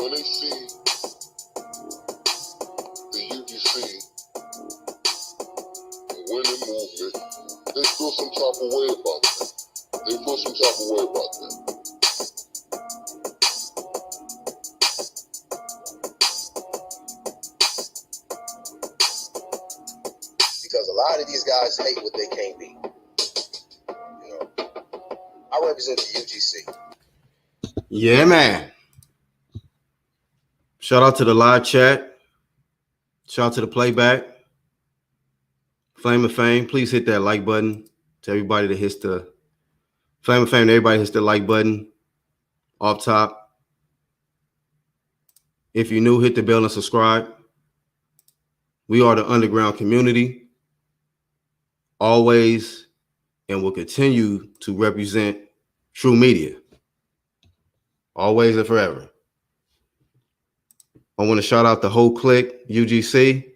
when they see the UGC winning movement, they feel some type of way about that. They feel some type of way about that. Because a lot of these guys hate what they can't be. You know, I represent the UGC. Yeah, man. Shout out to the live chat. Shout out to the playback. Flame of Fame. Please hit that like button. To everybody that hits the Flame of Fame, everybody hits the like button off top. If you're new, hit the bell and subscribe. We are the underground community. Always and will continue to represent true media. Always and forever. I want to shout out the whole clique, UGC.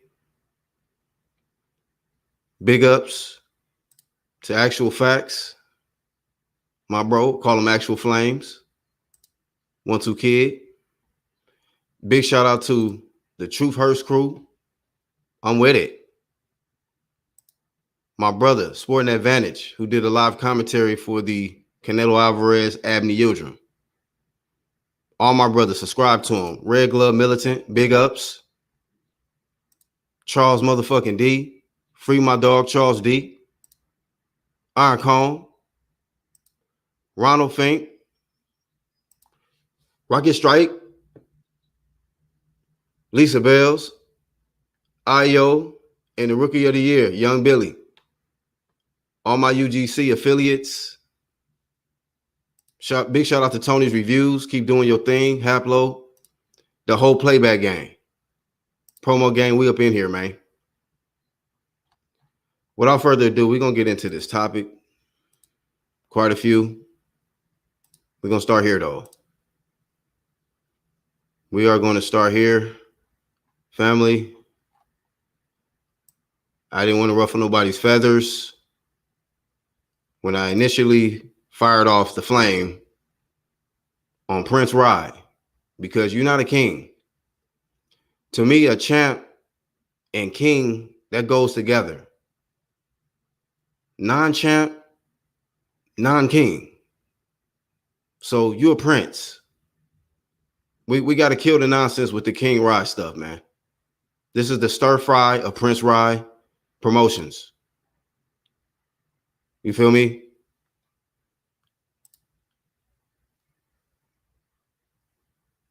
Big ups to Actual Facts. My bro, call them Actual Flames. 1-2 Kid. Big shout out to the Truth Hurts crew. I'm with it. My brother, Sporting Advantage, who did a live commentary for the Canelo Alvarez Abney Yildirim. All my brothers, subscribe to him. Red Glove Militant, big ups. Charles motherfucking D. Free my dog, Charles D. Iron Cone. Ronald Fink. Rocket Strike. Lisa Bells. Io. And the Rookie of the Year, Young Billy. All my UGC affiliates. Big shout out to Tony's Reviews. Keep doing your thing. Haplo. The whole playback gang. Promo gang, we up in here, man. Without further ado, we're going to get into this topic. Quite a few. We're going to start here, though. We are going to start here. Family. I didn't want to ruffle nobody's feathers. When I initially fired off the flame on Prince Ryan, because you're not a king. To me, a champ and king, that goes together. Non-champ, non-king. So you're a prince. We got to kill the nonsense with the King Rye stuff, man. This is the StiR of Prince Rye Promotions. You feel me?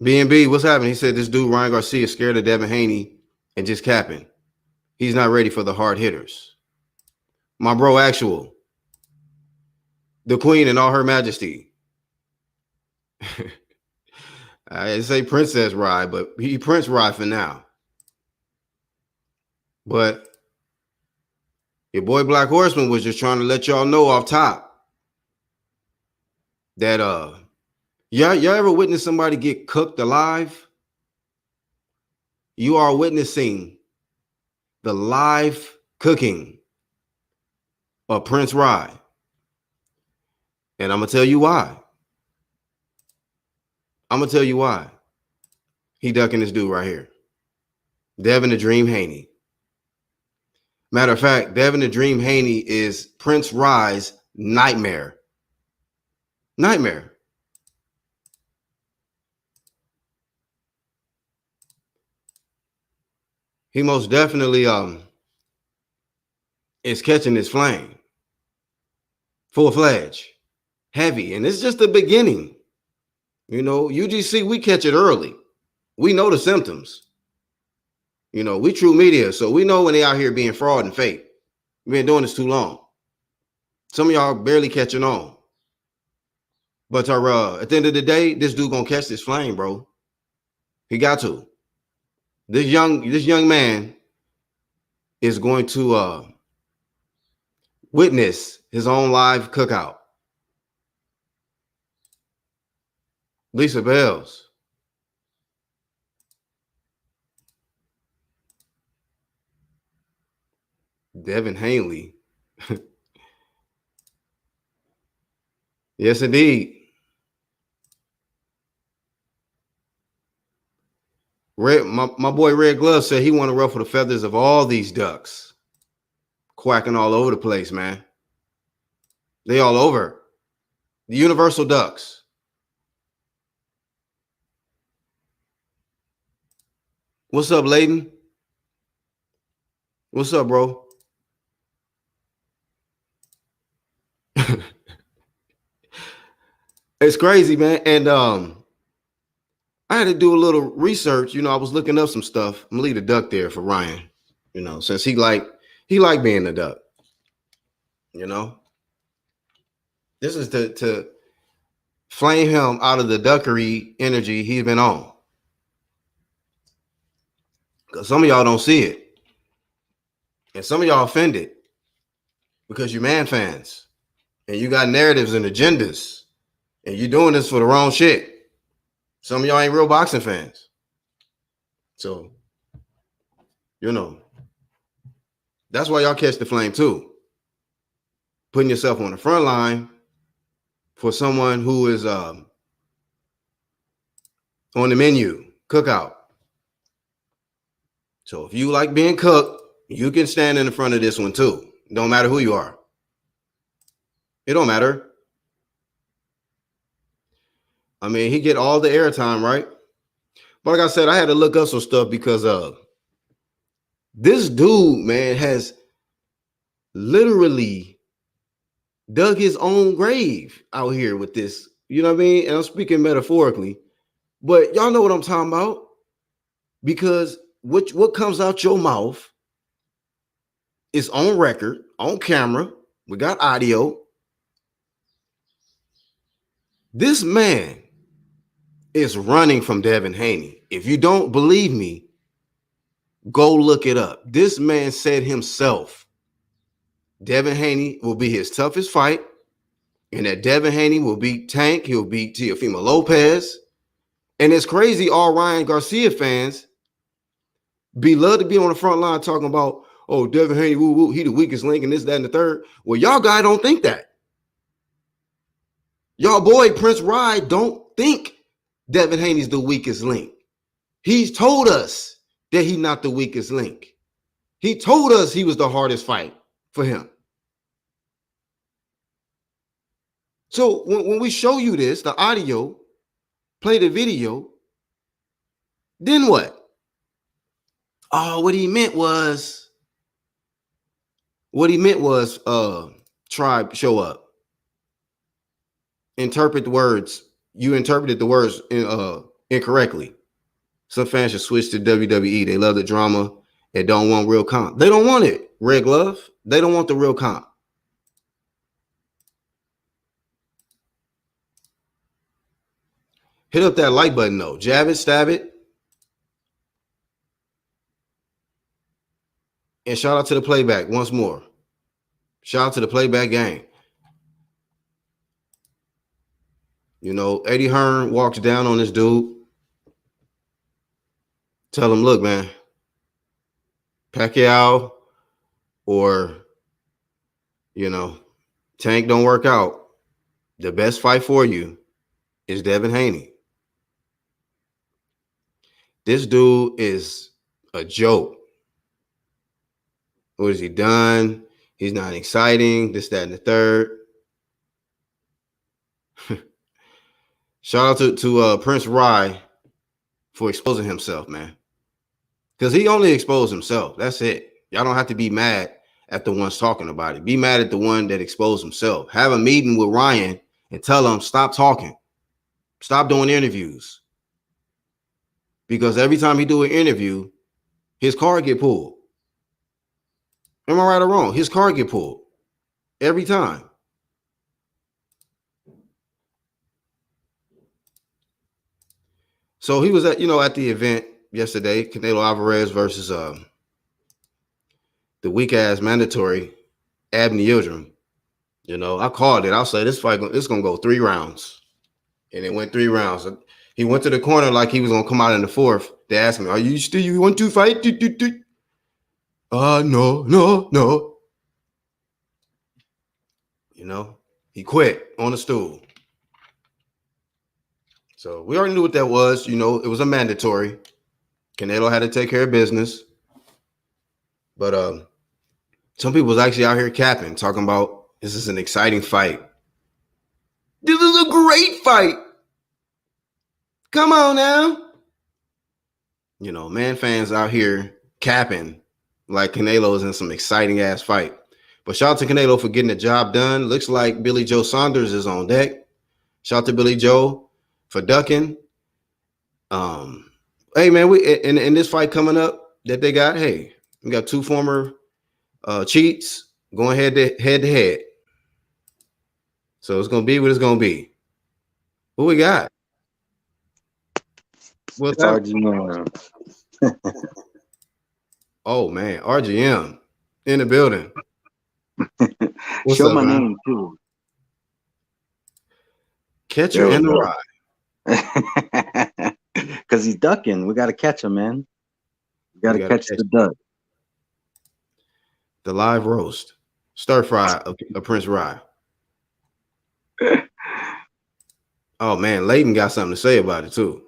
B&B, what's happening? He said this dude, Ryan Garcia, is scared of Devin Haney and just capping. He's not ready for the hard hitters. My bro, Actual. The Queen in all her majesty. I say Princess Rye, but he Prince Rye for now. But your boy Black Horseman was just trying to let y'all know off top that y'all ever witness somebody get cooked alive? You are witnessing the live cooking of Prince Rye. And I'm going to tell you why. I'm going to tell you why. He ducking this dude right here. Devin the Dream Haney. Matter of fact, Devin the Dream Haney is Prince Rye's nightmare. Nightmare. He most definitely is catching this flame. Full-fledged. Heavy. And it's just the beginning. You know, UGC, we catch it early. We know the symptoms. You know, we true media, so we know when they out here being fraud and fake. We've been doing this too long. Some of y'all barely catching on. But at the end of the day, this dude gonna catch this flame, bro. He got to. This young man is going to witness his own live cookout. Lisa Bells. Devin Haney. Yes, indeed. My boy Red Glove said he want to ruffle the feathers of all these ducks. Quacking all over the place, man. They all over. The universal ducks. What's up, Layden? What's up, bro? It's crazy, man. And I had to do a little research. I was looking up some stuff. I'm gonna leave the duck there for Ryan. Since he like being the duck. This is to flame him out of the duckery energy he's been on. Because some of y'all don't see it. And some of y'all offended because you're man fans and you got narratives and agendas and you're doing this for the wrong shit. Some of y'all ain't real boxing fans. So, that's why y'all catch the flame too. Putting yourself on the front line for someone who is on the menu, cookout. So if you like being cooked, you can stand in the front of this one too. Don't matter who you are. It don't matter. I mean, he get all the airtime, right? But like I said, I had to look up some stuff because this dude, man, has literally dug his own grave out here with this. You know what I mean? And I'm speaking metaphorically. But y'all know what I'm talking about. Because what comes out your mouth is on record, on camera. We got audio. This man is running from Devin Haney. If you don't believe me, go look it up. This man said himself, Devin Haney will be his toughest fight, and that Devin Haney will beat Tank. He'll beat Teofimo Lopez. And it's crazy, all Ryan Garcia fans love to be on the front line talking about, oh, Devin Haney, woo, woo, he the weakest link and this, that, and the third. Well, y'all guys don't think that. Y'all boy Prince Ryan don't think Devin Haney's the weakest link. He's told us that he's not the weakest link. He told us he was the hardest fight for him. So when we show you this, the audio, play the video, then what? Oh, what he meant was Tribe show up. Interpret the words. You interpreted the words incorrectly. Some fans should switch to WWE. They love the drama and don't want real comp. They don't want it, Red Glove. They don't want the real comp. Hit up that like button, though. Jab it, stab it. And shout out to the playback once more. Shout out to the playback gang. Eddie Hearn walks down on this dude. Tell him, look, man, Pacquiao or, Tank don't work out. The best fight for you is Devin Haney. This dude is a joke. What has he done? He's not exciting. This, that, and the third. Shout out to Prince Ryan for exposing himself, man. Because he only exposed himself. That's it. Y'all don't have to be mad at the ones talking about it. Be mad at the one that exposed himself. Have a meeting with Ryan and tell him, stop talking. Stop doing interviews. Because every time he do an interview, his card get pulled. Am I right or wrong? His card get pulled. Every time. So he was at the event yesterday, Canelo Alvarez versus the weak ass mandatory Abney Yildirim. I called it. I'll say this fight it's gonna go 3 rounds. And it went 3 rounds. He went to the corner like he was gonna come out in the 4th. They asked me, you want to fight? No. He quit on the stool. So we already knew what that was. It was a mandatory. Canelo had to take care of business. But some people's actually out here capping, talking about this is an exciting fight. This is a great fight. Come on now. You know, man, fans out here capping like Canelo is in some exciting ass fight. But shout out to Canelo for getting the job done. Looks like Billy Joe Saunders is on deck. Shout out to Billy Joe for ducking. Hey man, we in this fight coming up that they got. Hey, we got two former cheats going head to head. So it's gonna be what it's gonna be. What we got? It's RGM. Oh man, RGM in the building. What's Show up, my man? name too. Catcher in the rye. Because he's ducking. We got to catch him, man. We got to catch the duck. The live roast. StiR of Prince Ryan. Oh man, Layton got something to say about it too.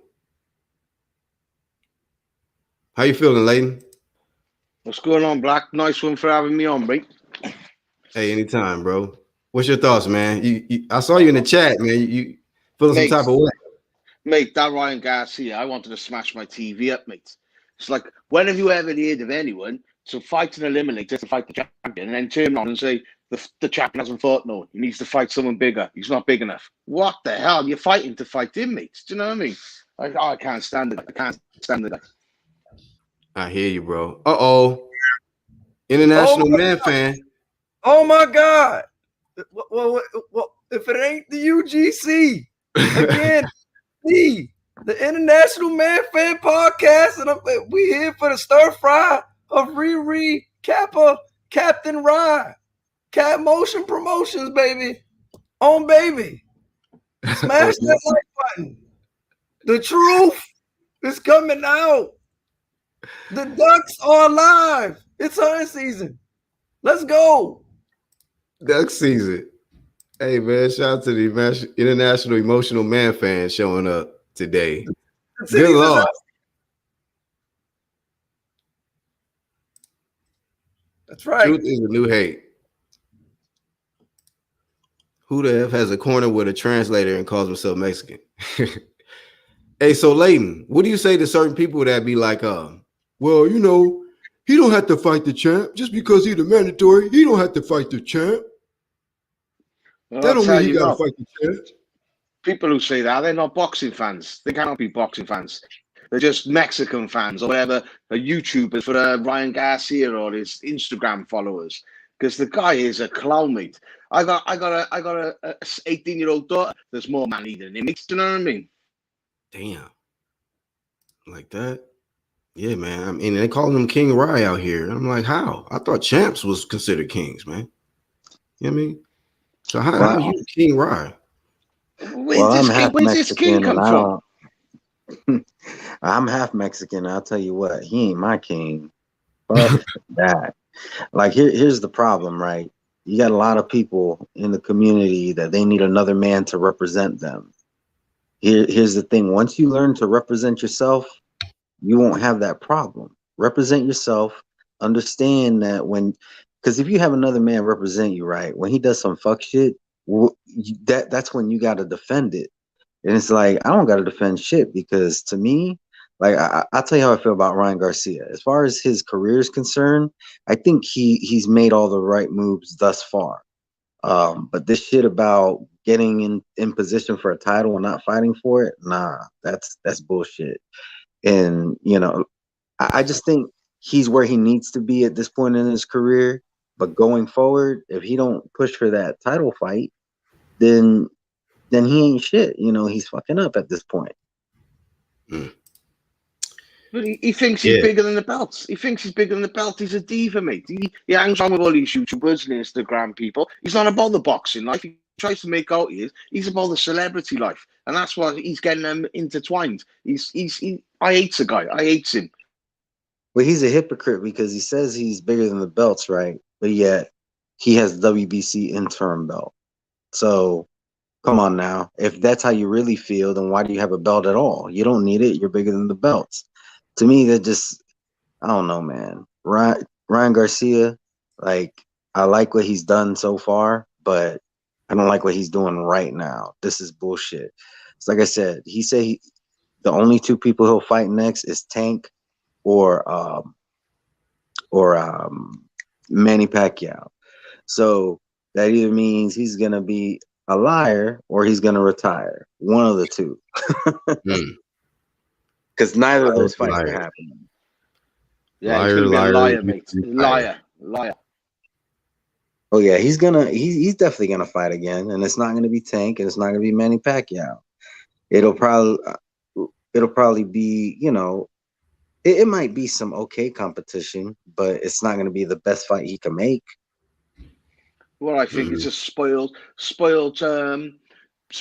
How you feeling, Layton? What's going on, Black? Nice one for having me on, mate. Hey, anytime, bro. What's your thoughts, man? I saw you in the chat, man. You feeling some type of way? Mate, that Ryan Garcia, I wanted to smash my TV up, mate. It's like, when have you ever heard of anyone to fight an eliminator to fight the champion and then turn on and say, the champion hasn't fought no one. He needs to fight someone bigger. He's not big enough. What the hell? You're fighting to fight him, mate. Do you know what I mean? I can't stand it. I can't stand it. I hear you, bro. Uh-oh. International man fan. Oh, my God. Well, if it ain't the UGC, again, the International Man Fan Podcast, and we here for the StiR of fRy, Kappa, Captain Rye, Cat Motion Promotions, baby. On, baby. Smash that like button. The truth is coming out. The Ducks are alive. It's hunting season. Let's go. Duck season. Hey, man, shout out to the International Emotional Man fan showing up today. Good Lord. That's right. Truth is the new hate. Who the F has a corner with a translator and calls himself Mexican? Hey, so Layton, what do you say to certain people that be like, well, you know, he don't have to fight the champ just because he's the mandatory. He don't have to fight the champ. Well, that don't mean he got to fight the champ. People who say that, they're not boxing fans. They cannot be boxing fans. They're just Mexican fans or whatever, YouTubers for Ryan Garcia or his Instagram followers. Because the guy is a clown, mate. I got a 18-year-old daughter. There's more money than him. Do you know what I mean? Damn. Like that? Yeah, man. I mean, they calling him King Rye out here. I'm like, how? I thought champs was considered kings, man. You know what I mean? So how are you King Rye? Where's this king come from? I'm half Mexican. I'll tell you what, he ain't my king. Fuck that. Like here's the problem, right? You got a lot of people in the community that they need another man to represent them. Here's the thing. Once you learn to represent yourself, you won't have that problem. Represent yourself. Understand that because if you have another man represent you, right, when he does some fuck shit, that's when you got to defend it. And it's like, I don't got to defend shit because to me, like, I'll tell you how I feel about Ryan Garcia. As far as his career is concerned, I think he's made all the right moves thus far. But this shit about getting in position for a title and not fighting for it, nah, that's bullshit. And, you know, I just think he's where he needs to be at this point in his career. But going forward, if he don't push for that title fight, then he ain't shit. You know, he's fucking up at this point. But he thinks he's bigger than the belt. He thinks he's bigger than the belt. He's a diva, mate. He hangs on with all these YouTubers and Instagram people. He's not about the boxing life. He tries to make out he's about the celebrity life. And that's why he's getting them intertwined. I hate the guy. I hate him. Well, he's a hypocrite because he says he's bigger than the belts, right? But yet he has WBC interim belt. So come on now. If that's how you really feel, then why do you have a belt at all? You don't need it. You're bigger than the belts. to me, that just, I don't know, man. Ryan Garcia, like, I like what he's done so far, but I don't like what he's doing right now. This is bullshit. It's like I said, the only two people he'll fight next is Tank or Manny Pacquiao. So that either means he's gonna be a liar or he's gonna retire. One of the two. Because neither of those fights are happening. Yeah, he's gonna be a liar, mate. Liar. Oh yeah, he's definitely gonna fight again, and it's not gonna be Tank, and it's not gonna be Manny Pacquiao. It'll probably be, you know, it might be some okay competition, but it's not gonna be the best fight he can make. Well, I think it's a spoiled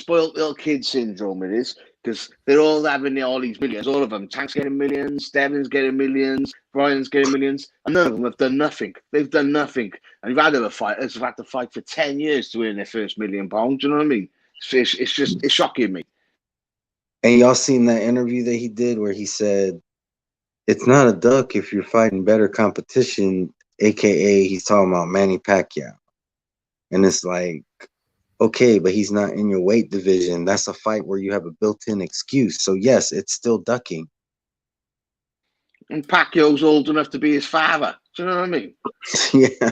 little kid syndrome. It is, because they're all having all these millions. All of them. Tank's getting millions. Devin's getting millions. Brian's getting millions. And none of them have done nothing. They've done nothing. And you've had other fighters who've had to fight for 10 years to earn their first £1 million. Do you know what I mean? It's shocking me. And y'all seen that interview that he did where he said, it's not a duck if you're fighting better competition, aka he's talking about Manny Pacquiao. And it's like, okay, but he's not in your weight division. That's a fight where you have a built-in excuse. So yes, it's still ducking. And Pacquiao's old enough to be his father. Do you know what I mean? Yeah.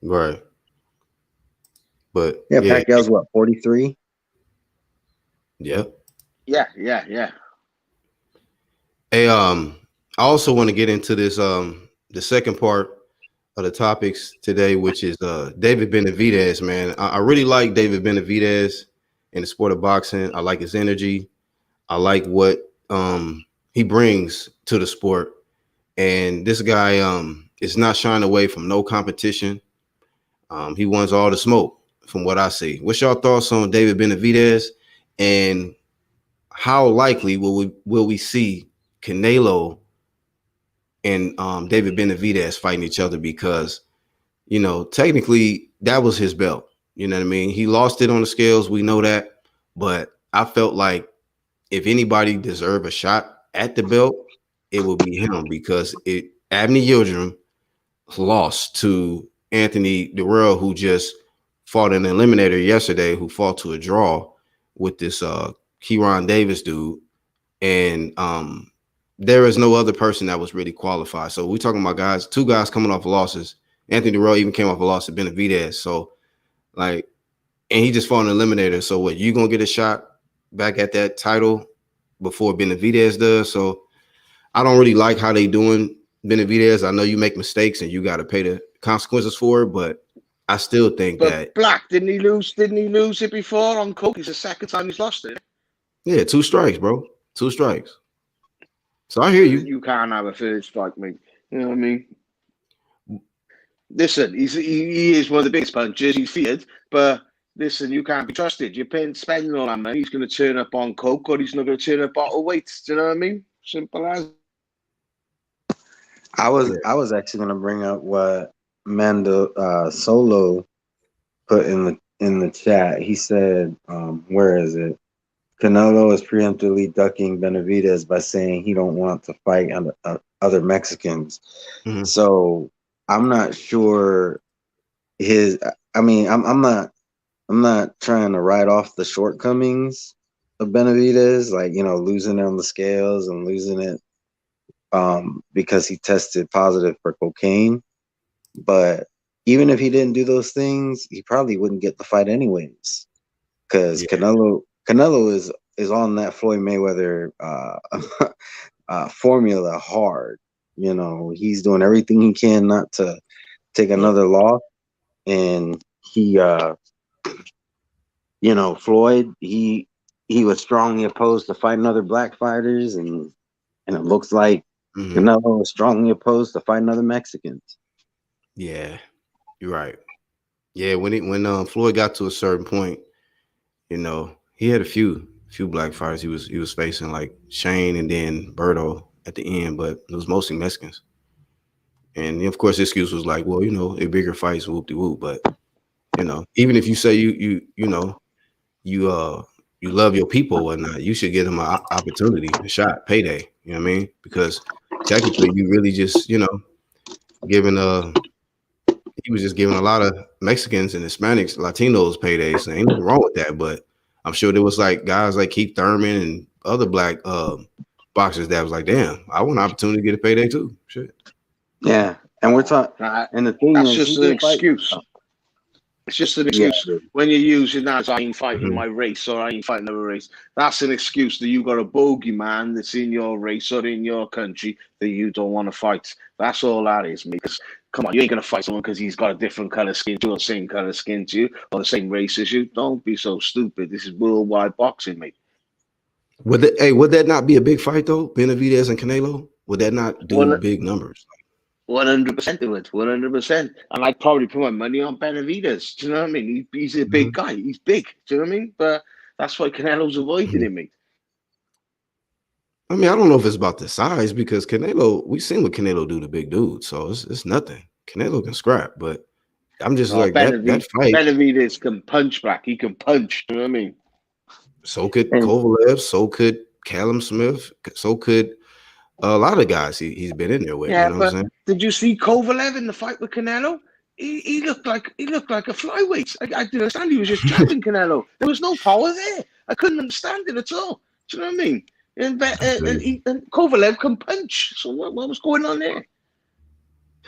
Right. But yeah, Pacquiao's what, 43? Yep. Yeah. Hey, I also want to get into this the second part of the topics today, which is David Benavidez, man. I really like David Benavidez in the sport of boxing. I like his energy. I like what he brings to the sport. And this guy is not shying away from no competition. He wants all the smoke from what I see. What's your thoughts on David Benavidez, and how likely will we see Canelo and David Benavidez fighting each other? Because, you know, technically that was his belt. You know what I mean? He lost it on the scales. We know that. But I felt like if anybody deserved a shot at the belt, it would be him, because Abney Yildirim lost to Anthony Durrell, who just fought an eliminator yesterday, who fought to a draw with this Kieran Davis dude. And there is no other person that was really qualified. So we're talking about two guys coming off losses. Anthony Durrell even came off a loss to Benavidez. So, like, and he just fought an eliminator. So what, you gonna get a shot back at that title before Benavidez does? So I don't really like how they doing Benavidez. I know you make mistakes and you got to pay the consequences for it, but I still think that Black, didn't he lose it before on coke? It's the second time he's lost it. Yeah, 2 strikes, bro. 2 strikes. So I hear you. You can't have a first strike, mate. You know what I mean? Listen, he is one of the biggest punchers. He's feared, but listen, you can't be trusted. You're spending all that money. He's going to turn up on coke, or he's not going to turn up bottle weight. Do you know what I mean? Simple as. I was actually going to bring up what Mando Solo put in the chat. He said, where is it? Canelo is preemptively ducking Benavidez by saying he don't want to fight other Mexicans. Mm-hmm. So I'm not sure I'm not trying to write off the shortcomings of Benavidez, like, you know, losing it on the scales and losing it because he tested positive for cocaine. But even if he didn't do those things, he probably wouldn't get the fight anyways. Because Canelo is on that Floyd Mayweather formula hard. You know, he's doing everything he can not to take another loss. And he, you know, Floyd, he was strongly opposed to fighting other black fighters, and it looks like Canelo was strongly opposed to fighting other Mexicans. Yeah, you're right. Yeah, when Floyd got to a certain point, you know, he had a few black fighters he was facing, like Shane and then Berto at the end, but it was mostly Mexicans. And of course, the excuse was like, well, you know, a bigger fights, whoop-de-whoop. But, you know, even if you say you you love your people or whatnot, you should give them an opportunity, a shot, payday. You know what I mean? Because technically, you really just, giving he was just giving a lot of Mexicans and Hispanics, Latinos paydays. So ain't nothing wrong with that. But I'm sure there was like guys like Keith Thurman and other black boxers that was like, damn, I want an opportunity to get a payday too. Shit. Yeah, and we're talking, and the thing that's is, just an excuse. It's just an excuse. Yeah. When you're using that as I ain't fighting my race or I ain't fighting another race, that's an excuse that you got a bogeyman that's in your race or in your country that you don't want to fight. That's all that is, mate. Because come on, you ain't gonna fight someone because he's got a different color skin to you or the same color skin to you or the same race as you. Don't be so stupid. This is worldwide boxing, mate. Would that not be a big fight though? Benavidez and Canelo? Would that not do big numbers? 100% it would, 100%. And I'd probably put my money on Benavidez. Do you know what I mean? He's a big guy. He's big. Do you know what I mean? But that's why Canelo's avoiding him, mate. I mean, I don't know if it's about the size because Canelo, we've seen what Canelo do to big dudes, so it's nothing. Canelo can scrap, but I'm just that fight. Benavidez can punch back. He can punch. You know what I mean? So could Kovalev. So could Callum Smith. So could a lot of guys he's been in there with. Yeah, you know what I'm saying? Did you see Kovalev in the fight with Canelo? He looked like a flyweight. I didn't understand. He was just jabbing Canelo. There was no power there. I couldn't understand it at all. Do you know what I mean? And Kovalev can punch. So what was going on there?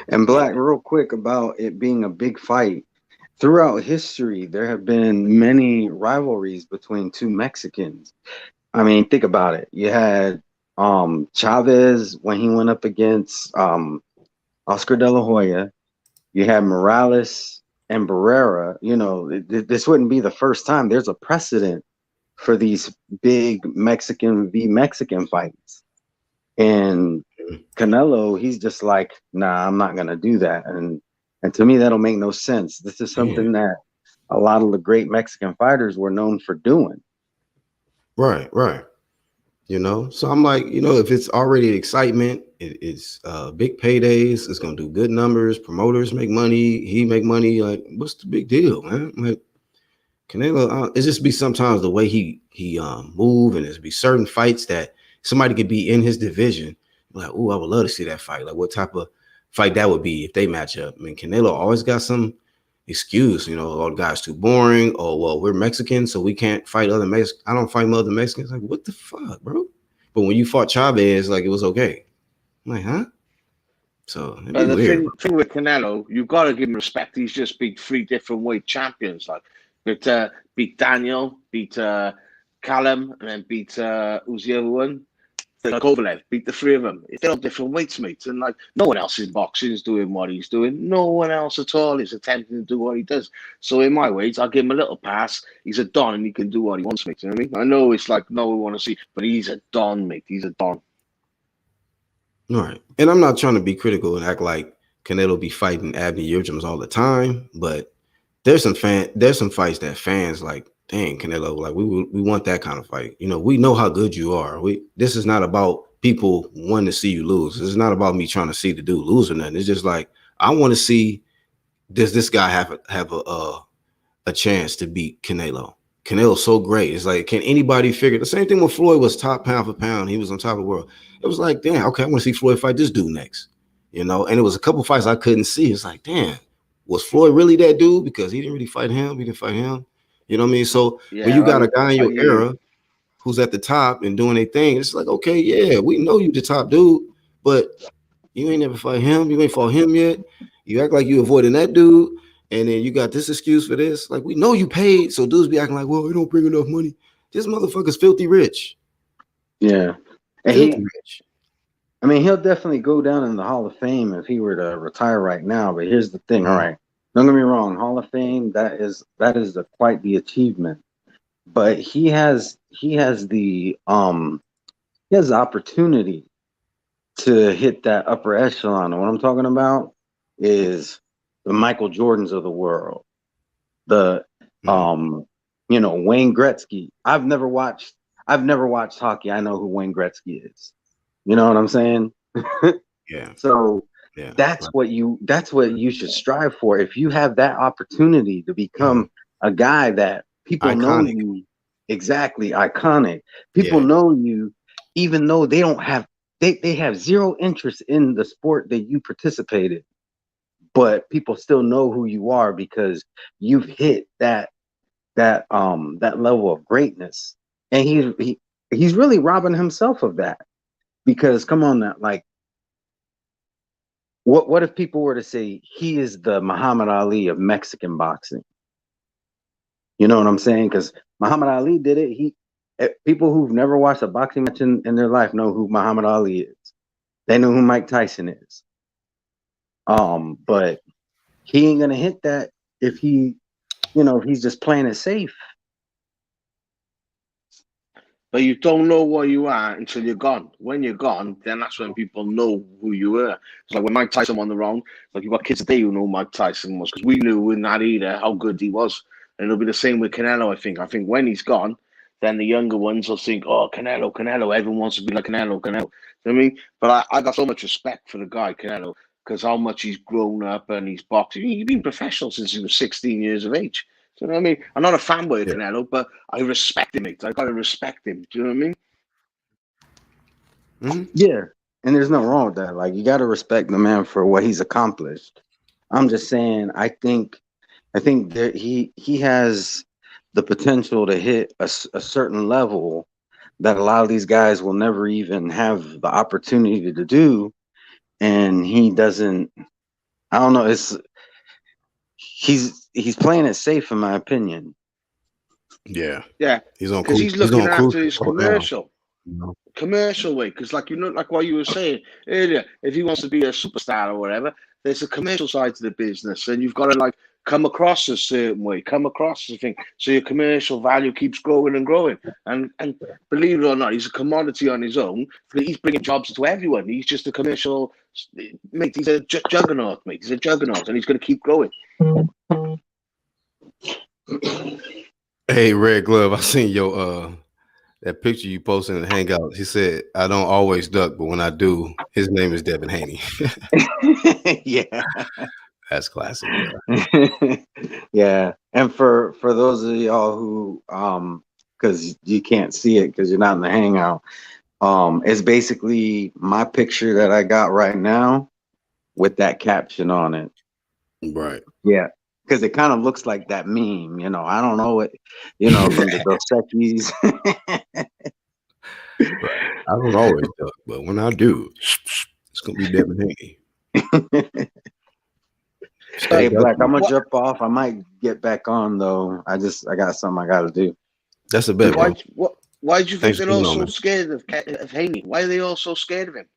And Black, real quick about it being a big fight. Throughout history, there have been many rivalries between two Mexicans. I mean, think about it. You had Chavez when he went up against Oscar De La Hoya. You had Morales and Barrera. You know, this wouldn't be the first time. There's a precedent for these big Mexican v Mexican fights. And Canelo, he's just like, nah, I'm not gonna do that. And to me, that'll make no sense. This is something that a lot of the great Mexican fighters were known for doing. Right. So I'm like, if it's already excitement, it's big paydays, it's gonna do good numbers, promoters make money, he make money. Like, what's the big deal, man? Like Canelo, it just be sometimes the way he move, and there's be certain fights that somebody could be in his division, like, oh, I would love to see that fight. Like, what type of fight that would be if they match up? I mean, Canelo always got some excuse, all the guys too boring. Oh, well, we're Mexican, so we can't fight other Mexicans. I don't fight other Mexicans. Like, what the fuck, bro? But when you fought Chavez, like, it was okay. I'm like, huh? So the thing with Canelo, you've got to give him respect. He's just beat 3 different weight champions, like beat Daniel, beat Callum, and then beat who's the other one? Kovalev, beat the 3 of them. They're on different weights, mates, and like no one else in boxing is doing what he's doing. No one else at all is attempting to do what he does. So in my weights, I'll give him a little pass. He's a don, and he can do what he wants, mate. You know what I mean? I know it's like no one want to see, but he's a don, mate. He's a don. All right, and I'm not trying to be critical and act like Canelo be fighting Abney Yildirim's all the time, but there's some fights that fans like. Dang, Canelo, like we want that kind of fight. We know how good you are. This is not about people wanting to see you lose. This is not about me trying to see the dude lose or nothing. It's just like I want to see does this guy have a chance to beat Canelo. Canelo's so great. It's like, can anybody figure the same thing when Floyd was top pound for pound? He was on top of the world. It was like, damn, okay, I want to see Floyd fight this dude next. And it was a couple fights I couldn't see. It's like, damn, was Floyd really that dude? Because he didn't really fight him. He didn't fight him. You know what I mean? So when you got a guy in your era who's at the top and doing a thing, it's like, okay, yeah, we know you the top dude, but you ain't never fight him. You ain't fought him yet. You act like you avoiding that dude, and then you got this excuse for this. Like, we know you paid, so dudes be acting like, well, we don't bring enough money. This motherfucker's filthy rich. Yeah. And rich. I mean, he'll definitely go down in the Hall of Fame if he were to retire right now, but here's the thing, all right. Don't get me wrong, Hall of Fame, that is quite the achievement. But he has the opportunity to hit that upper echelon. And what I'm talking about is the Michael Jordans of the world. The Wayne Gretzky. I've never watched hockey. I know who Wayne Gretzky is. You know what I'm saying? Yeah. So that's what you should strive for. If you have that opportunity to become a guy that people know you, exactly, iconic. People know you, even though they don't have they have zero interest in the sport that you participated, but people still know who you are because you've hit that level of greatness. And he's really robbing himself of that, because come on now, like, what if people were to say he is the Muhammad Ali of Mexican boxing? You know what I'm saying? Because Muhammad Ali did it. People who've never watched a boxing match in their life know who Muhammad Ali is. They know who Mike Tyson is. But he ain't gonna hit that if he's just playing it safe. But you don't know what you are until you're gone. When you're gone, then that's when people know who you were. It's like when Mike Tyson won the round, like you've got kids today who know who Mike Tyson was, because we knew in that era how good he was. And it'll be the same with Canelo, I think. I think when he's gone, then the younger ones will think, oh, Canelo, everyone wants to be like Canelo. You know what I mean? But I got so much respect for the guy, Canelo, because how much he's grown up and he's boxing. He's been professional since he was 16 years of age. Do you know what I mean? I'm not a fanboy of Canelo, but I respect him, mate. I gotta respect him. Do you know what I mean? Mm-hmm. Yeah, and there's nothing wrong with that. Like, you gotta respect the man for what he's accomplished. I'm just saying, I think that he has the potential to hit a certain level that a lot of these guys will never even have the opportunity to do, and he doesn't. I don't know. He's playing it safe, in my opinion. Yeah. He's looking after his commercial. Commercial way, because like what you were saying earlier, if he wants to be a superstar or whatever, there's a commercial side to the business, and you've got to like come across a certain way, come across a thing, so your commercial value keeps growing and growing. And believe it or not, he's a commodity on his own. He's bringing jobs to everyone. He's just a commercial mate. He's a juggernaut, mate. He's a juggernaut, and he's going to keep growing. Hey, Red Glove, I seen your that picture you posted in the Hangouts. He said, "I don't always duck, but when I do, his name is Devin Haney." Yeah, that's classic. Yeah, and for those of y'all who because you can't see it because you're not in the Hangout, it's basically my picture that I got right now with that caption on it. Right. Yeah. Because it kind of looks like that meme, I don't know what, from the Dos Equis. Right. I don't always duck, but when I do, it's gonna be Devin Haney. Hey, Black, I'm gonna jump off. I might get back on though. I got something I gotta do. That's a bet. Why do you think they're all so scared of Haney? Why are they all so scared of him?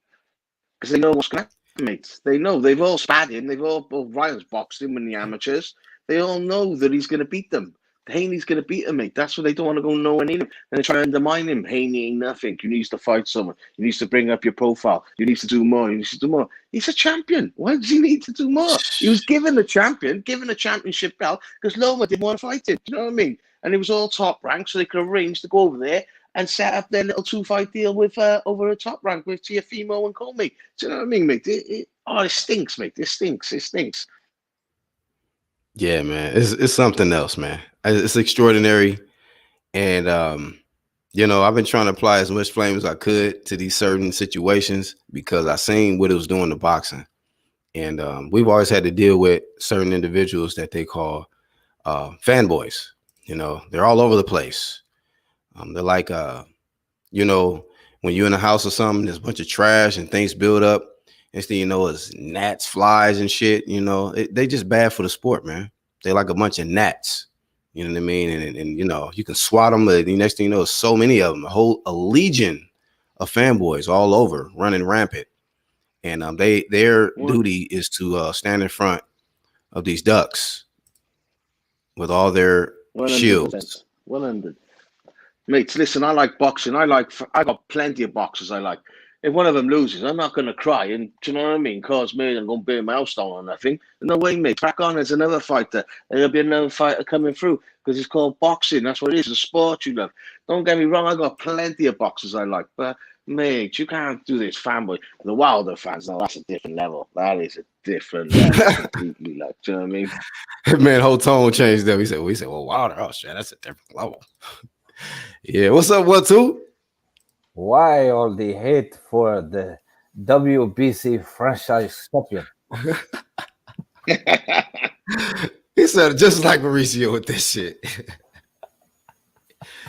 Because they know what's going to happen, mate. They know. They've all spat him. Ryan's boxed him in the amateurs. They all know that he's going to beat them. Haney's going to beat him, mate. That's why they don't want to go nowhere near him. And they try to undermine him. Haney ain't nothing. You need to fight someone. You need to bring up your profile. You need to do more. You need to do more. He's a champion. Why does he need to do more? He was given a championship belt because Loma didn't want to fight him. Do you know what I mean? And it was all top rank, so they could arrange to go over there and set up their little 2-fight deal with over a top rank with Tiafimo and Comey. Do you know what I mean, mate? It stinks, mate. It stinks. Yeah, man. It's something else, man. It's extraordinary. And I've been trying to apply as much flame as I could to these certain situations because I seen what it was doing to boxing. And we've always had to deal with certain individuals that they call fanboys. They're all over the place. They're like, when you're in a house or something, there's a bunch of trash and things build up. Next thing you know, it's gnats, flies, and shit. They just bad for the sport, man. They're like a bunch of gnats. You know what I mean? And you can swat them. But the next thing you know, so many of them, a legion of fanboys all over, running rampant. And their duty is to stand in front of these ducks with all their shields. 100. Mates, listen, I like boxing. I got plenty of boxers I like. If one of them loses, I'm not going to cry and, do you know what I mean, cause me and go and burn my house down or nothing. No way, mate. Crack on. There's another fighter. There'll be another fighter coming through because it's called boxing. That's what it is, a sport you love. Don't get me wrong. I got plenty of boxers I like. But, mate, you can't do this fanboy. The Wilder fans, no, that's a different level. That is a different level completely. Like, do you know what I mean? Man, whole tone changed up. We said, well, Wilder, oh, shit, that's a different level. Yeah, what's up? What two? Why all the hate for the WBC franchise champion? He said just like Mauricio with this shit.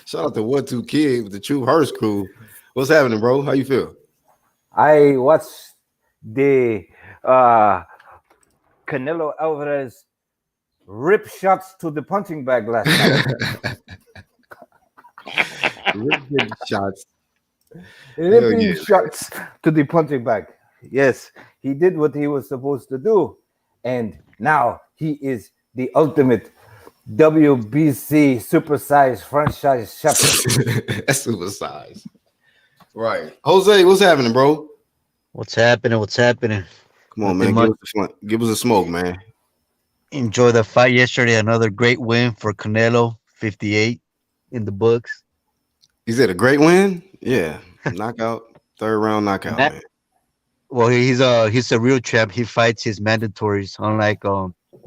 Shout out to 1-2 Kid with the True Hearst crew. What's happening, bro? How you feel? I watched the Canelo Alvarez rip shots to the punching bag last night. Ripping shots. Ripping shots to the punching bag. Yes, he did what he was supposed to do. And now he is the ultimate WBC supersize franchise champion. That's supersize. Right. Jose, what's happening, bro? What's happening? What's happening? Come on, man. Give us a smoke, man. Enjoy the fight yesterday. Another great win for Canelo, 58 in the books. Is it a great win? Yeah. Knockout, third round knockout, man. Well, he's a real champ. He fights his mandatories, unlike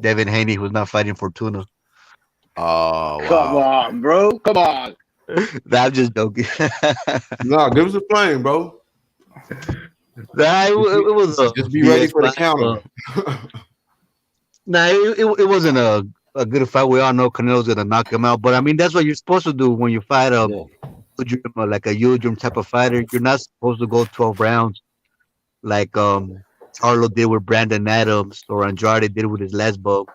David Haney, who's not fighting Fortuna. Oh, wow. Come on, bro. Come on. I'm just joking. No, give us a flame, bro. It was just be ready for the counter. It wasn't a good fight. We all know Canelo's gonna knock him out, but I mean that's what you're supposed to do when you fight like a huge type of fighter. You're not supposed to go 12 rounds like Charlo did with Brandon Adams or Andrade did with his last bout.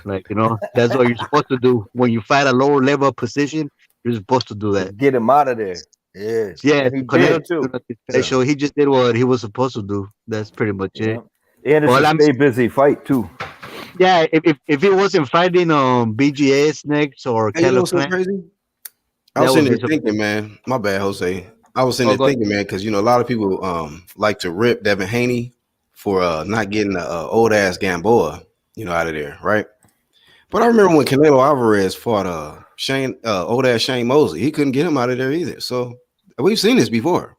Like, that's what you're supposed to do when you fight a lower level position. You're supposed to do that. Get him out of there. Yes. Yeah, he so he just did what he was supposed to do. That's pretty much it. And it's a stay busy fight too. Yeah, if he wasn't fighting BGS next or crazy. I was sitting there thinking, man. My bad, Jose. I was sitting there thinking, man, because a lot of people like to rip Devin Haney for not getting the old ass Gamboa, out of there, right? But I remember when Canelo Alvarez fought old ass Shane Mosley, he couldn't get him out of there either. So we've seen this before.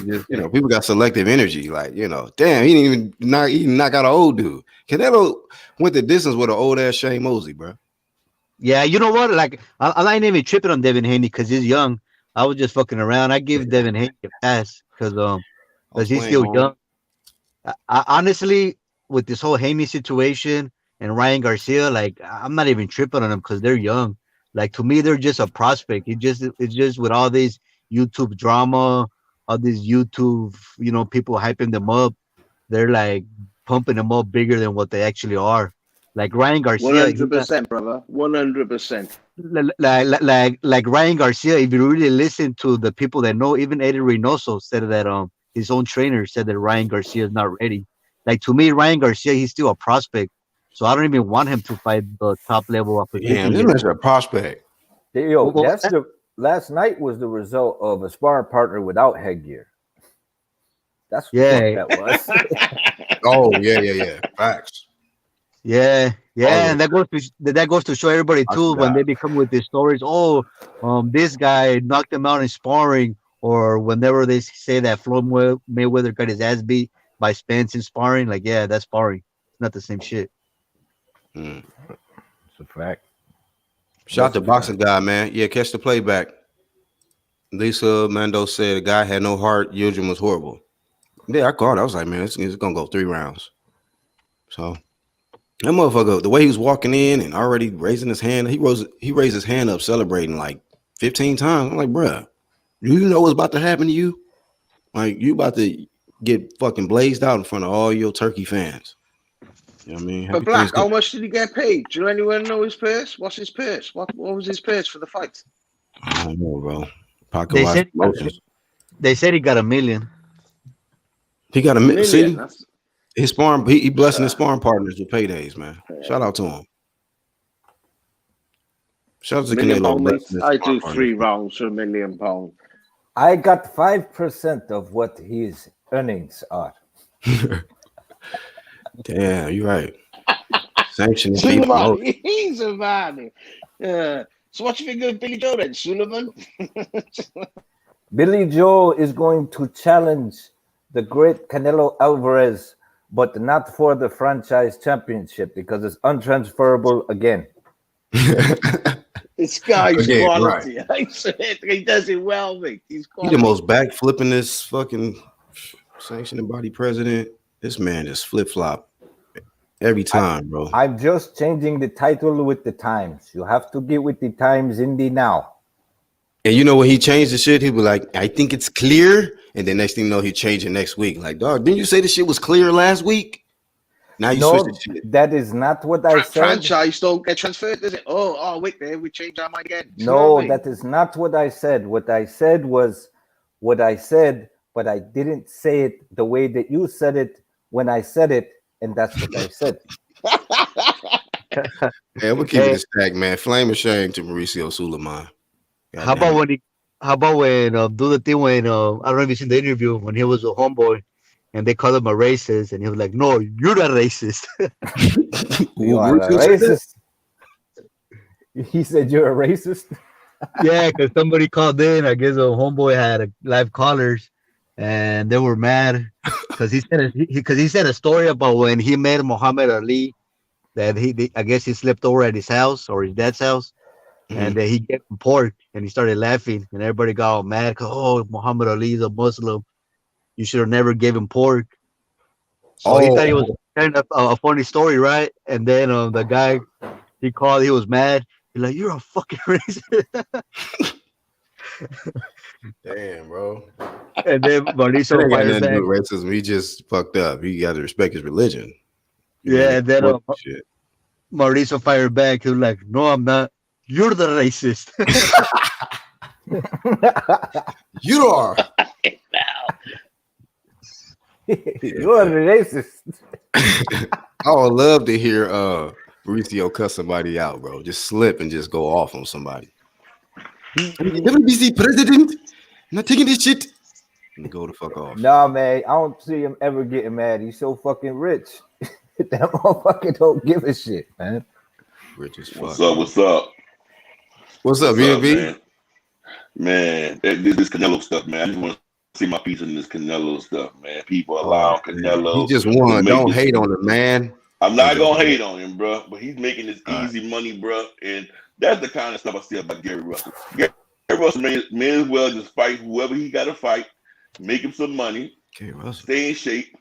Just, people got selective energy, like damn, he didn't even knock out an old dude. Canelo went the distance with an old ass Shane Mosley, bro. Yeah, you know what? Like I ain't even tripping on Devin Haney because he's young. I was just fucking around. I give Devin Haney a pass because he's still young. I honestly, with this whole Haney situation and Ryan Garcia, like I'm not even tripping on them because they're young. Like to me, they're just a prospect. It's just with all these YouTube drama, all these YouTube, people hyping them up. They're like pumping them up bigger than what they actually are. Like Ryan Garcia, 100%, brother, 100%. Like Ryan Garcia, if you really listen to the people that know, even Eddie Reynoso said that his own trainer said that Ryan Garcia is not ready. Like to me, Ryan Garcia, he's still a prospect. So I don't even want him to fight the top level opposition. Yeah, this man's a prospect. Yo, last night was the result of a sparring partner without headgear. That's what that was. Oh yeah. Facts. Yeah, and that goes to show everybody too when they become with these stories. Oh, this guy knocked him out in sparring, or whenever they say that Floyd Mayweather got his ass beat by Spence in sparring. Like, yeah, that's sparring. It's not the same shit. It's a fact. Shout out to boxing guy, man. Yeah, catch the playback. Lisa Mando said the guy had no heart. Yildirim was horrible. Yeah, I called. I was like, man, it's gonna go 3 rounds. So that motherfucker, the way he was walking in and already raising his hand, he raised his hand up, celebrating like 15 times. I'm like, bruh, you know what's about to happen to you? Like, you about to get fucking blazed out in front of all your turkey fans. You know what I mean? But Black, how much did he get paid? Do anyone know his purse? What's his purse? What was his purse for the fight? I don't know, bro. They said he got $1 million. He got $1 million. See, his sparring, he blessing his sparring partners with paydays, man. Shout out to him. Shout out to Canelo. I do 3 rounds for £1 million. I got 5% of what his earnings are. Damn, you're right. Sanctioning people. He's a man. So what you think of Billy Joe then, Sulaiman? Billy Joe is going to challenge the great Canelo Alvarez, but not for the franchise championship because it's untransferable again. This guy's Yeah, quality. Right. I said he does it well, mate. He's the most backflipping this fucking sanctioning body president. This man just flip flop every time, bro. I'm just changing the title with the times. You have to get with the times in the now. And you know when he changed the shit, he was like, I think it's clear. And then next thing you know, he changed it next week. Like, dog, didn't you say the shit was clear last week? Now you switch the shit. That is not what I said. Franchise don't get transferred, does it? Oh, wait there, we changed our mind again. No, that is not what I said. What I said was what I said, but I didn't say it the way that you said it when I said it, and that's what I said. Yeah, we'll keep it a stack, man. Flame of shame to Mauricio Sulaiman. How about when do the thing when I don't know if you seen the interview when he was a homeboy and they called him a racist and he was like, no, you're not racist. You are a racist. He said you're a racist. Yeah, because somebody called in. I guess a homeboy had a live callers and they were mad because he said a story about when he met Muhammad Ali that I guess he slept over at his house or his dad's house. And he gave him pork, and he started laughing, and everybody got all mad. Oh, Muhammad Ali is a Muslim. You should have never gave him pork. So he thought it was kind of a funny story, right? And then the guy he called, he was mad. He's like, "You're a fucking racist." Damn, bro. And then Mauricio fired back. Racism. He just fucked up. He got to respect his religion. Yeah, and then Mauricio fired back. He was like, "No, I'm not. You're the racist." You are. You're the racist. I would love to hear Mauricio cuss somebody out, bro. Just slip and just go off on somebody. WBC president, not taking this shit. And go the fuck off. Nah, man, I don't see him ever getting mad. He's so fucking rich. That motherfucker don't give a shit, man. Rich as fuck. What's up? What's up? What's up, BB? Man, this Canelo stuff, man. I just want to see my piece in this Canelo stuff, man. People allow Canelo. He just won. Don't hate on him, man. I'm not gonna hate on him, bro. But he's making this easy money, bro. And that's the kind of stuff I see about Gary Russell. Gary Russell may as well just fight whoever he got to fight, make him some money, stay in shape,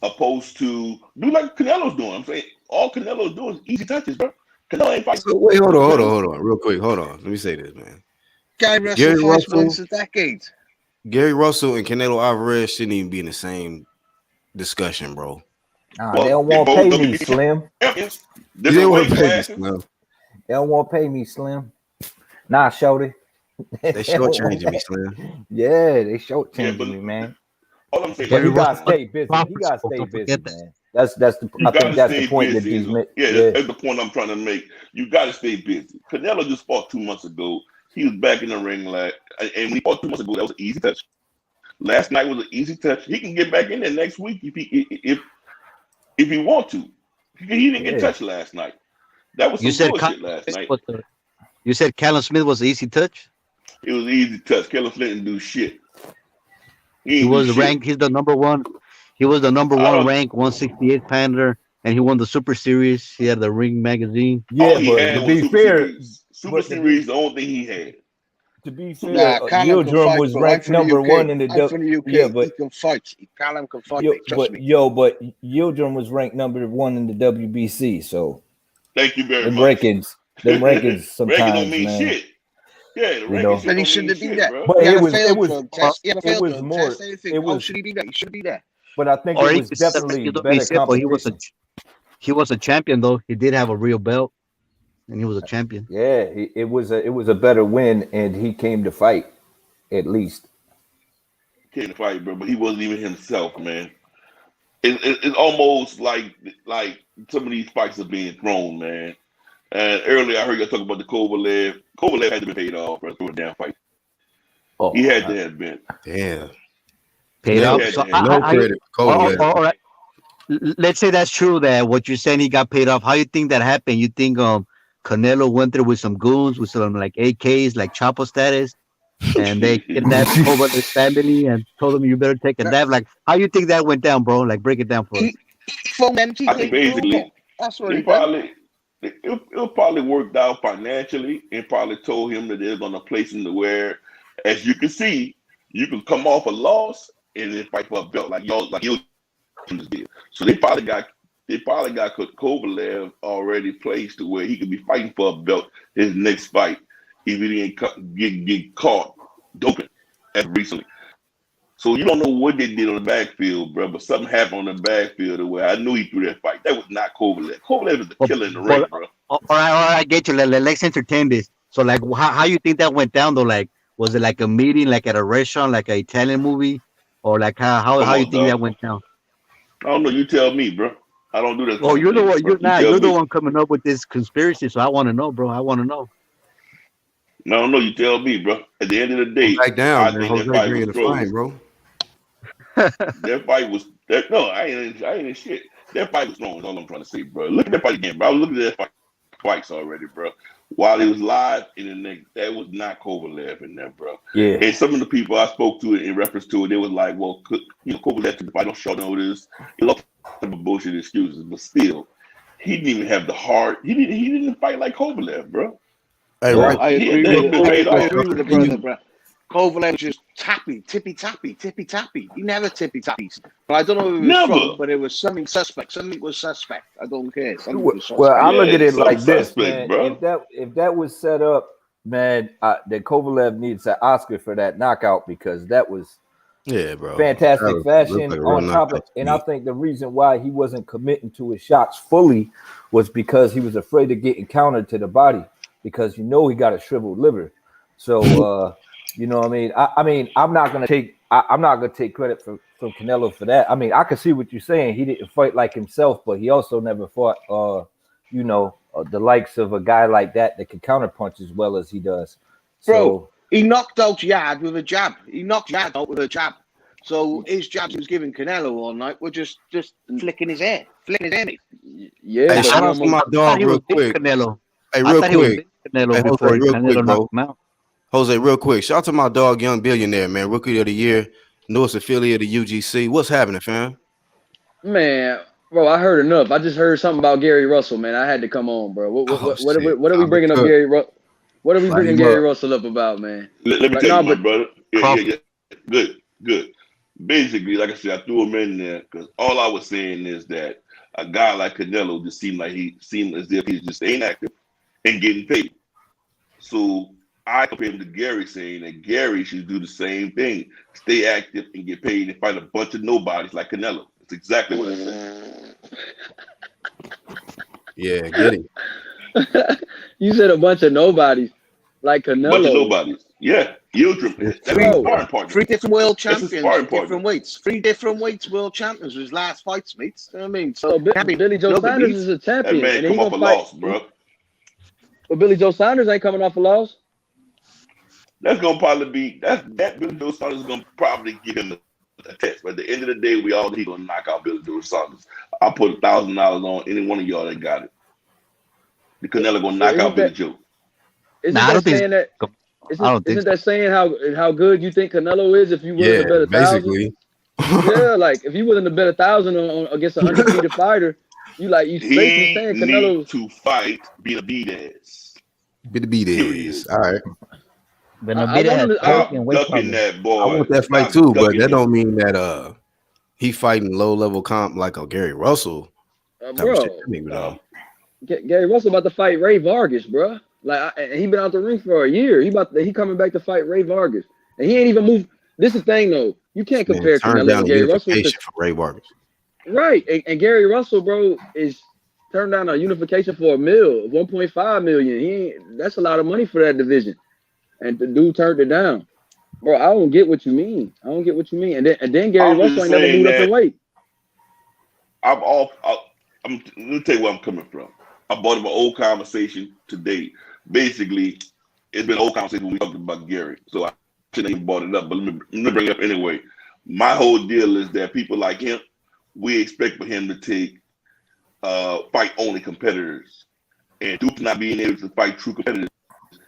opposed to do like Canelo's doing. I'm saying all Canelo's doing is easy touches, bro. Canelo ain't fighting. So wait, hold on, real quick. Hold on. Let me say this, man. Gary Russell once a decade. Gary Russell and Canelo Alvarez shouldn't even be in the same discussion, bro. They don't want to pay me, Slim. They don't want to pay me, Slim. They don't want to pay me, Slim. Nah, Shorty. They shortchanging me, Slim. Yeah, they shortchanging me, man. All I'm saying, but he gotta stay busy. He gotta stay busy, man. I think that's the point that these men. Yeah, that's the point I'm trying to make. You gotta stay busy. Canelo just fought 2 months ago. He was back in the ring, and when he fought 2 months ago, that was an easy touch. Last night was an easy touch. He can get back in there next week if he want to. He didn't get touched last night. That was some bullshit last night. You said Callum Smith was an easy touch? It was an easy touch. Callum Smith didn't do shit. He was ranked. He's the number one. He was the number one ranked 168 pounder, and he won the Super Series. He had the Ring magazine. Yeah, but to be fair, Super Series the only thing he had. To be fair, Yildirim was ranked number one in the UK. Yeah, but he can fight. Callum can fight. But Yildirim was ranked number one in the WBC. So thank you very much. The rankings sometimes, don't mean man. Shit. Yeah, the rankings then he shouldn't be there. But it was more. How should he be there? He should be there. But I think it was definitely better competition. He was a champion, though. He did have a real belt, and he was a champion. Yeah, it was a better win, and he came to fight, at least. Came to fight, bro, but he wasn't even himself, man. It's almost like some of these fights are being thrown, man. And earlier I heard you talk about the Kovalev. Kovalev had to be paid off for a damn fight. He had to have been. Damn. Paid off. So no credit for Kovalev. All right. Let's say that's true. That what you're saying, he got paid off. How you think that happened? You think Canelo went there with some goons, with some like AKs, like Chapo status, and they kidnapped over his family and told him you better take a nap? Like, how you think that went down, bro? Like, break it down for us. I think basically that's what he probably it probably worked out financially and probably told him that they're going to place him to where, as you can see, you can come off a loss and then fight for a belt like you did. So they probably got Kovalev already placed to where he could be fighting for a belt his next fight if he didn't get caught doping as recently. So you don't know what they did on the backfield, bro, but something happened on the backfield where I knew he threw that fight. That was not Kovalev. Kovalev is the killer in the ring, bro. All right, I get you. Let's entertain this. So, like, how you think that went down, though? Like, was it like a meeting, like at a restaurant, like an Italian movie? Or, like, how you think that went down? I don't know. You tell me, bro. I don't do that. Well, you're the one. You're the one coming up with this conspiracy, so I want to know, bro. I want to know. I don't know. You tell me, bro. At the end of the day, back down, I think that fight was frozen, bro. That fight was no, I ain't in shit. That fight was wrong. All I'm trying to say, bro. Look at that fight again, bro. I was looking at that fight twice already, bro. While it was live, and then that was not Kovalev in there, bro. Yeah. And some of the people I spoke to in reference to it, they was like, "Well, Kovalev took the fight on short notice." He looked at bullshit excuses, but still, he didn't even have the heart. He didn't fight like Kovalev, bro. Hey, right. I agree with the brother, bro. Kovalev was just tippy tappy. He never tippy tappies. But I don't know if it was wrong, but it was something suspect. Something was suspect. I don't care. Well, I look at it like this, suspect, man. Bro. If that was set up, man, that Kovalev needs an Oscar for that knockout because that was bro, fantastic fashion on top of. And I think the reason why he wasn't committing to his shots fully was because he was afraid of getting countered to the body because he got a shriveled liver. So. You know what I mean? I'm not gonna take credit from Canelo for that. I mean, I can see what you're saying. He didn't fight like himself, but he also never fought the likes of a guy like that can counterpunch as well as he does. Bro, he knocked out Yad with a jab. He knocked Yad out with a jab. So his jabs he was giving Canelo all night were just flicking his hair. Mate. Yeah. Hey, shout out to my dog real quick. Canelo. Hey, real quick. Canelo knocked him out. Jose, real quick. Shout out to my dog, Young Billionaire, man. Rookie of the Year, newest affiliate of the UGC. What's happening, fam? Man, bro, I heard enough. I just heard something about Gary Russell, man. I had to come on, bro. What are we bringing up Gary Russell? What are we bringing Gary Russell up about, man? Let me tell you, my brother. Yeah. Good. Basically, like I said, I threw him in there because all I was saying is that a guy like Canelo just seemed as if he's just staying active and getting paid. So I compare him to Gary, saying that Gary should do the same thing, stay active and get paid and fight a bunch of nobodies like Canelo. That's exactly what I said. Yeah, get it. You said a bunch of nobodies like Canelo. Bunch of nobodies. Yeah, that's the sparring partner. 3 different world champions, different weights. 3 different weights world champions with his last fights, mates. You know what I mean? So Billy Joe Saunders is a champion. That man come off a loss, bro. But Billy Joe Saunders ain't coming off a loss. That's gonna probably be that Billy Joe Saunders is gonna probably give him a test. But at the end of the day, we all know he's gonna knock out Billy Joe Saunders. I'll put $1,000 on any one of y'all that got it. The Canelo gonna knock out Billy Joe. Isn't that saying how good you think Canelo is if you willing to bet 1,000? Basically. Yeah, like if you willing to bet 1,000 on against a undefeated fighter, you basically saying Canelo need to fight Benavidez. Benavidez. All right. I'm ducking that boy. I want that fight too, but that don't mean that he fighting low level comp like a Gary Russell. Bro, Gary Russell about to fight Ray Vargas, bro. Like he been out the ring for a year. He coming back to fight Ray Vargas, and he ain't even moved. This is the thing though. You can't compare Canelo to Gary Russell for Ray Vargas. Right, and Gary Russell, bro, is turned down a unification for $1.5 million. That's a lot of money for that division. And the dude turned it down. Bro, I don't get what you mean. And then Gary Russell ain't never moved up in weight. Let me tell you where I'm coming from. I brought up an old conversation today. Basically, it's been an old conversation when we talked about Gary. So I shouldn't even brought it up, but let me bring it up anyway. My whole deal is that people like him, we expect for him to take fight-only competitors. And due to not being able to fight true competitors,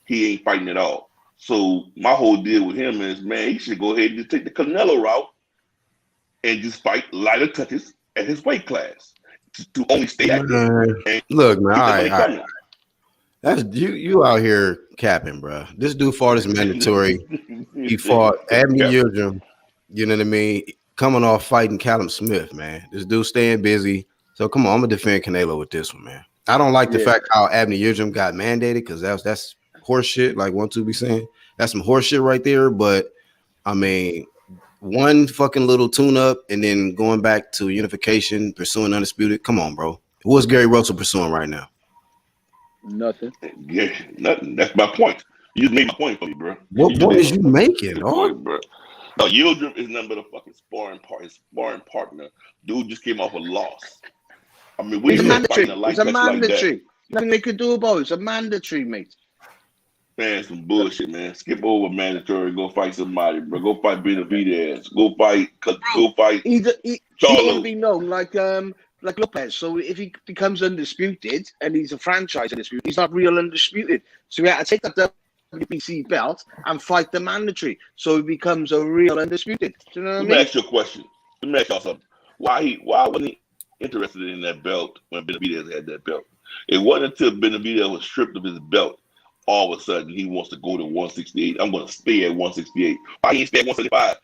he ain't fighting at all. So my whole deal with him is, man, he should go ahead and just take the Canelo route and just fight lighter touches at his weight class. to only stay active. Look, man, all right. That's you out here capping, bro. This dude fought his mandatory. He fought Abney Yildirim. You know what I mean? Coming off fighting Callum Smith, man. This dude staying busy. So come on, I'm gonna defend Canelo with this one, man. I don't like the fact how Abney Yildirim got mandated because that's horse shit. Like 1-2 be saying that's some horse shit right there. But I mean, one fucking little tune up and then going back to unification, pursuing undisputed. Come on, bro. What's Gary Russell pursuing right now? Nothing. Yeah, nothing. That's my point. You just made my point for me, bro. What point is you making, bro? No, Yildirim is nothing but a fucking sparring partner. Dude just came off a loss. I mean, we mandatory. It's a mandatory. Like nothing they could do about it. It's a mandatory, mate. Man, some bullshit, man. Skip over mandatory. Go fight somebody, bro. Go fight Benavidez. Go fight. He want to be known like Lopez. So if he becomes undisputed and he's a franchise undisputed, he's not real undisputed. So we had to take that WBC belt and fight the mandatory. So he becomes a real undisputed. Do you know what I mean? Let me ask you a question. Let me ask y'all something. Why wasn't he interested in that belt when Benavidez had that belt? It wasn't until Benavidez was stripped of his belt all of a sudden he wants to go to 168. I'm going to stay at 168. Why he stay at 175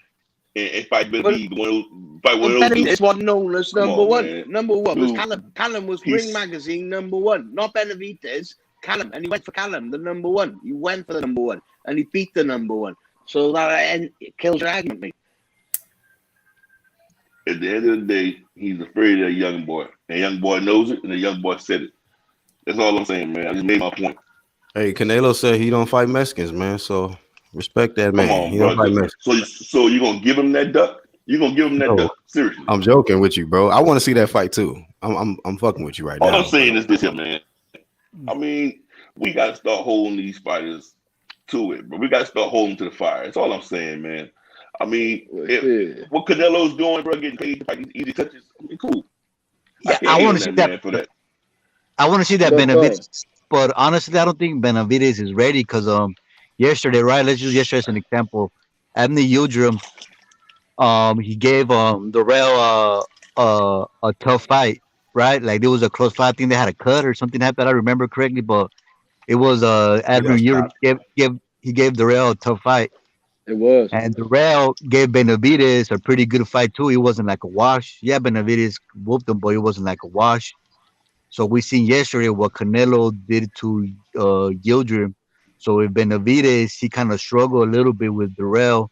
and fight Benavidez? Benavidez was known as number one. Number one was Callum. Callum was Ring Magazine number one, not Benavidez. Callum, and he went for Callum, the number one. He went for the number one, and he beat the number one. So that kills your argument, mate. At the end of the day, he's afraid of a young boy. And young boy knows it, and the young boy said it. That's all I'm saying, man. I just made my point. Hey, Canelo said he don't fight Mexicans, man. So respect that, man. Come on, he bro. don't fight Mexicans. So you gonna give him that duck? You gonna give him that duck? Seriously? I'm joking with you, bro. I want to see that fight too. I'm fucking with you right now. All I'm saying is this here, man. I mean, we gotta start holding these fighters to it, bro. We gotta start holding to the fire. That's all I'm saying, man. I mean, what Canelo's doing, bro, getting paid to fight these easy touches, I mean, cool. Yeah, I want to see that. For that. I want to see that Benavidez. But honestly, I don't think Benavidez is ready because yesterday, right? Let's use yesterday as an example. Abney Yildirim, he gave Darrell a tough fight, right? Like there was a close fight. I think they had a cut or something happened. I remember correctly, but it was Abney Yildirim gave Darrell a tough fight. It was. And Darrell gave Benavidez a pretty good fight too. It wasn't like a wash. Yeah, Benavidez whooped him, but it wasn't like a wash. So we seen yesterday what Canelo did to Yildirim. So if Benavidez, he kind of struggled a little bit with Darrell,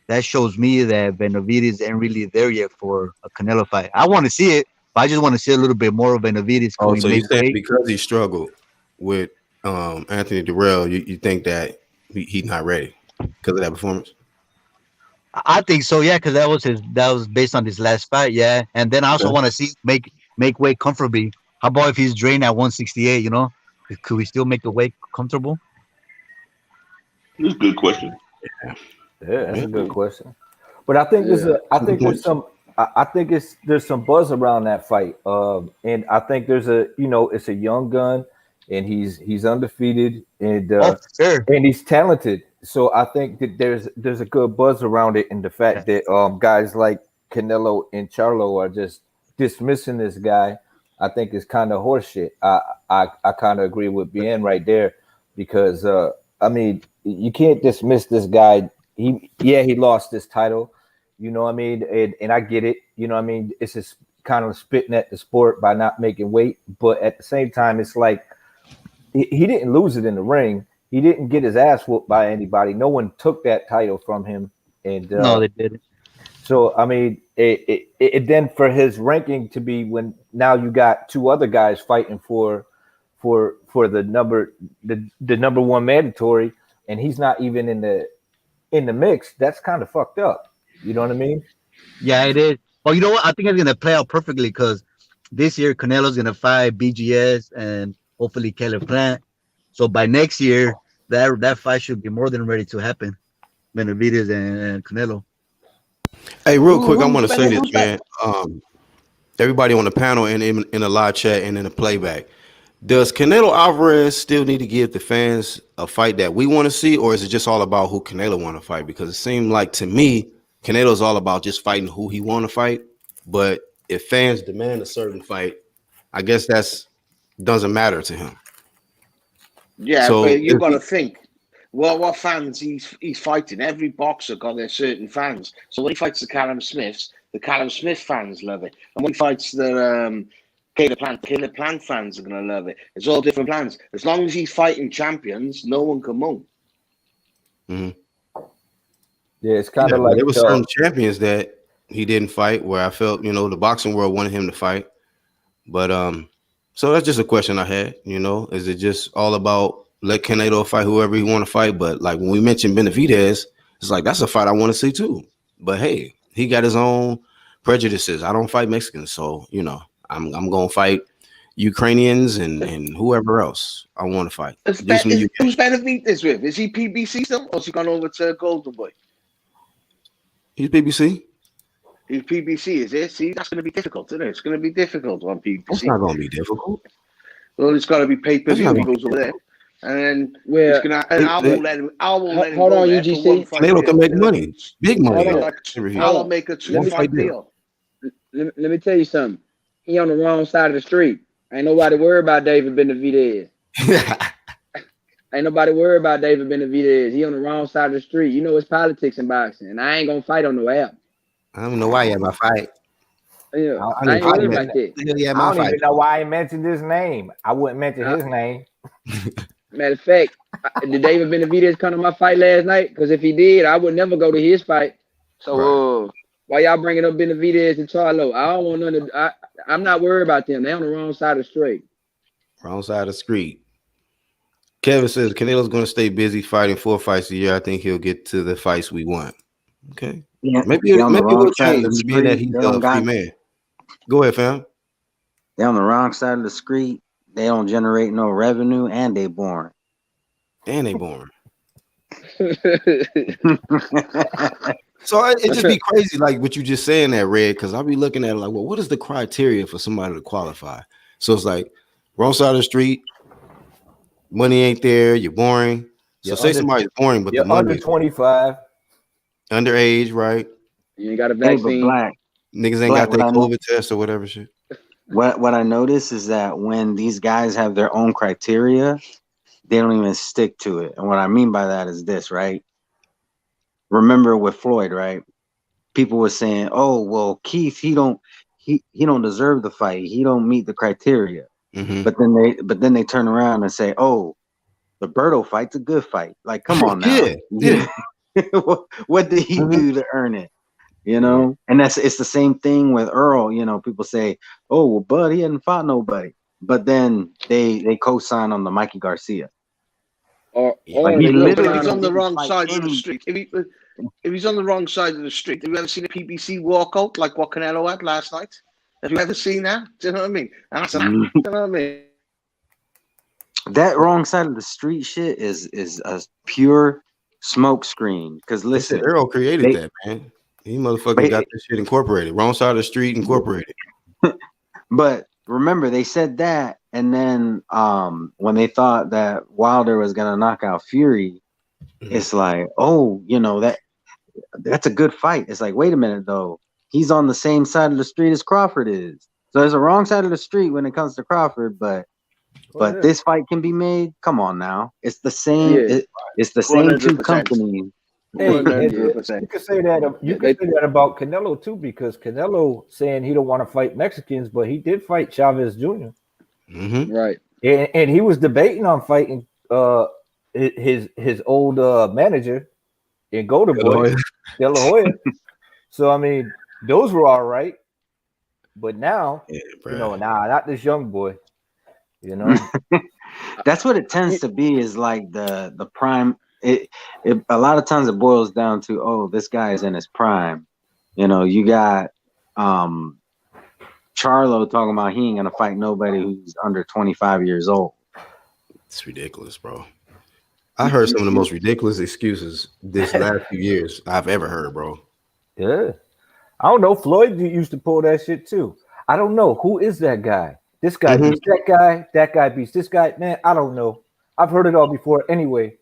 that shows me that Benavidez ain't really there yet for a Canelo fight. I want to see it, but I just want to see a little bit more of Benavidez. Oh, so you think because he struggled with Anthony Darrell, you think that he's not ready because of that performance? I think so, yeah, because that was based on his last fight, yeah. And then I also want to see make weight comfortably. How about if he's drained at 168? You know, could we still make the weight comfortable? That's a good question. Yeah, that's a good question. But I think there's some buzz around that fight. And I think it's a young gun, and he's undefeated, and and he's talented. So I think that there's a good buzz around it, and the fact that guys like Canelo and Charlo are just dismissing this guy, I think is kind of horseshit. I kind of agree with Benn right there, because I mean, you can't dismiss this guy. He lost this title, you know what I mean, and I get it, you know what I mean. It's just kind of spitting at the sport by not making weight, but at the same time, it's like he didn't lose it in the ring. He didn't get his ass whooped by anybody. No one took that title from him, and no, they didn't. So I mean, it then for his ranking to be when now you got two other guys fighting for the number one mandatory, and he's not even in the mix. That's kind of fucked up. You know what I mean? Yeah, it is. Well, you know what? I think it's gonna play out perfectly because this year Canelo's gonna fight BGS and hopefully Caleb Plant. So by next year, that fight should be more than ready to happen. Benavidez and Canelo. Hey, real quick, I want to say this, man. Everybody on the panel and in the live chat and in the playback. Does Canelo Alvarez still need to give the fans a fight that we want to see, or is it just all about who Canelo want to fight? Because it seemed like to me, Canelo's all about just fighting who he want to fight. But if fans demand a certain fight, I guess that's doesn't matter to him. Yeah, So but you got to think. Well, what fans he's fighting? Every boxer got their certain fans. So when he fights the Callum Smith fans love it. And when he fights the Caleb Plant fans are gonna love it. It's all different plans. As long as he's fighting champions, no one can moan. Mm-hmm. Yeah, it's kind of like there were certain champions that he didn't fight where I felt, the boxing world wanted him to fight. But so that's just a question I had, is it just all about let Canelo fight whoever he want to fight? But like when we mentioned Benavidez, it's like that's a fight I want to see too. But hey, he got his own prejudices. I don't fight Mexicans, so I'm gonna fight Ukrainians and whoever else I want to fight. Who's Benavidez with? Is he PBC still, or has he gone over to Golden Boy? He's PBC. He's PBC, is it? See, that's going to be difficult, isn't it? It's going to be difficult on PBC. It's not going to be difficult. Well, it's got to be pay-per-view. He goes over there. And then I won't let him. Hold on, UGC. Canelo can make money, big money. I'll make a 2-fight deal. Let me tell you something. He on the wrong side of the street. Ain't nobody worried about David Benavidez. Ain't nobody worried about David Benavidez. He on the wrong side of the street. It's politics in boxing, and I ain't gonna fight on no app. I don't know why you have my fight. Yeah, I ain't worried about that. I don't even know why I mentioned his name. I wouldn't mention his name. Matter of fact, did David Benavidez come to my fight last night? Because if he did, I would never go to his fight. So why y'all bringing up Benavidez and Charlo? I don't want none of. I'm not worried about them. They on the wrong side of the street. Wrong side of the street. Kevin says Canelo's going to stay busy fighting 4 fights a year. I think he'll get to the fights we want. Okay. Yeah, maybe we'll change being that he's a free man. Go ahead, fam. They're on the wrong side of the street. They don't generate no revenue, and they boring. So it just be crazy, like what you just saying that, Red, because I'll be looking at it like, well, what is the criteria for somebody to qualify? So it's like wrong side of the street, money ain't there, you're boring. So say somebody's boring, but you're the money under 25, underage, right? You ain't got a vaccine. Black niggas ain't got their COVID test or whatever shit. What I notice is that when these guys have their own criteria, they don't even stick to it. And what I mean by that is this, right? Remember with Floyd, right? People were saying, "Oh, well, Keith, he don't deserve the fight. He don't meet the criteria." Mm-hmm. But then they turn around and say, "Oh, the Berto fight's a good fight." Like, come on now. Yeah. What did he do to earn it? And it's the same thing with Earl. People say, "Oh, well, Bud, he hadn't fought nobody," but then they co-sign on the Mikey Garcia. He's on the wrong side of the street. If he's on the wrong side of the street, have you ever seen a PBC walkout like what Canelo had last night? Have you ever seen that? Do you know what I mean? Do you know what I mean? That wrong side of the street shit is a pure smoke screen. Because listen, Earl created that, man. He motherfucker got this shit incorporated. Wrong side of the street incorporated. But remember, they said that, and then when they thought that Wilder was gonna knock out Fury, it's like, oh, that's a good fight. It's like, wait a minute though, he's on the same side of the street as Crawford is. So there's a wrong side of the street when it comes to Crawford, but this fight can be made. Come on now, it's the same. Yeah. It's the same 100%. two companies. Hey, you can say that. You can say that about Canelo too, because Canelo saying he don't want to fight Mexicans, but he did fight Chavez Jr. Mm-hmm. Right, and he was debating on fighting his old manager in Golden Boy, De La Hoya. So I mean, those were all right, but now not this young boy. That's what it tends to be. Is like the prime. It a lot of times it boils down to, oh, this guy is in his prime. You got Charlo talking about he ain't gonna fight nobody who's under 25 years old. It's ridiculous, bro. I heard some of the most ridiculous excuses this last few years I've ever heard, bro. Yeah. I don't know. Floyd used to pull that shit too. I don't know. Who is that guy? This guy beats that guy. That guy beats this guy. Man, I don't know. I've heard it all before anyway.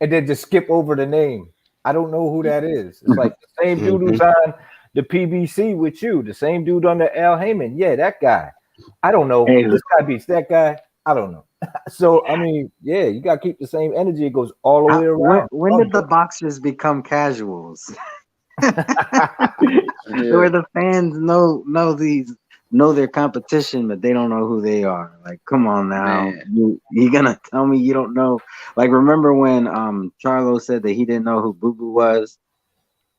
And then just skip over the name. I don't know who that is. It's like the same dude who's on the PBC with you. The same dude under Al Heyman. Yeah, that guy. I don't know. Hey, This guy beats that guy. I don't know. So I mean, yeah, you gotta keep the same energy. It goes all the way around. when did the boxers become casuals? Where the fans know their competition, but they don't know who they are. Like, come on now, you gonna tell me you don't know? Like, remember when Charlo said that he didn't know who Boo Boo was?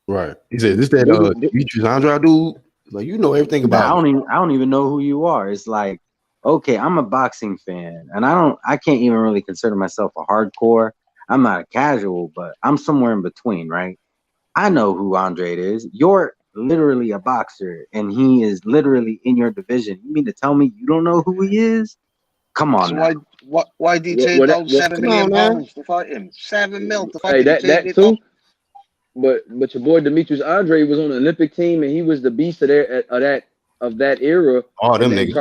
Right. He said, "This that Demetrius Andrade dude." Like, you know everything about me. I don't even know who you are. It's like, okay, I'm a boxing fan, and I can't even really consider myself a hardcore. I'm not a casual, but I'm somewhere in between, right? I know who Andrade is. You're literally a boxer, and he is literally in your division. You mean to tell me you don't know who he is? Come on. So why did he turn down £7 million to fight him? $7 million to fight him. That too. But your boy Demetrius Andrade was on the Olympic team, and he was the beast of that era. All them niggas.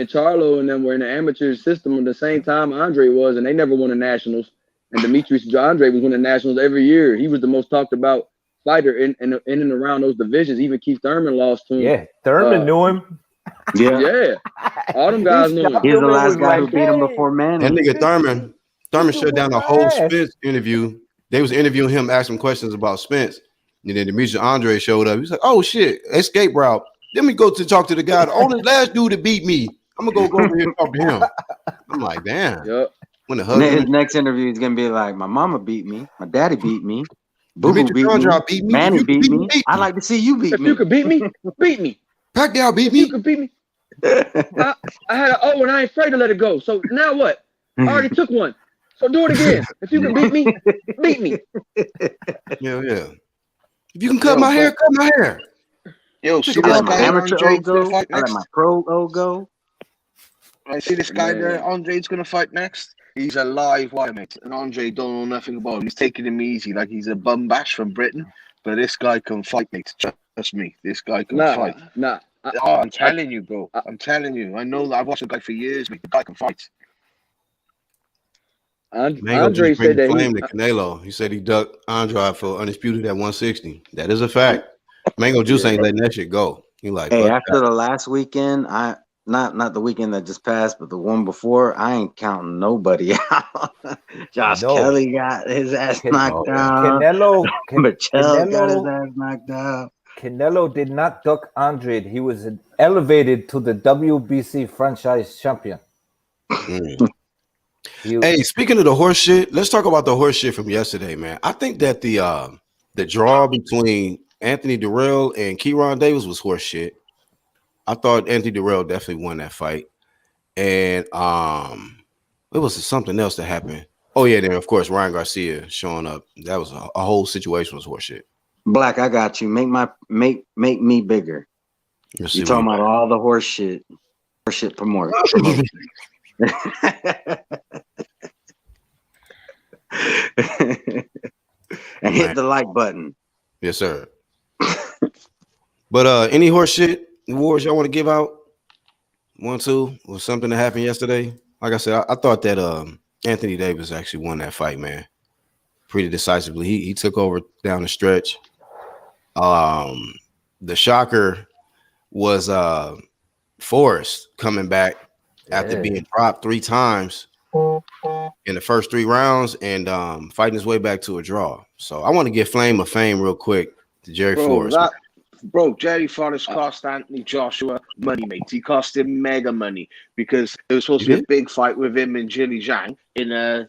Charlo and them were in the amateur system at the same time Andrade was, and they never won the nationals. And Demetrius Andrade was winning nationals every year. He was the most talked about fighter in and around those divisions. Even Keith Thurman lost to him. Yeah, Thurman knew him. Yeah. All them guys knew him. He's the last guy who beat him before Manning. That nigga Thurman shut down the whole Spence interview. They was interviewing him, asking questions about Spence. And then Demetrius Andrade showed up. He's like, "Oh shit, escape route. Let me go to talk to the guy. The only last dude that beat me. I'm gonna go over here and talk to him." I'm like, damn. Yep. When the his next interview is gonna be like, "My mama beat me. My daddy beat me. Boo Boo beat me. Manny beat me. I'd like to see you beat me. You could beat me. Beat me. Pacquiao beat me. You could beat me. I had an O and I ain't afraid to let it go. So now what? I already took one. So do it again. If you can beat me, beat me." Yeah. If you can cut my hair, cut my hair. Yo, see I this let my guy amateur O Andre's go. gonna fight I let next. my pro O go. I see this guy there, Andre's gonna fight next. He's a live wire, mate. And Andre don't know nothing about him. He's taking him easy, like he's a bum bash from Britain. But this guy can fight, mate. Trust me, this guy can fight. I'm telling you, bro. I'm telling you. I know that I've watched the guy for years, mate. The guy can fight. Andre said that he Canelo. He said he ducked Andrade for undisputed at 160. That is a fact. Mango Juice ain't letting that shit go. He like, hey, after the last weekend, not the weekend that just passed, but the one before, I ain't counting nobody out. Josh Kelly got his ass knocked out. Canelo got his ass knocked out. Canelo did not duck Andrade. He was elevated to the WBC franchise champion. Hey, speaking of the horse shit, let's talk about the horse shit from yesterday, man. I think that the draw between Anthony Durrell and Kieran Davis was horse shit. I thought Anthony Durrell definitely won that fight. And it was something else that happened. Oh, yeah, then of course Ryan Garcia showing up. That was a whole situation was horse shit. Black, I got you. Make me bigger. You talking about all the horse shit promotion. And hit the like button. Yes, sir. But any horse shit awards y'all want to give out? 1, 2, or something that happened yesterday? Like I said, I thought that Anthony Davis actually won that fight, man, pretty decisively. He took over down the stretch. The shocker was Forrest coming back after being dropped 3 times in the first 3 rounds and fighting his way back to a draw. So I want to give Flame of Fame real quick to Jerry Forrest. Jerry Forrest cost Anthony Joshua money, mate. He cost him mega money because there was supposed to be a big fight with him and Jilly Zhang in the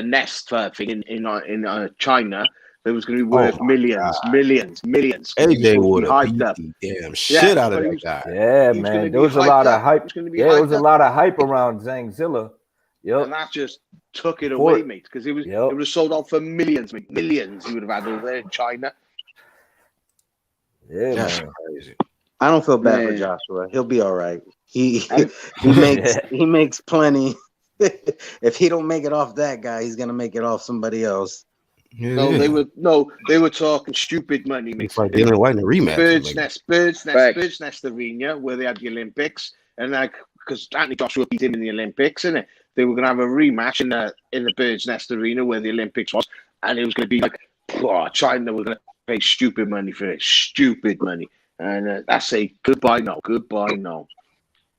Nest thing in China. It was going to be worth millions. AJ would have beat the damn shit out of that guy. Yeah, man. There was a lot of hype. There was a lot of hype around Zangzilla. Yep. And that just took it away, mate, because it was sold out for millions, mate. Millions he would have had over there in China. Yeah, man. Crazy. I don't feel bad for Joshua. He'll be all right. He makes plenty. If he don't make it off that guy, he's gonna make it off somebody else. Yeah. They were talking stupid money, mate. It's like Dylan White in a rematch. Bird's Nest Arena, where they had the Olympics, and because Anthony Joshua beat him in the Olympics, and they were gonna have a rematch in the Bird's Nest Arena where the Olympics was, and it was gonna be like, China were gonna pay stupid money for it, stupid money, and I say goodbye now.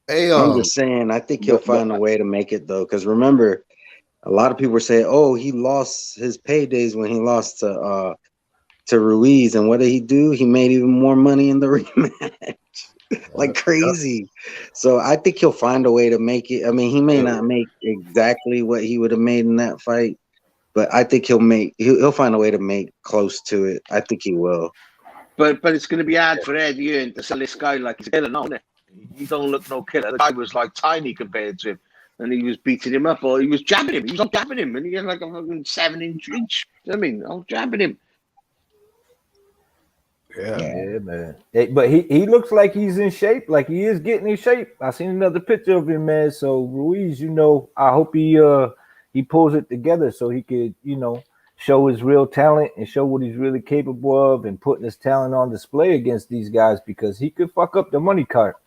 Hey, I'm just saying, I think he'll find a way to make it though, because remember, a lot of people say, "Oh, he lost his paydays when he lost to Ruiz," and what did he do? He made even more money in the rematch, like crazy. So I think he'll find a way to make it. I mean, he may not make exactly what he would have made in that fight, but I think he'll find a way to make close to it. I think he will. But it's going to be hard for Eddie to sell this guy like he's a killer, no, isn't it? He don't look no killer. The guy was like tiny compared to him, and he was beating him up, or he was jabbing him. He was not jabbing him, and he had like a fucking 7-inch reach. You know what I mean, I was jabbing him. Yeah, man. But he looks like he's in shape. Like he is getting in shape. I seen another picture of him, man. So Ruiz, I hope he pulls it together so he could, show his real talent and show what he's really capable of, and putting his talent on display against these guys, because he could fuck up the money cart.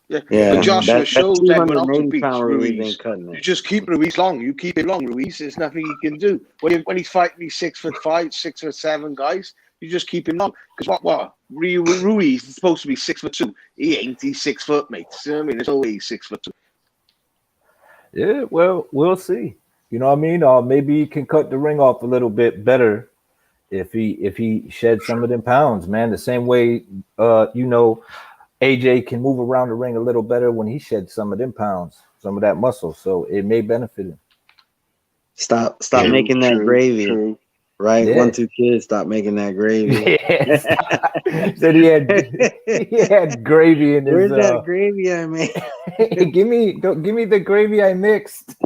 Yeah. But Joshua showed them not to beat Ruiz. You just keep Ruiz long. You keep it long, Ruiz. There's nothing he can do. When he's fighting these 6'5", 6'7" guys, you just keep him long. Because what? Ruiz is supposed to be 6'2". He ain't. He's 6 foot, mate. You know what I mean? There's no way he's 6'2". Yeah, well, we'll see. You know what I mean? Maybe he can cut the ring off a little bit better if he sheds some of them pounds, man. The same way, AJ can move around the ring a little better when he sheds some of them pounds, some of that muscle. So it may benefit him. Stop making that gravy. Right? Yeah. 1, 2 kids, stop making that gravy. Said he had gravy in his. Where's that gravy I made? give me the gravy I mixed.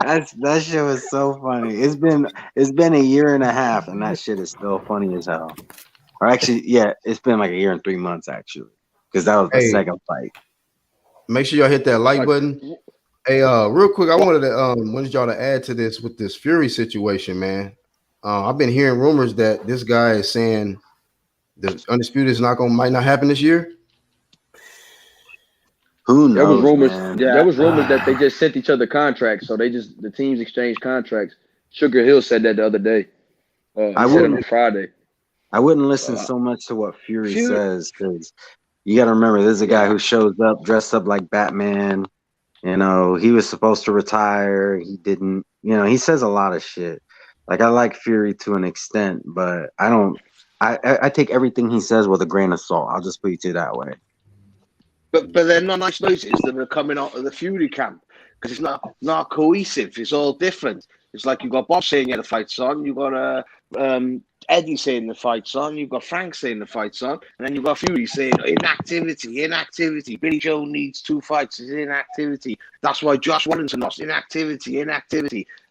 That shit was so funny. It's been a year and a half, and that shit is still funny as hell. Or actually, yeah, it's been like a year and 3 months actually, because that was the second fight. Make sure y'all hit that like button. Hey, real quick, I wanted y'all to add to this with this Fury situation, man. I've been hearing rumors that this guy is saying the Undisputed might not happen this year. Who knows? There was rumors. Man. Yeah, there was rumors that they just sent each other contracts, so the teams exchanged contracts. Sugar Hill said that the other day. I said it on Friday. I wouldn't listen so much to what Fury says, because you got to remember, there's a guy who shows up dressed up like Batman. He was supposed to retire. He didn't. He says a lot of shit. Like, I like Fury to an extent, but I don't. I take everything he says with a grain of salt. I'll just put it that way. But they're not nice noises that are coming out of the Fury camp, because it's not cohesive. It's all different. It's like you've got Bob saying the fight's on, you've got Eddie saying the fight's on, you've got Frank saying the fight's on, and then you've got Fury saying inactivity. Billy Joe needs 2 fights. It's inactivity. That's why Josh Wellington lost. Inactivity. And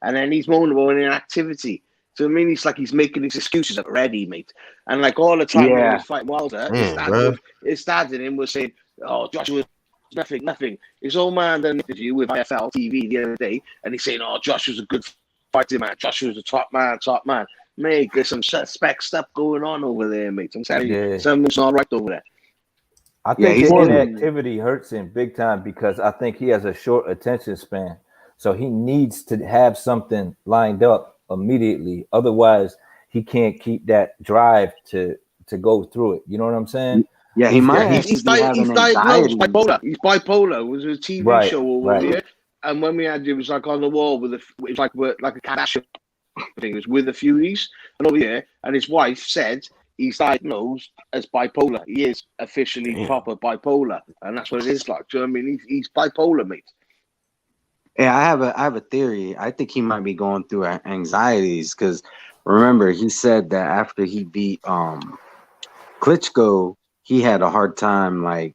then he's moaning about inactivity. So I mean, it's like he's making his excuses already, mate. And like all the time when he was fighting Wilder, it started him was saying, "Oh, Joshua's nothing." His old man did an interview with IFL TV the other day, and he's saying, "Oh, Joshua's a good fighting man. Joshua's a top man. Mate, there's some suspect stuff going on over there, mate. I'm telling you, something's not right over there." I think his inactivity hurts him big time, because I think he has a short attention span. So he needs to have something lined up immediately. Otherwise, he can't keep that drive to go through it. You know what I'm saying? Yeah, he's diagnosed bipolar. He's bipolar. It was a TV show over here. And when we had it was like on the wall it was like a Kardashian thing. It was with the Furies and over here. And his wife said he's diagnosed as bipolar. He is officially proper bipolar, and that's what it is like. Do you know what I mean? He's bipolar, mate. Yeah, I have a theory. I think he might be going through anxieties, because remember, he said that after he beat Klitschko, he had a hard time, like,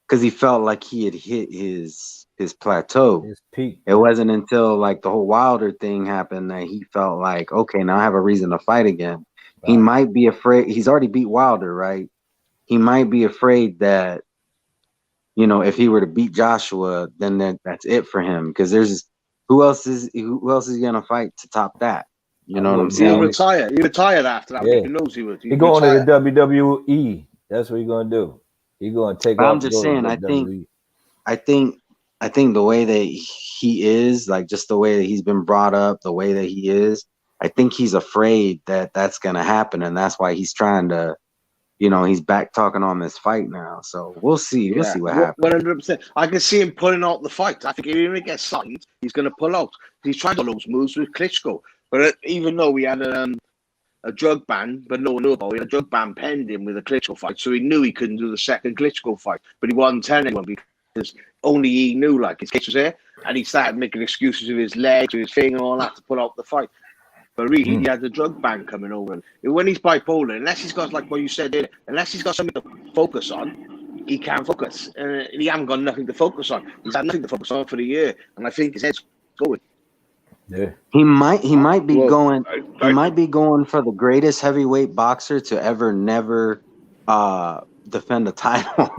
because he felt like he had hit his plateau, his peak. It wasn't until like the whole Wilder thing happened that he felt like, okay, now I have a reason to fight again. Right. He might be afraid. He's already beat Wilder, right? He might be afraid that, if he were to beat Joshua, then that's it for him. Because who else is he gonna fight to top that? You know what I'm saying? He retired after that. Yeah. He knows he would. He's going to the WWE. That's what he's gonna do. He's gonna take off. I'm just saying. I think the way that he is, like, just the way that he's been brought up, the way that he is, I think he's afraid that that's gonna happen, and that's why he's trying to he's back talking on this fight now. So we'll see. We'll see what happens. 100%. I can see him pulling out the fight. I think if he gets signed, he's going to pull out. He's tried all those moves with Klitschko. But even though we had a drug ban, but no one knew about it, a drug ban pending with a Klitschko fight, so he knew he couldn't do the second Klitschko fight. But he wasn't telling anyone because only he knew, like, his case was there. And he started making excuses with his legs, with his finger, and all that to pull out the fight. But really, he had the drug ban coming over. And when he's bipolar, unless he's got, like what you said there, unless he's got something to focus on, he can't focus. And he hasn't got nothing to focus on. He's had nothing to focus on for the year. And I think his head's going. Yeah. He might be going for the greatest heavyweight boxer to ever never defend a title.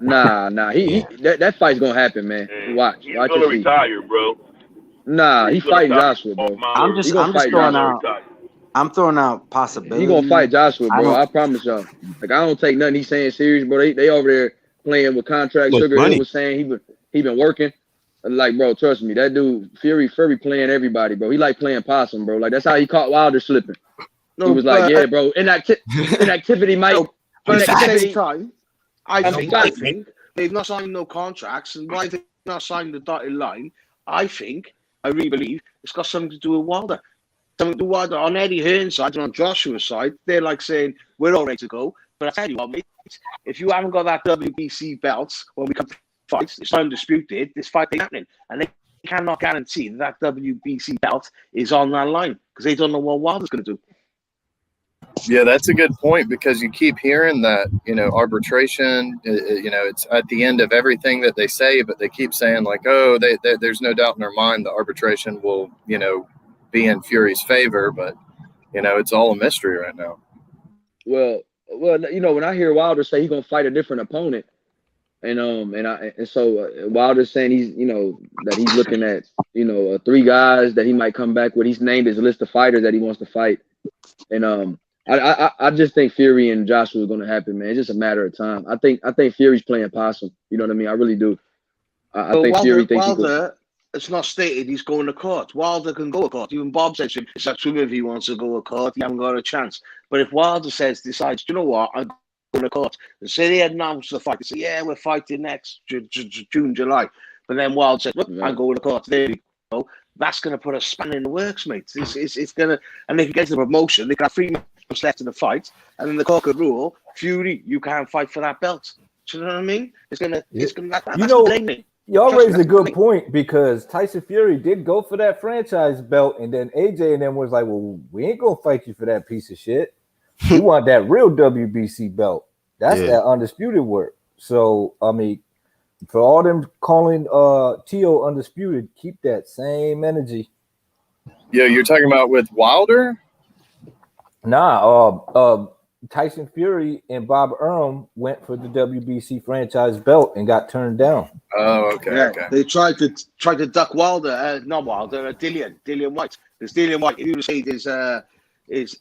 Nah. That fight's gonna happen, man. Watch. He's gonna retire, bro. Nah, he's fighting Joshua, bro. I'm just throwing out possibilities. He gonna fight Joshua, bro. I promise y'all. Like, I don't take nothing he's saying serious, bro. They over there playing with contracts. Sugar Hill was saying he been working. Like, bro, trust me, that dude Fury playing everybody, bro. He like playing possum, bro. Like, that's how he caught Wilder slipping. He was like, yeah, bro. Inactivity might. But at the same time, I think they've not signed no contracts, and why they've not signed the dotted line, I really believe it's got something to do with Wilder. Something to do with Wilder on Eddie Hearn's side and on Joshua's side. They're like saying, we're all ready to go. But I tell you what, mate, if you haven't got that WBC belt when we come to fights, it's undisputed, this fight ain't happening. And they cannot guarantee that WBC belt is on that line because they don't know what Wilder's going to do. Yeah, that's a good point because you keep hearing that, arbitration, it's at the end of everything that they say, but they keep saying like, oh, there's no doubt in their mind the arbitration will, be in Fury's favor, but, it's all a mystery right now. Well, when I hear Wilder say he's going to fight a different opponent, so Wilder's saying he's, that he's looking at, 3 guys that he might come back with. He's named his list of fighters that he wants to fight. And I just think Fury and Joshua is going to happen, man. It's just a matter of time. I think Fury's playing possum. You know what I mean? I really do. I think Fury thinks Wilder, it's not stated he's going to court. Wilder can go to court. Even Bob said to him, it's up to him if he wants to go to court. He hasn't got a chance. But if Wilder decides, you know what, I'm going to court. And say they announced the fight. They say, yeah, we're fighting next June, July. But then Wilder said, look, I'm going to court. There you go. That's going to put a span in the works, mate. It's going to, and if he gets the promotion, they can have 3 months left in the fight, and then the court could rule, Fury, you can't fight for that belt. Do you know what I mean? It's gonna. Y'all raised a good point because Tyson Fury did go for that franchise belt, and then AJ and them was like, well, we ain't gonna fight you for that piece of shit. We want that real WBC belt. That's that undisputed work. So I mean, for all them calling Tio undisputed, keep that same energy. Yeah, you're talking about with Wilder? Nah, Tyson Fury and Bob Arum went for the WBC franchise belt and got turned down. Oh, okay. Yeah, okay. They tried to duck Wilder, not Wilder, Dillian White. Because Dillian White, if you say is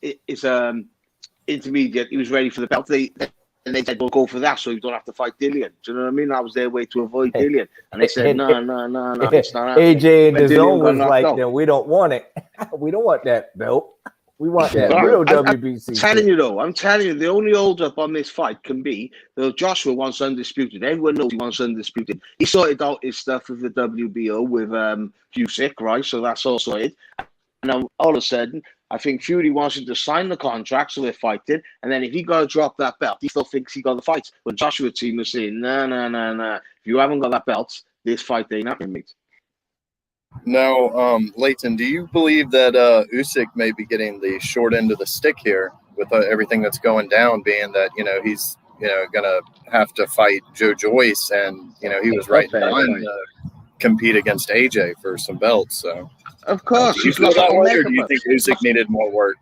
intermediate, he was ready for the belt. And they said, we'll go for that so you don't have to fight Dillian. Do you know what I mean? That was their way to avoid Dillian. And they said, no, it's not happening. AJ and his own was like, no, we don't want it. We don't want that belt. We want that real WBC. I'm telling you, the only hold up on this fight can be that Joshua wants undisputed. Everyone knows he wants undisputed. He sorted out his stuff with the WBO with Usyk, right? So that's all sorted. And then all of a sudden, I think Fury wants him to sign the contract, so they're fighting. And then if he got to drop that belt, he still thinks he got the fight. But Joshua team was saying, no. If you haven't got that belt, this fight ain't happening, mate. Now, Leighton, do you believe that Usyk may be getting the short end of the stick here with everything that's going down, being that, he's, going to have to fight Joe Joyce and, he was right in line to compete against AJ for some belts. So, of course, do you feel that way, or do you think Usyk needed more work?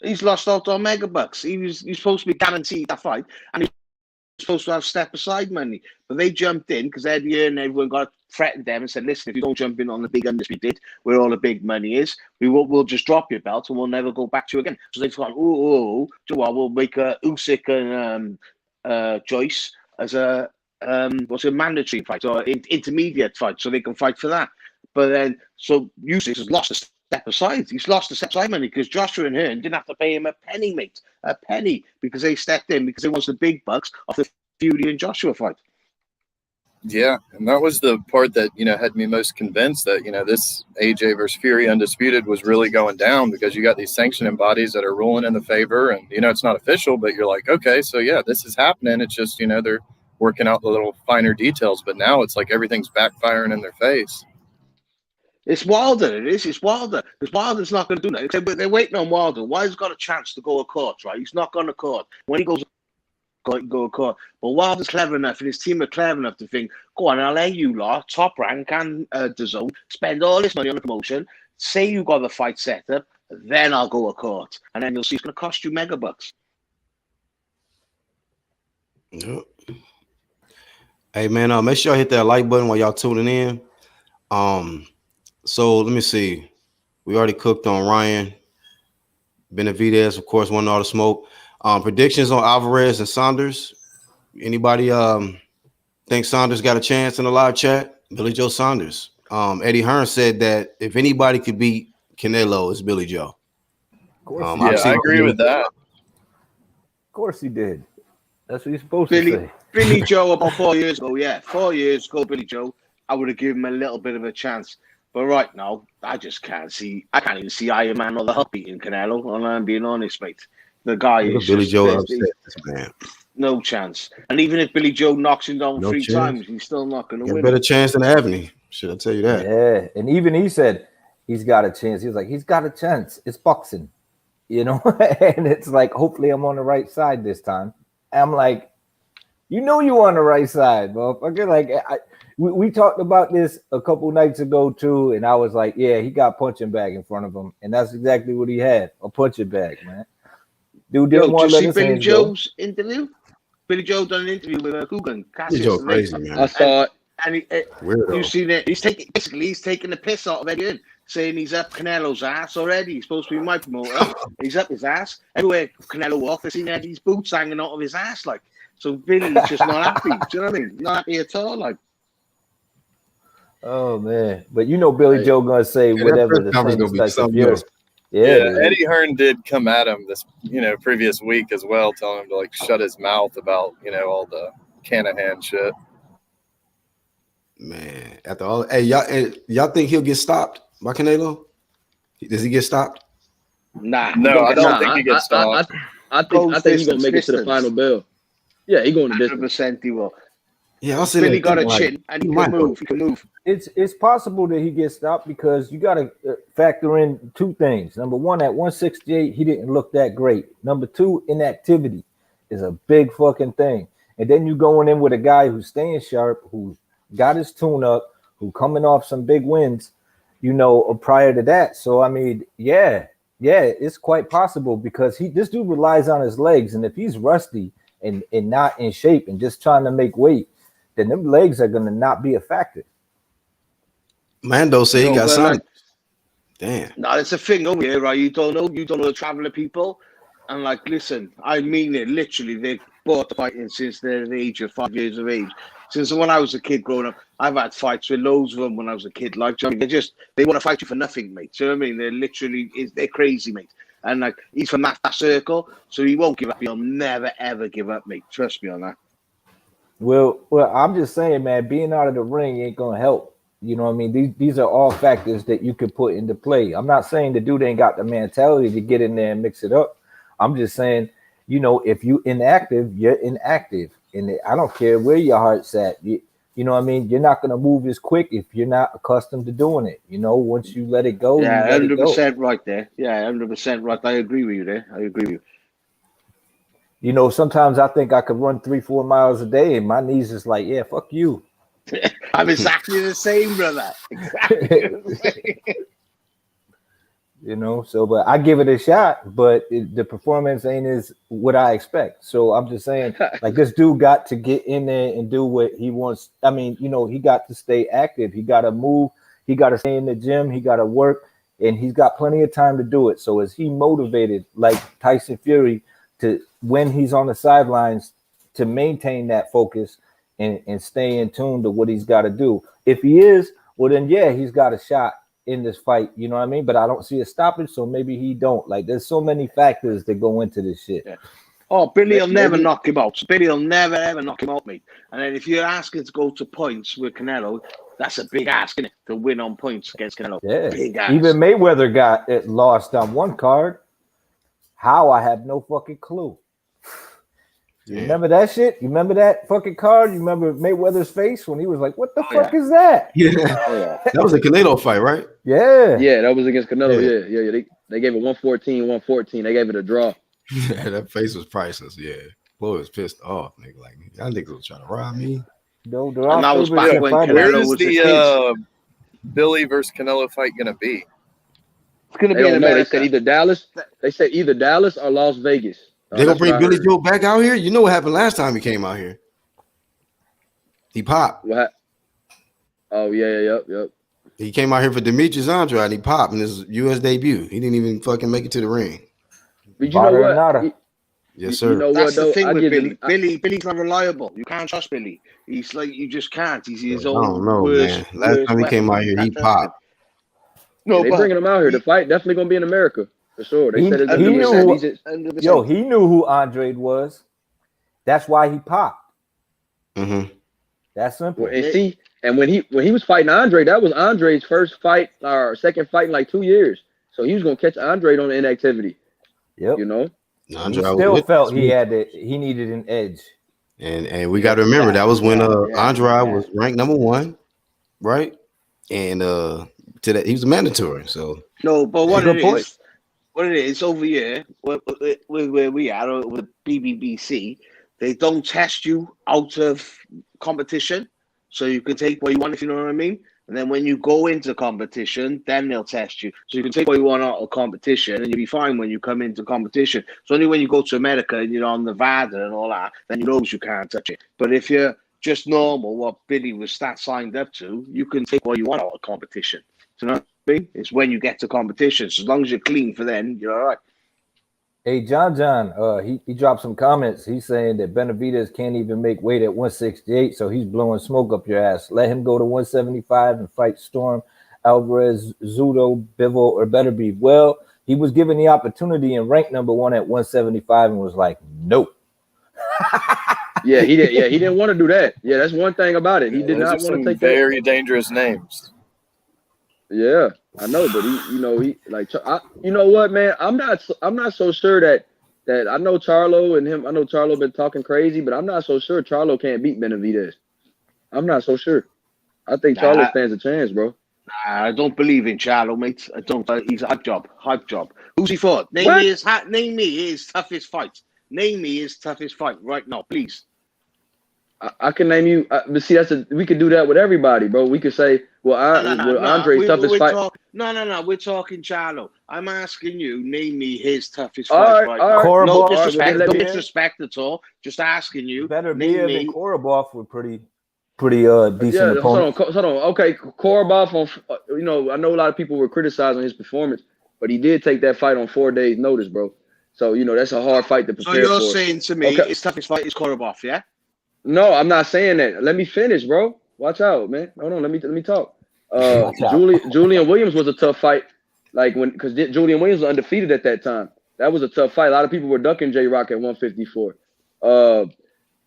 He's lost out on mega bucks. He's supposed to be guaranteed that fight, and he's supposed to have step aside money, but they jumped in because Eddie and everyone got threatened them and said, listen, if you don't jump in on the big undisputed where all the big money is, we'll just drop your belt and we'll never go back to you again. So they've gone, we'll make Usyk and Joyce as a mandatory fight or intermediate fight so they can fight for that. But then so Usyk has lost step aside. He's lost the step aside money because Joshua and Hearn didn't have to pay him a penny, mate. A penny, because they stepped in because they wants the big bucks off the Fury and Joshua fight. Yeah, and that was the part that, had me most convinced that, this AJ versus Fury undisputed was really going down, because you got these sanctioning bodies that are ruling in the favor, and, it's not official, but you're like, okay, so yeah, this is happening. It's just, they're working out the little finer details, but now it's like everything's backfiring in their face. It's Wilder, it is. It's Wilder. Because Wilder's not going to do that. They're waiting on Wilder. Wilder's got a chance to go to court, right? He's not going to court. When he goes go to court. But Wilder's clever enough, and his team are clever enough to think, go on, I'll let you lot, Top Rank and DAZN, spend all this money on the promotion, say you got the fight set up, then I'll go to court. And then you'll see it's going to cost you mega bucks. Yep. Hey, man, make sure y'all hit that like button while y'all tuning in. So let me see. We already cooked on Ryan. Benavidez, of course, won all the smoke. Predictions on Alvarez and Saunders. Anybody think Saunders got a chance in the live chat? Billy Joe Saunders. Eddie Hearn said that if anybody could beat Canelo, it's Billy Joe. Of course, I agree with that. Of course he did. That's what he's supposed to say. Billy Joe about 4 years ago, 4 years ago, Billy Joe, I would have given him a little bit of a chance. But right now, I just can't see. I can't even see Iron Man or the Hulk beating Canelo. And I'm being honest, mate. The guy is Billy just, Joe upset this man. No chance. And even if Billy Joe knocks him down three times, he's still not going to win. A better chance than Avni. Should I tell you that? Yeah, and even he said he's got a chance. He was like, he's got a chance. It's boxing, and it's like, hopefully I'm on the right side this time. And I'm like, you're on the right side, motherfucker. Like, we talked about this a couple nights ago too, and I was like, yeah, he got punching bag in front of him, and that's exactly what he had, a punching bag, man. Dude didn't want to let his Billy Joe's interview. Billy Joe done an interview with Coogan. Billy Joe crazy, man. I saw it, and you've seen it. He's taking the piss out of Eddie, saying he's up Canelo's ass already. He's supposed to be my promoter. He's up his ass. Everywhere Canelo walks, I've seen Eddie's boots hanging out of his ass, like. So Billy's just not happy. Do you know what I mean? Not happy at all, like. Oh man, but Billy Joe gonna say whatever the same Tyson Fury. Yeah, Eddie Hearn did come at him this, previous week as well, telling him to like shut his mouth about, all the Canahan shit. Man, after all, hey, y'all think he'll get stopped by Canelo? Does he get stopped? Nah, no, I don't think he gets stopped. I think he's gonna make it to the final bell. Yeah, he going to distance. 100% he will. Yeah, I'll Billy got a chin and he can move. He can move. It's possible that he gets stopped because you got to factor in two things. Number one, at 168, he didn't look that great. Number two, inactivity is a big fucking thing. And then you going in with a guy who's staying sharp, who's got his tune up, who coming off some big wins, prior to that. So, I mean, yeah, it's quite possible because this dude relies on his legs. And if he's rusty and not in shape and just trying to make weight, then them legs are going to not be a factor. Mando said he got signed. Damn. No, it's a thing over here, right? You don't know the traveler people. And like, listen, I mean it literally. They bought the fighting since they're the age of 5 years of age. Since when I was a kid growing up, I've had fights with loads of them when I was a kid. Like, they want to fight you for nothing, mate. Do you know what I mean? They're literally, they're crazy, mate. And like, he's from that circle, so he won't give up. He'll never, ever give up, mate. Trust me on that. Well, I'm just saying, man, being out of the ring ain't gonna help. You know what I mean? These are all factors that you could put into play. I'm not saying the dude ain't got the mentality to get in there and mix it up. I'm just saying, if you inactive, you're inactive. And I don't care where your heart's at. You know what I mean? You're not gonna move as quick if you're not accustomed to doing it. Once you let it go, yeah, 100% right there. Yeah, 100% right. I agree with you there. I agree with you. Sometimes I think I could run 3-4 miles a day, and my knees is like, yeah, fuck you. I'm exactly the same, brother. Exactly the same. So, but I give it a shot, but the performance ain't as what I expect. So I'm just saying, like, this dude got to get in there and do what he wants. I mean, he got to stay active. He got to move. He got to stay in the gym. He got to work, and he's got plenty of time to do it. So is he motivated, like Tyson Fury, to when he's on the sidelines to maintain that focus and stay in tune to what he's got to do? If he is, well, then, yeah, he's got a shot in this fight. You know what I mean? But I don't see a stoppage, so maybe he don't. Like, there's so many factors that go into this shit. Yeah. Oh, Billy will never knock him out. Billy will never, ever knock him out, mate. And then if you're asking to go to points with Canelo, that's a big ask, isn't it? To win on points against Canelo. Yeah. Big ask. Even Mayweather got it lost on one card. How? I have no fucking clue. You remember that shit? You remember that fucking card? You remember Mayweather's face when he was like, what the fuck is that? Yeah. That was a Canelo fight, right? Yeah. Yeah, that was against Canelo. Yeah. They gave it 114. They gave it a draw. Yeah, that face was priceless. Yeah. Boy was pissed off, nigga. Like, y'all niggas was trying to rob me. No, and that was back when Where Canelo is was the Billy versus Canelo fight gonna be? It's gonna be in America. They said either Dallas. They said either Dallas or Las Vegas. They gonna bring Billy Joe back out here? You know what happened last time he came out here? He popped. What? Oh yeah, yep. He came out here for Demetrius Andrade and he popped in his U.S. debut. He didn't even fucking make it to the ring. But you know what? Yes, sir. You know That's what, the thing with Billy. Billy's not reliable. You can't trust Billy. He's like, you just can't. He's his own. I don't know, man. Last time he came out here, he popped. No, they bringing him out here. The fight definitely gonna be in America for sure. They said he knew who Andrade was. That's why he popped. Mm-hmm. That's simple. And when he was fighting Andrade, that was Andrade's first fight or second fight in like 2 years. So he was gonna catch Andrade on inactivity. Yep. You know. He still felt he needed an edge. And we got to remember that was when Andrade was ranked number 1, right? And to that he was a mandatory. So no, but what it is over here where we are with BBBC, they don't test you out of competition, so you can take what you want, if you know what I mean. And then when you go into competition, then they'll test you. So you can take what you want out of competition and you'll be fine when you come into competition. So only when you go to America and you're on Nevada and all that, then you know you can't touch it. But if you're just normal, what Billy was signed up to, you can take what you want out of competition. Do you know what I mean? It's when you get to competition. So as long as you're clean for then, you're all right. Hey, John, he dropped some comments. He's saying that Benavidez can't even make weight at 168, so he's blowing smoke up your ass. Let him go to 175 and fight Storm, Alvarez, Zudo, Bivol, or Beterbiev. Well, he was given the opportunity and ranked number 1 at 175 and was like, nope. Yeah, he did. Yeah, he didn't want to do that. Yeah, that's one thing about it. He did not want to take very dangerous names. Yeah, I know, but you know what, man? I'm not so sure that I know Charlo and him. I know Charlo been talking crazy, but I'm not so sure Charlo can't beat Benavidez. I'm not so sure. I think Charlo stands a chance, bro. Nah, I don't believe in Charlo, mate. I don't. He's a hype job. Who's he fought? Name me his toughest fight. Name me his toughest fight right now, please. I can name you, but see, we could do that with everybody, bro. We could say, Andre's toughest fight. No. We're talking Charlo. I'm asking you, name me his toughest fight. Right now. Korobov, no disrespect at all. Just asking you. Beterbiev and Korobov were pretty decent opponents. Hold on. Okay, Korobov I know a lot of people were criticizing his performance, but he did take that fight on 4 days' notice, bro. So that's a hard fight to prepare for. So you're saying to me, his toughest fight is Korobov, yeah? No, I'm not saying that. Let me finish, bro. Watch out, man. Hold on, let me talk. Julian Williams was a tough fight, because Julian Williams was undefeated at that time. That was a tough fight. A lot of people were ducking J-Rock at 154.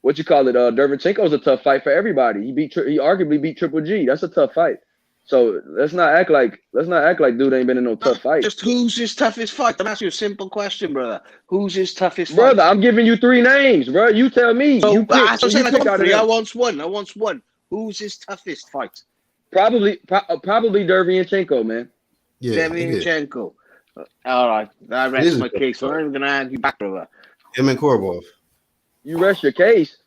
Derevchenko was a tough fight for everybody. He arguably beat Triple G. That's a tough fight. So let's not act like dude ain't been in no tough fight. Just who's his toughest fight? I'm asking you a simple question, brother. Who's his toughest fight? Brother, I'm giving you 3 names, bro. You tell me. So, you pick I want one. Who's his toughest fight? Probably Derevchenko, man. Yeah, Derevchenko. All right, that rests my case. So I'm not even gonna argue back, brother. Him and Korobov. You rest your case.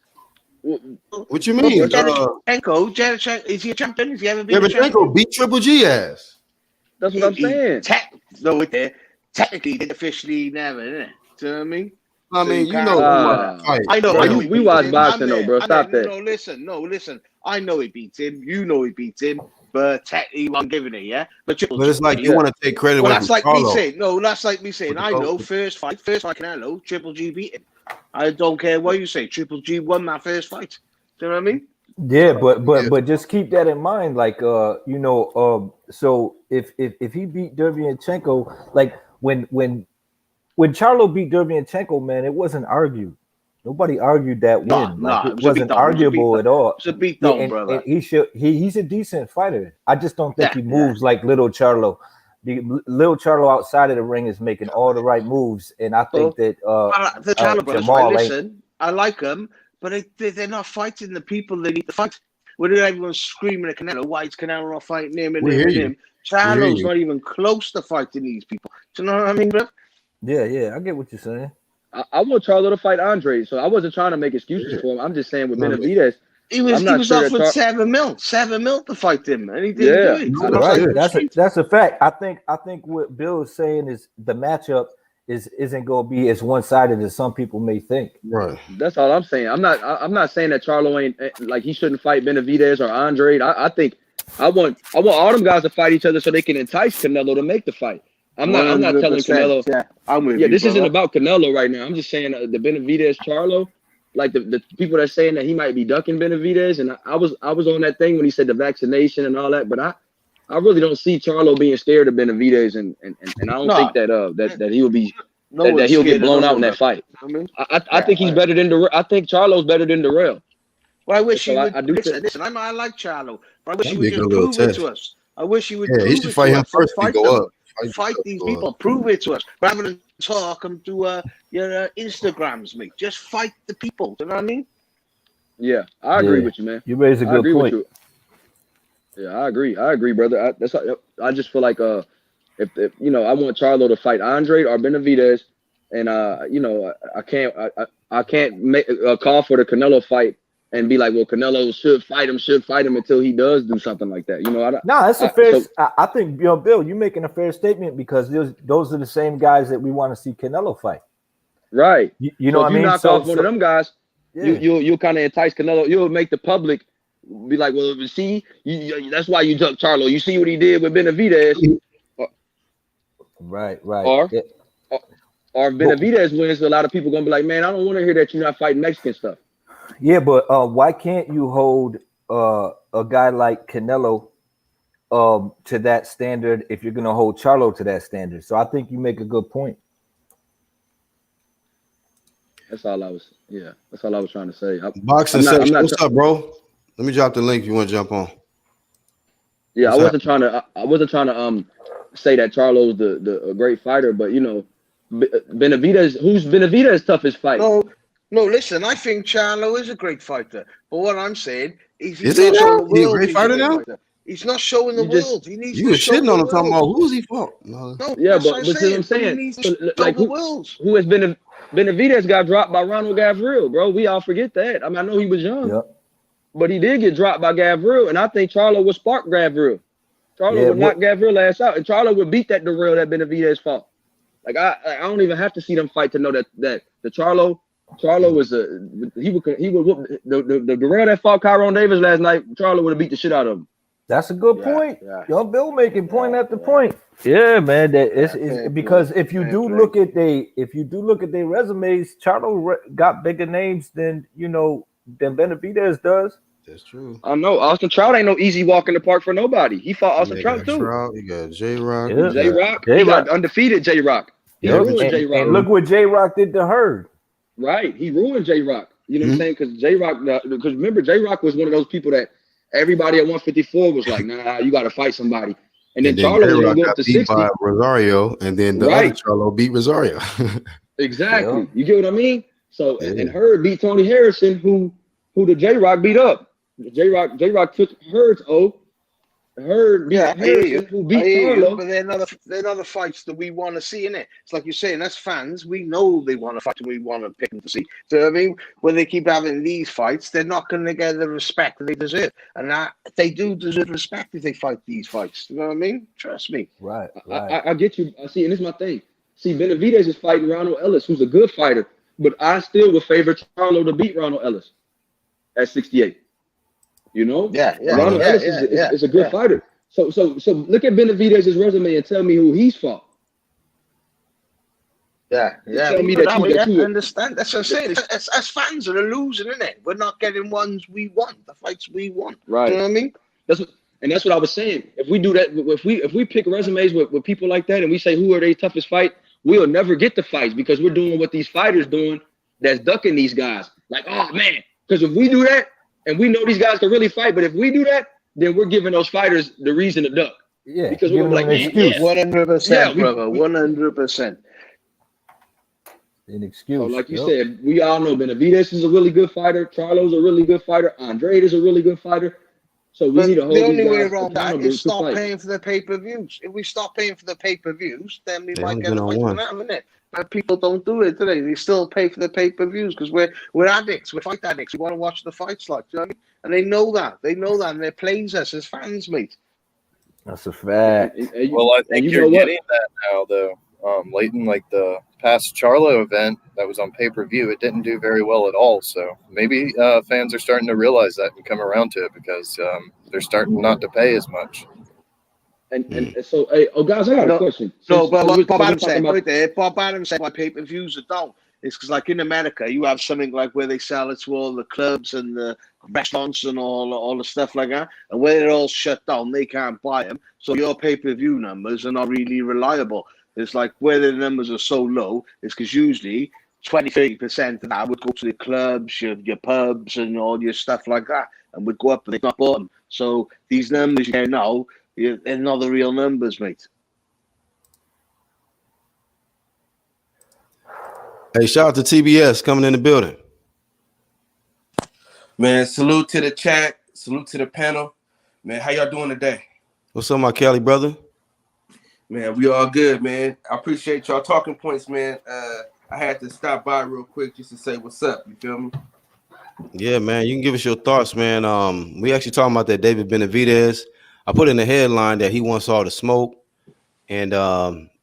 What you mean? Derevchenko, is he a champion? Has he ever been a champion? Derevchenko beat Triple G ass. That's what I'm saying. Technically, he did officially never, innit? Do you know what I mean? I mean, I know. We watch boxing, though, bro. Stop that. No, listen. I know he beat him. You know he beat him. But technically, I'm giving it, yeah? But it's like you want to take credit. Well, that's like me saying. No, that's like me saying. I know first fight Canelo, Triple G beat him. I don't care what you say. Triple G won that first fight. Do you know what I mean? Yeah, but just keep that in mind. Like so if he beat Derevyanchenko, like when Charlo beat Derevyanchenko, man, it wasn't argued. Nobody argued that win. It wasn't arguable at all. It's a beatdown, brother. And he's a decent fighter. I just don't think he moves like little Charlo. The little Charlo outside of the ring is making all the right moves, and I think that the Charlo brothers, Jamal, listen, I like them, but they're not fighting the people they need to fight. When everyone's screaming at Canelo, why is Canelo not fighting him and him? Charlo's not even close to fighting these people. Do you know what I mean, bro? Yeah, I get what you're saying. I want Charlo to fight Andrade, so I wasn't trying to make excuses for him. I'm just saying with Benavidez, he was offered $7 million to fight him, and he didn't do it. Right. That's a fact. I think what Bill is saying is the matchup isn't going to be as one-sided as some people may think. Right. That's all I'm saying. I'm not saying that Charlo ain't like he shouldn't fight Benavidez or Andrade. I think I want all them guys to fight each other so they can entice Canelo to make the fight. I'm not telling Canelo. Yeah, I'm with you. This isn't about Canelo right now. I'm just saying the Benavidez Charlo, like the people that are saying that he might be ducking Benavidez, and I was on that thing when he said the vaccination and all that, but I really don't see Charlo being scared of Benavidez, and I don't think that he will be that he'll get blown out in that fight. I think he's better than I think Charlo's better than Darrell. Well, I wish he would. Listen, I like Charlo, but I wish he would just prove it to us. I wish he would. Yeah, he should fight him first and go up. Fight these people, prove it to us, rather than talk and do your Instagrams, mate. Just fight the people. Do you know what I mean? Yeah, I agree with you, man. You raise a good point. Yeah, I agree, brother. I just feel like if I want Charlo to fight Andrade or Benavidez, and I can't make a call for the Canelo fight and be like, well, Canelo should fight him until he does do something like that. That's a fair. I think, Bill, you're making a fair statement because those are the same guys that we want to see Canelo fight. Right. You know what I mean? If you knock off one of them guys, you'll kind of entice Canelo. You'll make the public be like, well, see, that's why you took Charlo. You see what he did with Benavidez. Right. Or if Benavidez wins, a lot of people gonna be like, man, I don't want to hear that you're not fighting Mexican stuff. Yeah, but why can't you hold a guy like Canelo to that standard if you're going to hold Charlo to that standard? So I think you make a good point. That's all I was trying to say. Boxing Section, what's up, bro? Let me drop the link if you want to jump on. Yeah, I wasn't trying to say that Charlo's a great fighter, but Benavidez, who's Benavidez' toughest fight? No, listen, I think Charlo is a great fighter. But what I'm saying is he's not a great fighter now? He's not showing the world. He needs you were shitting on him talking about who's he fought. No, yeah, but see what I'm saying. Like who has been Benavidez got dropped by Ronald Gavril, bro. We all forget that. I mean, I know he was young, but he did get dropped by Gavril, and I think Charlo would spark Gavril. Charlo would knock Gavril ass out, and Charlo would beat that Darrell that Benavidez fought. Like I don't even have to see them fight to know that the Charlo was he would whoop the Darrell that fought Kyron Davis last night. Charlo would have beat the shit out of him. That's a good point. Young Bill making point after point. Yeah, man. That it's because if you do look at their resumes, Charlo got bigger names than Benavidez does. That's true. I know Austin Trout ain't no easy walk in the park for nobody. He fought Austin Trout too. You got J-Rock. J-Rock. He got undefeated J-Rock. He ruined J-Rock. And look what J-Rock did to Hurd. Right. He ruined J-Rock. You know what I'm saying? Because J-Rock, because remember, J-Rock was one of those people that everybody at 154 was like, nah, you got to fight somebody. And then Charlo was going to go up to 60. By Rosario, and then the other Charlo beat Rosario. Exactly. Yeah. You get what I mean? So, and Hurd beat Tony Harrison, who the J-Rock beat up. J-Rock took Hurd's O. Harrison, who beat Charlo. But they're not the fights that we want to see, innit? It's like you're saying, as fans, we know they want to fight and we want to pick them to see. So, I mean, when they keep having these fights, they're not going to get the respect that they deserve. And they do deserve respect if they fight these fights. You know what I mean? Trust me. Right. I get you. I see, and this is my thing. See, Benavidez is fighting Ronald Ellis, who's a good fighter, but I still would favor Charlo to beat Ronald Ellis at 68. Ronald Ellis is a good fighter. So look at Benavidez's resume and tell me who he's fought. Yeah. Tell me that I understand. That's what I'm saying. As fans are losing, isn't it? We're not getting ones we want, the fights we want. Right. You know what I mean? That's what I was saying. If we do that, if we pick resumes with people like that and we say who are their toughest fight, we'll never get the fights because we're doing what these fighters doing that's ducking these guys. Like, oh man, because if we do that and we know these guys can really fight, but if we do that, then we're giving those fighters the reason to duck. Yeah, because we're like, man, 100%, brother, 100%. An excuse. So like you said, we all know Benavidez is a really good fighter. Charlo's a really good fighter. Andrade is a really good fighter. So we need to hold the only these way guys around that accountable is to stop fight. paying for the pay-per-views. If we stop paying for the pay-per-views, then we They might only get a been on fight one. from that, isn't it? But people don't do it today. They still pay for the pay-per-views because we're addicts. We're fight addicts. We want to watch the fights, like, do you know what I mean? And they know that. They know that, and it plays us as fans, mate. That's a fact. Well, I think you're getting that now, though. Leighton, like the past Charlo event that was on pay-per-view, it didn't do very well at all. So maybe fans are starting to realize that and come around to it because they're starting not to pay as much. And so, hey, guys, I got a question. No, but what Bob Adams said right there, Bob Adams said why pay-per-views are down. It's because, like in America, you have something like where they sell it to all the clubs and the restaurants and all the stuff like that. And when they're all shut down, they can't buy them. So your pay-per-view numbers are not really reliable. It's like where the numbers are so low, it's because usually 20-30% of that would go to the clubs, your pubs, and all your stuff like that, and would go up, but they've not bought them. So these numbers you get now, they're not the real numbers, mate. Hey, shout out to TBS coming in the building. Man, salute to the chat. Salute to the panel. Man, how y'all doing today? What's up, my Cali brother? Man, we all good, man. I appreciate y'all talking points, man. I had to stop by real quick just to say what's up. You feel me? Yeah, man. You can give us your thoughts, man. We actually talking about that David Benavidez. I put in the headline that he wants all the smoke, and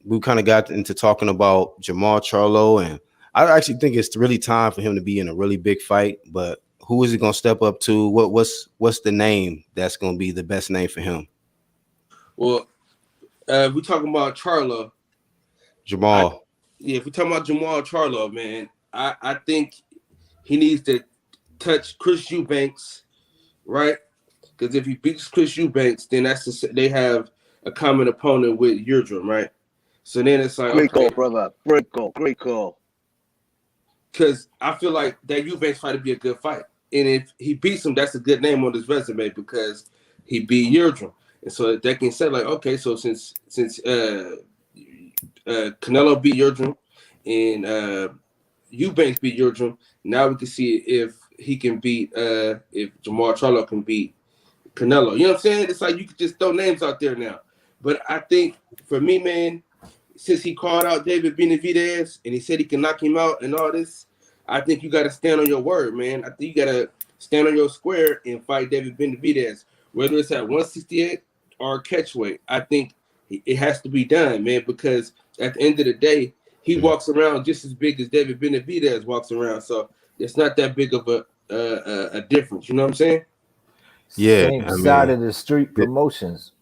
we kind of got into talking about Jamal Charlo, and I actually think it's really time for him to be in a really big fight. But who is he gonna step up to? What's the name that's gonna be the best name for him? Well, we're talking about Charlo. Jamal. If we're talking about Jamal Charlo, man, I think he needs to touch Chris Eubanks, right? Because if he beats Chris Eubanks, then they have a common opponent with Yildirim, right? So then it's like, Great call, brother. Great call. Because I feel like that Eubanks fight to be a good fight. And if he beats him, that's a good name on his resume because he beat Yildirim. And so they can say, like, okay, so since Canelo beat Yildirim and Eubanks beat Yildirim, now we can see if he can beat, if Jamal Charlo can beat Canelo. You know what I'm saying? It's like you could just throw names out there now. But I think for me, man, since he called out David Benavidez and he said he can knock him out and all this, I think you got to stand on your word, man. I think you got to stand on your square and fight David Benavidez, whether it's at 168 or catchweight. I think it has to be done, man, because at the end of the day, he walks around just as big as David Benavidez walks around. So it's not that big of a difference. You know what I'm saying? Yeah. Same side of the street promotions.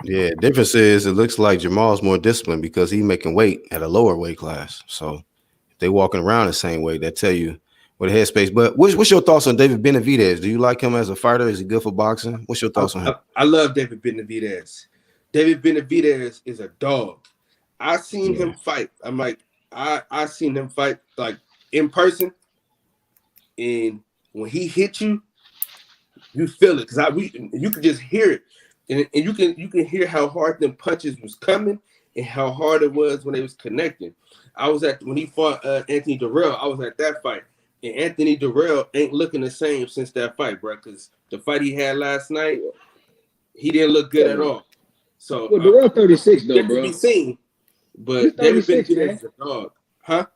Yeah, difference is it looks like Jamal's more disciplined because he's making weight at a lower weight class. So if they walking around the same way, that tell you what the headspace. But what's your thoughts on David Benavidez? Do you like him as a fighter? Is he good for boxing? What's your thoughts on him? I love David Benavidez. David Benavidez is a dog. I seen him fight. I'm like, I seen him fight like in person, and when he hit you, you feel it because you can just hear it. And you can hear how hard them punches was coming and how hard it was when they was connecting. I was when he fought Anthony Durrell. I was at that fight, and Anthony Durrell ain't looking the same since that fight, bro. Because the fight he had last night, he didn't look good at all. So Durrell 36 though, bro. To be seen, but David Benavidez is a dog, huh?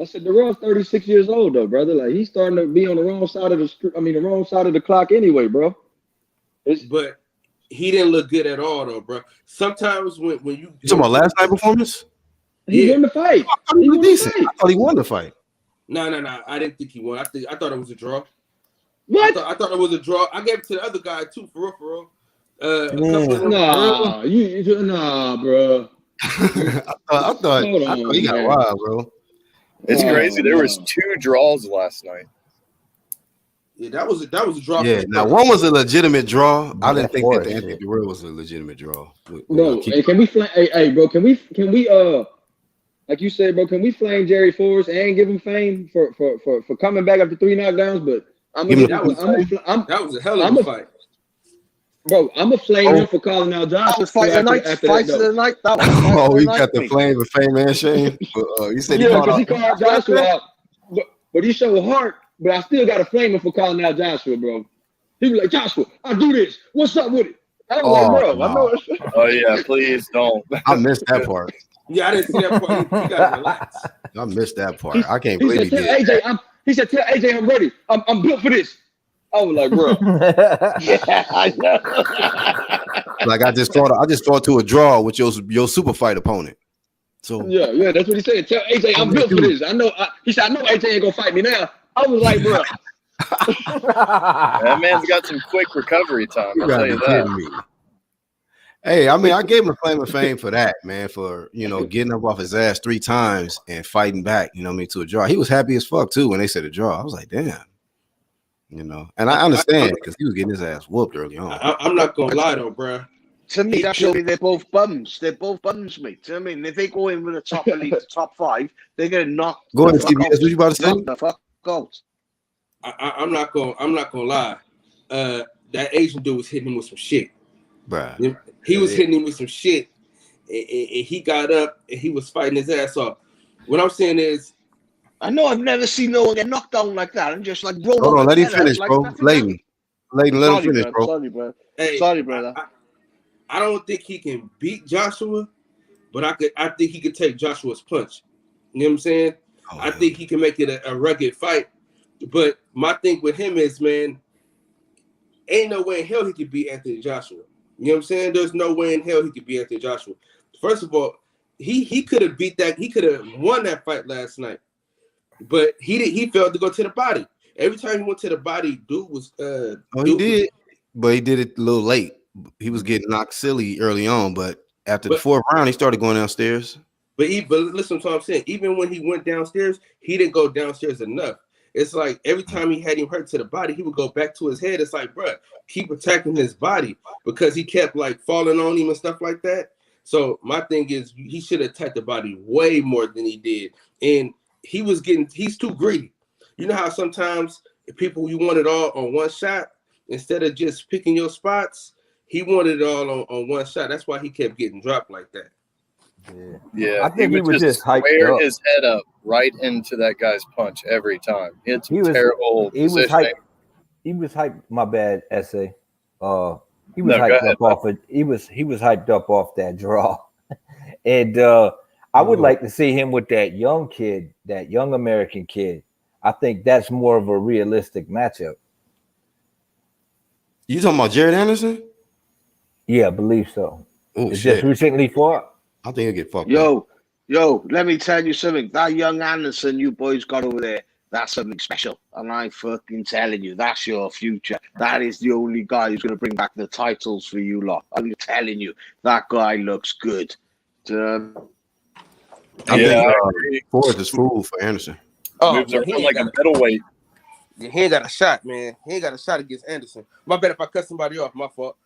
I said Durrell's 36 years old though, brother. Like he's starting to be on the wrong side of the wrong side of the clock anyway, bro. But he didn't look good at all, though, bro. Sometimes when you talking about last night performance, he won the fight. I thought he was decent. I thought he won the fight. No. I didn't think he won. I thought it was a draw. What? I thought it was a draw. I gave it to the other guy too, for real. Nah, bro. I thought he got wild, bro. It's crazy. There was 2 draws last night. Yeah, that was a draw. Yeah, now one was a legitimate draw. I didn't think that the Anthony Durrell was a legitimate draw. Bro, hey, can we flame? Hey, bro, can we like you said, bro, can we flame Jerry Forrest and give him fame for coming back after 3 knockdowns? But that was a hell of a fight. Bro, I'm a flame him for calling out Joshua. Fight of the night. Oh, he got the flame with fame and shame. You said he called Joshua out, but he showed heart. But I still got to flame him for calling out Joshua, bro. He was like, Joshua, I do this. What's up with it? I was like, bro, I know it. Oh yeah, please don't. I missed that part. Yeah, I didn't see that part. You gotta relax. I missed that part. I can't believe he did. He said, tell AJ I'm ready. I'm built for this. I was like, bro. Yeah, I know. Like I just thought to a draw with your super fight opponent. So yeah, that's what he said. Tell AJ I'm built for this. He said, I know AJ ain't gonna fight me now. I was like, bro. That man's got some quick recovery time. I'll tell you that. Hey, I mean, I gave him a claim of fame for that, man, for, getting up off his ass 3 times and fighting back, to a draw. He was happy as fuck, too, when they said a draw. I was like, damn. And I understand because he was getting his ass whooped early on. I'm not going to lie, though, bro. To me, that shows me they're both bums. They're both bums, mate. I mean, if they go in with the top elite, the top 5, they're going to knock. Go ahead, CBS. What you about to say? The fuck out. I'm not gonna lie. That Asian dude was hitting him with some shit. Bruh. He was hitting him with some shit, and he got up and he was fighting his ass off. What I'm saying is, I know I've never seen no one get knocked down like that and just like roll. Hold on, let him finish, bro. Layton, let him finish, bro. Sorry, bro. Hey, sorry, brother. I don't think he can beat Joshua, but I think he could take Joshua's punch. You know what I'm saying? I think he can make it a rugged fight. But my thing with him is, man, ain't no way in hell he could beat Anthony Joshua. You know what I'm saying? There's no way in hell he could beat Anthony Joshua. First of all, he could have beat that. He could have won that fight last night, but he failed to go to the body. Every time he went to the body, dude was. He did, but he did it a little late. He was getting knocked silly early on, but after the 4th round, he started going downstairs. But listen to what I'm saying. Even when he went downstairs, he didn't go downstairs enough. It's like every time he had him hurt to the body, he would go back to his head. It's like, bro, keep attacking his body because he kept like falling on him and stuff like that. So my thing is he should have attacked the body way more than he did. And he's too greedy. You know how sometimes people, you want it all on one shot instead of just picking your spots? He wanted it all on one shot. That's why he kept getting dropped like that. Yeah, I think he was just square his head up right into that guy's punch every time. It's terrible. He was hyped. My bad, essay. He was hyped up off it. He was hyped up off that draw, and I would like to see him with that young kid, that young American kid. I think that's more of a realistic matchup. You talking about Jared Anderson? Yeah, I believe so. Oh, shit. Just recently fought. I think he'll get fucked up. Yo, let me tell you something. That young Anderson you boys got over there, that's something special. And I'm fucking telling you, that's your future. That is the only guy who's going to bring back the titles for you lot. I'm telling you, that guy looks good. I think Forrest is fool for Anderson. Moves are like a middleweight. He ain't got a shot, man. He ain't got a shot against Anderson. My bad if I cut somebody off. My fault.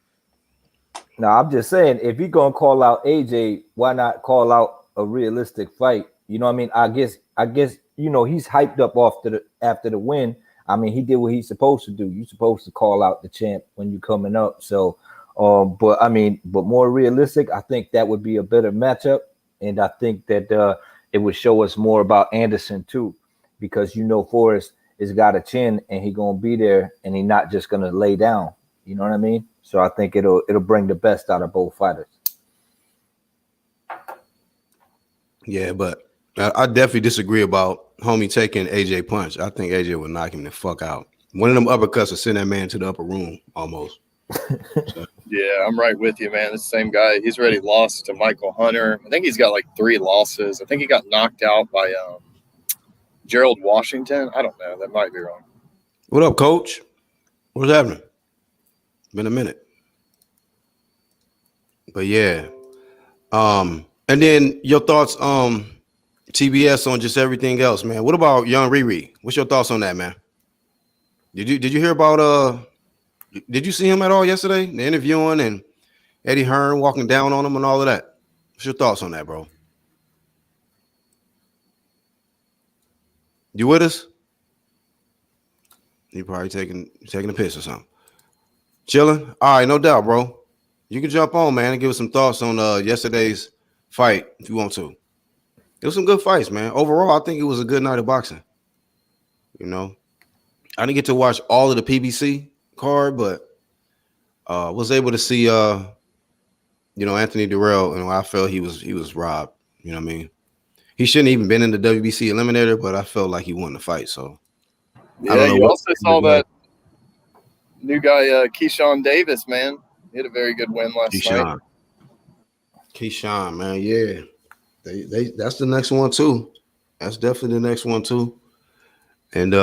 No, I'm just saying, if you're gonna call out AJ, why not call out a realistic fight? You know what I mean? I guess he's hyped up after the win. I mean, he did what he's supposed to do. You're supposed to call out the champ when you're coming up. So, but more realistic, I think that would be a better matchup, and I think that it would show us more about Anderson too, because Forrest has got a chin and he's gonna be there, and he's not just gonna lay down. You know what I mean? So I think it'll bring the best out of both fighters. Yeah, but I definitely disagree about homie taking AJ punch. I think AJ would knock him the fuck out. One of them uppercuts will send that man to the upper room almost. So. Yeah, I'm right with you, man. The same guy. He's already lost to Michael Hunter. I think he's got like 3 losses. I think he got knocked out by Gerald Washington. I don't know. That might be wrong. What up, coach? What's happening? Been a minute. But yeah. And then your thoughts, TBS on just everything else, man. What about Young Riri? What's your thoughts on that, man? Did you hear about did you see him at all yesterday? The interviewing and Eddie Hearn walking down on him and all of that. What's your thoughts on that, bro? You with us? You probably taking a piss or something. Chilling? All right, no doubt, bro. You can jump on, man, and give us some thoughts on yesterday's fight if you want to. It was some good fights, man. Overall, I think it was a good night of boxing. You know, I didn't get to watch all of the PBC card, but was able to see Anthony Durrell, and I felt he was robbed. You know what I mean? He shouldn't even been in the WBC eliminator, but I felt like he won the fight. So yeah, you also saw that new guy Keyshawn Davis, man. He had a very good win last night. Keyshawn, man, yeah. That's the next one too. That's definitely the next one too. And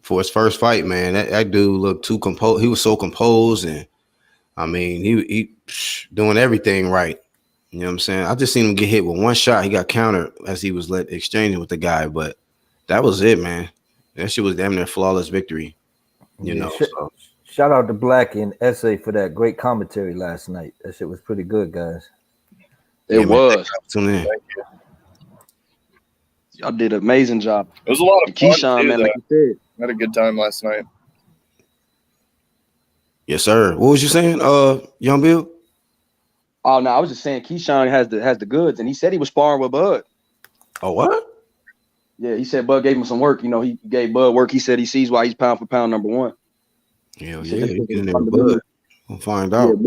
for his first fight, man, that dude looked too composed. He was so composed, and I mean, he doing everything right. You know what I'm saying? I just seen him get hit with one shot. He got countered as he was exchanging with the guy, but that was it, man. That shit was damn near flawless victory. You know. So. Shout out to Black and SA for that great commentary last night. That shit was pretty good, guys. It was. Thank you. Y'all did an amazing job. It was a lot of Keyshawn, man, like you said. I had a good time last night. Yes, sir. What was you saying, Young Bill? Oh no, I was just saying Keyshawn has the goods, and he said he was sparring with Bud. Oh, what? Yeah, he said Bud gave him some work. You know, he gave Bud work. He said he sees why he's pound for pound number one. Hell yeah, he getting there with Bud. We'll find out.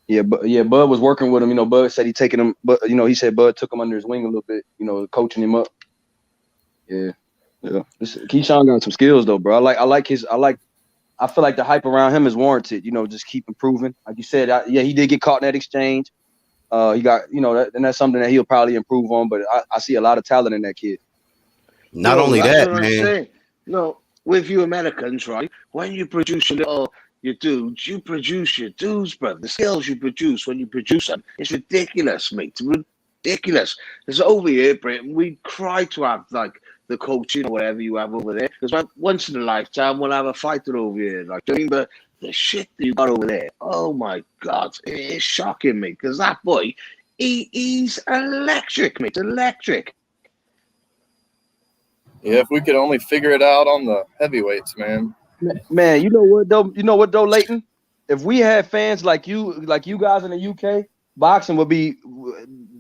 Yeah, Bud was working with him. You know, Bud said he taking him, but you know, he said Bud took him under his wing a little bit. You know, coaching him up. Yeah. Keyshawn got some skills though, bro. I feel like the hype around him is warranted. You know, just keep improving. Like you said, he did get caught in that exchange. He got, and that's something that he'll probably improve on. But I see a lot of talent in that kid. Not only that, man. No, with you Americans, right? When you produce your dudes, you produce your dudes, bro. The skills you produce when you produce them, it's ridiculous, mate. It's ridiculous. It's over here, Britain. We cry to have like the coaching or whatever you have over there, because once in a lifetime we'll have a fighter over here. Like, but the shit that you got over there, oh my god, it's shocking me. Because that boy, he's electric, mate. Electric. Yeah, if we could only figure it out on the heavyweights, man. Man, you know what though, Leighton? If we had fans like you guys in the UK, boxing would be,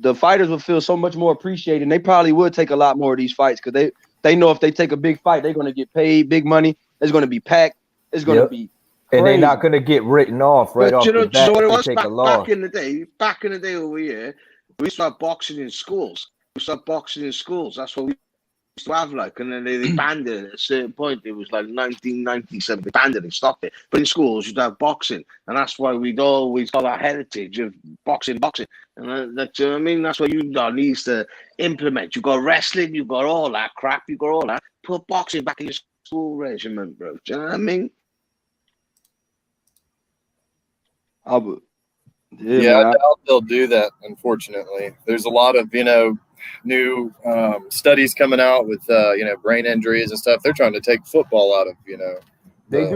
the fighters would feel so much more appreciated, and they probably would take a lot more of these fights, because they know if they take a big fight, they're going to get paid big money. It's going to be packed. It's going to be crazy. And they're not going to get written off right off the bat. What it was take a back in the day over here, we started boxing in schools. That's what we used to have, like, and then they banned it at a certain point. It was like 1997. They banned it and stopped it. But in schools, you'd have boxing, and that's why we'd always got our heritage of boxing. And that's, you know what I mean? That's what you needs to implement. You got wrestling, you got all that crap, you got all that. Put boxing back in your school regimen, bro. Do you know what I mean? Yeah, I doubt they'll do that, unfortunately. There's a lot of, new studies coming out with brain injuries and stuff. They're trying to take football out of They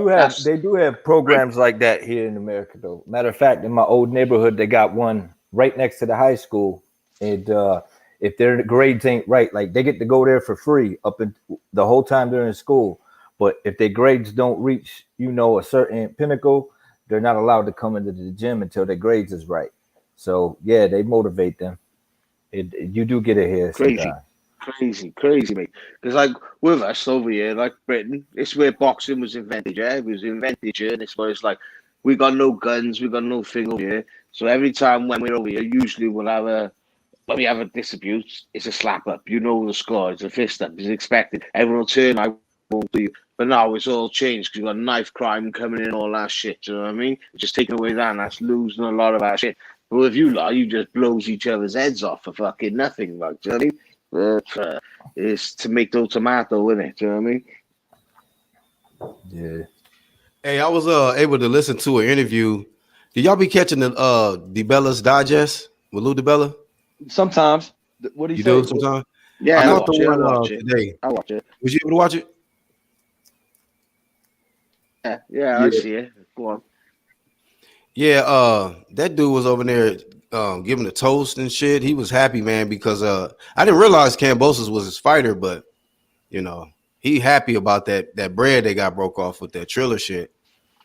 do have programs like that here in America, though. Matter of fact, in my old neighborhood, they got one right next to the high school, and if their grades ain't right, like, they get to go there for free up in the whole time they're in school. But if their grades don't reach a certain pinnacle, they're not allowed to come into the gym until their grades is right. So yeah, they motivate them. You do get it here. Crazy, mate. Because like with us over here, like Britain, it's where boxing was invented. Yeah, it was invented here, and it's where it's like we got no guns, we got no thing over here. So every time when we're over here, usually when we have a dispute, it's a slap up. You know the score. It's a fist up. It's expected. Everyone will turn. I won't do you. But now it's all changed, because you got knife crime coming in, all that shit. You know what I mean? Just taking away that, and that's losing a lot of our shit. But with you lot, you just blows each other's heads off for fucking nothing. Like, do you know what I mean? It's tomato, isn't it? Do you know what I mean? Yeah. Hey, I was able to listen to an interview. Did y'all be catching the DiBella's Digest with Lou DiBella? Sometimes. What do you do say? sometimes? Yeah, I I watched the one today. I watch it. Was you able to watch it? Yeah, I see it. Go on. Yeah, that dude was over there giving a toast and shit. He was happy, man, because I didn't realize Kambosos was his fighter, but you know, he happy about that bread they got broke off with that Triller shit.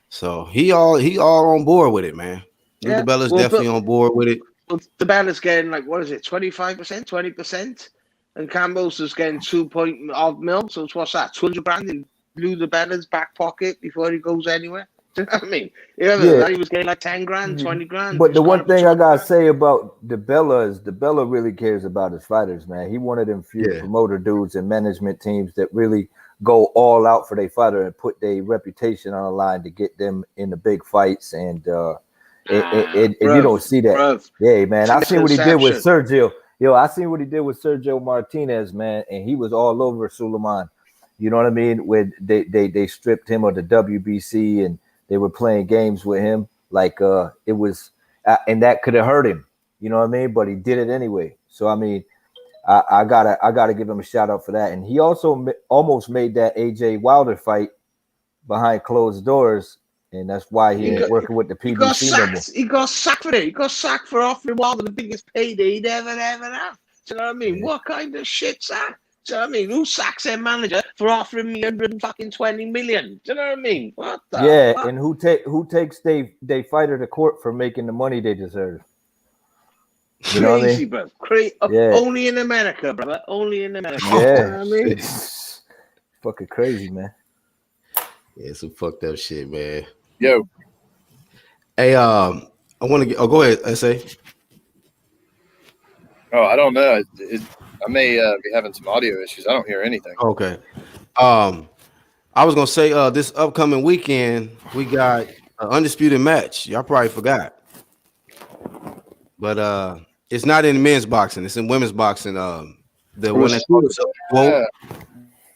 So he all on board with it, man. Yeah, DeBella's definitely on board with it. Well, DeBella's getting like, what is it, 25%, 20%? And Campbell's is getting 2.odd mil. So it's what's that, 200 grand in Lou DeBella's back pocket before he goes anywhere? Do you know what I mean? He was getting like 10 grand, 20 grand. But the one thing I gotta say about DeBella is DeBella really cares about his fighters, man. He one of them few promoter dudes and management teams that really go all out for their fighter and put their reputation on the line to get them in the big fights. And you don't see that. Yeah, man. I seen what he did with Sergio. I seen what he did with Sergio Martinez, man, and he was all over Sulaiman. You know what I mean? When they stripped him of the WBC and they were playing games with him, like it was, and that could have hurt him. You know what I mean? But he did it anyway. So I mean, I gotta give him a shout out for that. And he also almost made that AJ Wilder fight behind closed doors, and that's why he ain't working with the PBC no more. He got sacked for it. He got sacked for offering Wilder the biggest payday he'd ever had. Do you know what I mean? Yeah. What kind of shit's that? Do you know what I mean? Who sacks their manager for offering me 120 million? Do you know what I mean? What the fuck? And who takes they fighter to court for making the money they deserve? You know what I mean? Bro. Only in America, brother. Only in America. Yeah. You know what I mean? It's fucking crazy, man. Yeah, some fucked up shit, man. Yo. Hey, I want to get. Oh, go ahead, SA. Oh, I don't know. I may be having some audio issues. I don't hear anything. Okay. I was gonna say this upcoming weekend we got an undisputed match. Y'all probably forgot, but it's not in men's boxing. It's in women's boxing. The one that's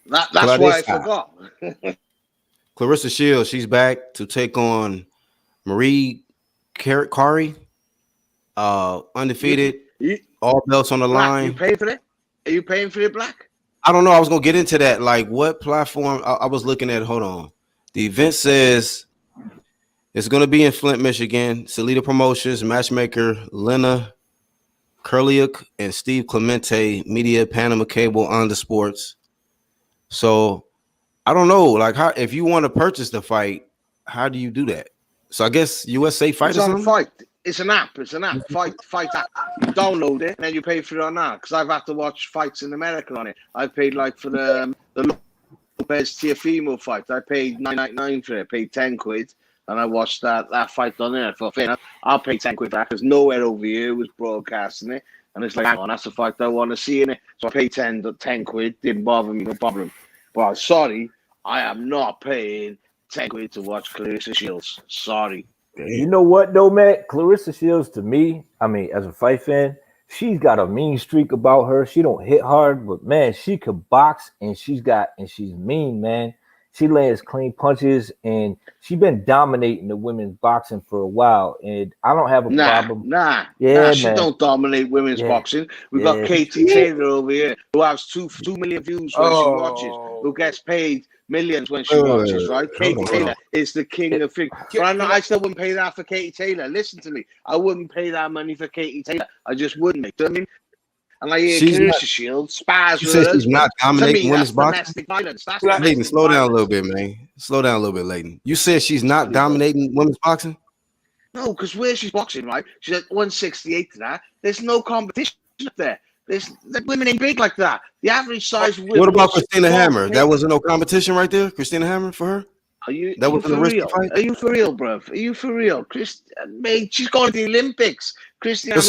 that's why I forgot. Clarissa Shields, she's back to take on Marie Kari, undefeated, all belts on the line. You pay for it? Are you paying for it, Black? I don't know. I was gonna get into that. Like, what platform? I was looking at. Hold on. The event says it's gonna be in Flint, Michigan. Salida Promotions, matchmaker Lena Kurliuk and Steve Clemente, Media, Panama Cable, On the Sports. So I don't know. Like, how if you want to purchase the fight, how do you do that? So I guess USA Fight it's or on something? Fight. It's an app. It's an app. Fight app. You download it and then you pay for it on that. Because I've had to watch fights in America on it. I paid like for the Lopez Tiafimo fight. I paid $9.99 for it. I paid 10 quid. And I watched that fight on there. I thought, fair enough, I'll pay 10 quid for that because nowhere over here was broadcasting it. And it's like, hang on, that's the fight I want to see in it. So I paid 10 quid. Didn't bother me, no problem. But I'm sorry, I am not paying 10 quid to watch Clarissa Shields. Sorry. You know what though, man? Clarissa Shields, to me, I mean, as a fight fan, she's got a mean streak about her. She don't hit hard, but man, she could box and she's mean, man. She lands clean punches and she's been dominating the women's boxing for a while. And I don't have a problem. She don't dominate women's boxing. We got Katie Taylor over here who has 2 million views when she watches, who gets paid millions when she watches, right? Katie Taylor is the king of things. But I still wouldn't pay that for Katie Taylor. Listen to me. I wouldn't pay that money for Katie Taylor. I just wouldn't. You know what I mean? And I hear Clarissa Shields spars with her. She's not dominating women's boxing. Domestic violence. That's Leighton, slow down a little bit, man. Slow down a little bit, Leighton. You said she's not dominating women's boxing? No, because where she's boxing, right? She's at 168 to that. There's no competition up there. The women ain't big like that. The average size. What about Christina Hammer? That wasn't no competition right there. Christina Hammer for her. That was a risky fight. Are you for real, bro? Are you for real, Mate, she's going to the Olympics. Christina.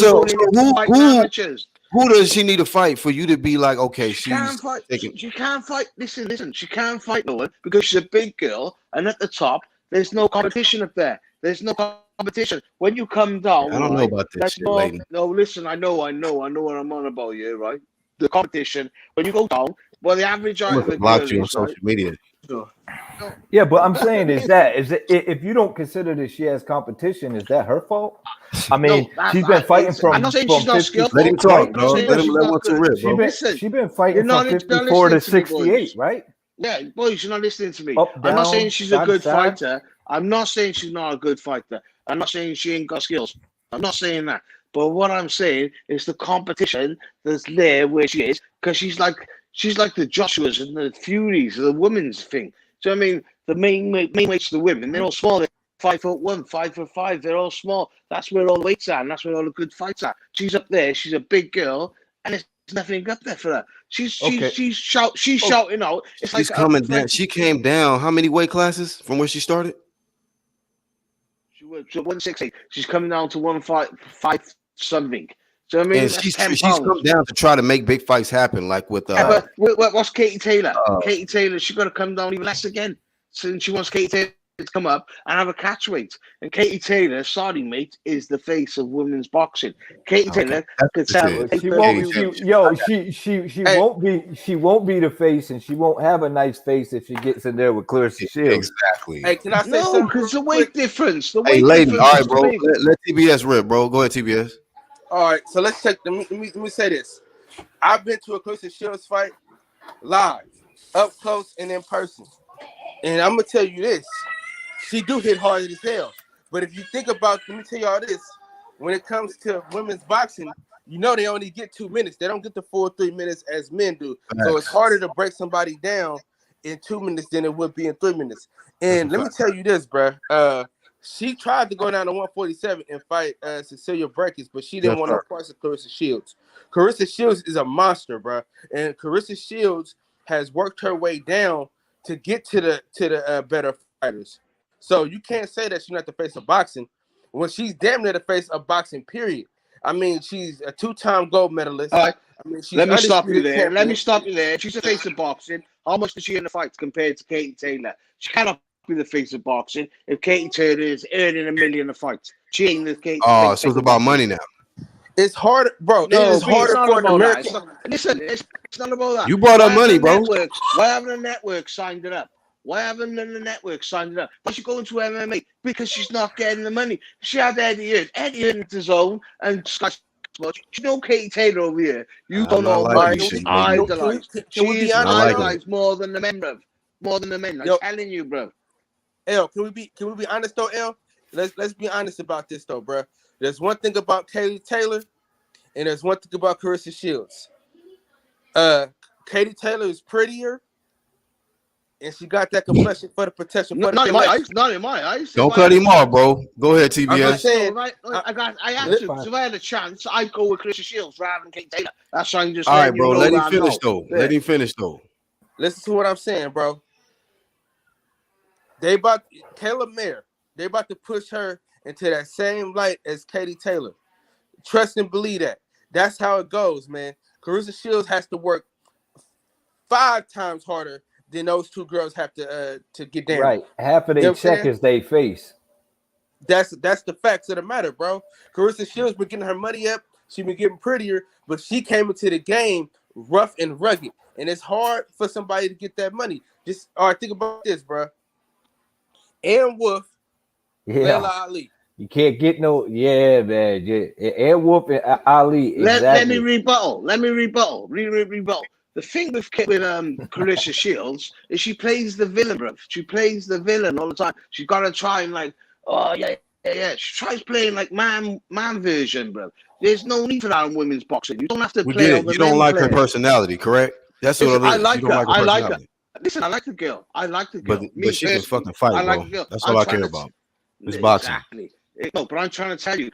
Who does she need to fight for you to be like, okay, she can't fight. She can't fight. Listen. She can't fight no one because she's a big girl, and at the top, there's no competition up there. There's no competition. When you come down, I don't know about this shit, lady. No, listen. I know what I'm on about, you right? The competition when you go down. Well, the average height of the blocked you on social media. Yeah, but I'm saying is it if you don't consider that she has competition, is that her fault? I mean, she's been fighting from. I'm not saying she's not skillful. Let him talk, dog. Let him let one to rip, bro. She's been fighting from 54 to 68, right? Yeah, boys, you're not listening to me. Up, down, I'm not saying she's a good side. fighter. I'm not saying she's not a good fighter. I'm not saying she ain't got skills. I'm not saying that. But what I'm saying is the competition that's there where she is, because she's like the Joshuas and the Furies, the women's thing. So I mean, the main weights of the women, they're all small. They're 5'1", 5'5". They're all small. That's where all the weights are, and that's where all the good fights are. She's up there. She's a big girl, and there's nothing up there for her. She's shouting out. It's She's like coming down. She came down. How many weight classes from where she started? She was 160. She's coming down to 155 something. So I mean, and she's come down to try to make big fights happen, like with but what's Katie Taylor? Katie Taylor, she's got to come down even less again. Since she wants Katie Taylor to come up and have a catch weight. And Katie Taylor, starting mate, is the face of women's boxing. Katie Taylor could sell. She won't be the face, and she won't have a nice face if she gets in there with Clarissa Shields. Exactly. Hey, can I say something? Because the weight difference. The weight hey, lady, difference. all right, bro. Let TBS rip, bro. Go ahead, TBS. All right, so let's check. Let me say this. I've been to a Clarissa Shields fight live, up close and in person, and I'm gonna tell you this: she do hit hard as hell. But if you think about, let me tell y'all this: when it comes to women's boxing, you know they only get 2 minutes. They don't get the full 3 minutes as men do. So it's harder to break somebody down in 2 minutes than it would be in 3 minutes. And let me tell you this, bro. She tried to go down to 147 and fight Cecilia Brækhus, but she didn't want no parts of Clarissa Shields. Clarissa Shields is a monster, bro, and Clarissa Shields has worked her way down to get to the better fighters. So you can't say that she's not the face of boxing when she's damn near the face of boxing. Period. I mean, she's a 2-time gold medalist. All right. I mean, Let me stop you there. She's the face of boxing. How much does she in the fight compared to Katie Taylor? She cannot be the face of boxing if Katie Taylor is earning $1 million a fight. She ain't the Katie. Oh, so it's about money now. It's hard, bro. No, it's harder for the American. Listen, it's not about that. You brought up money, bro. Why haven't the network signed it up? Why haven't the network signed it up? Why she going to MMA? Because she's not getting the money. She had Eddie Hearn. Eddie Hearn is his own, and Scott. You know Katie Taylor over here. You don't know about she's idolized. She's idolized more than the men, bro. More than the men. I'm telling you, bro. L, can we be honest though, L? Let's be honest about this though, bro. There's one thing about Katie Taylor, and there's one thing about Clarissa Shields. Katie Taylor is prettier, and she got that complexion for the protection. Not in my eyes. Not in my eyes. Don't cut him off, bro. Go ahead, TBS. I'm just saying, I have to. So if I had a chance, I'd go with Clarissa Shields rather than Katie Taylor. That's why I'm just. All right, bro. Let him finish though. Let him finish though. Listen to what I'm saying, bro. Kayla Mayer. They about to push her into that same light as Katie Taylor. Trust and believe that. That's how it goes, man. Clarissa Shields has to work 5 times harder than those two girls have to get down. Right. Half of their check is they face. That's the facts of the matter, bro. Clarissa Shields been getting her money up. She been getting prettier, but she came into the game rough and rugged. And it's hard for somebody to get that money. Just all right, think about this, bro. Ann Wolf, Layla Ali. You can't get no, man. Ann Wolf and Ali. Exactly. Let me rebuttal. The thing with Clarissa Shields is she plays the villain, bro. She plays the villain all the time. She's got to try and like, oh yeah. She tries playing like man version, bro. There's no need for that in women's boxing. You don't have to play. You don't like her personality, correct? That's what it is. I like her. I like her. Listen, I like the girl. But she can fucking fight, bro. That's all I care about. It's boxing. Exactly. No, but I'm trying to tell you.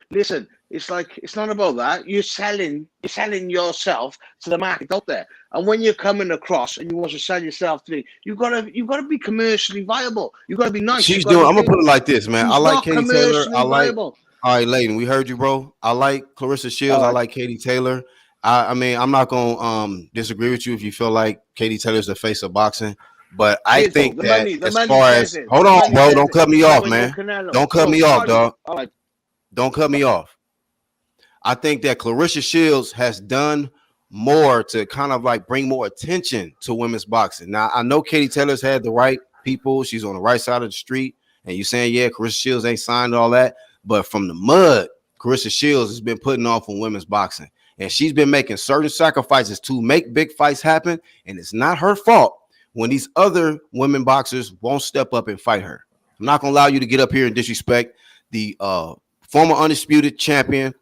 Listen, it's like it's not about that. You're selling yourself to the market out there. And when you're coming across and you want to sell yourself to me, you gotta be commercially viable. You gotta be nice. She's doing. I'm gonna put it like this, man. I like Katie Taylor. I like. All right, Layden, we heard you, bro. I like Clarissa Shields. I like Katie Taylor. I mean, I'm not gonna disagree with you if you feel like Katie Taylor's the face of boxing. But I think that as far as hold on, bro, don't cut me off, man. Don't cut me off, dog. Don't cut me off. I think that Clarissa Shields has done more to kind of like bring more attention to women's boxing. Now, I know Katie Taylor's had the right people. She's on the right side of the street. And you're saying, yeah, Carissa Shields ain't signed all that. But from the mud, Carissa Shields has been putting off on women's boxing. And she's been making certain sacrifices to make big fights happen. And it's not her fault when these other women boxers won't step up and fight her. I'm not going to allow you to get up here and disrespect the former undisputed champion,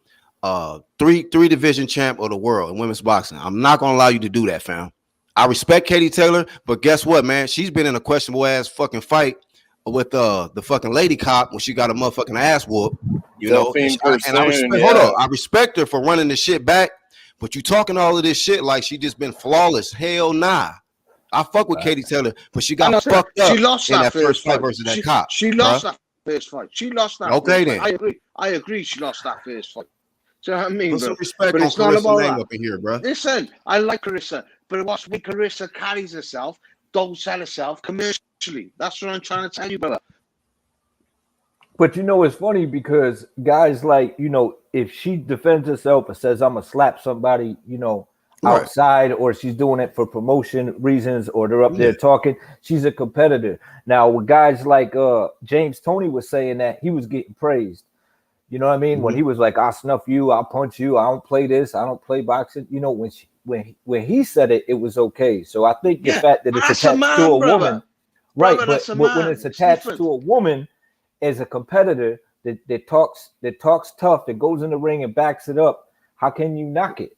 three division champ of the world in women's boxing. I'm not going to allow you to do that, fam. I respect Katie Taylor, but guess what, man? She's been in a questionable ass fucking fight with the fucking lady cop when she got a motherfucking ass whoop, you know. I respect her for running the shit back, but you talking all of this shit like she just been flawless. Hell nah. I fuck with Katie Taylor, but she got fucked up. She lost in that first fight versus that cop. She lost that first fight. She lost that. Okay, then. I agree. She lost that first fight. Do you know what I mean? Put some respect but on it's not about Carissa up in here, bro. Listen, I like Carissa, but what's when Carissa carries herself, don't sell herself commercially. That's what I'm trying to tell you, brother. But you know, it's funny because guys like, you know, if she defends herself and says, I'm going to slap somebody, you know, outside, or she's doing it for promotion reasons, or they're up there talking, she's a competitor. Now, with guys like James Toney was saying that, he was getting praised. You know what I mean? When he was like, I'll snuff you, I'll punch you, I don't play this, I don't play boxing. You know, when he said it, it was okay. So I think the fact that it's attached to a woman, right? But when it's attached to a woman as a competitor that talks tough, that goes in the ring and backs it up, how can you knock it?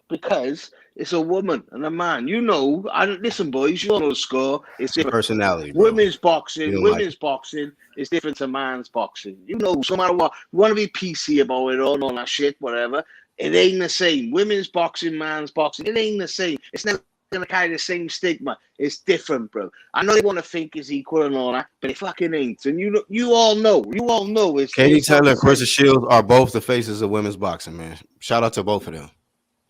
Because it's a woman and a man. You know, listen, boys, you know the score. It's different. Personality. Bro. Women's boxing is different to man's boxing. You know, no matter what, you want to be PC about it all that shit, whatever. It ain't the same. Women's boxing, man's boxing, it ain't the same. It's never gonna carry the same stigma. It's different, bro. I know they want to think it's equal and all that, but it fucking ain't. And you all know it's Katie Taylor and Carissa Shields are both the faces of women's boxing, man. Shout out to both of them.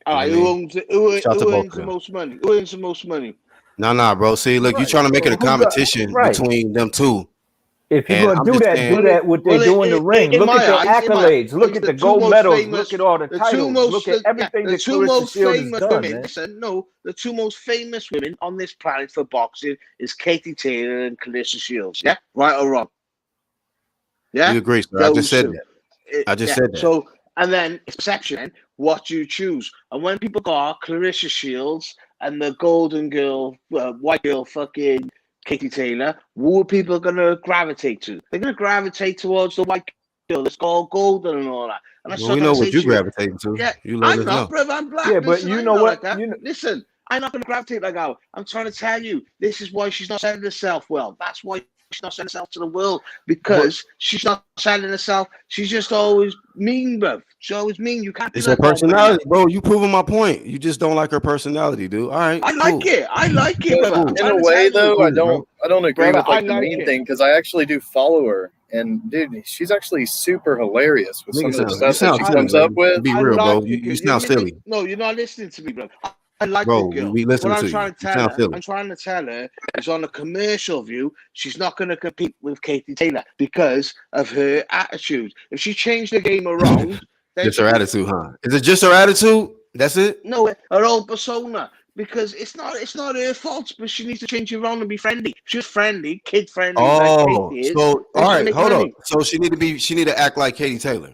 All right, who owns the most money? Who owns the most money? Nah, bro. See, look, you're trying to make it a competition between them two. If you're going to do that, what they do in the ring. Look at the accolades. Look at the gold medals. Look at all the titles. Look at everything that Carissa Shields has done, man. Listen, no, the two most famous women on this planet for boxing is Katie Taylor and Carissa Shields. Yeah? Right or wrong? Yeah? You agree, sir. I just said that. So, and then it's perception, what you choose. And when people go, Carissa Shields and the golden girl, white girl, fucking Katie Taylor, who are people going to gravitate to? They're going to gravitate towards the white girl that's called golden and all that. And that's we know what you gravitate to. Yeah, you I'm not, brother. I'm black. Yeah, but you know what? Listen, I'm not going to gravitate like that. I'm trying to tell you, this is why she's not selling herself well. That's why she's not selling herself to the world, because she's not selling herself. She's just always mean, bro. She's always mean. You can't. It's her personality, bro. You proving my point. You just don't like her personality, dude. All right. I like it. I like it. In a way, though, I don't agree with like the mean thing, because I actually do follow her, and dude, she's actually super hilarious with some of the stuff that she comes up with. Be real, bro. You sound silly. No, you're not listening to me, bro. I like bro, the girl. What I'm trying to tell her is, on a commercial view, she's not going to compete with Katie Taylor because of her attitude. If she changed the game around, just her attitude, huh? Is it just her attitude? That's it? No, her whole persona. Because it's not her fault, but she needs to change it around and be friendly. She's friendly, kid friendly. Oh, like so all right, hold on. So she need to act like Katie Taylor.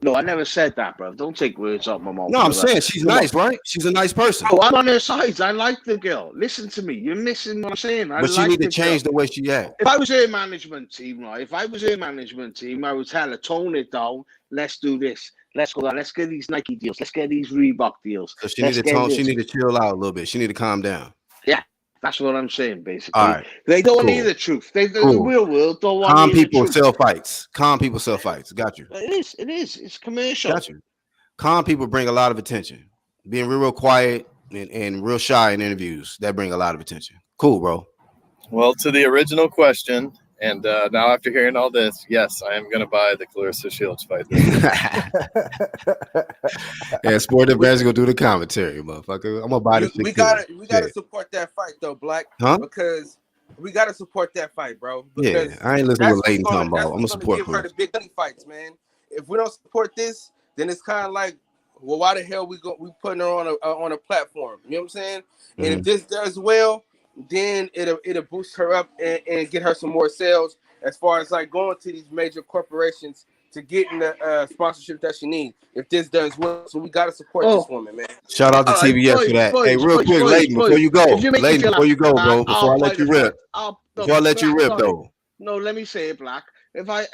No, I never said that, bro. Don't take words out my mouth. No, I'm saying she's nice, right? She's a nice person. Oh, I'm on her side. I like the girl. Listen to me. You're missing what I'm saying. But she need to change the way she acts. If I was her management team, right? I would tell her, tone it down. Let's do this. Let's go down. Let's get these Nike deals. Let's get these Reebok deals. So she need to chill out a little bit. She need to calm down. Yeah. That's what I'm saying, basically. All right. They don't need the truth. The real world don't want calm people sell fights. Calm people sell fights. Got you. It is. It's commercial. Got you. Calm people bring a lot of attention. Being real quiet and real shy in interviews, that bring a lot of attention. Cool, bro. Well, to the original question, and now after hearing all this, yes, I am going to buy the Carissa Shields fight. Yeah, Sport Advantage gonna do the commentary, motherfucker. I'm gonna buy this. We gotta support that fight though, Black. Huh? Because we gotta support that fight, bro. Yeah, I ain't listening to what Layton talking about. I'm gonna support her the big money fights, man. If we don't support this, then it's kind of like well, why the hell we putting her on a platform? You know what I'm saying? And if this does well, then it'll boost her up and get her some more sales as far as like going to these major corporations to get in the sponsorship that she needs. If this does well, so we gotta support this woman, man. Shout out to TBS for that. Hey, real quick, Layton, before you go, bro, before I let you rip, though. No, let me say it, Black. If I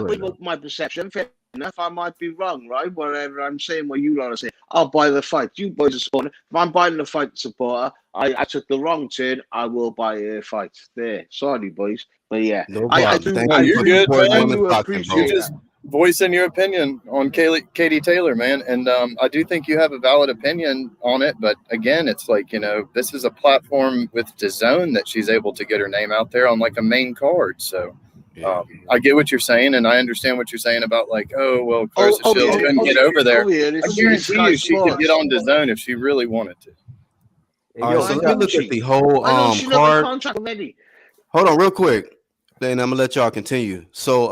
bring up my perception, fair enough, I might be wrong, right? Whatever I'm saying, what you lot are saying, I'll buy the fight. You boys are supporting. If I'm buying the fight to support her, I took the wrong turn. I will buy a fight. There. Sorry, boys. But yeah, I do appreciate You're just voicing your opinion on Katie Taylor, man. And I do think you have a valid opinion on it. But again, it's like, this is a platform with DAZN that she's able to get her name out there on like a main card. So I get what you're saying, and I understand what you're saying about like, Clarissa Shields couldn't get over there. I guarantee you she could get on DAZN if she really wanted to. All right, so let me look at the whole card. Hold on, real quick. Then I'm gonna let y'all continue. So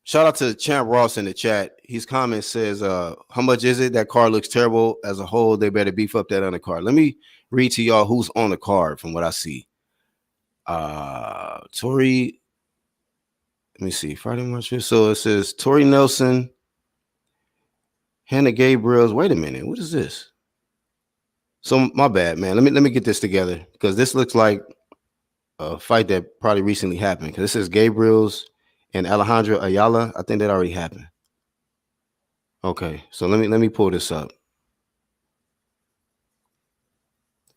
shout out to Champ Ross in the chat. His comment says, how much is it? That card looks terrible as a whole. They better beef up that undercard. Let me read to y'all who's on the card from what I see. Tori, let me see. Friday March. So it says Tori Nelson, Hannah Gabriels. Wait a minute, what is this? So my bad, man. Let me get this together because this looks like a fight that probably recently happened. Because this is Gabriels and Alejandra Ayala. I think that already happened. Okay, so let me pull this up.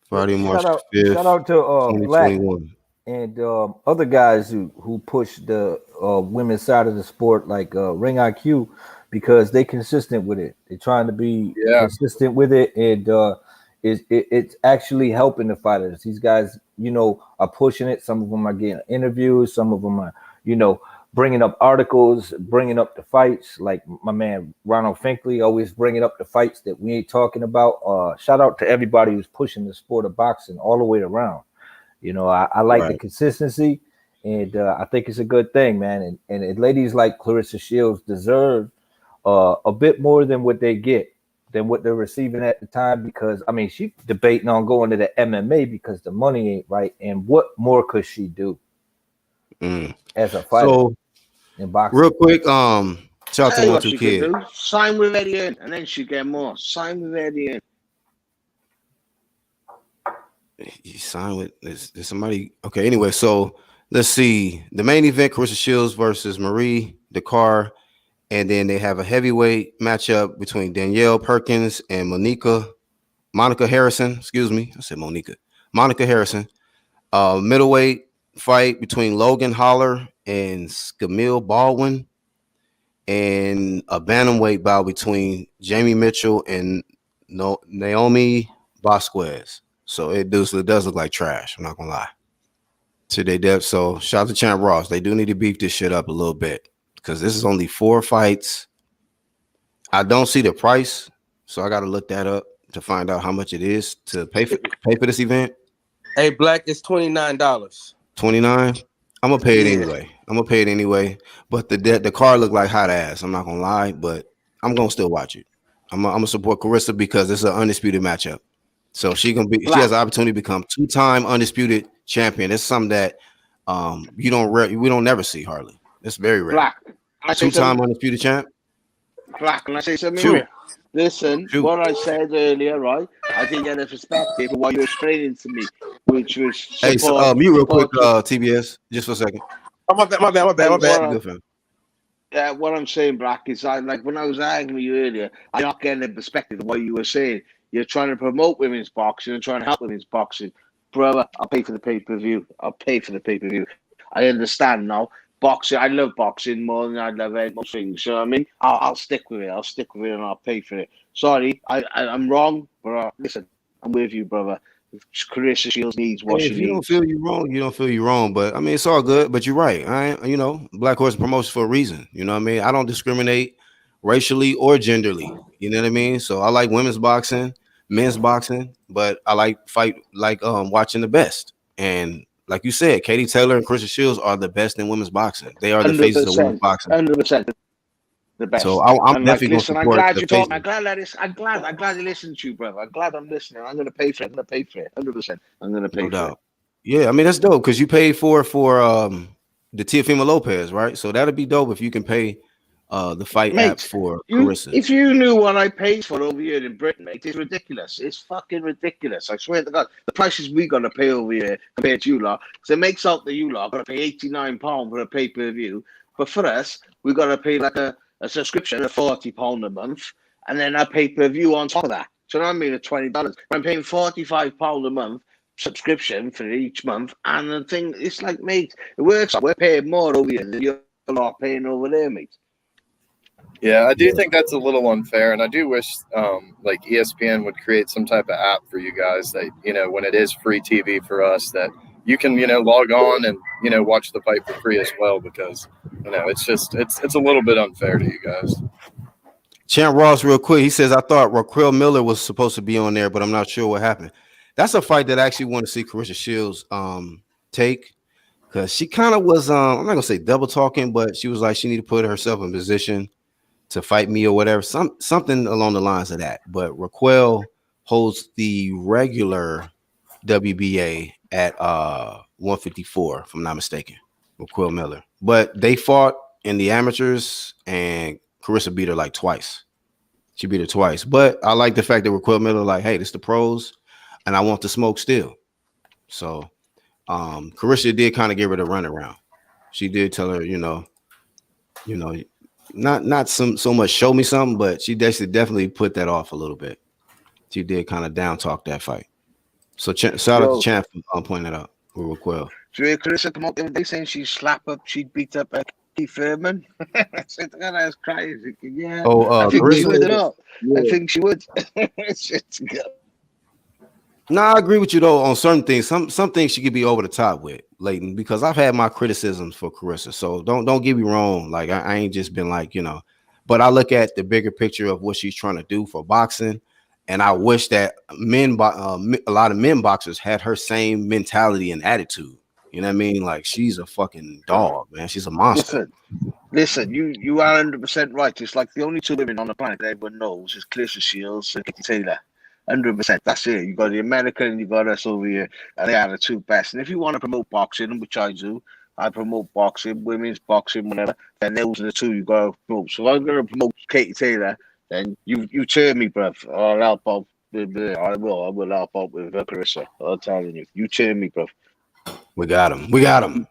Friday, March 5th, shout out to Black 2021. and other guys who push the women's side of the sport, like Ring IQ, because they consistent with it. They're trying to be consistent with it, and it's actually helping the fighters. These guys, are pushing it. Some of them are getting interviews. Some of them are, bringing up articles, bringing up the fights. Like my man Ronald Finkley always bringing up the fights that we ain't talking about. Shout out to everybody who's pushing the sport of boxing all the way around. I like the consistency, and I think it's a good thing, man. And ladies like Clarissa Shields deserve a bit more than what they get, than what they're receiving at the time, because she's debating on going to the MMA because the money ain't right. And what more could she do as a fighter? So, in boxing? Real quick, shout out to 1-2 Kid. Sign with Eddie N, and then she get more. Sign with Eddie N. You sign with there's somebody. Okay, anyway, so let's see the main event: Clarissa Shields versus Marie Dakar. And then they have a heavyweight matchup between Danielle Perkins and Monica Harrison. Excuse me. I said Monica Harrison. Middleweight fight between Logan Holler and Scamille Baldwin. And a bantamweight bout between Jamie Mitchell and Naomi Vasquez. So it does look like trash. I'm not going to lie. To their depth. So shout out to Champ Ross. They do need to beef this shit up a little bit, because this is only 4 fights. I don't see the price, so I got to look that up to find out how much it is to pay for this event. Hey, Black, it's $29. $29. I'm gonna pay it anyway. But the card look like hot ass. I'm not gonna lie, but I'm gonna still watch it. I'm gonna support Clarissa because it's an undisputed matchup. So she has the opportunity to become 2-time undisputed champion. It's something that we don't never see hardly. It's very rare. Black. 2-time undisputed champ. Black, can I say something? Listen, what I said earlier, right? I didn't get a perspective of what you were explaining to me, which was mute real quick, TBS, just for a second. Oh, my bad. Yeah, what I'm saying, Black, is like when I was arguing with you earlier, I'm not getting the perspective of what you were saying. You're trying to promote women's boxing and trying to help women's boxing. Brother, I'll pay for the pay-per-view. I understand now. Boxing, I love boxing more than I love most things. So I mean, I'll stick with it. And I'll pay for it. Sorry, I'm wrong, but listen, I'm with you, brother. Clarissa Shields needs what she needs. You don't feel you wrong. But I mean, it's all good. But you're right. Black Horse Promotion for a reason. You know what I mean? I don't discriminate racially or genderly. You know what I mean? So I like women's boxing, men's boxing, but I like watching the best. And like you said, Katie Taylor and Clarissa Shields are the best in women's boxing. They are the faces of women's boxing. 100%. The best. So I'm and definitely listen, gonna I'm support glad the you talk. Facebook. I'm glad you listened to you, brother. I'm glad I'm listening. I'm gonna pay for it. 100%. I'm gonna pay for it. Yeah, I mean that's dope because you paid for the Teofimo Lopez, right? So that'd be dope if you can pay the fight app for Carissa. If you knew what I paid for over here in Britain, mate, it's ridiculous. It's fucking ridiculous. I swear to God, the prices we gotta pay over here compared to you lot, because it makes out that you lot gotta pay £89 for a pay-per-view, but for us, we gotta pay like a subscription of £40 a month, and then a pay-per-view on top of that. So you know what I mean? At $20, I'm paying £45 a month subscription for each month, and the thing, it's like, mate, it works out. We're paying more over here than you're not paying over there, mate. Yeah, I do think that's a little unfair, and I do wish like ESPN would create some type of app for you guys that, you know, when it is free TV for us, that you can, you know, log on and, you know, watch the fight for free as well, because, you know, it's just it's a little bit unfair to you guys. Champ Ross, real quick, he says, I thought Raquel Miller was supposed to be on there, but I'm not sure what happened. That's a fight that I actually want to see Carissa Shields take, because she kind of was I'm not gonna say double talking, but she was like she needed to put herself in position to fight me or whatever, something along the lines of that. But Raquel holds the regular WBA at 154, if I'm not mistaken. Raquel Miller, but they fought in the amateurs, and Carissa beat her like twice. She beat her twice, but I like the fact that Raquel Miller like, hey, this is the pros, and I want the smoke still. So Carissa did kind of give her the runaround. She did tell her, you know, not so much show me something, but she definitely put that off a little bit. She did kind of down talk that fight. So shout out to Champ for pointing that out with Raquel. Do you hear Carissa come out the other day saying she'd beat up Keith Thurman? I said, God, that's crazy. Yeah. I think Carissa? she would not. Yeah. I think she would. No, I agree with you though on certain things. Some things she could be over the top with, Leighton, because I've had my criticisms for Carissa. So don't get me wrong. Like I ain't just been like, you know, but I look at the bigger picture of what she's trying to do for boxing, and I wish that a lot of men boxers had her same mentality and attitude. You know what I mean? Like she's a fucking dog, man. She's a monster. Listen, you are 100% right. It's like the only two women on the planet that everyone knows is Clarissa Shields and Katie Taylor. 100%. That's it. You got the American and you got us over here, and they are the two best. And if you want to promote boxing, which I do, I promote boxing, women's boxing, whatever. Then those are the two you got to promote. So if I'm going to promote Katie Taylor, then you turn me, bruv. I'll help out. I will help out with Carissa. I'm telling you, you turn me, bruv. We got him.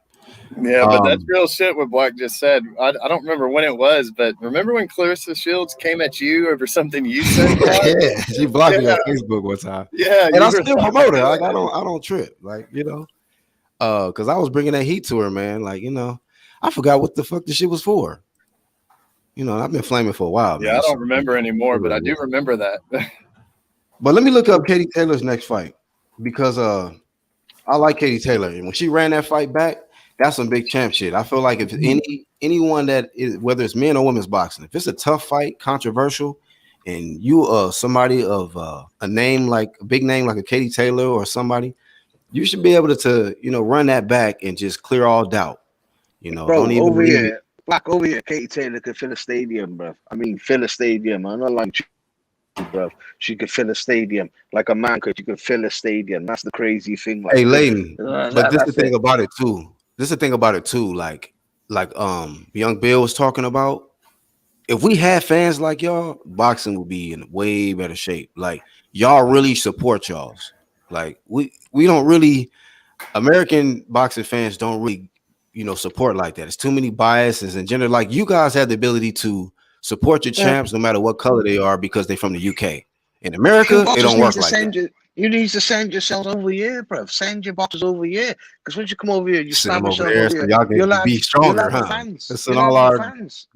Yeah, but that's real shit what Black just said. I don't remember when it was, but remember when Clarissa Shields came at you over something you said? Yeah, she blocked me on Facebook one time. Yeah, and I still promote her. Like I don't trip. Like, you know, because I was bringing that heat to her, man. Like, you know, I forgot what the fuck this shit was for. You know, I've been flaming for a while. Yeah, man. I don't remember anymore, but I do remember that. But let me look up Katie Taylor's next fight, because I like Katie Taylor, and when she ran that fight back, that's some big champ shit. I feel like if anyone that is, whether it's men or women's boxing, if it's a tough fight, controversial, and you somebody of a name like a big name like a Katie Taylor or somebody, you should be able to you know, run that back and just clear all doubt. You know, bro, don't even over here, Black over here, Katie Taylor could fill a stadium, bro. I mean, fill a stadium. I'm not like you, bro. She could fill a stadium like a man could. You could fill a stadium. That's the crazy thing. Like, hey, Leighton, but this is the thing about it too. This is the thing about it too. Like Young Bill was talking about. If we had fans like y'all, boxing would be in way better shape. Like y'all really support y'all's. Like we don't really, American boxing fans don't really, you know, support like that. It's too many biases and gender. Like you guys have the ability to support your champs no matter what color they are because they're from the UK. In America, it don't work like that. You need to send yourselves over here, bro. Send your boxers over here. Because once you come over here, you slam yourself over here. So y'all can be stronger, huh? Fans. Send all our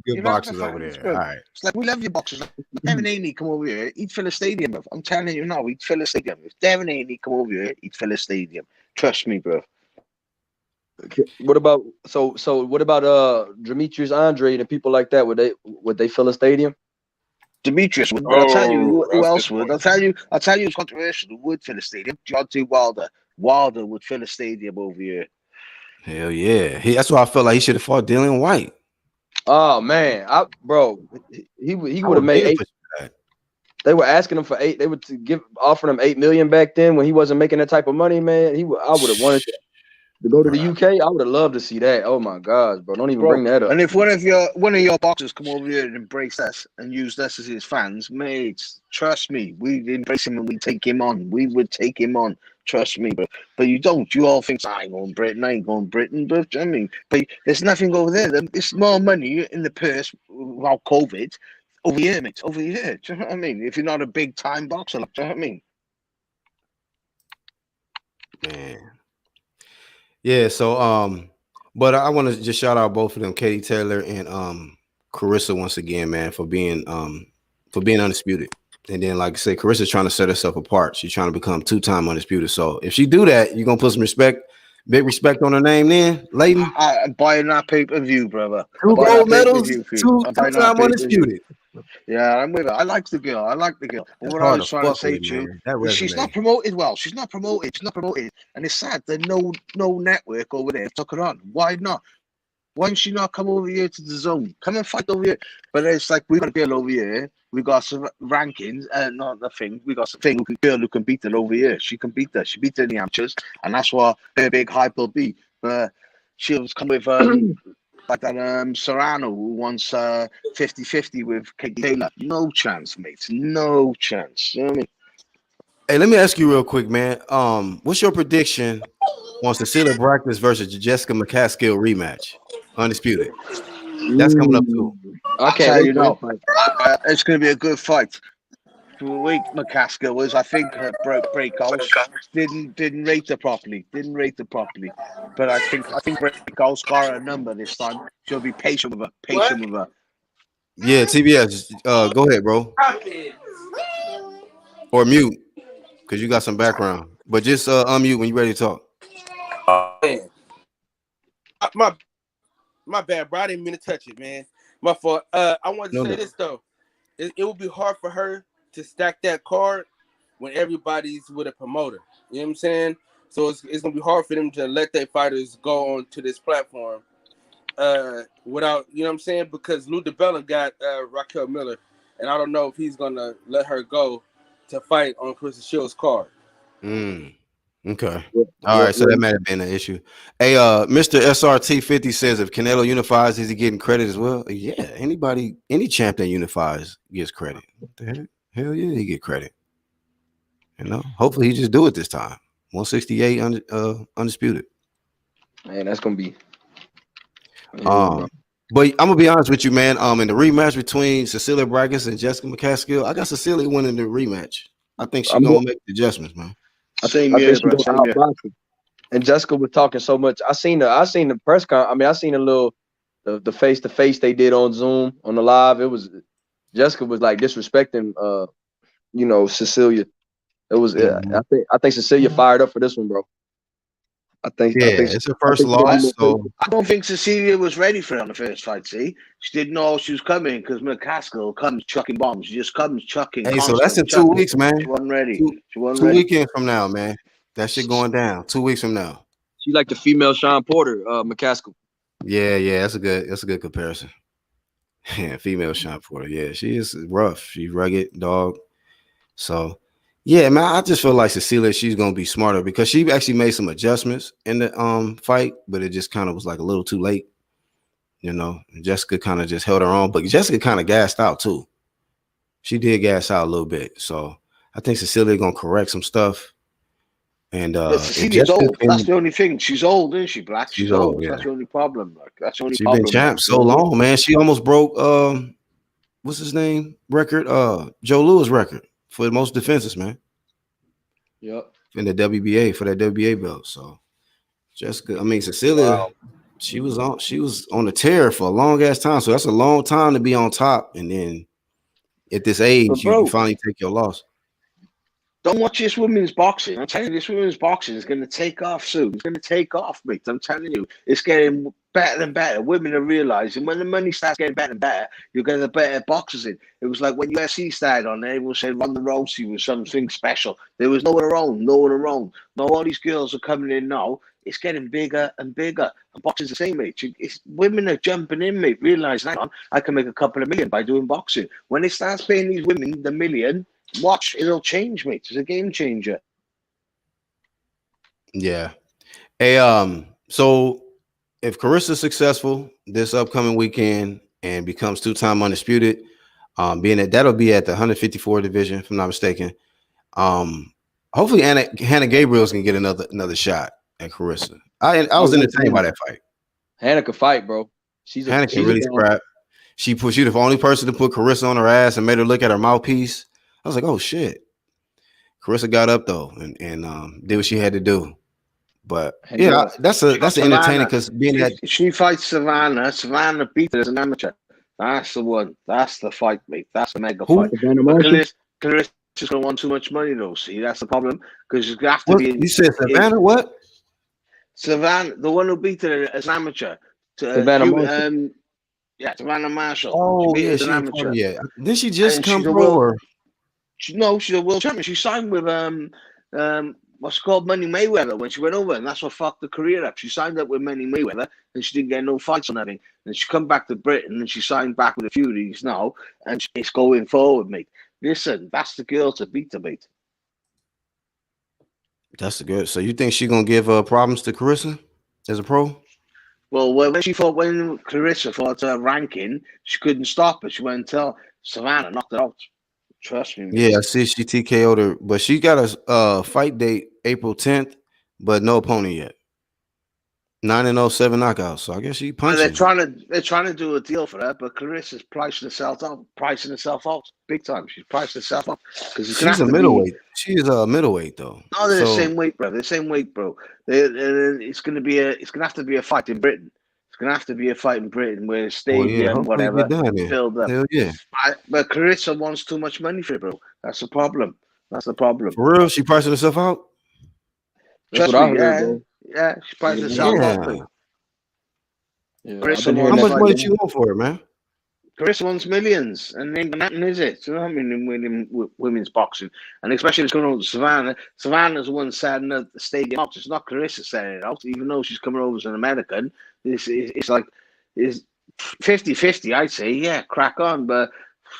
good boxers over there. Bro. All right. It's like we love your boxers. Like, Devin Haney come over here, he'd fill a stadium, bro. I'm telling you now, he'd fill a stadium. If Devin Haney come over here, he'd fill a stadium. Trust me, bro. Okay. What about Demetrius Andrade and people like that? Would they fill a stadium? Demetrius would. I'll tell you who else would. I'll tell you it's controversial who would fill a stadium. Deontay Wilder. Wilder would fill a stadium over here. Hell yeah. That's why I felt like he should have fought Dillian White. Oh man, he would have made 8. They were asking him for 8. They would offering him 8 million back then when he wasn't making that type of money, man. I would have wanted to go to the UK. I would have loved to see that. Oh my gosh, bro! Don't even bring that up. And if one of your boxers come over here and embrace us and use us as his fans, mates, trust me, we'd embrace him and we'd take him on. We would take him on. Trust me, but you don't. You all think I ain't going Britain. I ain't going Britain. But I mean, but there's nothing over there. There's more money in the purse without COVID. Over here, mate. Over here. Do you know what I mean? If you're not a big time boxer, do you know what I mean? Man. Yeah, so but I want to just shout out both of them, Katie Taylor and Carissa, once again, man, for being undisputed. And then, like I said, Carissa's trying to set herself apart. She's trying to become 2-time undisputed. So if she do that, you're gonna put some big respect on her name then, Leighton. I'm buying that pay-per-view, brother. 2 gold medals, 2-time undisputed. Yeah, I'm with her. I like the girl. And what I was trying to say to you, she's not promoted well. She's not promoted. And it's sad that no network over there took her on. Why not? Why didn't she not come over here to the zone? Come and fight over here. But it's like, we got a girl over here. We got some rankings. Not the thing. We got some girl who can beat her over here. She can beat her. She beat her in the amateurs. And that's what her big hype will be. But she'll come with like that Serrano who wants 50-50 with Katie Taylor. No chance, mate. No chance. You know what I mean? Hey, let me ask you real quick, man. What's your prediction on Cecilia Braekhus versus Jessica McCaskill rematch? Undisputed. That's coming up too. Okay, you know, it's going to be a good fight. For a week, McCaskill was, I think, her Breakhouse didn't rate her properly. But I think Breakhouse got her number this time. She'll be patient with her. Yeah, TBS. Go ahead, bro. Or mute, because you got some background. But just unmute when you're ready to talk. My bad, bro. I didn't mean to touch it, man. My fault. I wanted to say this though. It would be hard for her to stack that card when everybody's with a promoter. You know what I'm saying? So it's gonna be hard for them to let their fighters go on to this platform without, you know what I'm saying? Because Lou DeBella got Raquel Miller, and I don't know if he's gonna let her go to fight on Chris Shields' card. Okay. All right. So that might have been an issue. Hey, Mr. SRT50 says if Canelo unifies, is he getting credit as well? Yeah. Any champ that unifies gets credit. What the heck? Hell yeah, he get credit. You know, hopefully he just do it this time. 168 undisputed. Man, that's gonna be. But I'm gonna be honest with you, man. In the rematch between Cecilia Braekhus and Jessica McCaskill, I got Cecilia winning the rematch. I think she's gonna make the adjustments, man. I think and Jessica was talking so much. I seen the press con. I mean, I seen the face to face they did on Zoom on the live. It was Jessica was like disrespecting Cecilia. It was I think Cecilia fired up for this one, bro. I think it's her first loss. So I don't think Cecilia was ready for it on the first fight. See, she didn't know she was coming because McCaskill comes chucking bombs. She just comes chucking. Hey, so that's in 2 weeks, man. She wasn't ready. Two weekends from now, man. That shit going down. 2 weeks from now. She like the female Sean Porter, McCaskill. Yeah, that's a good comparison. Yeah, female Sean Porter. Yeah, she is rough. She's rugged, dog. So. Yeah, man, I just feel like Cecilia, she's gonna be smarter because she actually made some adjustments in the fight, but it just kind of was like a little too late, you know. And Jessica kind of just held her own, but Jessica kind of gassed out too. She did gas out a little bit, so I think Cecilia gonna correct some stuff. And Cecilia's old. That's the only thing. She's old, isn't she, Black? She's old. Yeah. That's the only problem. Like, that's the only. She's been champ so long, man. She almost broke what's his name record? Joe Louis record. For the most defenses, man. Yep. In the WBA for that WBA belt. So Cecilia, she was on the tear for a long ass time. So that's a long time to be on top. And then at this age, you finally take your loss. Don't watch this women's boxing. I'm telling you, this women's boxing is going to take off soon. It's going to take off, mate. I'm telling you, it's getting better and better. Women are realizing when the money starts getting better and better, you're getting the better boxers in. It was like when UFC started on there, everyone said Ronda Rousey was something special. There was no one around. Now all these girls are coming in now. it's getting bigger and bigger. And boxing's the same, mate. Women are jumping in, mate, realizing, hang on, I can make a couple of million by doing boxing. When it starts paying these women the million, watch, it'll change, mate. It's a game changer. Yeah. Hey, so if Carissa's successful this upcoming weekend and becomes 2-time undisputed, being that that'll be at the 154 division, if I'm not mistaken. Hopefully Hannah Gabriel's can get another shot at Carissa. I was entertained by that fight. Hannah can fight, bro. Hannah can really scrap. She the only person to put Carissa on her ass and made her look at her mouthpiece. I was like, oh shit. Carissa got up though and did what she had to do. But yeah, that's entertaining because being that she fights Savannah beat her as an amateur. That's the one. That's the fight, mate. That's the mega fight. Carissa's gonna want too much money though. See, that's the problem because you have to be. You said Savannah? What? Savannah, the one who beat her as an amateur. Savannah Marshall. Savannah Marshall. Oh, yeah, she's amateur. Yeah. Did she just come pro? No, she's a world champion. She signed with what's called Money Mayweather when she went over, and that's what fucked the career up. She signed up with Money Mayweather, and she didn't get no fights on anything. And she come back to Britain, and she signed back with the Furies now, and it's going forward, mate. Listen, that's the girl to beat, mate. That's the good. So you think she's gonna give problems to Carissa as a pro? Well, when Carissa fought her ranking, she couldn't stop her. She went until Savannah knocked her out. Trust me. Yeah, I see she TKO'd her, but she got a fight date April 10th, but no opponent yet. 9-0, 7 knockouts. So I guess she punching. They're trying to do a deal for her, but Carissa's pricing herself out big time. She's priced herself out because she's a middleweight. She's a middleweight though. No, they're the same weight, bro. They're the same weight, bro. It's gonna have to be a fight in Britain. It's gonna have to be a fight in Britain where stadium, whatever, filled up. Hell yeah. But Carissa wants too much money for it, bro. That's the problem. For real, she pricing herself out. Trust me, yeah, she priced herself out. Yeah, how much money you want for it, man? Carissa wants millions, and ain't nothing, is it? You know what I mean? In women's boxing, and especially it's going on to Savannah. Savannah's the one setting the stadium out. It's not Carissa setting it out, even though she's coming over as an American. It's like 50-50, I'd say. Yeah, crack on, but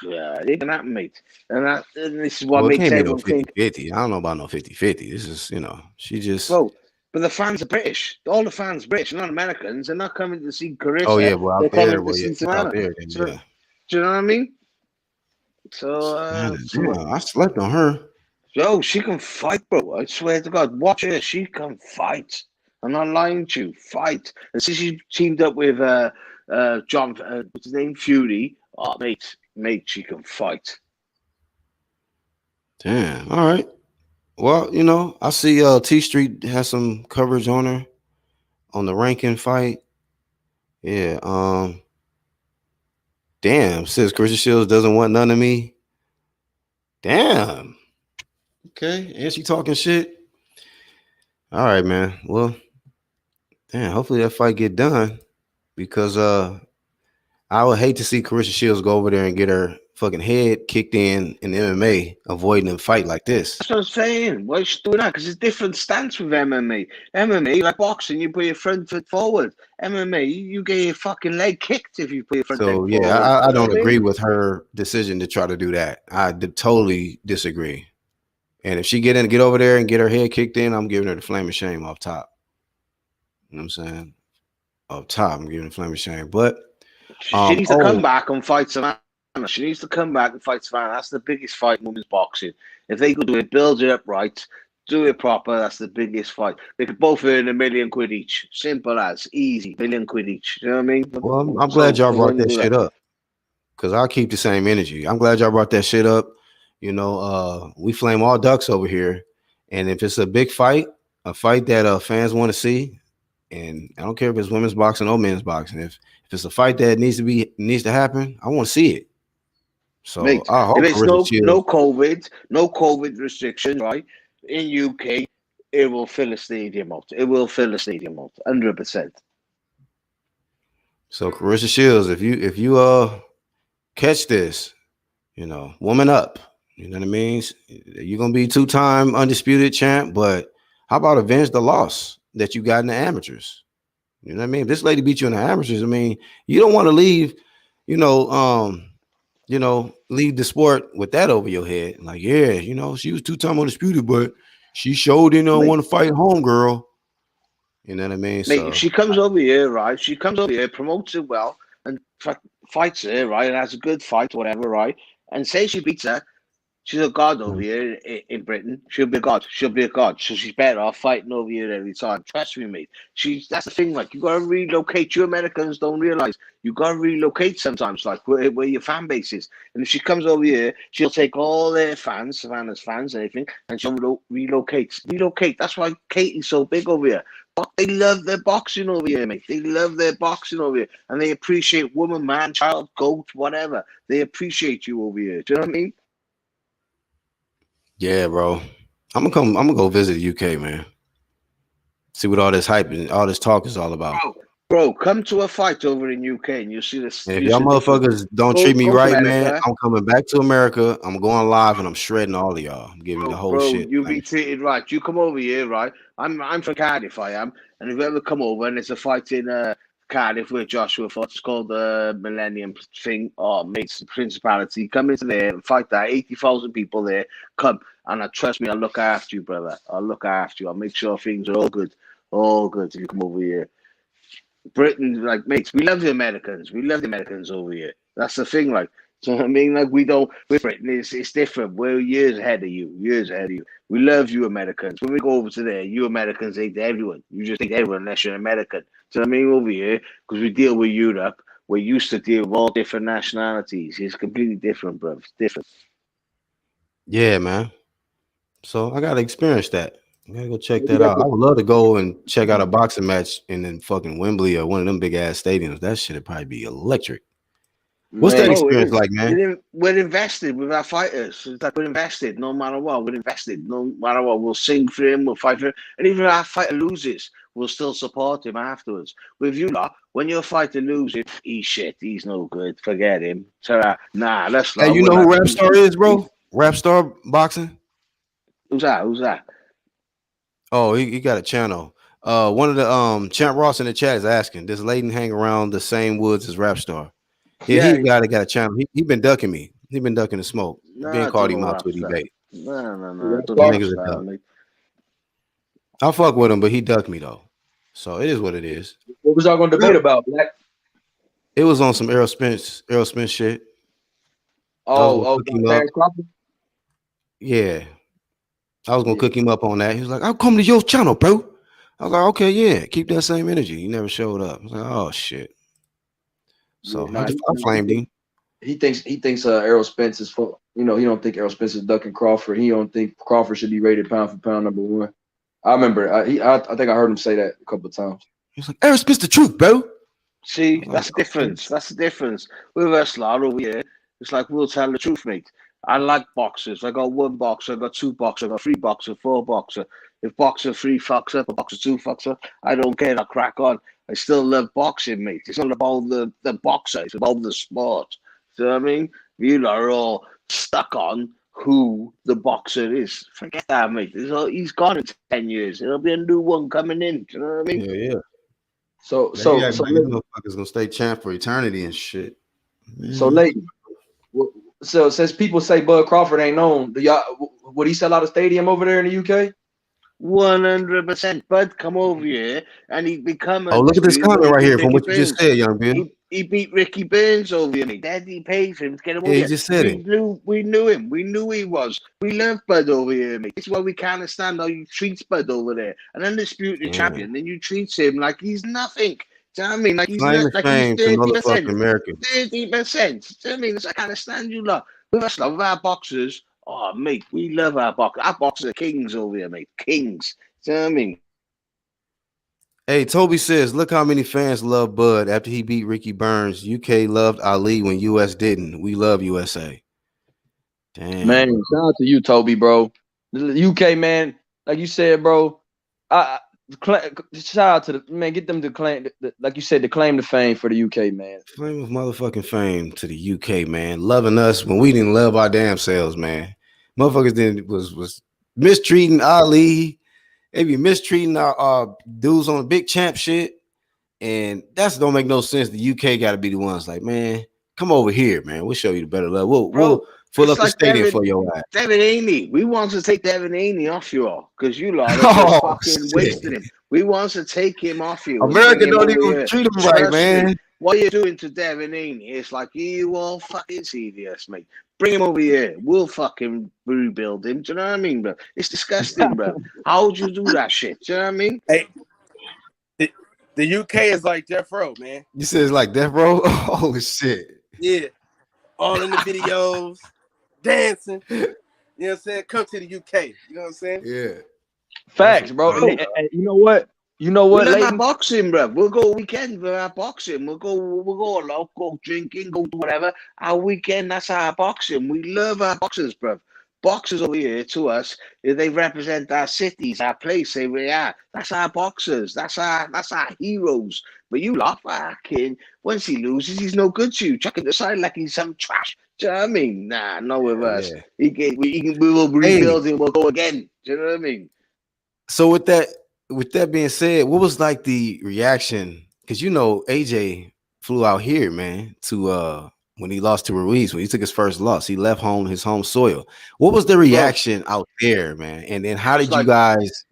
yeah, it ain't gonna happen, mate. And this is what makes everyone think. 50-50. I don't know about no 50-50. This is, she just. Bro, but the fans are British. All the fans are British, not Americans. They're not coming to see Carissa. Oh yeah, well, they're coming to see Savannah. Do you know what I mean? So I slept on her. Yo, she can fight, bro. I swear to God, watch her. She can fight. I'm not lying to you. Fight. And since she teamed up with John, what's his name, Fury. Oh, mate, she can fight. Damn. All right. Well, I see T Street has some coverage on her on the ranking fight. Yeah. Damn, says Carissa Shields doesn't want none of me. Damn. Okay. And she talking shit. All right, man. Well, damn, hopefully that fight get done because I would hate to see Carissa Shields go over there and get her fucking head kicked in MMA, avoiding a fight like this. That's what I'm saying. Why is she doing that? Because it's a different stance with MMA. MMA, like boxing, you put your front foot forward. MMA, you get your fucking leg kicked if you put your front leg forward. So, yeah, I don't agree with her decision to try to do that. I totally disagree. And if she get over there and get her head kicked in, I'm giving her the flame of shame off top. You know what I'm saying? Off top, I'm giving her the flame of shame. But she needs to come back and fight Savannah. She needs to come back and fight Savannah. That's the biggest fight in women's boxing. If they could do it, build it up right, do it proper, that's the biggest fight. They could both earn $1 million each. Simple as, easy, $1 million each. You know what I mean? Well, I'm glad y'all brought that shit up because I'll keep the same energy. I'm glad y'all brought that shit up. We flame all ducks over here. And if it's a big fight, a fight that fans want to see, and I don't care if it's women's boxing or men's boxing, if it's a fight that needs to happen, I want to see it. So mate, I hope if it's no COVID restrictions, right? In UK, it will fill a stadium out. It will fill a stadium out, 100%. So Carissa Shields, if you catch this, woman up. You know what I mean? You're gonna be 2-time undisputed champ, but how about avenge the loss that you got in the amateurs. You know what I mean? If this lady beat you in the amateurs, I mean, you don't want to leave, leave the sport with that over your head. Like, yeah, she was 2-time undisputed, but she showed didn't want to fight home, girl. You know what I mean? Mate, So if she comes over here, right? She comes over here, promotes it well, and fights her, right? And has a good fight, whatever, right? And say she beats her, she's a god over here in Britain. She'll be a god. She'll be a god. So she's better off fighting over here every time. Trust me, mate. That's the thing. Like, you gotta relocate. You Americans don't realize you gotta relocate sometimes. Like where your fan base is. And if she comes over here, she'll take all their fans, Savannah's fans, and everything, and she'll relocate. Relocate. That's why Katie's so big over here. But they love their boxing over here, mate. They love their boxing over here, and they appreciate woman, man, child, goat, whatever. They appreciate you over here. Do you know what I mean? yeah, bro. I'm gonna go visit the UK, man. See what all this hype and all this talk is all about. Bro, come to a fight over in UK and you'll see this. And if y'all motherfuckers don't treat me right, man, I'm coming back to America. I'm going live and I'm shredding all of y'all. I'm giving the whole shit. You'll be treated right. You come over here, right? I'm from Cardiff, I am. And if you ever come over and there's a fight in Cardiff where Joshua fought, it's called the Millennium thing. Oh, mate, it's the Principality. Come into there and fight that. 80,000 people there. Come. And trust me, I'll look after you, brother. I'll look after you. I'll make sure things are all good. All good if you come over here. Britain, like, mates, we love the Americans. We love the Americans over here. That's the thing, like, do you know what I mean? Like, with Britain, it's different. We're years ahead of you. We love you Americans. When we go over to there, you Americans hate everyone. You just hate everyone unless you're an American. Do you know what I mean? Over here, because we deal with Europe, we're used to deal with all different nationalities. It's completely different, bro. It's different. Yeah, man. So I gotta experience that. I gotta go check that out. I would love to go and check out a boxing match in fucking Wembley or one of them big ass stadiums. That shit would probably be electric. What's that experience like, man? We're invested with our fighters. It's like we're invested no matter what. We're invested no matter what. We'll sing for him, we'll fight for him. And even if our fighter loses, we'll still support him afterwards. With you lot, when your fighter loses, he's shit. He's no good. Forget him. So, nah, let's not. Hey, you know who StiR is, bro? StiR Boxing? Who's that? Oh, he got a channel. One of the Champ Ross in the chat is asking, does Layden hang around the same woods as StiR? Yeah, he got a channel. He been ducking me. He been ducking the smoke. Being called him out to a debate. No. I'll fuck with him, but he ducked me though. So it is what it is. What was y'all gonna debate about, Black? It was on some Errol Spence shit. Yeah. I was gonna cook him up on that. He was like, I'll come to your channel, bro. I was like, okay, yeah, keep that same energy. He never showed up. I was like, oh shit. So I flamed him. He thinks Errol Spence is full. He don't think Errol Spence is ducking Crawford. He don't think Crawford should be rated pound for pound #1. I remember. I think I heard him say that a couple of times. He's like, Errol Spence the truth, bro. See, that's the difference. That's the difference. With wrestler over here, it's like we'll tell the truth, mate. I like boxers. I got one boxer, I got two boxers, I got three boxers, four boxers. If boxer 3 fucks up, or boxer 2 fucks up, I don't care. I crack on. I still love boxing, mate. It's not about the boxer. It's about the sport. Do you know what I mean? You lot are all stuck on who the boxer is. Forget that, mate. He's gone in 10 years. There'll be a new one coming in. Do you know what I mean? Yeah. So motherfuckers gonna stay champ for eternity and shit. So Layden. So since people say Bud Crawford ain't known, would he sell out a stadium over there in the UK? 100%. Bud come over here and he become. Oh, look at this comment right here from what you just said, young Bill. He beat Ricky Burns over here. Daddy paid for him to get him over here. He just said we knew him. We knew he was. We love Bud over here, mate. This is why we can't understand how you treat Bud over there. An undisputed champion, then you treat him like he's nothing. Do you know what I mean? Like he's not, like he's 30%. 30%. Do you know what I mean? I can't stand you lot. With our boxers, oh mate, we love our boxers. Our boxers are kings over here, mate. Kings. Do you know what I mean? Hey, Toby says, look how many fans love Bud after he beat Ricky Burns. UK loved Ali when US didn't. We love USA. Damn. Man, shout out to you, Toby, bro. The UK, man, like you said, bro. Shout out to the man. Get them to claim, like you said, to claim the fame for the UK, man. Claim of motherfucking fame to the UK, man. Loving us when we didn't love our damn selves, man. Motherfuckers was mistreating Ali They be mistreating our dudes on the big champ shit. And that's don't make no sense. The UK got to be the ones like, man, come over here, man. We'll show you the better love. We'll fill up the stadium for your ass. Devin Haney. We want to take Devin Haney off you all because you lot are just fucking wasting him. We want to take him off you. America don't even treat him right, man. What you're doing to Devin Haney, it's like you all fucking serious, mate. Bring him over here. We'll fucking rebuild him. Do you know what I mean, bro? It's disgusting, bro. How would you do that shit? Do you know what I mean? Hey, the UK is like Death Row, man. You said it's like Death Row? Oh, shit. Yeah. All in the videos, dancing. You know what I'm saying? Come to the UK. You know what I'm saying? Yeah. Facts, bro. And you know what? You know what? We love boxing, bro. We'll go weekend for our boxing. We'll go out, go drinking, go do whatever. Our weekend, that's our boxing. We love our boxers, bro. Boxers over here to us, they represent our cities, our place. They really are. That's our boxers. That's our heroes. But you laugh, fucking. Once he loses, he's no good to you. Chuck it aside like he's some trash. Do you know what I mean? Nah, no with us. We will rebuild him. We'll go again. Do you know what I mean? So with that being said, what was like the reaction? Because AJ flew out here, man, to when he lost to Ruiz, when he took his first loss, he left his home soil. What was the reaction out there, man? And then how did you guys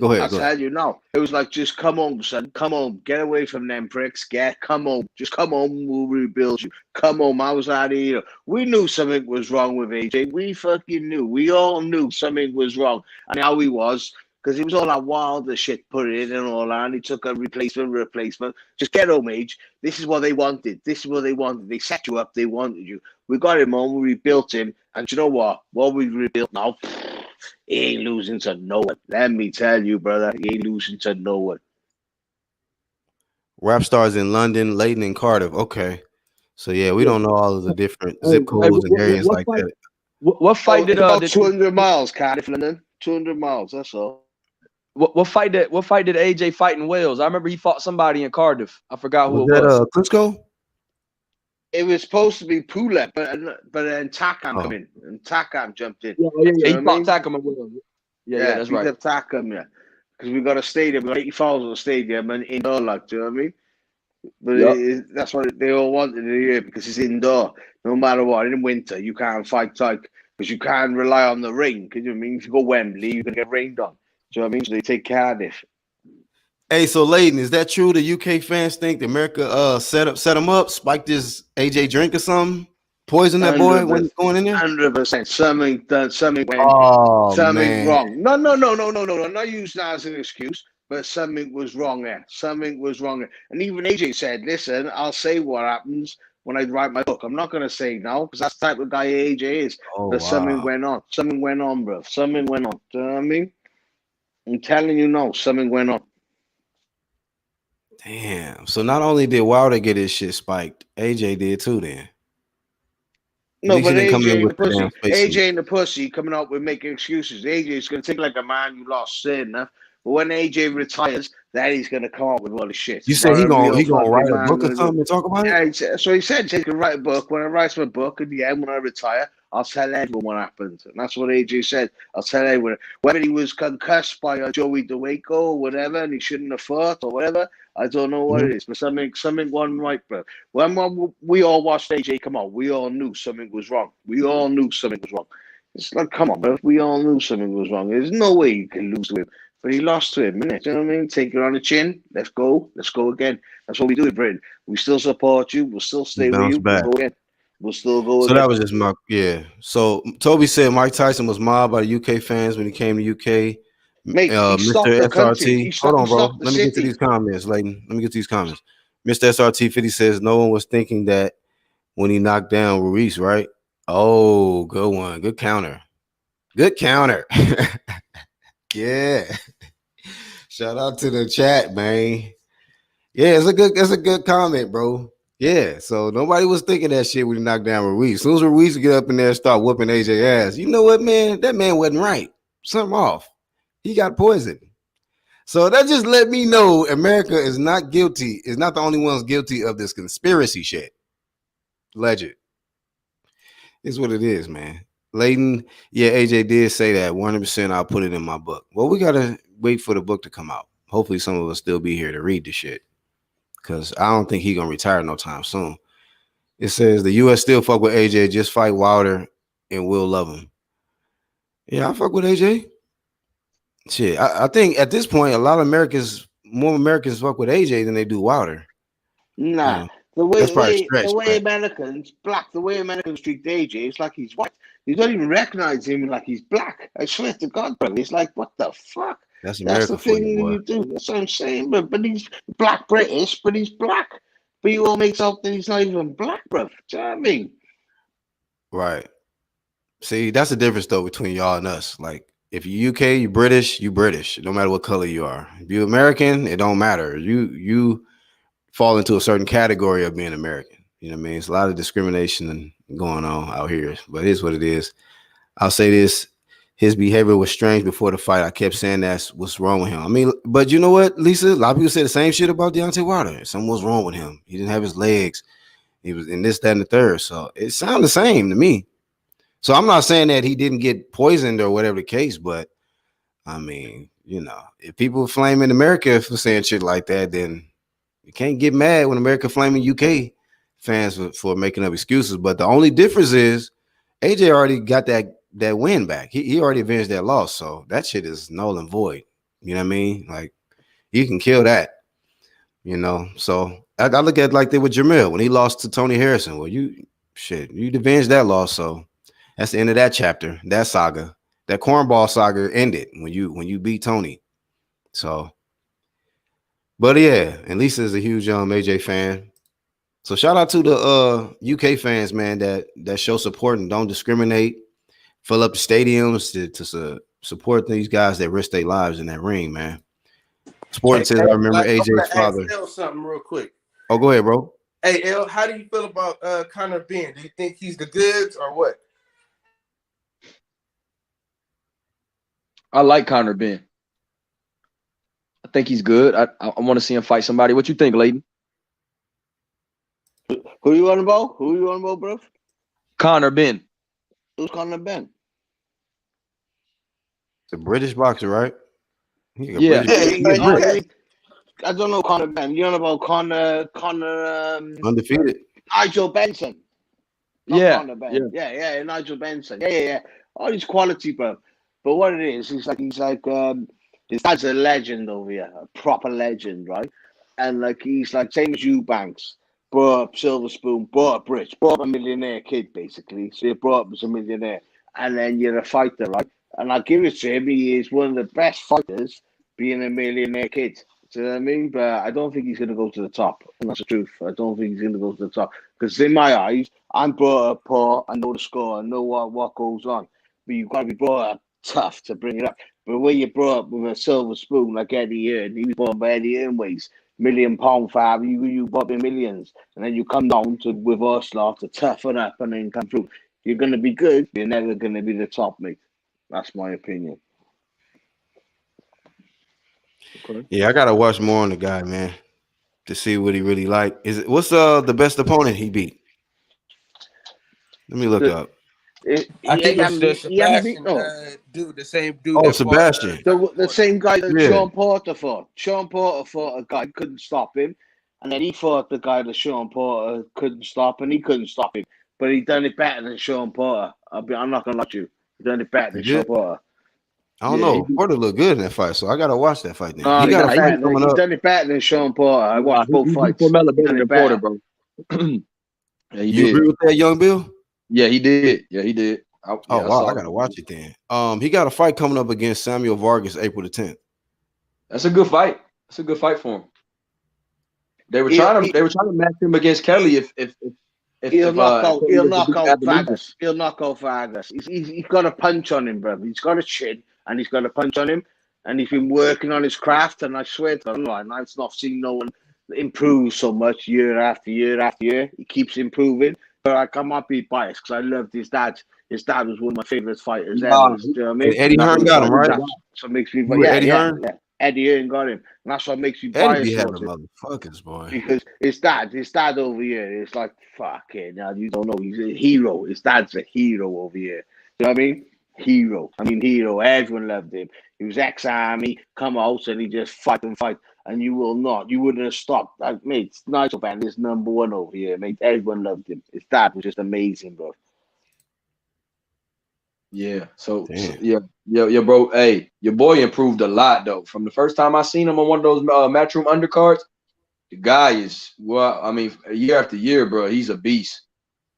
go ahead? I'll tell you now. It was like, just come on, son. Come on. Get away from them pricks. Come on. Just come on. We'll rebuild you. Come on. I was out here. We knew something was wrong with AJ. We fucking knew. We all knew something was wrong. And how he was. Because he was all that wilder shit put in and all that. And he took a replacement. Just get home, Age. This is what they wanted. They set you up. They wanted you. We got him on. We rebuilt him. And you know what? What we rebuilt now, he ain't losing to no one. Let me tell you, brother. He ain't losing to no one. Rap stars in London, Leighton, and Cardiff. Okay. So, yeah, we don't know all of the different zip codes and areas like that. What fight did... about 200 miles, Cardiff, London. 200 miles, that's all. What fight did AJ fight in Wales? I remember he fought somebody in Cardiff. I forgot who it was. Klitschko? It was supposed to be Pulek, but then Takam came in, and Takam jumped in. Yeah, he fought Takam in Wales. Yeah, that's right. Takam, yeah, because we got a stadium, we got 80,000 stadium and indoor, like, do you know what I mean? But that's what they all wanted to hear, because it's indoor. No matter what, in winter you can't fight tight because you can't rely on the rain. Because you know what I mean, if you go Wembley, you're gonna get rained on. Do you know what I mean? So they take Cardiff. Hey, so Leighton, is that true? The UK fans think that America set him up, spiked his AJ drink or something, poison that boy when he's going in there? 100%. Something wrong. No. I'm not using that as an excuse, but something was wrong there. Something was wrong there. And even AJ said, "Listen, I'll say what happens when I write my book. I'm not gonna say now because that's the type of guy AJ is." But something went on. Something went on, bro. Something went on. Do you know what I mean? I'm telling you now, something went on. Damn. So not only did Wilder get his shit spiked, AJ did too then. No, but AJ and the pussy coming out with making excuses. AJ is going to think like a man you lost sin enough. But when AJ retires, then he's going to come up with all the shit. You said he gonna write a book or something and talk about it? Yeah, so he said he can write a book. When I write my book, in the end, when I retire, I'll tell everyone what happened. And that's what AJ said. I'll tell everyone. Whether he was concussed by a Joey DeWaco or whatever, and he shouldn't have fought or whatever, I don't know what it is. But something wasn't right, bro. When we all watched AJ come out, we all knew something was wrong. We all knew something was wrong. It's like, come on, bro. We all knew something was wrong. There's no way you can lose to him. But he lost to him, innit? You know what I mean? Take it on the chin. Let's go. Let's go again. That's what we do in Britain. We still support you. We'll still stay with you. We'll go again. We'll still go again. So that was just So Toby said Mike Tyson was mobbed by the UK fans when he came to UK. Mate, Mr. SRT. Hold on, bro. Let me get to these comments, Leighton. Let me get to these comments. Mr. SRT 50 says no one was thinking that when he knocked down Ruiz, right? Oh, good one. Good counter. Good counter. Yeah. Shout out to the chat, man. Yeah, that's a good comment, bro. Yeah, so nobody was thinking that shit when he knocked down Ruiz. As soon as Ruiz would get up in there and start whooping AJ ass, you know what, man? That man wasn't right. Something off. He got poisoned. So that just let me know America is not guilty. Is not the only ones guilty of this conspiracy shit. Legend. It's what it is, man. Leighton, yeah, AJ did say that 100%. I'll put it in my book. Well, we gotta wait for the book to come out. Hopefully, some of us still be here to read the shit, because I don't think he gonna retire no time soon. It says the U.S. still fuck with AJ, just fight Wilder and we'll love him. Yeah, I fuck with AJ. Shit, I think at this point, a lot of more Americans fuck with AJ than they do Wilder. Nah, the way Americans treat AJ, it's like he's white. You don't even recognize him like he's black. I swear to God, bro. It's like, what the fuck? That's America the thing for you, do. That's what I'm saying, but he's black British, but he's black. But you all makes up that he's not even black, bro. Do you know what I mean? Right. See, that's the difference though between y'all and us. Like, if you UK, you British, no matter what color you are. If you American, it don't matter. You fall into a certain category of being American. You know what I mean? It's a lot of discrimination going on out here, but it is what it is. I'll say this. His behavior was strange before the fight. I kept saying that's what's wrong with him. I mean, but you know what, Lisa? A lot of people say the same shit about Deontay Wilder. Something was wrong with him. He didn't have his legs. He was in this, that, and the third. So it sounded the same to me. So I'm not saying that he didn't get poisoned or whatever the case, but I mean, you know, if people flaming America for saying shit like that, then you can't get mad when America flaming UK fans for making up excuses. But the only difference is AJ already got that win back. He already avenged that loss. So that shit is null and void. You know what I mean? Like, you can kill that, you know? So I look at it like that with Jamil when he lost to Tony Harrison. Well, you avenged that loss. So that's the end of that chapter, that saga. That cornball saga ended when you beat Tony. So, but yeah, and Lisa is a huge AJ fan. So shout out to the UK fans, man, that show support and don't discriminate. Fill up the stadiums to support these guys that risk their lives in that ring, man. Sporting says I remember AJ's father. Ask something real quick. Oh, go ahead, bro. Hey, L, how do you feel about Conor Benn? Do you think he's the goods or what? I like Conor Benn. I think he's good. I want to see him fight somebody. What you think, Layden? Who you on about? Bro? Conor Benn. Who's Conor Benn? The British boxer, right? Yeah. I don't know Conor Benn. You know about Conor undefeated. Nigel Benson. Yeah. Conor Benn. Yeah, Nigel Benson. Yeah. All his quality, bro. But what it is, he's like his dad's a legend over here, a proper legend, right? And like he's like same as Eubanks. Brought up silver spoon, brought up rich, brought up a millionaire kid, basically. So you brought up as a millionaire, and then you're a fighter, right? And I give it to him. He is one of the best fighters, being a millionaire kid. Do you know what I mean? But I don't think he's going to go to the top. And that's the truth. I don't think he's going to go to the top. Because in my eyes, I'm brought up poor. I know the score. I know what goes on. But you've got to be brought up tough to bring it up. But when you're brought up with a silver spoon like Eddie Hearn, he was brought by Eddie Hearn weighs £1 million fab, you bought me millions, and then you come down with us lot to toughen up and then come through. You're going to be good. You're never going to be the top, mate. That's my opinion. Okay. Yeah, I gotta watch more on the guy, man, to see what he really like. What's the best opponent he beat? Let me look up. I think it's the Sebastian dude, the same dude. Oh, Sebastian. The same guy that Sean Porter fought. Sean Porter fought a guy couldn't stop him, and then he fought the guy that Sean Porter couldn't stop, and he couldn't stop him. But he done it better than Sean Porter. I'm not gonna lie to you. He done it better than Sean Porter. I don't know. Porter looked good in that fight, so I gotta watch that fight now. He done it better than Sean Porter. I watched both fights. Better than Porter, bro. Yeah, you agree with that, Young Bill? Yeah, he did. Wow, I gotta watch it then. He got a fight coming up against Samuel Vargas April the 10th. That's a good fight. That's a good fight for him. They were trying to match him against Kelly if he'll knock out Vargas. He'll knock out Vargas. He's got a punch on him, bro. He's got a chin and he's got a punch on him, and he's been working on his craft. And I swear to God, I've not seen no one improve so much year after year after year. He keeps improving. But I cannot be biased because I loved his dad. His dad was one of my favorite fighters ever. Do you know what I mean? Eddie Hearn got him, right? That's what makes me. Eddie Hearn? Yeah. Eddie Hearn got him. And that's what makes me biased. Eddie had motherfuckers, boy. Because his dad over here is like, fuck it. Now you don't know. He's a hero. His dad's a hero over here. Do you know what I mean? hero. I mean, hero. Everyone loved him. He was ex-army, come out and he just fight. And you wouldn't have stopped. Like, mate, Nigel Benn is number one over here, mate. Everyone loved him. His dad was just amazing, bro. Yeah. So yeah, bro. Hey, your boy improved a lot though. From the first time I seen him on one of those Matchroom undercards, the guy is year after year, bro. He's a beast.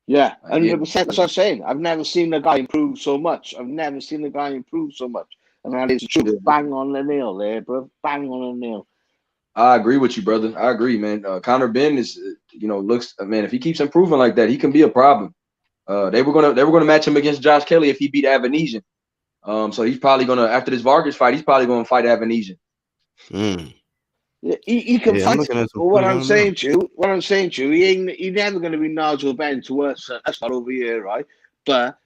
Yeah, 100%. That's what I'm saying. I've never seen a guy improve so much. And that is true. Yeah. Bang on the nail there, bro. Bang on the nail. I agree with you, brother. I agree, man. Conor Benn is, looks, man. If he keeps improving like that, he can be a problem. They were gonna match him against Josh Kelly if he beat Avanesian. So he's probably gonna, after this Vargas fight, he's probably gonna fight Avanesian. Yeah, he can fight. But what I'm saying to you, he's never gonna be Nigel Benn to us. That's not over here, right? But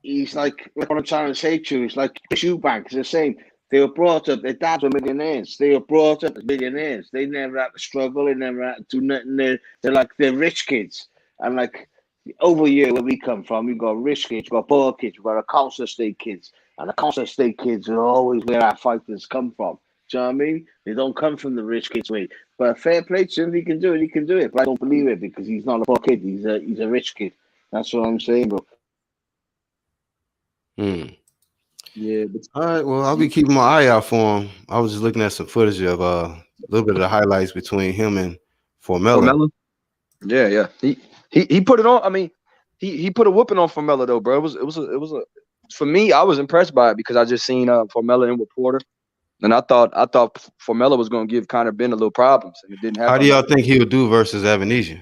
he's like what I'm trying to say to you. He's like Eubank is the same. They were brought up, their dads were millionaires. They were brought up as millionaires. They never had to struggle. They never had to do nothing. They're rich kids. And like over here where we come from, we've got rich kids, we've got poor kids, we've got a council estate kids. And the council estate kids are always where our fighters come from. Do you know what I mean? They don't come from the rich kids' way. But fair play to him, he can do it. But I don't believe it because he's not a poor kid. He's a rich kid. That's what I'm saying, bro. Yeah. All right. Well, I'll be keeping my eye out for him. I was just looking at some footage of a little bit of the highlights between him and Formella. Yeah. He put it on. I mean, he put a whooping on Formella though, bro. It was a for me. I was impressed by it because I just seen Formella in with Porter, and I thought Formella was going to give Conor Benn a little problems, and it didn't happen. How do y'all think he would do versus Avanesian?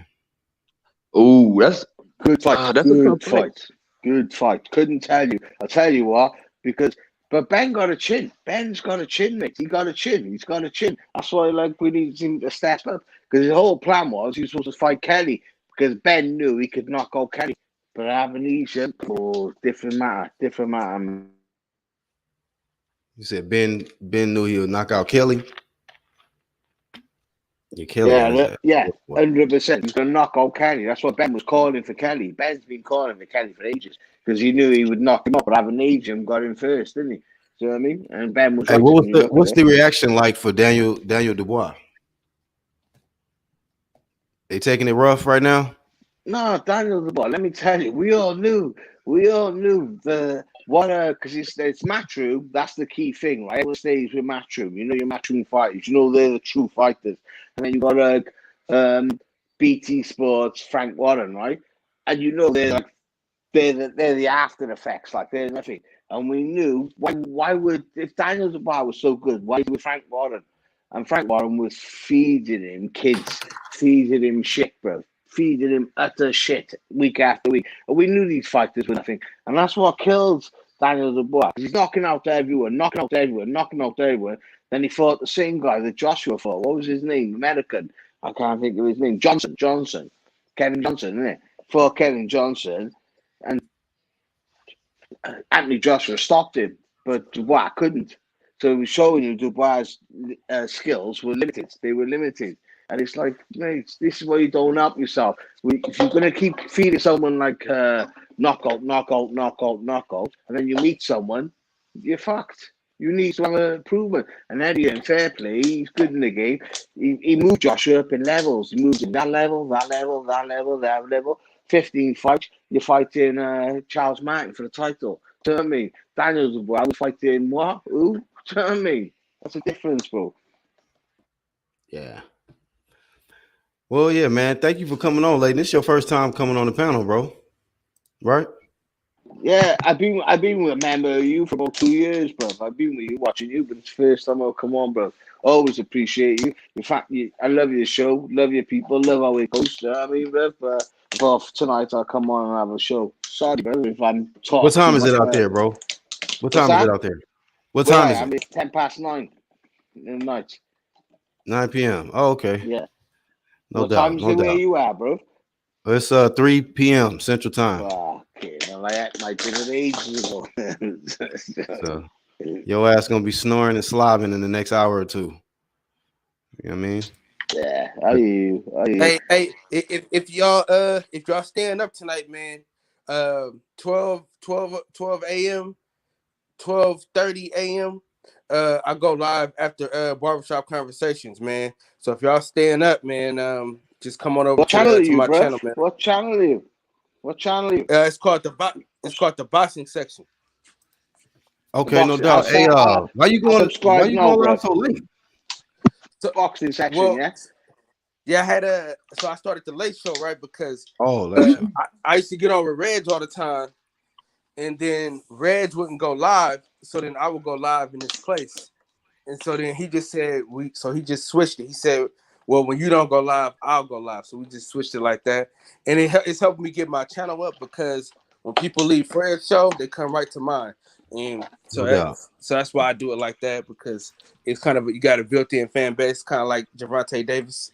Oh, that's good fight. Good fight. Couldn't tell you. I'll tell you what. But Ben got a chin. Ben's got a chin, mate. He's got a chin. That's why we need him to step up. Because his whole plan was he was supposed to fight Kelly because Ben knew he could knock out Kelly. But Avanesian, different matter. You said Ben knew he would knock out Kelly. Yeah, 100%. He's going to knock out Kelly. That's what Ben was calling for Kelly. Ben's been calling for Kelly for ages because he knew he would knock him up. But Avanesian got him first, didn't he? Do you know what I mean? And Ben was. Hey, what's the reaction like for Daniel Dubois? They taking it rough right now? No, Daniel Dubois. Let me tell you, we all knew because it's Matchroom. That's the key thing, right? Everyone stays with Matchroom. You know your Matchroom fighters. You know they're the true fighters. And then you got BT Sports, Frank Warren, right? And you know they're the after effects, like they're nothing. And we knew if Daniel Dubois was so good, why was Frank Warren? And Frank Warren was feeding him kids, feeding him shit, bro. Feeding him utter shit week after week. And we knew these fighters were nothing. And that's what kills Daniel Dubois. He's knocking out everyone. Then he fought the same guy that Joshua fought. What was his name? American. I can't think of his name. Johnson. Kevin Johnson, isn't it? Fought Kevin Johnson. And Anthony Joshua stopped him. But Dubois couldn't. So it was showing you Dubois' skills were limited. They were limited. And it's like, mate, this is why you don't help yourself. If you're going to keep feeding someone like knockout, and then you meet someone, you're fucked. You need to have an improvement. And Eddie, in fair play, he's good in the game. He moved Joshua up in levels. He moved in that level. 15 fights, you're fighting Charles Martin for the title. Do you know what I mean? Daniel Dubois was fighting what? Who? Do you know what I mean? That's a difference, bro. Yeah. Well, yeah, man. Thank you for coming on, lady. This is your first time coming on the panel, bro. Right? Yeah, I've been with a member of you for about 2 years, bro. I've been with you, watching you, but it's the first time I'll come on, bro. Always appreciate you. In fact, I love your show, love your people, love how it goes. You know what I mean, bro? But tonight I'll come on and have a show. Sorry, bro, if I'm talking. What time is it out there, bro? What time is it out there? What time is it? It's 9:10 in the night. 9 p.m. Oh, okay. Yeah. No doubt. What time is it where you are, bro? It's 3 p.m. Central Time. Okay, I did it ages ago. So your ass gonna be snoring and slobbing in the next hour or two. You know what I mean? Yeah, I hear you. Hey, if y'all staying up tonight, man, 12 a.m. 12:30 a.m. I go live after Barbershop Conversations, man. So if y'all staying up, man, just come on over What channel are to you, my bro? channel, man. What channel are you? What channel are you? It's called the boxing section. Okay, no doubt. Hey, why you going live so late? So, boxing section, yeah. I started the late show, right? Because late show. I used to get on with Reg all the time, and then Reg wouldn't go live, so then I would go live in his place. And so then he just said he just switched it. He said, well, when you don't go live, I'll go live. So we just switched it like that. And it's helping me get my channel up because when people leave Fred's show, they come right to mine. And so that's why I do it like that, because it's kind of, you got a built-in fan base, kind of like Gervonta Davis.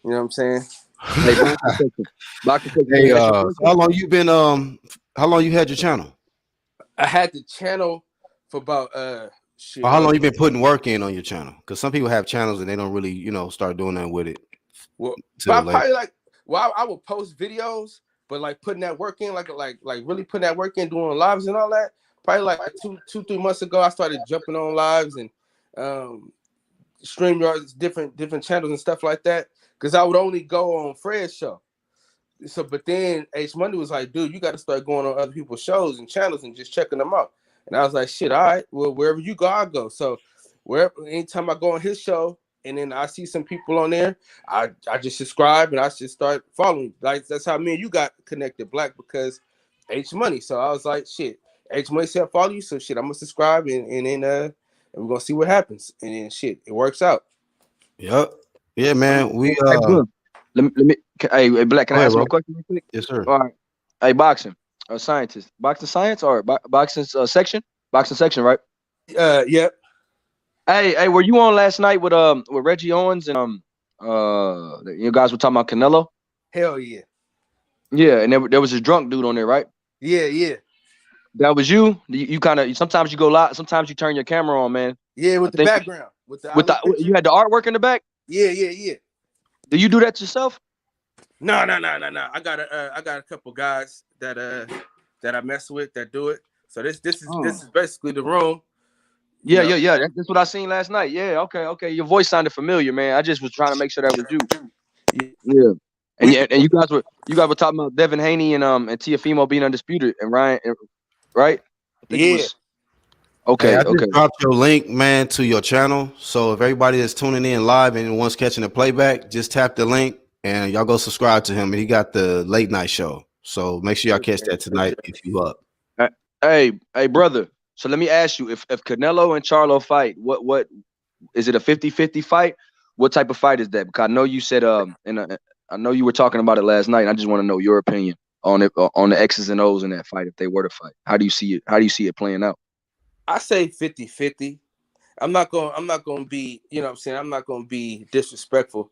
You know what I'm saying? Hey, so how long you been how long you had your channel? I had the channel for about how long you been putting work in on your channel? Because some people have channels and they don't really, start doing that with it. Well, probably I would post videos, but like putting that work in, like really putting that work in, doing lives and all that. Probably like 2-3 months ago, I started jumping on lives and StreamYards, different channels and stuff like that. Because I would only go on Fred's show. So, but then H Monday was like, dude, you got to start going on other people's shows and channels and just checking them out. And I was like, shit, all right, well, wherever you go, I'll go. So anytime I go on his show and then I see some people on there, I just subscribe and I just start following. Like, that's how me and you got connected, Black, because H Money. So I was like, shit, H Money said follow you, so shit, I'm gonna subscribe and then we're gonna see what happens. And then shit, it works out. Yep. Yeah, man. We let me hey Black, can I ask him a question real quick? Yes, sir. All right. Hey, boxing scientist, boxing science or boxing section, right? Yep. Hey, were you on last night with Reggie Owens and you guys were talking about Canelo? Hell yeah. Yeah, and there was a drunk dude on there, right? Yeah. That was you. You kind of sometimes you go live, sometimes you turn your camera on, man. Yeah, with the background, with the you had the artwork in the back. Yeah. Do you do that yourself? No. I got a couple guys that I mess with that do it. So this is basically the room. Yeah. That's what I seen last night. Yeah, okay. Your voice sounded familiar, man. I just was trying to make sure that was you. Yeah. And you guys were talking about Devin Haney and Teofimo being undisputed and Ryan, right? Okay. I just dropped your link, man, to your channel. So if everybody that's tuning in live and wants catching the playback, just tap the link and y'all go subscribe to him. And he got the late night show. So make sure y'all catch that tonight if you up. Hey, brother. So let me ask you, if Canelo and Charlo fight, what is it, a 50-50 fight? What type of fight is that? Because I know you said I know you were talking about it last night, and I just want to know your opinion on it, on the X's and O's in that fight if they were to fight. How do you see it? How do you see it playing out? I say 50-50. I'm not going to be, you know what I'm saying? I'm not going to be disrespectful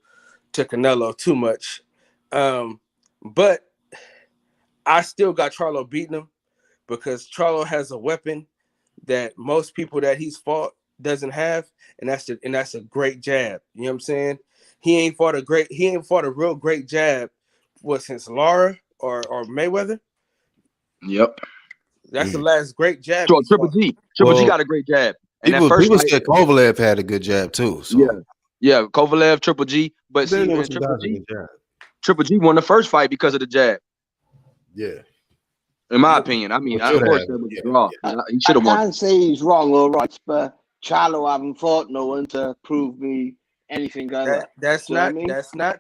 to Canelo too much. But I still got Charlo beating him because Charlo has a weapon that most people that he's fought doesn't have, and that's a great jab. You know what I'm saying? He ain't fought a real great jab since Lara or Mayweather. Yep. That's the last great jab. So Triple G got a great jab. And people said Kovalev had a good jab too. So. Yeah, Kovalev, Triple G, but see, Triple G won the first fight because of the jab. Yeah. In my opinion, I mean, of course, that was a draw. He should have won. I can't say he's wrong or right, but Charlo haven't fought no one to prove me anything. That's not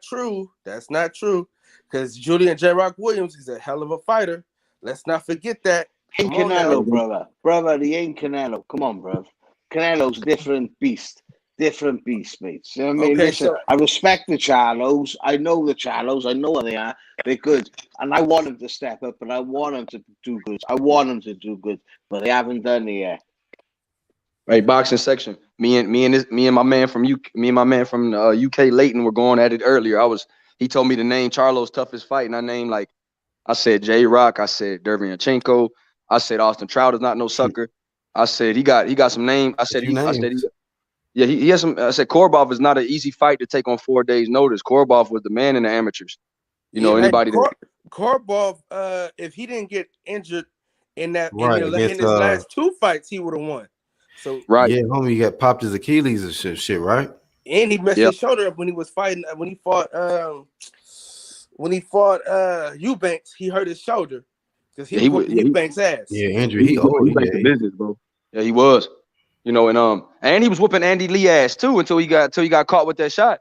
true. That's not true. Because Julian J. Rock Williams is a hell of a fighter. Let's not forget that. He ain't Canelo, brother. He ain't Canelo. Come on, bro. Canelo's different beast, mates. You know what I mean? Okay, listen, I respect the Charlos. I know the Charlos. I know what they are. They're good, and I want them to step up, and I want them to do good. But they haven't done it yet. Right, boxing section. Me and my man from UK, Leighton, were going at it earlier. He told me to name Charlo's toughest fight, and I said J Rock. I said Derevyanchenko. I said Austin Trout is not no sucker. I said he got some name. I said he has some. I said Korbov is not an easy fight to take on 4 days' notice. Korbov was the man in the amateurs. Anybody Korbov, if he didn't get injured in that Right, in against, his last 2 fights, he would have won. So yeah, homie got popped his Achilles and shit, right? and he messed his shoulder up when he was fighting when he fought Eubanks. He hurt his shoulder because he was whooping Eubanks' ass. Yeah, Andrew, he back to business, bro. Yeah, he was. You know, and he was whooping Andy Lee ass too until he got caught with that shot.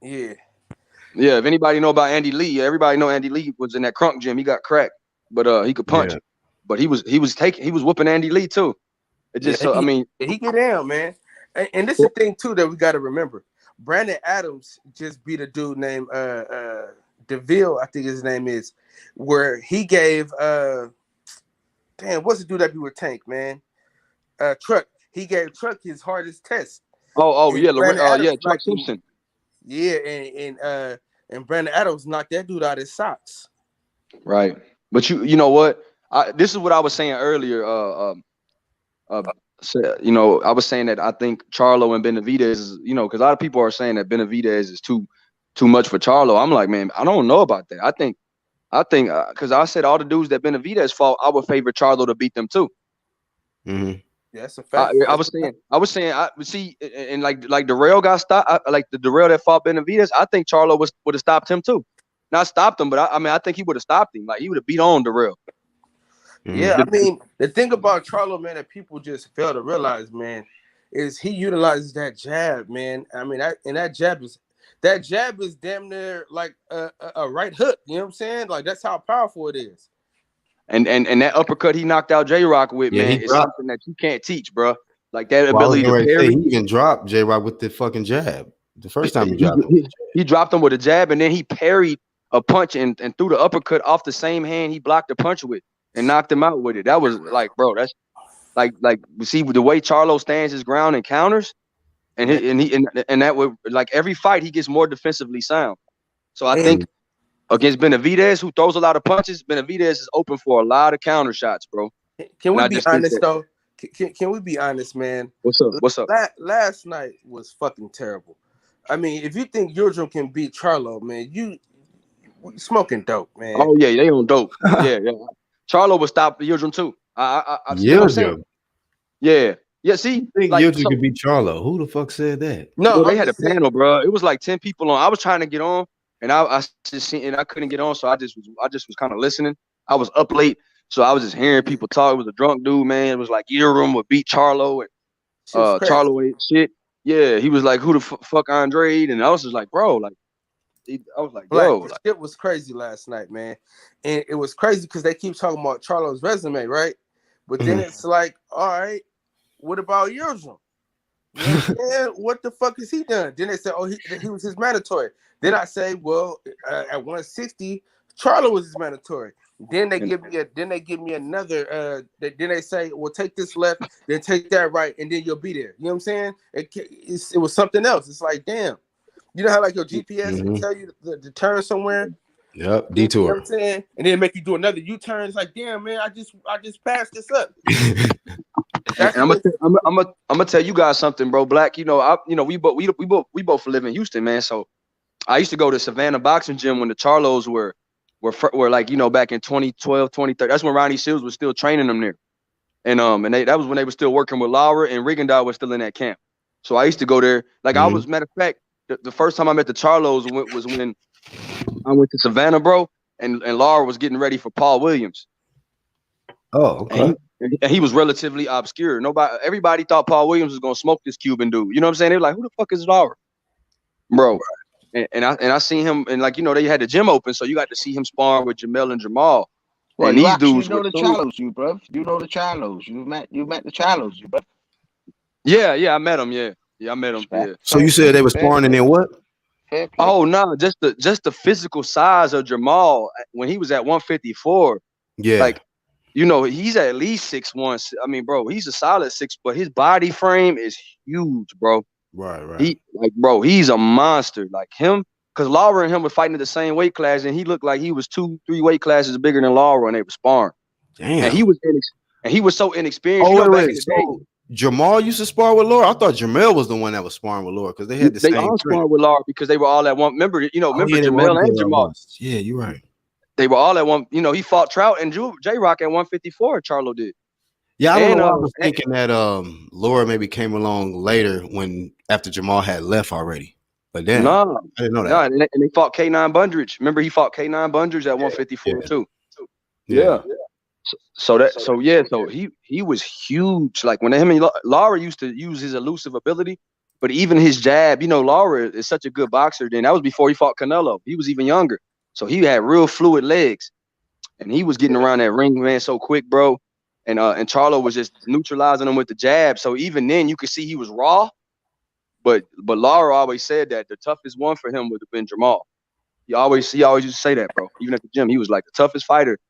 Yeah. Yeah, if anybody know about Andy Lee, everybody know Andy Lee was in that crunk gym. He got cracked, but he could punch. Yeah. But he was whooping Andy Lee too. It just he get down, man. And this is the thing too that we got to remember. Brandon Adams just beat a dude named DeVille, I think his name is, where he gave what's the dude that be with Tank, man? Truck. He gave Truck his hardest test. Truck Simpson. Yeah, and Brandon Adams knocked that dude out his socks. Right, but you know what? This is what I was saying earlier. I was saying that I think Charlo and Benavidez is, because a lot of people are saying that Benavidez is too much for Charlo. I'm like, man, I don't know about that. I think because I said all the dudes that Benavidez fought, I would favor Charlo to beat them too. Mm-hmm. Yeah, that's a fact. I was saying, and like Darrell got stopped. Like the Darrell that fought Benavidez, I think Charlo would have stopped him too. Not stopped him, but I think he would have stopped him. Like he would have beat on Darrell. Yeah, I mean, the thing about Charlo, man, that people just fail to realize, man, is he utilizes that jab, man. I mean, that jab is damn near like a right hook. You know what I'm saying? Like that's how powerful it is. And that uppercut he knocked out J-Rock with, man, is something that you can't teach, bro. Like that ability to parry. He even dropped J-Rock with the fucking jab. The first time he dropped him with a jab, and then he parried a punch and threw the uppercut off the same hand he blocked the punch with and knocked him out with it. That was like, bro, that's like we see the way Charlo stands his ground and counters, and that would, like, every fight he gets more defensively sound. So I think against Benavidez, who throws a lot of punches, Benavidez is open for a lot of counter shots, bro. Can we be honest though? Can we be honest, man? What's up? Last night was fucking terrible. I mean, if you think Yildirim can beat Charlo, man, you smoking dope, man. Oh yeah, they on dope. yeah. Charlo would stop Yildirim too. Yildirim. Yeah. See, I think Yildirim could beat Charlo. Who the fuck said that? No, they had a panel, bro. It was like 10 people on. I was trying to get on, and I just seen, and I couldn't get on, so I just was kind of listening. I was up late, so I was just hearing people talk. It was a drunk dude, man. It was like Yildirim would beat Charlo, and Charlo ain't shit. Yeah, he was like, "Who the fuck Andrade?" And I was just like, "Bro, like." I was like, "Bro, it was crazy last night, man." And it was crazy because they keep talking about Charlo's resume, right? But then it's like, all right, what about Yildirim? What the fuck has he done? Then they say, oh, he was his mandatory. Then I say, well, at 160, Charlo was his mandatory. Then they give me another. Then they say, well, take this left, then take that right, and then you'll be there. You know what I'm saying? It was something else. It's like, damn. You know how like your GPS will tell you to turn somewhere? Yep, detour. You know what I'm saying? And then make you do another U-turn. It's like, damn, man, I just passed this up. I'm gonna tell you guys something, bro. Black, we both live in Houston, man. So I used to go to Savannah Boxing Gym when the Charlos were like, back in 2012, 2013. That's when Ronnie Shields was still training them there. And that was when they were still working with Laura, and Rigondeaux was still in that camp. So I used to go there. Like I was, matter of fact, the first time I met the Charlos was when I went to Savannah, bro, and Laura was getting ready for Paul Williams. Oh, okay. And he was relatively obscure. Everybody thought Paul Williams was gonna smoke this Cuban dude. You know what I'm saying? They're like, who the fuck is Laura, bro? And I seen him, and like, they had the gym open, so you got to see him sparring with Jamel and Jamal. Well, and these dudes, you know the Charlos, you bro. You know the Charlos. You met the Charlos, you bro. Yeah, I met him. Yeah, I met him. Yeah. So you said they were sparring, and then what? Oh no, just the physical size of Jamal when he was at 154. Yeah, like, he's at least 6'1". I mean, bro, he's a solid 6, but his body frame is huge, bro. Right. He's a monster. Like him, because Laura and him were fighting at the same weight class, and he looked like he was 2-3 weight classes bigger than Laura, and they were sparring. Damn. And he was so inexperienced. So Jamal used to spar with Laura. I thought Jamel was the one that was sparring with Laura because they had the same. They all sparred with Laura because they were all at one. Remember Jamel and Jamal. Yeah, you're right. They were all at one. You know, he fought Trout and J-Rock at 154. Charlo did. Yeah, I don't know why I was thinking that Laura maybe came along later after Jamal had left already. But then I didn't know that. No, and they fought K9 Bundridge. Remember, he fought K9 Bundridge at 154 too. Yeah. So he was huge. Like when him and Lara used to use his elusive ability, but even his jab, you know, Lara is such a good boxer. Then that was before he fought Canelo. He was even younger, so he had real fluid legs, and he was getting around that ring, man, so quick, bro. And Charlo was just neutralizing him with the jab. So even then, you could see he was raw. But Lara always said that the toughest one for him would have been Jamal. He always used to say that, bro. Even at the gym, he was like the toughest fighter.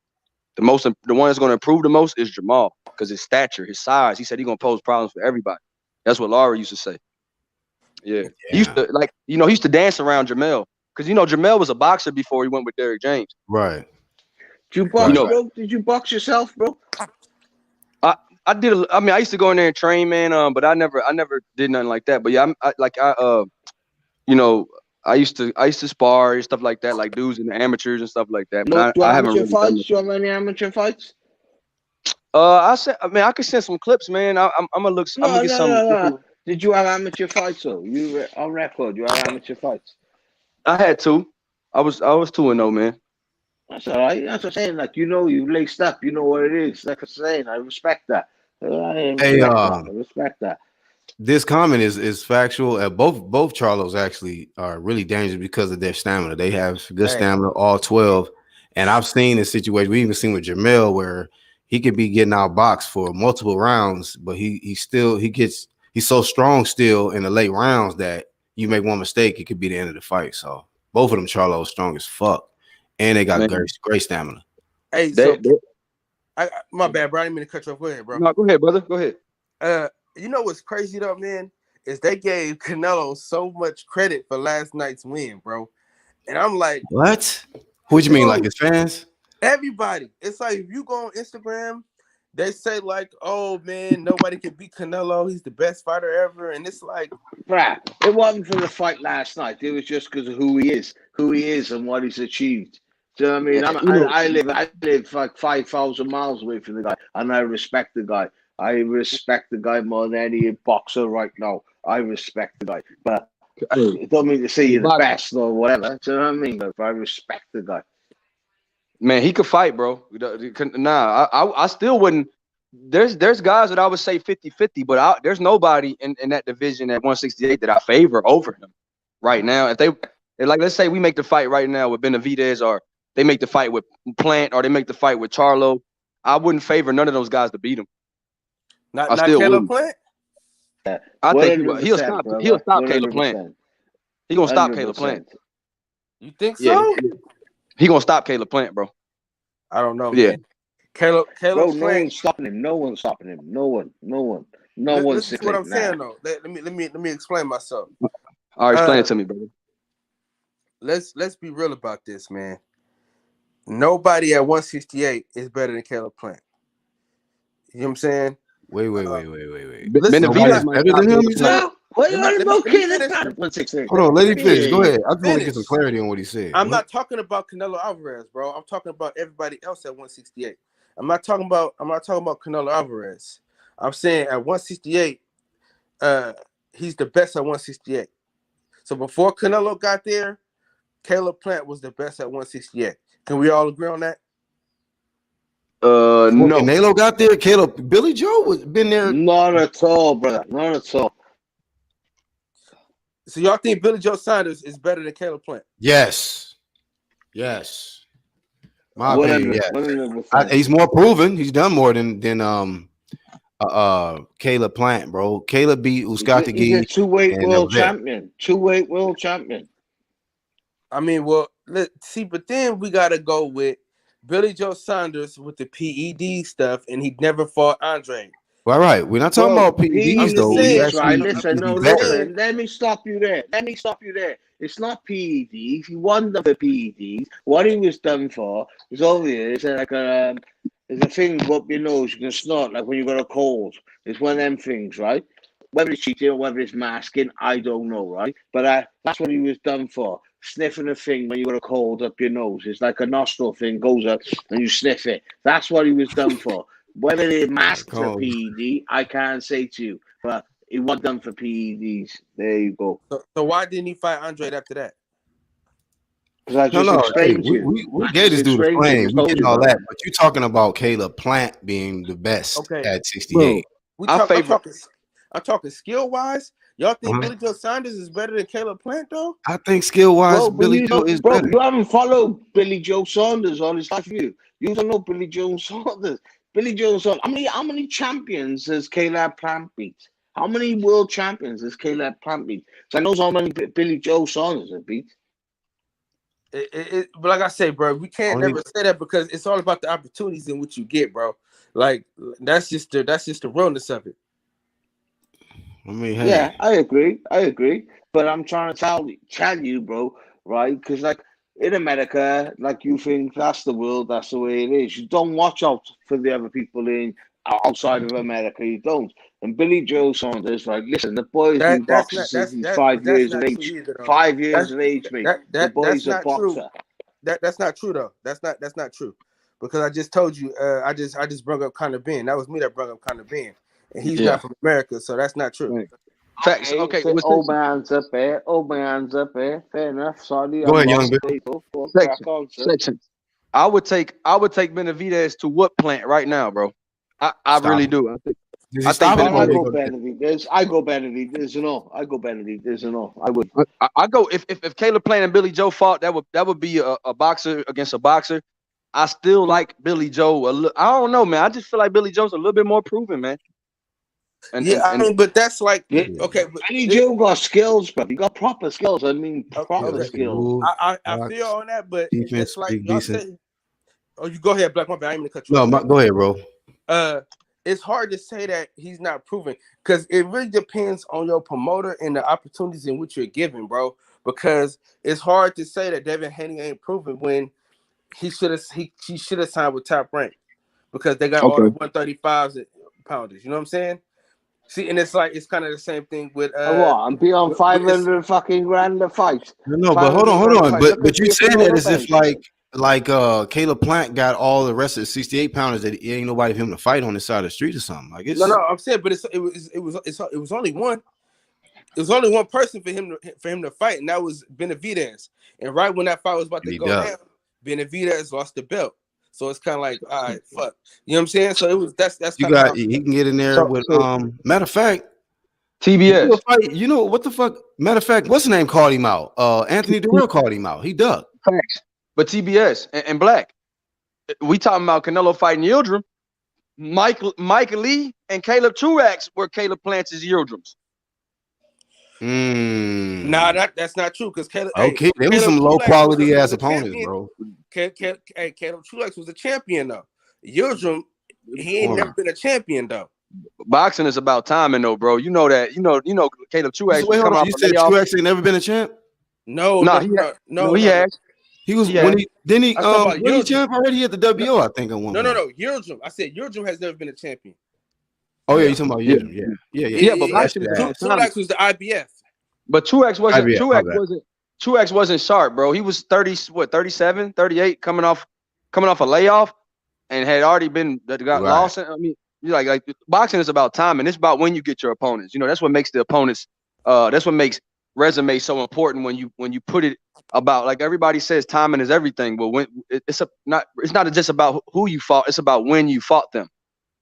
The one that's going to improve the most is Jamal because his stature, his size. He said he's going to pose problems for everybody. That's what Lara used to say. Yeah. He used to he used to dance around Jamel because Jamel was a boxer before he went with Derrick James. Right. Did you box, bro? Did you box yourself, bro? I did. I used to go in there and train, man. But I never did nothing like that. But yeah, I used to spar and stuff like that, like dudes in the amateurs and stuff like that. But I haven't really done it. You have any amateur fights? I could send some clips, man. I'm gonna look. I'm gonna get some. No. Did you have amateur fights though? You were on record. You had amateur fights. I had two. I was 2-0, man. That's all right. That's what I'm saying. Like, you laced up. You know what it is. Like I'm saying, I respect that. I respect that. This comment is factual. Both Charlos actually are really dangerous because of their stamina. They have good stamina, all 12. And I've seen this situation. We even seen with Jamel where he could be getting outboxed for multiple rounds, but he's so strong still in the late rounds that you make one mistake, it could be the end of the fight. So both of them Charlos strong as fuck. And they got great stamina. Hey, my bad, bro. I didn't mean to cut you off. Go ahead, bro. No, go ahead, brother. Go ahead. You know what's crazy though, man, is they gave Canelo so much credit for last night's win, bro. And I'm like, what? What you mean, like his fans? Everybody. It's like if you go on Instagram, they say like, "Oh man, nobody can beat Canelo. He's the best fighter ever." And it's like, right. It wasn't for the fight last night. It was just because of who he is and what he's achieved. Do you know what I mean? I live like 5,000 miles away from the guy, and I respect the guy. I respect the guy more than any boxer right now. I respect the guy, but it don't mean to say you're the best or whatever. Do you know what I mean? But I respect the guy. Man, he could fight, bro. Nah, I still wouldn't. There's guys that I would say 50-50, but there's nobody in that division at 168 that I favor over him right now. If they like, let's say we make the fight right now with Benavidez, or they make the fight with Plant, or they make the fight with Charlo, I wouldn't favor none of those guys to beat him. Not Caleb Plant? I think he'll stop Caleb Plant. He's gonna stop Caleb Plant. You think so? He gonna stop Caleb Plant, bro. I don't know. Yeah. Man. Caleb bro, Plant. No one's stopping him. No one's stopping him. No one. This is what I'm saying though. Let me explain myself. All right, explain it to me, brother. Let's be real about this, man. Nobody at 168 is better than Caleb Plant. You know what I'm saying? Wait. Benavidez better than him? Hold on, let him finish. Go ahead. I just want to get some clarity on what he said. I'm not talking about Canelo Alvarez, bro. I'm talking about everybody else at 168. I'm not talking about Canelo Alvarez. I'm saying at 168, he's the best at 168. So before Canelo got there, Caleb Plant was the best at 168. Can we all agree on that? No. Canelo got there. Billy Joe was been there. Not at all, brother. Not at all. So y'all think Billy Joe Saunders is better than Caleb Plant? Yes. My opinion, yes. He's more proven. He's done more than Caleb Plant, bro. Caleb beat Uskatagi. He's a two-weight world champion. Two-weight world champion. I mean, well, let's see, but then we gotta go with Billy Joe Saunders with the PED stuff, and he never fought Andrade. All right, we're not talking about PEDs though. Listen, let me stop you there. It's not PEDs. He won the PEDs. What he was done for is over here. It's like there's a thing up your nose you can snort, like when you got a cold. It's one of them things, right? Whether it's cheating or whether it's masking, I don't know, right? But that's what he was done for. sniffing a thing when you got a cold up your nose. It's like a nostril thing goes up and you sniff it. That's what he was done for. Whether they master PED, I can't say to you, but it was done for PEDs. There you go. So why didn't he fight Andrade after that? Because I just explained to you. We gave this dude a flame. We getting all that, but you're talking about Caleb Plant being the best at 68. I'm talking skill wise. Y'all think Billy Joe Saunders is better than Caleb Plant, though? I think skill wise, Billy Joe is better. You haven't followed Billy Joe Saunders on his life view. You don't know Billy Joe Saunders. Billy Joe Saunders. How many champions has Caleb Plant beat? How many world champions has Caleb Plant beat? So I know how many Billy Joe Saunders have beat. But like I say, bro, we can't never say that because it's all about the opportunities in which you get, bro. Like that's just the realness of it. I mean, hey. Yeah, I agree. But I'm trying to tell you, bro, right? Because like in America, like you think that's the world, that's the way it is. You don't watch out for the other people outside of America. You don't. And Billy Joe Saunders, like, listen, the boy's been boxing since he's 5 years of age. 5 years of age, mate. The boy's a boxer. That's not true though. That's not true. Because I just told you, I just brought up Conor Benn. That was me that brought up Conor Benn. And he's not from America, so that's not true. Right. Facts. Okay. Old man's up there. Fair enough. Sorry. Go ahead, young Bill. Section. I would take Benavidez to what Plant right now, bro? I really do. I go Benavidez. I go Benavidez and all. I would. I go if Caleb Plant and Billy Joe fought, that would be a boxer against a boxer. I still like Billy Joe. I don't know, man. I just feel like Billy Joe's a little bit more proven, man. But that's like okay. But Billy Joe got skills, bro. He got proper skills. I mean, proper skills. I feel on that, but it's like y'all say. Oh, you go ahead, Black. My bad. I ain't gonna cut you. No, go ahead, bro. It's hard to say that he's not proven because it really depends on your promoter and the opportunities in which you're given, bro. Because it's hard to say that Devin Haney ain't proven when he should have signed with Top Rank because they got all the 135s pounders. You know what I'm saying? See, and it's like it's kind of the same thing with I'm beyond 500 fucking grand a fight. No, but hold on. But you say that as if like Caleb Plant got all the rest of the 68 pounders that ain't nobody for him to fight on the side of the street or something. Like it's no, I'm saying, but it was only one. It was only one person for him to fight, and that was Benavidez. And right when that fight was about to go down, Benavidez lost the belt. So it's kind of like, all right, fuck. You know what I'm saying? So it was that's you got he can get in there with matter of fact, TBS. You know what the fuck? Matter of fact, what's the name called him out? Anthony Durrell called him out. He ducked. Facts. But TBS and Black, we talking about Canelo fighting Yildirim. Mike Lee and Caleb Truax were Caleb Plant's Yildirms. Nah, that's not true because Caleb. Okay, there was some low quality ass opponents, bro. Caleb Truax was a champion though. Yildirim, he ain't never been a champion though. Boxing is about timing though, bro. You know that. You know Caleb Truax. Wait, hold on. You said Truax ain't never been a champ? No, he has. He was when he champ already. He had the WO, I think. No. Yildirim. I said Yildirim has never been a champion. Oh yeah, you talking about Yildirim? Yeah. But Truax was the IBF. But Truax wasn't sharp, bro. He was 37, 38, coming off a layoff, and had already been lost. I mean, like boxing is about time, and it's about when you get your opponents. You know, that's what makes the opponents. That's what makes resume so important when you put it about, like everybody says, timing is everything. But when it's not just about who you fought, it's about when you fought them.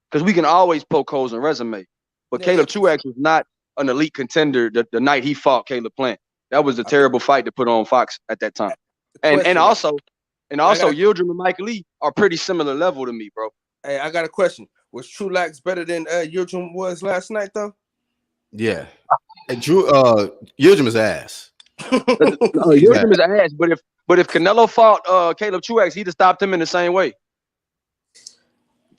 Because we can always poke holes in resume. But Caleb Truax was not an elite contender the night he fought Caleb Plant. That was a terrible fight to put on Fox at that time. And also Yildirim and Mike Lee are pretty similar level to me, bro. Hey, I got a question. Was Truax better than Yildirim was last night though? Yeah. And Yildirim is ass. Yildirim is ass, but if Canelo fought Caleb Truax, he'd have stopped him in the same way.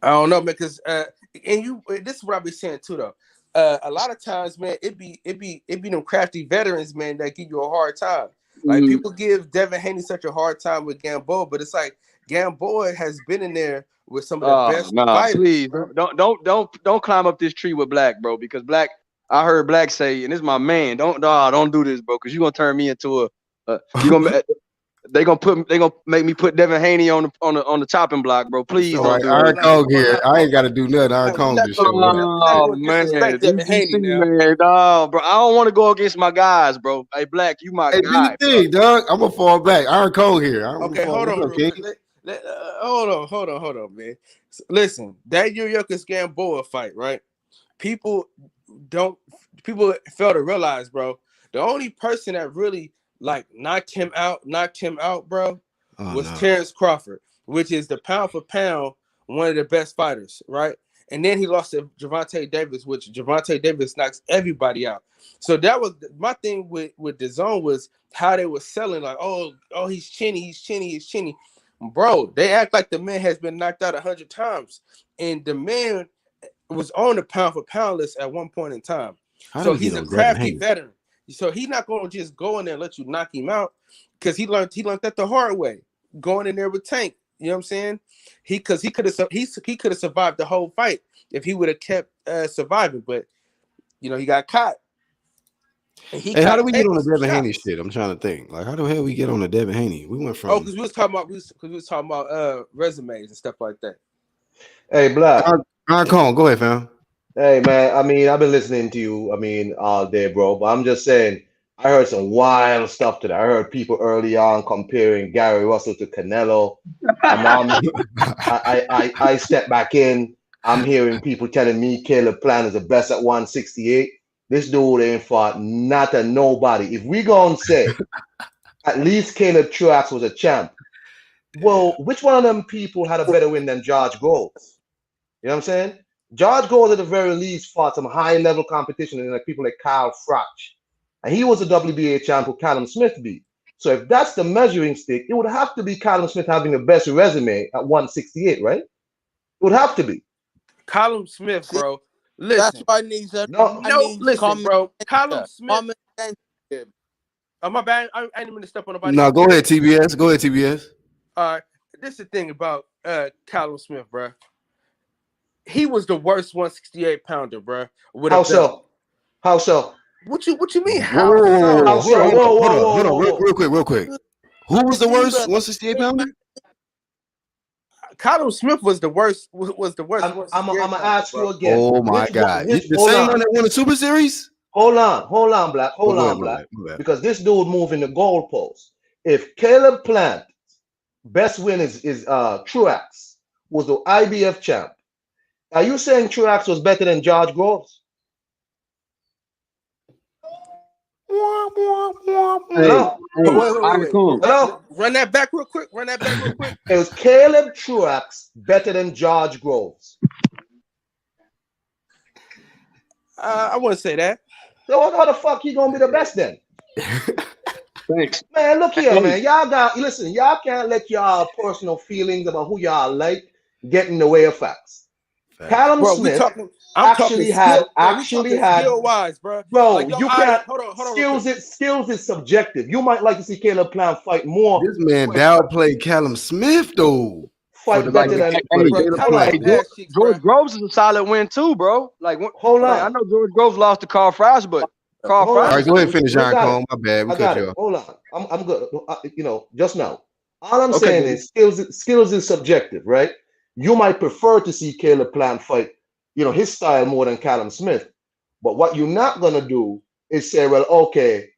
I don't know, because this is what I be saying too though. A lot of times, man, it be them crafty veterans, man, that give you a hard time. Like people give Devin Haney such a hard time with Gamboa, but it's like Gamboa has been in there with some of the best fighters. Please don't climb up this tree with Black, bro, because Black, I heard Black say, and this is my man, don't do this, bro, because you're gonna turn me into They gonna make me put Devin Haney on the chopping block, bro. Please All don't right, do Iron that. Kong here. I ain't got to do nothing. Iron Kong just showed up. Oh man, Haney now. man, no, bro. I don't want to go against my guys, bro. Hey, Black, you my Hey, guy. do your thing, dog. I'm gonna fall back. Iron Kong here. Okay, hold on, hold on, man. Listen, that Yuriorkis Gamboa fight, right? People fail to realize, bro. The only person that really like knocked him out, bro, was Terrence Crawford, which is the pound for pound one of the best fighters, right? And then he lost to Gervonta Davis, which Gervonta Davis knocks everybody out. So that was my thing with the zone was how they were selling, like, oh, he's chinny. Bro, they act like the man has been knocked out 100 times, and the man was on the pound for pound list at one point in time. So he's a crafty veteran. So he's not going to just go in there and let you knock him out, because he learned that the hard way, going in there with Tank. You know what I'm saying? He could have survived the whole fight if he would have kept surviving, but he got caught. Hey, how do we get on the Devin Haney shit? I'm trying to think. Like, how the hell we get on the Devin Haney? We went from because we was talking about resumes and stuff like that. Hey, Black. Iron Kong, go ahead, fam. Hey, man. I mean, I've been listening to you. All day, bro. But I'm just saying, I heard some wild stuff today. I heard people early on comparing Gary Russell to Canelo. I step back in. I'm hearing people telling me Caleb Plant is the best at 168. This dude ain't fought not a nobody. If we gonna say at least Caleb Truax was a champ, well, which one of them people had a better win than George Groves? You know what I'm saying? George Groves at the very least fought some high-level competition and like people like Kyle Fratch. And he was a WBA champ who Callum Smith beat. So if that's the measuring stick, it would have to be Callum Smith having the best resume at 168, right? It would have to be. Callum Smith, bro. Listen. That's why I need listen, bro. Callum Smith. Oh, my bad. I didn't mean to step on nobody. No, go ahead, TBS. Go ahead, TBS. All right. This is the thing about Callum Smith, bro. He was the worst 168 pounder, bro. How so? How so? What you mean? Hold on, real quick. Who was the worst 168 pounder? Callum Smith was the worst. I'm gonna ask you again. Oh my God! The same one that won the Super Series? Hold on, Black. Hold on, Black. Because this dude moving the goalpost. If Caleb Plant best win is Truax, was the IBF champ, are you saying Truax was better than George Groves? Hello? Hello? Run that back real quick. It was Caleb Truax better than George Groves. I wouldn't say that. So how the fuck he gonna be the best then? Thanks. Man, look here, man. Y'all can't let y'all personal feelings about who y'all like get in the way of facts. Callum Smith actually had skill-wise, bro. Bro, like, you can't. Hold on. Skills is subjective. You might like to see Caleb Plant fight more. This man downplayed Callum Smith though. Fight better than George Groves is a solid win too, bro. Like, hold on. I know George Groves lost to Carl Fries, but Carl Fries. All right, go ahead and finish, John Cole. My bad. I got it. Hold on. I'm good. Just now. All I'm saying is skills is subjective, right? You might prefer to see Caleb Plant fight, his style more than Callum Smith. But what you're not gonna do is say, well, okay,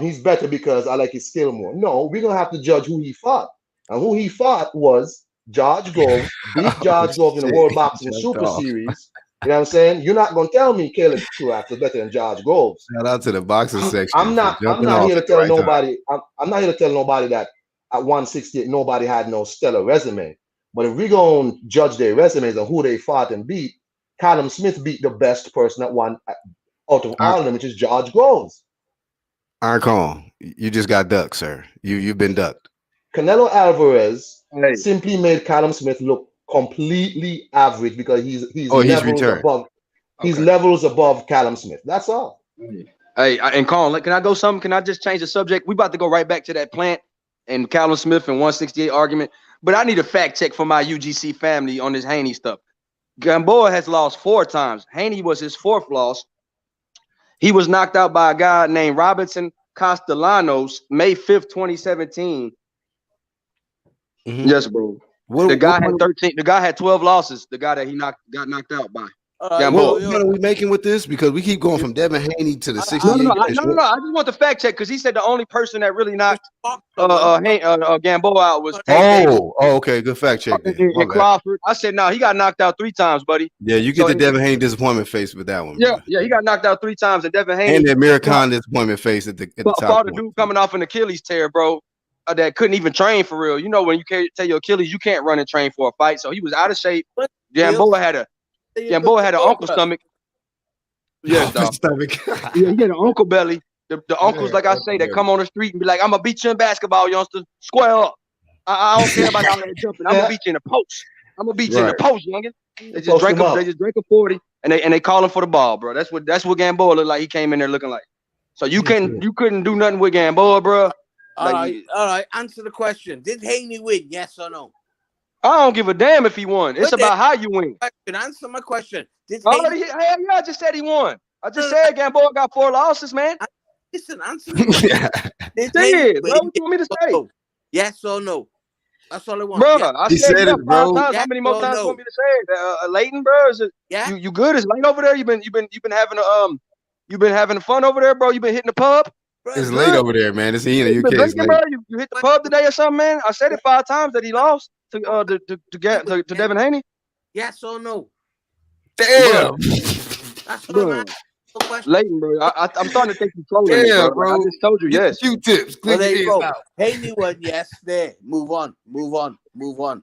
he's better because I like his skill more. No, we're gonna have to judge who he fought. And who he fought was George Groves, beat George Groves in the World Boxing Super Series. You know what I'm saying? You're not gonna tell me Caleb Truax is better than George Groves. Shout out to the boxing section. I'm not here to tell nobody. I'm not here to tell nobody that at 168 nobody had no stellar resume. But if we're going to judge their resumes and who they fought and beat, Callum Smith beat the best person out of all of them, which is George Groves. Iron Kong, you just got ducked, sir. You've been ducked. Canelo Alvarez simply made Callum Smith look completely average because he's levels above Callum Smith. That's all. Hey, and Colin, can I go something? Can I just change the subject? We about to go right back to that Plant and Callum Smith and 168 argument. But I need a fact check for my UGC family on this Haney stuff. Gamboa has lost 4 times. Haney was his 4th loss. He was knocked out by a guy named Robinson Castellanos, May 5th, 2017. Mm-hmm. Yes, bro. The guy had 13. The guy had 12 losses. The guy that he got knocked out by. What are we making with this? Because we keep going from Devin Haney to the 68. No. I just want the fact check because he said the only person that really knocked Gamboa out was okay, good fact check. And Crawford. I said no, he got knocked out 3 times, buddy. Yeah, you get the Devin Haney disappointment face with that one. Yeah, he got knocked out 3 times, and Devin Haney and the Amir Khan disappointment face at the top. Fought a dude coming off an Achilles tear, bro. That couldn't even train for real. You know when you can't tell your Achilles, you can't run and train for a fight. So he was out of shape. Gamboa had an uncle stomach. Yes, dog. Yeah, he had an uncle belly. The uncles, like I say, that come on the street and be like, "I'm gonna beat you in basketball, youngster. Square up. I don't care about all that jumping. I'm gonna beat you in the post. I'm gonna beat you in the post, youngin." They just drank a 40 and they call him for the ball, bro. That's what Gamboa looked like. He came in there looking like. So you couldn't do nothing with Gamboa, bro. All right. Answer the question. Did Haney win? Yes or no? I don't give a damn if he won. It's about how you win. Answer my question. I just said he won. I just said Gamboa got 4 losses, man. Listen, answer the question. What you want me to say? Yes or no? That's all I want. Bro, yes. I said it 5 times. How many more times you want me to say it? Leighton, bro, is it? Yeah. You good? Is Leighton over there? You've been having fun over there, bro. You been hitting the pub. Bro, it's late over there, man. It's in the UK. Drinking, bro? You hit the pub today or something, man? I said it 5 times that he lost to Devin Haney. Yes or no? Damn. That's what Leighton, bro. I'm starting to think you're trolling. Yeah, bro. I just told you yes. Q-tips. Well, there you go. Haney won. Yes, there. Move on.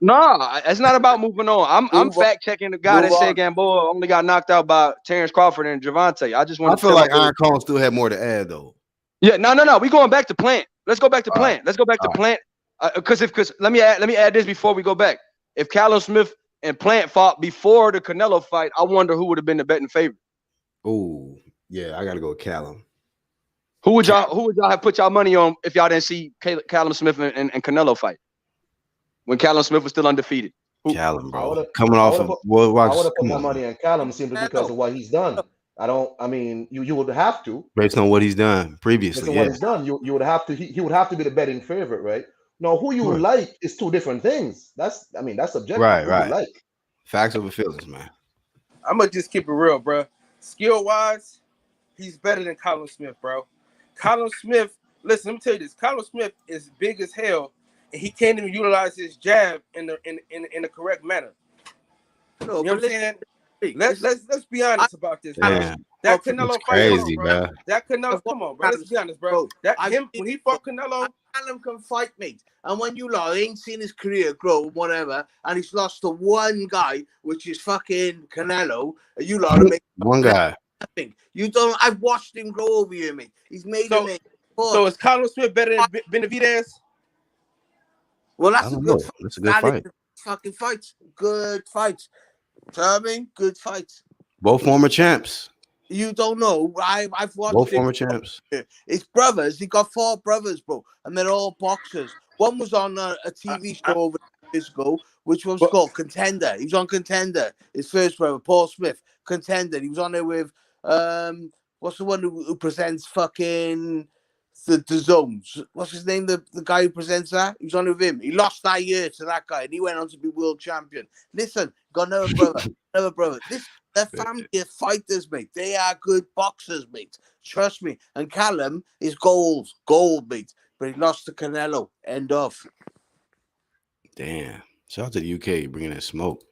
No, it's not about moving on. I'm fact checking the guy that said Gamboa only got knocked out by Terrence Crawford and Javante. I feel like Iron Kong still had more to add though. Yeah, no. We going back to Plant. Let's go back to Plant. Let's go back to Plant. Because let me add this before we go back. If Callum Smith and Plant fought before the Canelo fight, I wonder who would have been the betting favorite. Oh, yeah, I gotta go with Callum. Who would y'all have put y'all money on if y'all didn't see Callum Smith and Canelo fight when Callum Smith was still undefeated? Callum, bro, coming off of World Watch. I would have put my money on Callum simply because of what he's done. You would have to based on what he's done previously. Based on what he's done, you would have to. He would have to be the betting favorite, right? No, who you like is 2 different things. That's subjective. Right. Like. Facts over feelings, man. I'm gonna just keep it real, bro. Skill wise, he's better than Callum Smith, bro. Callum Smith, listen, let me tell you this. Callum Smith is big as hell, and he can't even utilize his jab in the correct manner. You know what I'm saying? Let's be honest about this. That Canelo fight, crazy, bro. That Canelo, come on, bro. Let's be honest, bro. When he fought Canelo, Callum can fight, mate. And when you ain't seen his career grow, whatever, and he's lost to one guy, which is fucking Canelo, you make one guy. Nothing. You don't. I've watched him grow over here, mate. He's made a name. So is Callum Smith better than Benavidez? Well, that's a good fight. That's a good fight. Fucking fights. Good fights. You know what I mean? Good fights. Both former champs. You don't know. I've watched both former champs. His brothers. He got 4 brothers, bro, and they're all boxers. One was on a TV show over years ago, which was called Contender. He was on Contender. His first brother, Paul Smith, Contender. He was on there with what's the one who presents fucking the zones? What's his name? The guy who presents that? He was on with him. He lost that year to that guy, and he went on to be world champion. Listen, got another brother. Their family are fighters, mate. They are good boxers, mate. Trust me. And Callum is gold, mate. But he lost to Canelo. End of. Damn. Shout out to the UK bringing that smoke.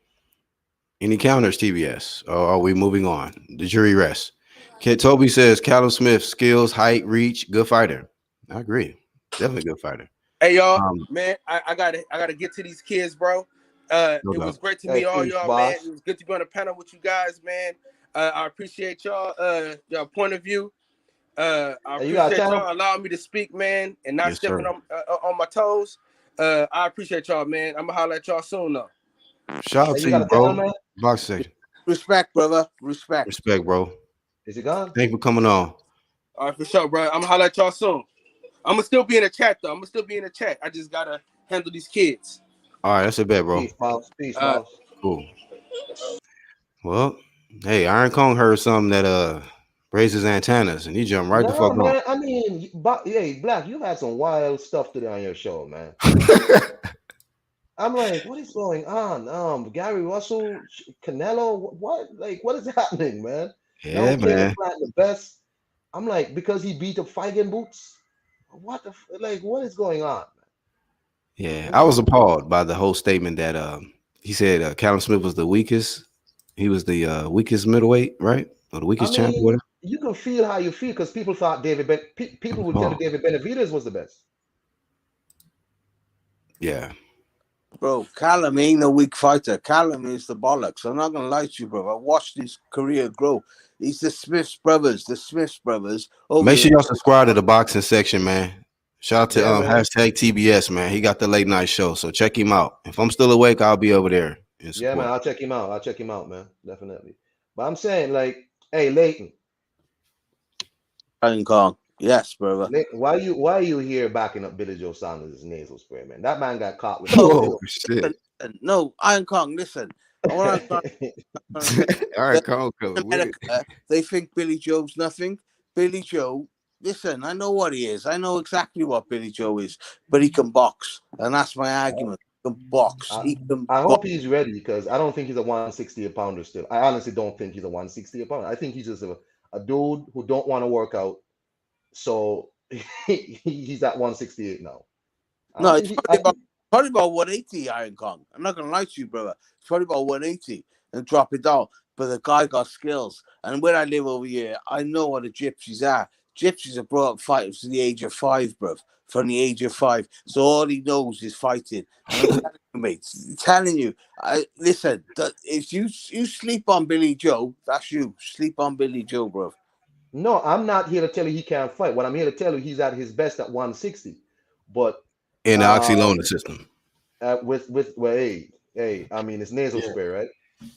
Any counters, TBS? Or are we moving on? The jury rests. Toby says Callum Smith, skills, height, reach, good fighter. I agree. Definitely good fighter. Hey, y'all, man, I gotta get to these kids, bro. It was great to meet all y'all, man. It was good to be on the panel with you guys, man. I appreciate y'all point of view. I appreciate y'all allowing me to speak, man, and not stepping on my toes. I appreciate y'all, man. I'm gonna holler at y'all soon, though. Shout out to you, bro. Box section. Respect, brother. Respect, bro. Is it gone? Thank you for coming on. All right, for sure, bro. I'm gonna holler at y'all soon. I'm gonna still be in the chat, though. I just gotta handle these kids. All right, that's a bet, bro. Peace, cool. Well, hey, Iron Kong heard something that raise his antennas, and he jumped right the No, fuck on. man. I mean, hey, Black, you had some wild stuff today on your show, man. I'm like, what is going on? Gary Russell, Canelo, what? Like, what is happening, man? Yeah, Now Caleb man. Plant the best. I'm like, because he beat up fighting boots. What the like? What is going on? Yeah, I was appalled by the whole statement that he said Callum Smith was the weakest. He was the weakest middleweight, right? Or the I weakest champion. mean, you can feel how you feel because people thought people would tell you David Benavidez was the best. Yeah. Bro, Callum ain't a weak fighter. Callum is the bollocks. I'm not gonna lie to you, bro. I watched his career grow. He's the Smiths brothers. Make sure y'all subscribe to the boxing section, man. Shout out to hashtag TBS, man. He got the late night show, so check him out. If I'm still awake, I'll be over there. Yeah, man, I'll check him out, man. Definitely. But I'm saying, like, hey, Leighton. Iron Kong. Yes, brother. Why are you here backing up Billy Joe Saunders' nasal spray, man? That man got caught with shit. No, Iron Kong, listen. All right, Kong, America, they think Billy Joe's nothing. Billy Joe, listen, I know what he is. I know exactly what Billy Joe is, but he can box. And that's my argument. He can box. I hope he's ready because I don't think he's a 160 pounder still. I honestly don't think he's a 160 pounder. I think he's just a dude who don't want to work out. So he's at 168 now. No, it's probably about 180, Iron Kong. I'm not gonna lie to you, brother. It's probably about 180 and drop it down. But the guy got skills. And when I live over here, I know what the gypsies are. Gypsies are brought up fighters to the age of 5, bruv. From the age of 5. So all he knows is fighting. And I'm telling you, mate, telling you, listen, if you sleep on Billy Joe, that's you. Sleep on Billy Joe, bruv. No, I'm not here to tell you he can't fight. What I'm here to tell you, he's at his best at 160. But in the oxylona system. Hey, I mean it's nasal spray, right?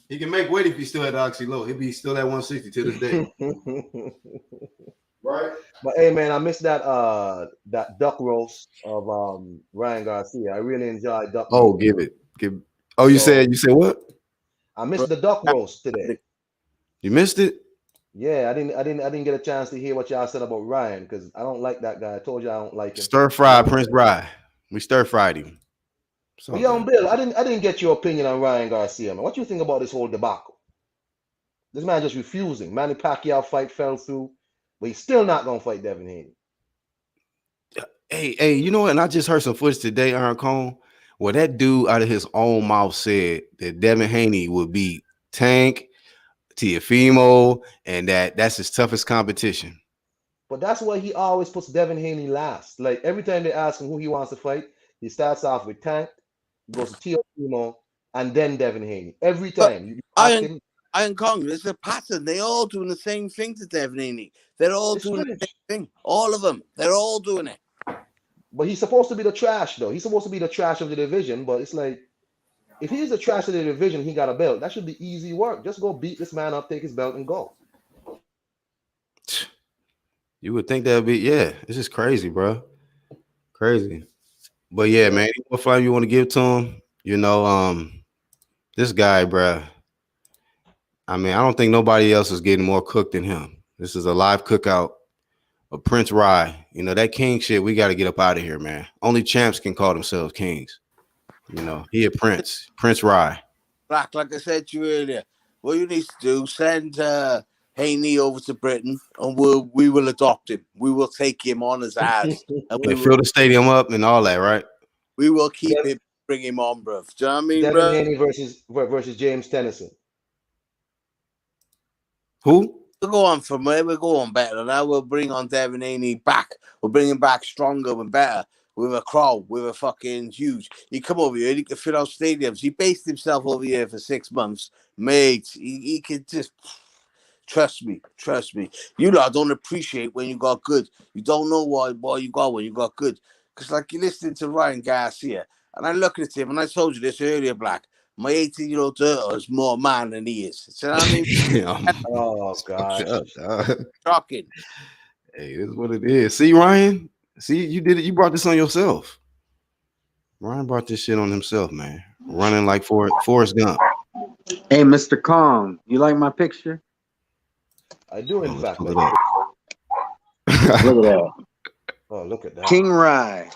He can make weight if he still at oxylow. He'll be still at 160 to this day. Right. But hey, man, I missed that duck roast of Ryan Garcia. I really enjoyed duck. Oh, give it. Oh, you said what? I missed the duck roast today. You missed it? Yeah, I didn't get a chance to hear what y'all said about Ryan because I don't like that guy. I told you I don't like him. Stir fry Prince Ryan. We stir fried him. But young Bill, I didn't get your opinion on Ryan Garcia, man. What do you think about this whole debacle? This man just refusing. Manny Pacquiao fight fell through, but he's still not gonna fight Devin Haney. Hey, you know what? And I just heard some footage today, Iron Cone, where that dude out of his own mouth said that Devin Haney would beat Tank, Teofimo, and that's his toughest competition. But that's why he always puts Devin Haney last. Like every time they ask him who he wants to fight, he starts off with Tank, goes to Teofimo, and then Devin Haney. Every time. Iron Kong, there's a pattern. They're all doing the same thing to Devin Haney. They're all doing the same thing. All of them. They're all doing it. But he's supposed to be the trash, though. He's supposed to be the trash of the division. But it's like, if he's the trash of the division, he got a belt. That should be easy work. Just go beat this man up, take his belt, and go. You would think that would be, yeah. This is crazy, bro. Crazy. But yeah, man, what fight you want to give to him? You know, this guy, bro. I mean, I don't think nobody else is getting more cooked than him. This is a live cookout of Prince Ryan. You know, that king shit, we got to get up out of here, man. Only champs can call themselves kings. You know, he a prince. Prince Ryan. Black, like I said to you earlier, what you need to do, send Haney over to Britain and we will adopt him. We will take him on as ours. And we fill the stadium up and all that, right? We will keep him, bring him on, bro. Do you know what I mean, Devin bro? Haney versus James Tennyson. Who? We'll go on from where we're going better. Now we'll bring on Devin Haney back. We'll bring him back stronger and better. With a crowd, with a fucking huge. He come over here, he can fill out stadiums. He based himself over here for 6 months. Mate, he could just trust me. You lot don't appreciate when you got good. You don't know why you got when you got good. Because like you're listening to Ryan Garcia, and I look at him, and I told you this earlier, Black. My 18-year-old daughter is more man than he is. So I mean, oh God, shocking. Hey, this is what it is. See, Ryan. See, you did it. You brought this on yourself. Ryan brought this shit on himself, man. Running like Forrest Gump. Hey, Mr. Kong, you like my picture? I do, in fact. Look at that. Oh, look at that. King Rye.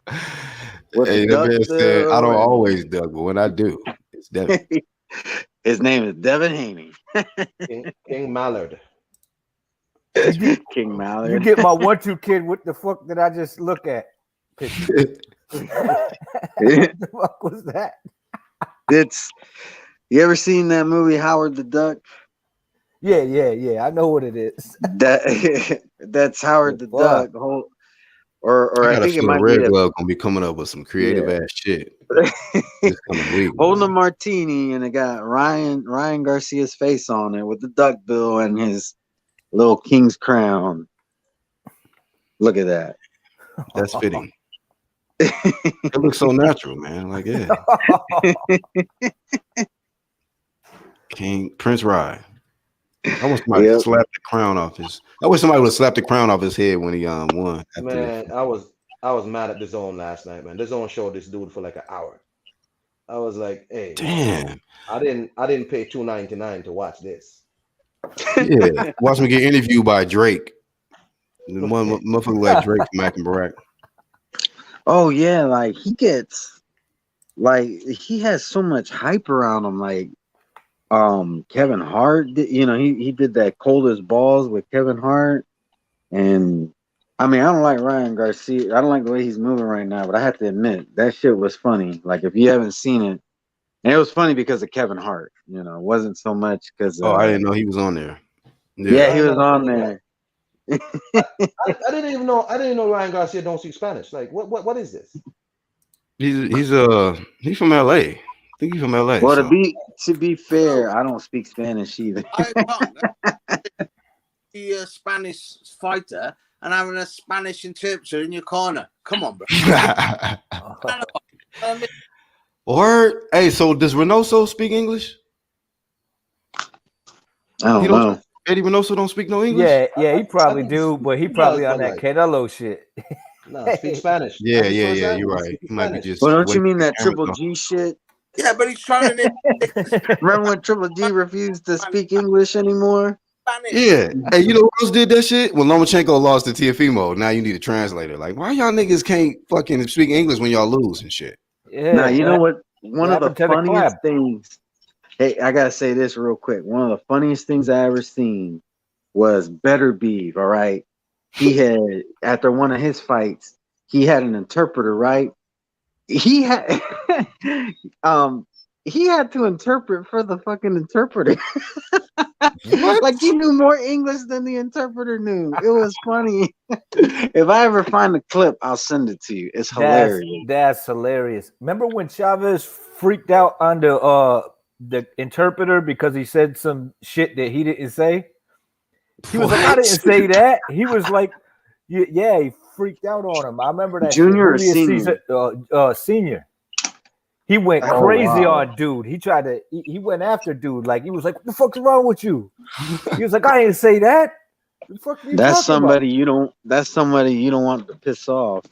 Hey, that man said, I don't always duck, but when I do, it's Devin. His name is Devin Haney. King Mallard. King Mallard. You get my 1-2 kid. What the fuck did I just look at? What the fuck was that? You ever seen that movie Howard the Duck? Yeah. I know what it is. That's Howard the Duck. Or I think it might Red be Glove gonna be coming up with some creative ass shit. Holding a martini, and it got Ryan Garcia's face on it with the duck bill and his little king's crown. Look at that. That's fitting. It looks so natural, man. Like, yeah. King Prince Ryan. I wish somebody slapped the crown off his. I wish somebody would have slapped the crown off his head when he won. Man, I was mad at the Zone last night, man. The Zone showed this dude for like an hour. I was like, hey, damn. I didn't pay $2.99 to watch this. Yeah, watch me get interviewed by Drake. The one motherfucker like Drake from Mac and Barack. Oh yeah, like he has so much hype around him. Like Kevin Hart, he did that Cold as Balls with Kevin Hart, and I mean, I don't like Ryan Garcia. I don't like the way he's moving right now, but I have to admit that shit was funny. Like if you haven't seen it, and it was funny because of Kevin Hart. It wasn't so much because. I didn't know he was on there. Yeah, he was on there. I didn't even know. I didn't know Ryan Garcia don't speak Spanish. Like, what is this? He's from LA. I think he's from LA. Well, to be fair, I don't speak Spanish either. Be a Spanish fighter and having a Spanish interpreter in your corner. Come on, bro. Or hey, so does Reynoso speak English? I don't know. Eddie Reynoso don't speak no English. Yeah, he probably do, but he probably on that Canelo shit. No, speak Spanish. Yeah, you're right. He might be just. Well, don't you mean that Triple G shit? Yeah, but he's trying to. Remember when Triple G refused to speak English anymore? Yeah. Hey, you know who else did that shit? When Lomachenko lost to Teofimo, now you need a translator. Like, why y'all niggas can't fucking speak English when y'all lose and shit? Yeah. Now, you know what? One of the funniest things. Hey, I gotta say this real quick. One of the funniest things I ever seen was Better Beef. All right, he had after one of his fights, he had an interpreter. Right, he had he had to interpret for the fucking interpreter. Like he knew more English than the interpreter knew. It was funny. If I ever find the clip, I'll send it to you. It's hilarious. That's hilarious. Remember when Chavez freaked out on the interpreter because he said some shit that he didn't say? He was like, I didn't say that. He was like, yeah, he freaked out on him. I remember that. Junior or senior? Senior. He went crazy on dude. He tried to. He went after dude. Like he was like, "What the fuck's wrong with you?" He was like, "I didn't say that." That's somebody you don't. That's somebody you don't want to piss off.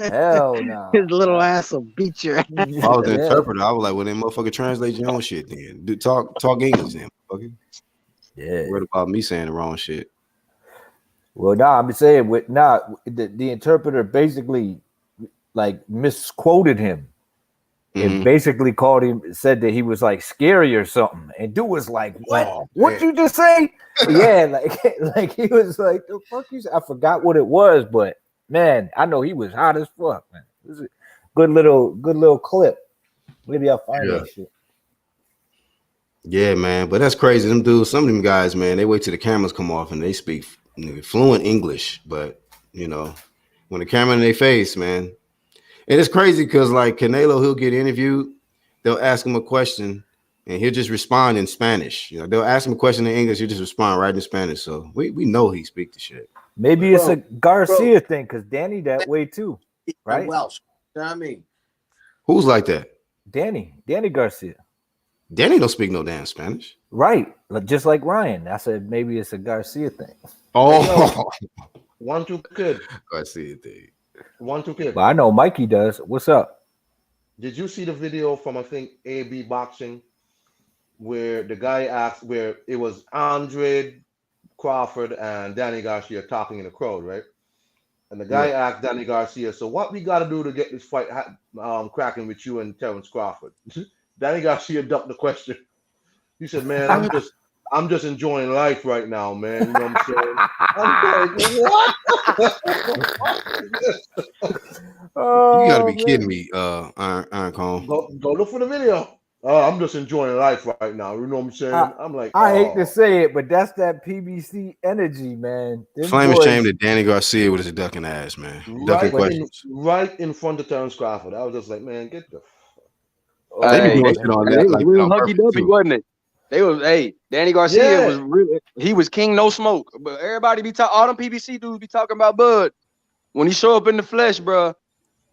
Hell no. His little ass will beat your ass. If I was the interpreter, I was like, "Well, then motherfucker, translate your own shit. Then talk English, then, motherfucker." Yeah. Worried about me saying the wrong shit. Well, I'm saying the interpreter basically like misquoted him. It basically called him, said that he was like scary or something, and dude was like, "What? What'd you just say?" Yeah, like he was like, "The fuck you?" I forgot what it was, but man, I know he was hot as fuck, man. It was a good little clip. Maybe I'll find that shit. Yeah, man, but that's crazy. Them dudes, some of them guys, man, they wait till the cameras come off and they speak fluent English, but when the camera in their face, man. And it's crazy because like Canelo, he'll get interviewed, they'll ask him a question and he'll just respond in Spanish. They'll ask him a question in English, he'll just respond right in Spanish. So we know he speaks the shit. Maybe it's a Garcia thing because Danny that way too, right? Welsh. You know what I mean? Who's like that? Danny Garcia. Danny don't speak no damn Spanish. Right. Just like Ryan. I said maybe it's a Garcia thing. Oh. 1-2 kid. Garcia thing. 1-2 kid. But I know Mikey does. What's up? Did you see the video from I think AB Boxing where the guy asked, where it was Andrade, Crawford, and Danny Garcia talking in the crowd, right? And the guy asked Danny Garcia, so what we got to do to get this fight cracking with you and Terence Crawford? Danny Garcia ducked the question. He said, man, I'm just enjoying life right now, man. You know what I'm saying? I'm like, what? You gotta be kidding me, Iron Cone. Go look for the video. I'm just enjoying life right now. You know what I'm saying? I'm like, I hate to say it, but that's that PBC energy, man. Flaming shame that Danny Garcia was a ducking ass, man. Ducking questions. Right in front of Terence Crawford. I was just like, man, get the. They be doing shit on that. It was Like, real hunky dopey, wasn't it? They was, Danny Garcia was really, he was king, no smoke. But everybody be talking, all them PBC dudes be talking about Bud. When he show up in the flesh, bro,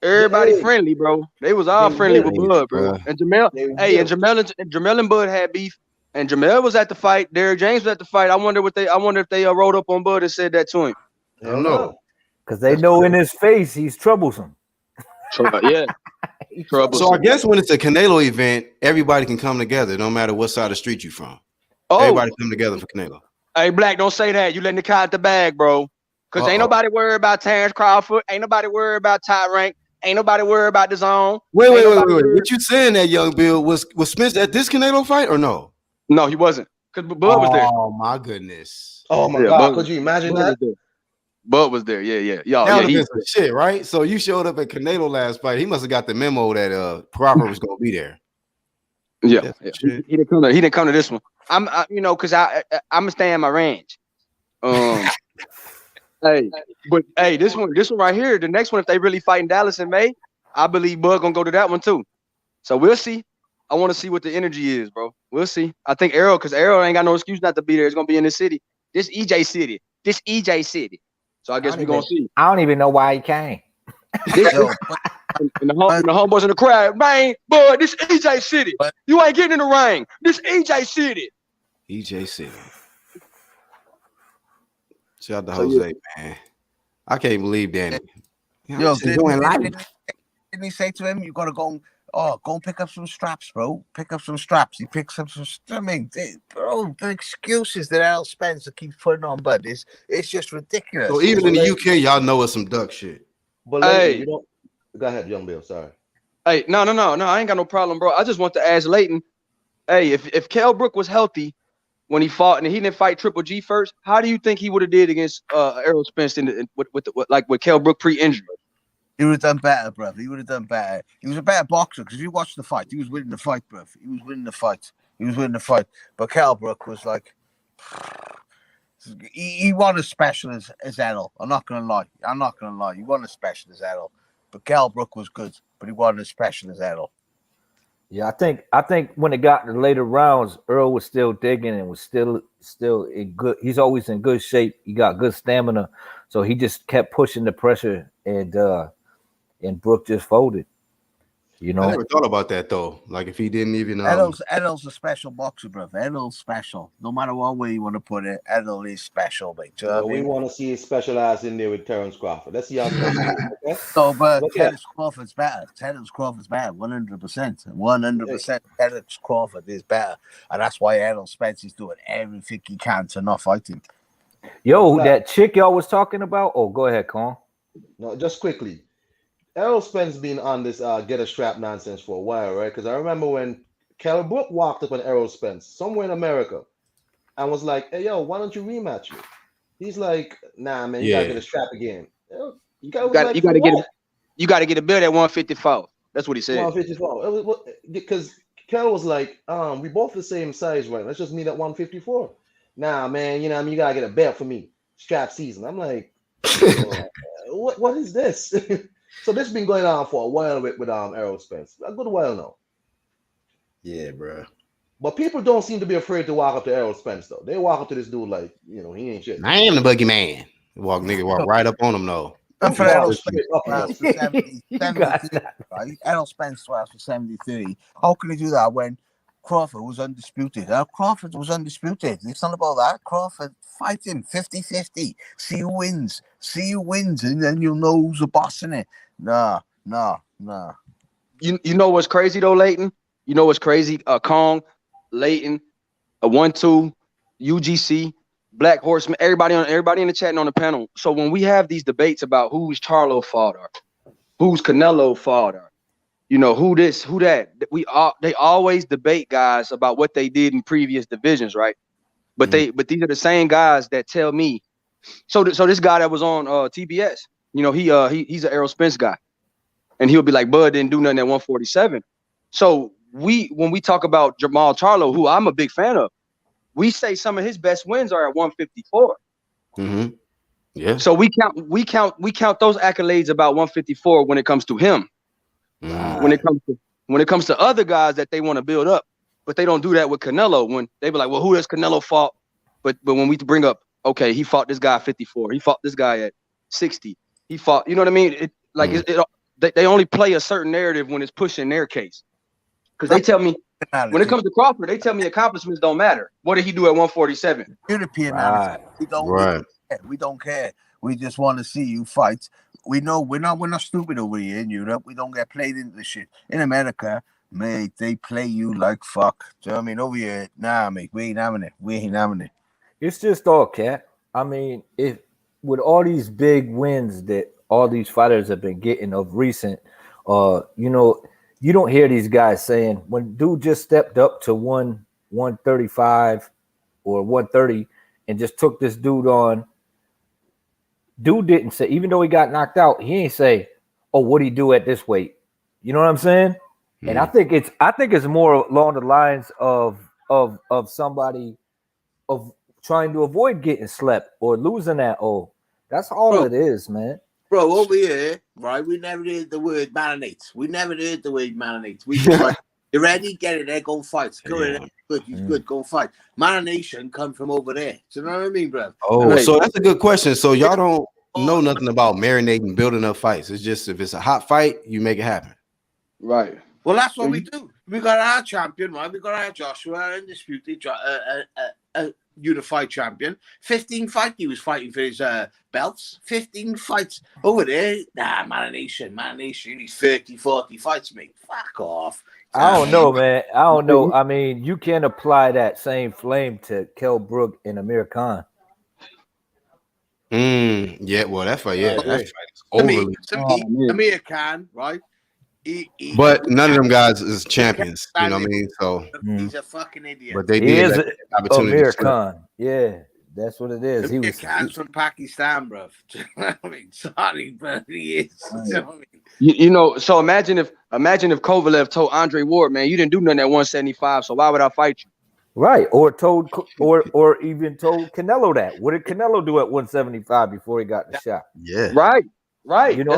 everybody friendly, bro. They was all friendly with Bud, bro. And Jamel, and Jamel and Bud had beef. And Jamel was at the fight. Derrick James was at the fight. I wonder if they wrote up on Bud and said that to him. I don't know. Because they know in his face he's troublesome. Yeah. So I guess when it's a Canelo event, everybody can come together, no matter what side of the street you from. Everybody come together for Canelo. Hey, Black, don't say that. You letting the cat out the bag, bro. Because ain't nobody worried about Terence Crawford. Ain't nobody worried about Top Rank. Ain't nobody worried about the zone. Wait. What you saying that, young Bill? Was Smith at this Canelo fight or no? No, he wasn't. Because Bud was there. Oh my goodness. Oh my God. Could you imagine that? Bud was there. Yeah. That would have been some shit, right? So you showed up at Canelo last fight. He must have got the memo that Crawford was gonna be there. Yeah. He didn't come to this one. Because I'm staying in my range. This one right here, the next one, if they really fight in Dallas in May, I believe Bud gonna go to that one too. So we'll see. I want to see what the energy is, bro. We'll see. I think because Errol ain't got no excuse not to be there. It's gonna be in this city. This EJ city. So I guess we're gonna see. I don't even know why he came. And the homeboys in the crowd, man, boy, this EJ City. You ain't getting in the ring. This EJ City. EJ City. Shout out to Jose, man. I can't believe Danny. Didn't he say to him, you gotta go and pick up some straps, bro. Pick up some straps. He picks up some. I mean, bro, the excuses that Al Spencer keeps putting on, Bud, it's just ridiculous. So even in the UK, y'all know it's some duck shit. But you don't. Go ahead, young Bill. Sorry. Hey, no. I ain't got no problem, bro. I just want to ask Leighton. Hey, if Kell Brook was healthy when he fought and he didn't fight Triple G first, how do you think he would have did against Errol Spence with Kell Brook pre-injury? He would have done better, bro. He would have done better. He was a better boxer because if you watch the fight, he was winning the fight, bro. He was winning the fight. But Kell Brook was like, he won as special as Errol. I'm not gonna lie. He won as special as Errol. But Kell Brook was good, but he wasn't as special as Errol. Yeah, I think when it got to the later rounds, Earl was still digging and was still in good. He's always in good shape. He got good stamina, so he just kept pushing the pressure, and Brook just folded. I never thought about that though. Like if he didn't even. Errol's a special boxer, bro. Errol's special. No matter what way you want to put it, Errol is special, mate. We want to see his special ass in there with Terence Crawford. Let's see how. Okay? So, but Terence Crawford's better. 100%. 100%. Terence Crawford is better, and that's why Errol Spence is doing everything he can to not fight him. Yo, that chick y'all was talking about. Oh, go ahead, Con. No, just quickly. Errol Spence been on this get a strap nonsense for a while, right? Because I remember when Kell Brook walked up on Errol Spence somewhere in America and was like, "Hey, yo, why don't you rematch me?" He's like, "Nah, man, you gotta get a strap again. You gotta get a belt at 154." That's what he said. 154. Because Kell was like, "We both the same size, right? Let's just meet at 154." Nah, man, you gotta get a belt for me. Strap season. I'm like, what is this? So this has been going on for a while with Errol Spence. A good while now. Yeah, bro. But people don't seem to be afraid to walk up to Errol Spence, though. They walk up to this dude like, he ain't shit. I am the boogeyman. Walk right up on him, though. For Errol Spence for 73, right? Errol Spence for 73. How can he do that when Crawford was undisputed? Crawford was undisputed. It's not about that. Crawford, fight him 50-50. See who wins, and then you'll know who's the boss in it. Nah. You know what's crazy though, Leighton? You know what's crazy? Kong, Leighton, a 1-2, UGC, Black Horseman, everybody in the chat and on the panel. So when we have these debates about who's Charlo fought or who's Canelo fought or who this, who that, they always debate guys about what they did in previous divisions, right? But these are the same guys that tell me. So this guy that was on TBS, he's an Errol Spence guy, and he'll be like, Bud didn't do nothing at 147. So when we talk about Jamal Charlo, who I'm a big fan of, we say some of his best wins are at 154. Mm-hmm. Yeah. So we count those accolades about 154 when it comes to him. When it comes to other guys that they want to build up, but they don't do that with Canelo. When they be like, well, who has Canelo fought? But when we bring up, okay, he fought this guy at 54. He fought this guy at 60. He fought, you know what I mean? They only play a certain narrative when it's pushing their case. Because they tell me, when it comes to Crawford, they tell me accomplishments don't matter. What did he do at 147? European we don't care. We just want to see you fight. We know we're not stupid over here in Europe. We don't get played into the shit. In America, mate, they play you like fuck. Do you know what I mean? Over here, nah, mate, we ain't having it. We ain't having it. It's just all cat. I mean, if with all these big wins that all these fighters have been getting of recent, you don't hear these guys saying when dude just stepped up to 135 or 130 and just took this dude on. Dude didn't say, even though he got knocked out, he ain't say, "Oh, what'd he do at this weight?" You know what I'm saying? Mm. And I think it's more along the lines of somebody of trying to avoid getting slept or losing that. Oh, that's all it is, man. Bro, over here, right? We never heard the word marinate. We never heard the word marinate. We just like, you ready? Get it there, go fight. Go in there. Good, he's good, go fight. Marination come from over there. Do you know what I mean, bro? Oh, so that's a good question. So y'all don't know nothing about marinating, building up fights. It's just if it's a hot fight, you make it happen. Right. Well, that's what we do. We got our champion, right? We got our Joshua, our undisputed unified champion. 15 fights he was fighting for his belts. 15 fights over there. Nah, marination. He's 30, 40 fights, mate. Fuck off. I don't know, man. I don't know. I mean, you can't apply that same flame to Kell Brook and Amir Khan. Yeah, well, that fight is overly. Amir Khan, right? But none of them guys is champions. You know what I mean? So he's a fucking idiot. But they did that opportunity. Amir Khan, yeah, that's what it is. Amir Khan's from Pakistan, bro. I mean, sorry, but he is. So imagine if Kovalev told Andre Ward, man, you didn't do nothing at 175, so why would I fight you? Right, or even told Canelo that. What did Canelo do at 175 before he got the shot? Yeah, right. You know,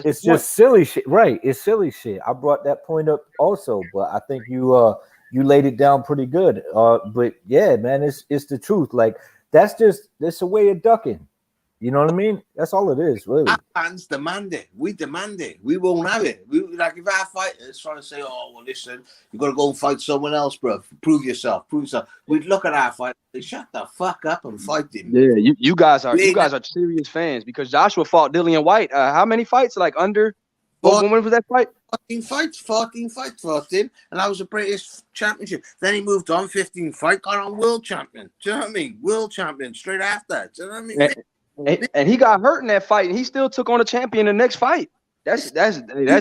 it's just silly shit. Right, it's silly shit. I brought that point up also, but I think you laid it down pretty good. But yeah, man, it's the truth. Like that's a way of ducking. You know what I mean? That's all it is, really. Our fans demand it. We demand it. We won't have it. Like if our fighters trying to say, "Oh, well, listen, you got to go and fight someone else, bro. Prove yourself. We'd look at our fight. Say, shut the fuck up and fight him. Yeah, you guys are serious fans because Joshua fought Dillian White. How many fights? Like under. When was that fight? 14 fights, and that was a British championship. Then he moved on, 15 fight, got on world champion. Do you know what I mean? World champion straight after. Do you know what I mean? And he got hurt in that fight, and he still took on a champion in the next fight. That's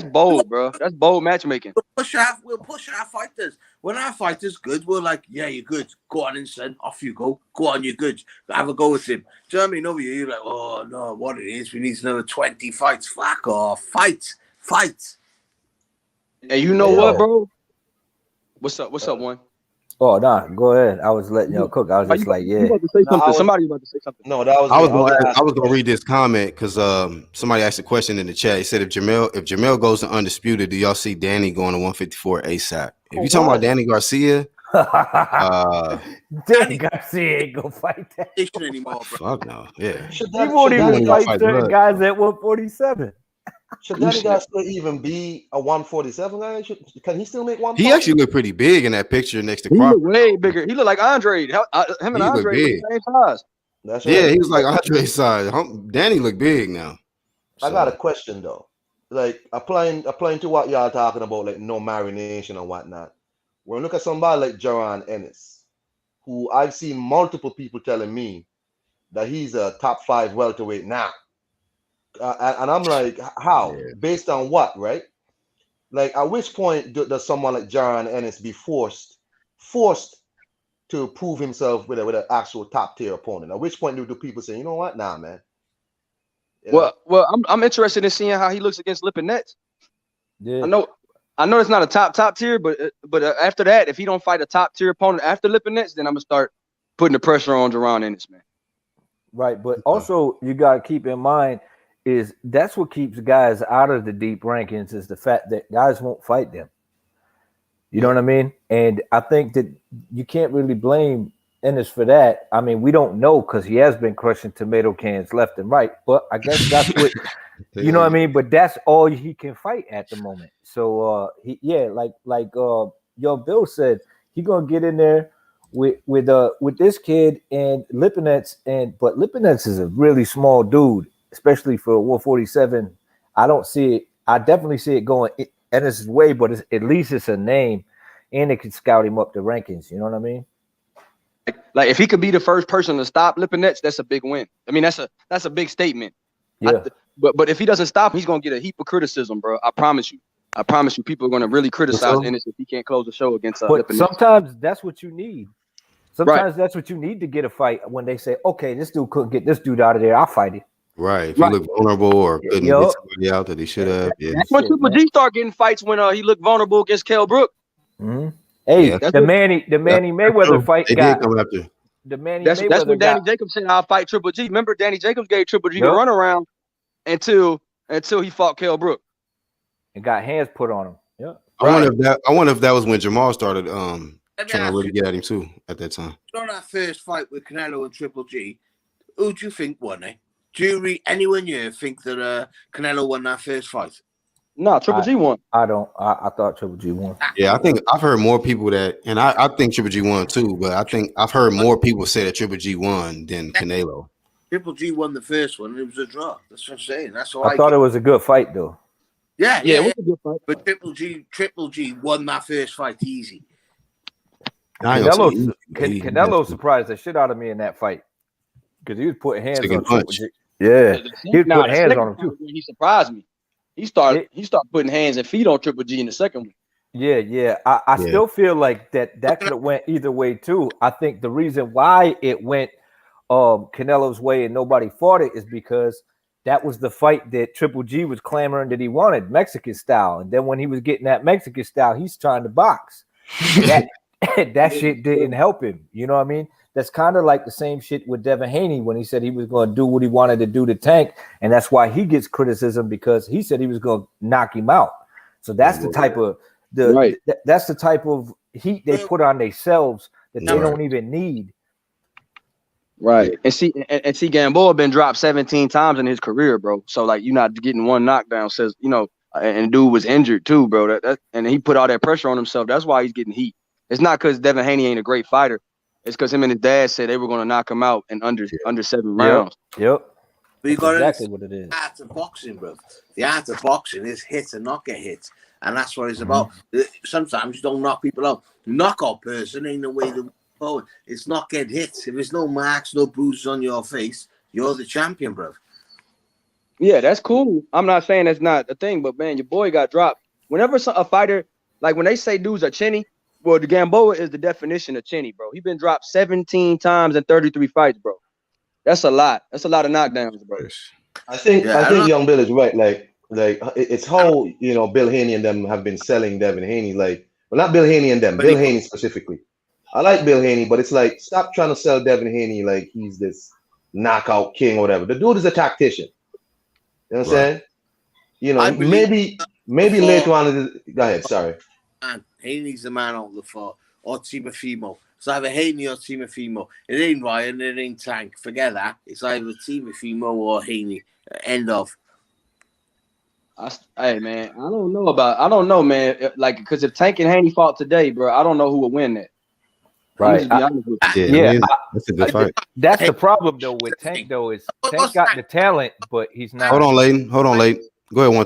bold, bro. That's bold matchmaking. We'll push our fighters. When our fighter's good, we're like, yeah, you're good. Go on, son. Off you go. Go on, you're good. Have a go with him. Do you know what I mean? Over here, you're like, oh no, what it is? We need another 20 fights. Fuck off. Fight. And you know what, bro? What's up, one? Oh, nah, go ahead. I was letting y'all cook. I was just like, yeah. You about to say something. Somebody about to say something. No, that was I was gonna read this comment because somebody asked a question in the chat. He said if Jamel goes to undisputed, do y'all see Danny going to 154 ASAP? If you talking about Danny Garcia, Danny Garcia ain't gonna fight that anymore, bro. Fuck no, yeah. He won't even fight certain guys at 147. Should Danny Garcia even be a 147 guy? Can he still make one? He actually looked pretty big in that picture next to Crawford. He looked way bigger. He looked like Andre. Him and Andre were the same size. That's right. Yeah, he was like Andre's size. Danny looked big now. I got a question though. Like applying to what y'all talking about, like no marination and whatnot. when we look at somebody like Jaron Ennis, who I've seen multiple people telling me that he's a top 5 welterweight now. And I'm like, how? Yeah. Based on what, right? Like, at which point does someone like Jaron Ennis be forced to prove himself with an actual top tier opponent? At which point do people say, you know what? Nah, man. Well, I'm interested in seeing how he looks against Lipinets. Yeah. I know it's not a top tier, but after that, if he don't fight a top tier opponent after Lipinets, then I'm gonna start putting the pressure on Jaron Ennis, man. Right, but also you got to keep in mind is that's what keeps guys out of the deep rankings is the fact that guys won't fight them. You know what I mean? And I think that you can't really blame Ennis for that. I mean, we don't know because he has been crushing tomato cans left and right, but I guess that's what you know what I mean. But that's all he can fight at the moment. So like Yo Bill said, he gonna get in there with this kid and Lipinets, but Lipinets is a really small dude, especially for 147. I don't see it. I definitely see it going Ennis' way, but at least it's a name, and it can scout him up the rankings. You know what I mean? Like if he could be the first person to stop Lipinets, that's a big win. I mean, that's a big statement. Yeah. But if he doesn't stop him, he's gonna get a heap of criticism, bro. I promise you. People are gonna really criticize Ennis if he can't close the show against But Lipinets. sometimes that's what you need. Sometimes that's what you need to get a fight when they say, okay, this dude couldn't get this dude out of there. I'll fight him. Right. If you look vulnerable or couldn't get somebody out that he should have. Yeah. That's when Triple G start getting fights when he looked vulnerable against Kell Brook. Mm-hmm. Hey, the Manny Mayweather fight got come after. the Manny That's Mayweather when Danny got, Jacobs said I'll fight Triple G. Remember, Danny Jacobs gave Triple G a runaround until he fought Kell Brook and got hands put on him. Yeah. I wonder if that was when Jamal started trying to really get at him too at that time. On that first fight with Canelo and Triple G, who do you think won it? Do you anyone here think that Canelo won that first fight? No, Triple G won. I don't. I thought Triple G won. Yeah, I think I've heard more people that, and I think Triple G won too, but I think I've heard more people say that Triple G won than Canelo. Triple G won the first one, and it was a draw. That's what I'm saying. That's all I thought it was a good fight though. Yeah, it was a good fight. But Triple G won that first fight easy. Canelo surprised the shit out of me in that fight because he was putting hands on Triple G. Yeah, he was putting hands on him too. He surprised me. He started putting hands and feet on Triple G in the second one. Yeah. I still feel like that could have went either way too. I think the reason why it went Canelo's way and nobody fought it is because that was the fight that Triple G was clamoring that he wanted, Mexican style. And then when he was getting that Mexican style, he's trying to box. That shit didn't help him. You know what I mean? That's kind of like the same shit with Devin Haney when he said he was going to do what he wanted to do to Tank. And that's why he gets criticism because he said he was going to knock him out. So that's the type of that's the type of heat they put on themselves that they don't even need. Right. And see, Gamboa been dropped 17 times in his career, bro. So like you're not getting one knockdown says, and dude was injured too, bro. And he put all that pressure on himself. That's why he's getting heat. It's not because Devin Haney ain't a great fighter. It's because him and his dad said they were going to knock him out in under 7 rounds. Yep. But you got exactly what it is. The art of boxing, bro. The art of boxing is hit and not get hit. And that's what it's about. Sometimes you don't knock people out. Knockout person ain't the way to forward. It's not get hit. If there's no marks, no bruises on your face, you're the champion, bro. Yeah, that's cool. I'm not saying that's not a thing, but man, your boy got dropped. Whenever a fighter, like when they say dudes are chinny, well, the Gamboa is the definition of chinny, bro. He's been dropped 17 times in 33 fights, bro. That's a lot. That's a lot of knockdowns, bro. I think Young Bill is right. Like it's how Bill Haney and them have been selling Devin Haney. Like, well, not Bill Haney and them, Bill Haney specifically. I like Bill Haney, but it's like stop trying to sell Devin Haney like he's this knockout king or whatever. The dude is a tactician. You know what I'm saying? Maybe later on. Go ahead. Sorry. And Haney's the man on the floor, or Teamofimo. It's either Haney or Teamofimo. It ain't Ryan, it ain't Tank. Forget that. It's either Teamofimo or Haney. End of. Hey man, I don't know, man. Like, because if Tank and Haney fought today, bro, I don't know who would win that. Right. That's a good fight. That's the problem though with Tank though is Tank got the talent, but he's not. Hold on, Layden. Go ahead,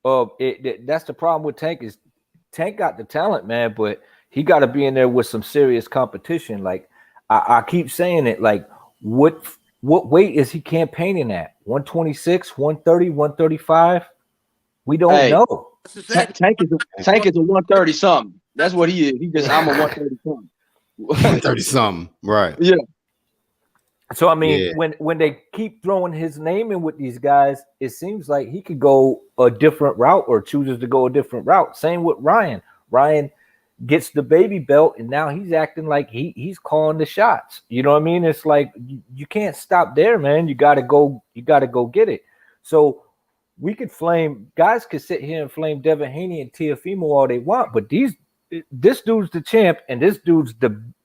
1-2. That's the problem with Tank is Tank got the talent, man, but he got to be in there with some serious competition. Like I keep saying it. Like what weight is he campaigning at? 126, 130, 135? We don't know. Tank is a 130 something. That's what he is. He just I'm a 130 something. 130 something, right? Yeah. So I mean, when they keep throwing his name in with these guys, it seems like he could go a different route or chooses to go a different route. Same with Ryan. Ryan gets the baby belt, and now he's acting like he's calling the shots. You know what I mean? It's like you can't stop there, man. You gotta go get it. So we could guys could sit here and flame Devin Haney and Teofimo all they want, but this dude's the champ, and this dude's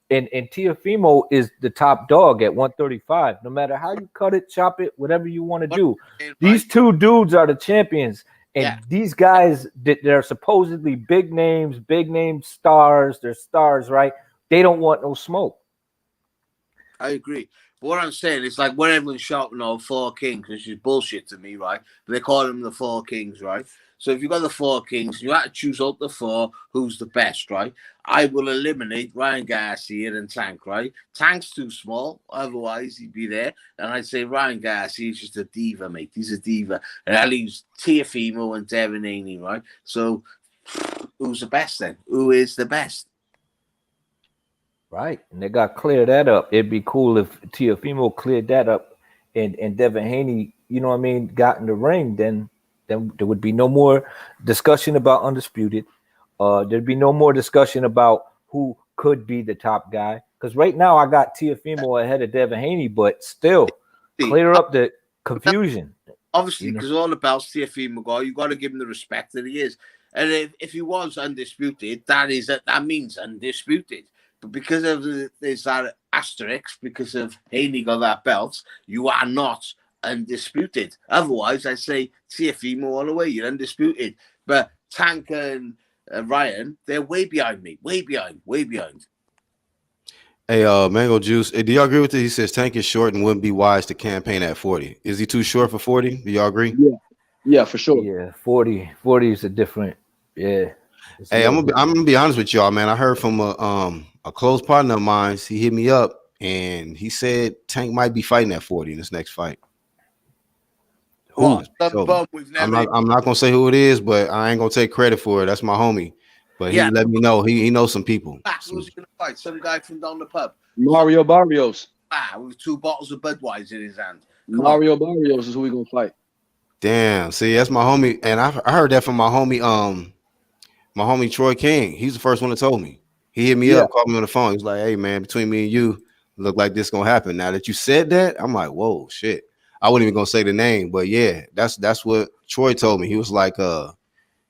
and Teofimo is the top dog at 135. No matter how you cut it, chop it, whatever you want to do. These two dudes are the champions. And these guys that they're supposedly big name stars, they're stars, right? They don't want no smoke. I agree. But what I'm saying is like when everyone's shouting out 4 kings, which is bullshit to me, right? But they call them the 4 kings, right? So if you've got the 4 kings, you have to choose out the 4 who's the best, right? I will eliminate Ryan Garcia and Tank, right? Tank's too small, otherwise he'd be there. And I'd say Ryan Garcia is just a diva, mate. He's a diva. And that leaves Teofimo and Devin Haney, right? So who's the best then? Who is the best? Right. And they got to clear that up. It'd be cool if Teofimo cleared that up and Devin Haney, you know what I mean, got in the ring, then there would be no more discussion about undisputed. There'd be no more discussion about who could be the top guy. Because right now I got Teofimo ahead of Devin Haney, but still clear up the confusion. Obviously, because all about Teofimo, you got to give him the respect that he is. And if he was undisputed, that means undisputed. But because of there's that asterisk, because of Haney got that belt, you are not undisputed. Otherwise, I say Teofimo all the way. You're undisputed. But Tank and Ryan, they're way behind me. Way behind. Hey, Mango Juice. Hey, do y'all agree with it? He says Tank is short and wouldn't be wise to campaign at 40. Is he too short for 40? Do y'all agree? Yeah, for sure. Yeah, 40 is a different. Yeah. Hey, I'm gonna be honest with y'all, man. I heard from a close partner of mine. He hit me up and he said Tank might be fighting at 40 in this next fight. I'm not gonna say who it is, but I ain't gonna take credit for it. That's my homie. But he let me know he knows some people. Who's he gonna fight? Some guy from down the pub. Mario Barrios. With 2 bottles of Budweiser in his hand. Mario Barrios is who we gonna fight. Damn, see, that's my homie, and I heard that from my homie Troy King. He's the first one that told me. He hit me up, called me on the phone. He's like, "Hey man, between me and you, look like this gonna happen." Now that you said that, I'm like, "Whoa, shit." I wasn't even gonna say the name, but yeah, that's what Troy told me. He was like,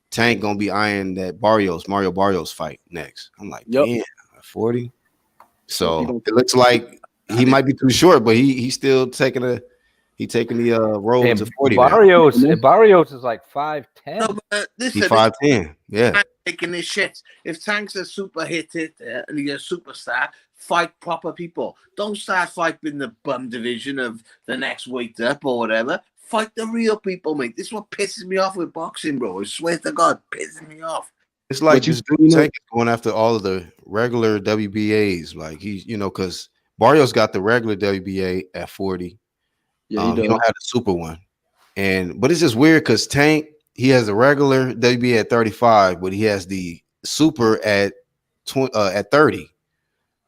Tank gonna be eyeing that Mario Barrios fight next. I'm like, damn, 40. So it looks like he might be too short, but he's still taking the road to 40. Barrios is like 5'10". No, listen, he's 5'10". Yeah. Taking this shit. If Tank's a super hit and he's a superstar, fight proper people. Don't start fighting the bum division of the next weight up or whatever. Fight the real people, mate. This is what pisses me off with boxing, bro. I swear to God, pisses me off. It's like this dude Tank is going after all of the regular WBAs. Like he's, because Barrios got the regular WBA at 40. Yeah, he don't have the super one. But it's just weird because Tank, he has a regular WBA at 35, but he has the super at 30.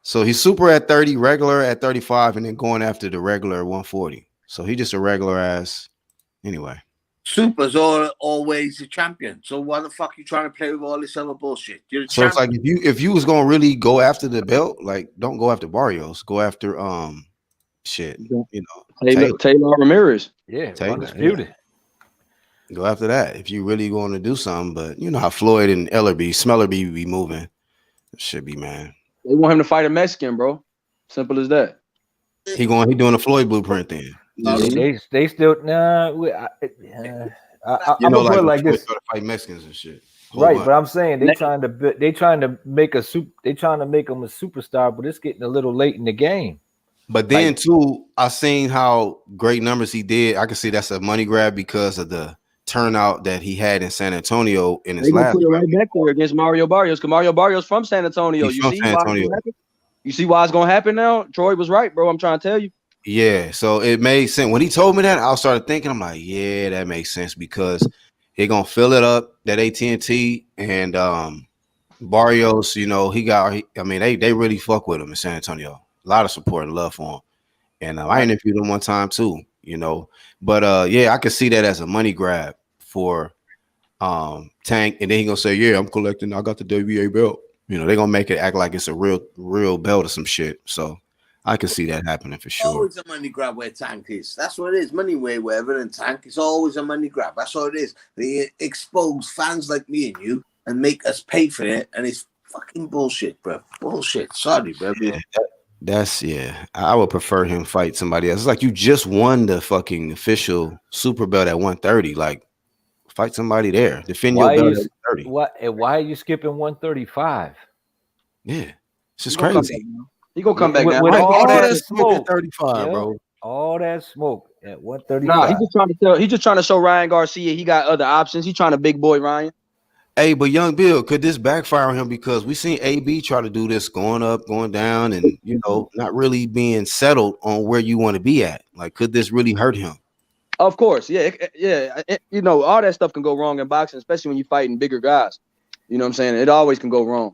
So he's super at 30, regular at 35, and then going after the regular 140. So he just a regular ass anyway. Super's always a champion. So why the fuck are you trying to play with all this other bullshit? You're so it's like if you was gonna really go after the belt, like don't go after Barrios, go after Taylor Ramirez. Yeah, undisputed. Go after that if you really going to do something. But you know how Floyd and Smeller be moving. It should be, man. They want him to fight a Mexican, bro. Simple as that. He doing a Floyd blueprint then. They still I'm gonna put it like this. To fight Mexicans and shit. Right, but I'm saying they trying to make him a superstar, but it's getting a little late in the game. But then too, I seen how great numbers he did. I can see that's a money grab because of the turnout that he had in San Antonio in his They gonna last put it fight. right back there against Mario Barrios because Mario Barrios from San Antonio. He's You from see San why it's Antonio. gonna happen? You see why it's gonna happen now? Troy was right, bro. I'm trying to tell you. Yeah, so it made sense. When he told me that, I started thinking, I'm like, yeah, that makes sense because they're gonna fill it up, that AT&T, and Barrios, you know, they really fuck with him in San Antonio. A lot of support and love for him. And I interviewed him one time too, you know. But yeah, I could see that as a money grab for Tank, and then he gonna say, yeah, I'm collecting, I got the WBA belt. You know, they're gonna make it act like it's a real belt or some shit. So I can see that happening for sure. Always a money grab where Tank is. That's what it is. Money way wherever and Tank is always a money grab. That's what it is. They expose fans like me and you and make us pay for it, and it's fucking bullshit, bro. Bullshit. Sorry, bro. Yeah, I would prefer him fight somebody else. It's like you just won the fucking official super belt at 130. Like, fight somebody there. Defend your belt at 130. Why are you skipping 135? Yeah, it's just crazy. He gonna come back now. With all that smoke smoke, at 35, bro. All that smoke at 135. Nah, he's just trying to show Ryan Garcia he got other options. He's trying to big boy Ryan. Hey, but Young Bill, could this backfire on him? Because we seen AB try to do this, going up, going down, and you know, not really being settled on where you want to be at. Like, could this really hurt him? Of course, yeah. You know, all that stuff can go wrong in boxing, especially when you're fighting bigger guys. You know what I'm saying? It always can go wrong.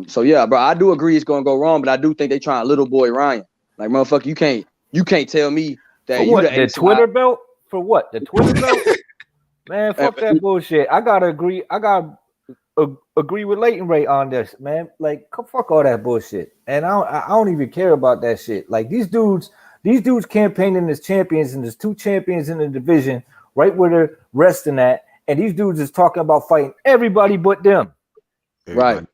So yeah, bro, I do agree it's gonna go wrong, but I do think they trying little boy Ryan. Like, motherfucker, you can't tell me that for what, the Twitter belt? For what? The Twitter belt? Man, fuck that bullshit. I gotta agree. I gotta agree with Leighton Ray on this, man. Like, fuck all that bullshit. And I don't even care about that shit. Like, these dudes campaigning as champions, and there's two champions in the division, right where they're resting at. And these dudes is talking about fighting everybody but them. Right.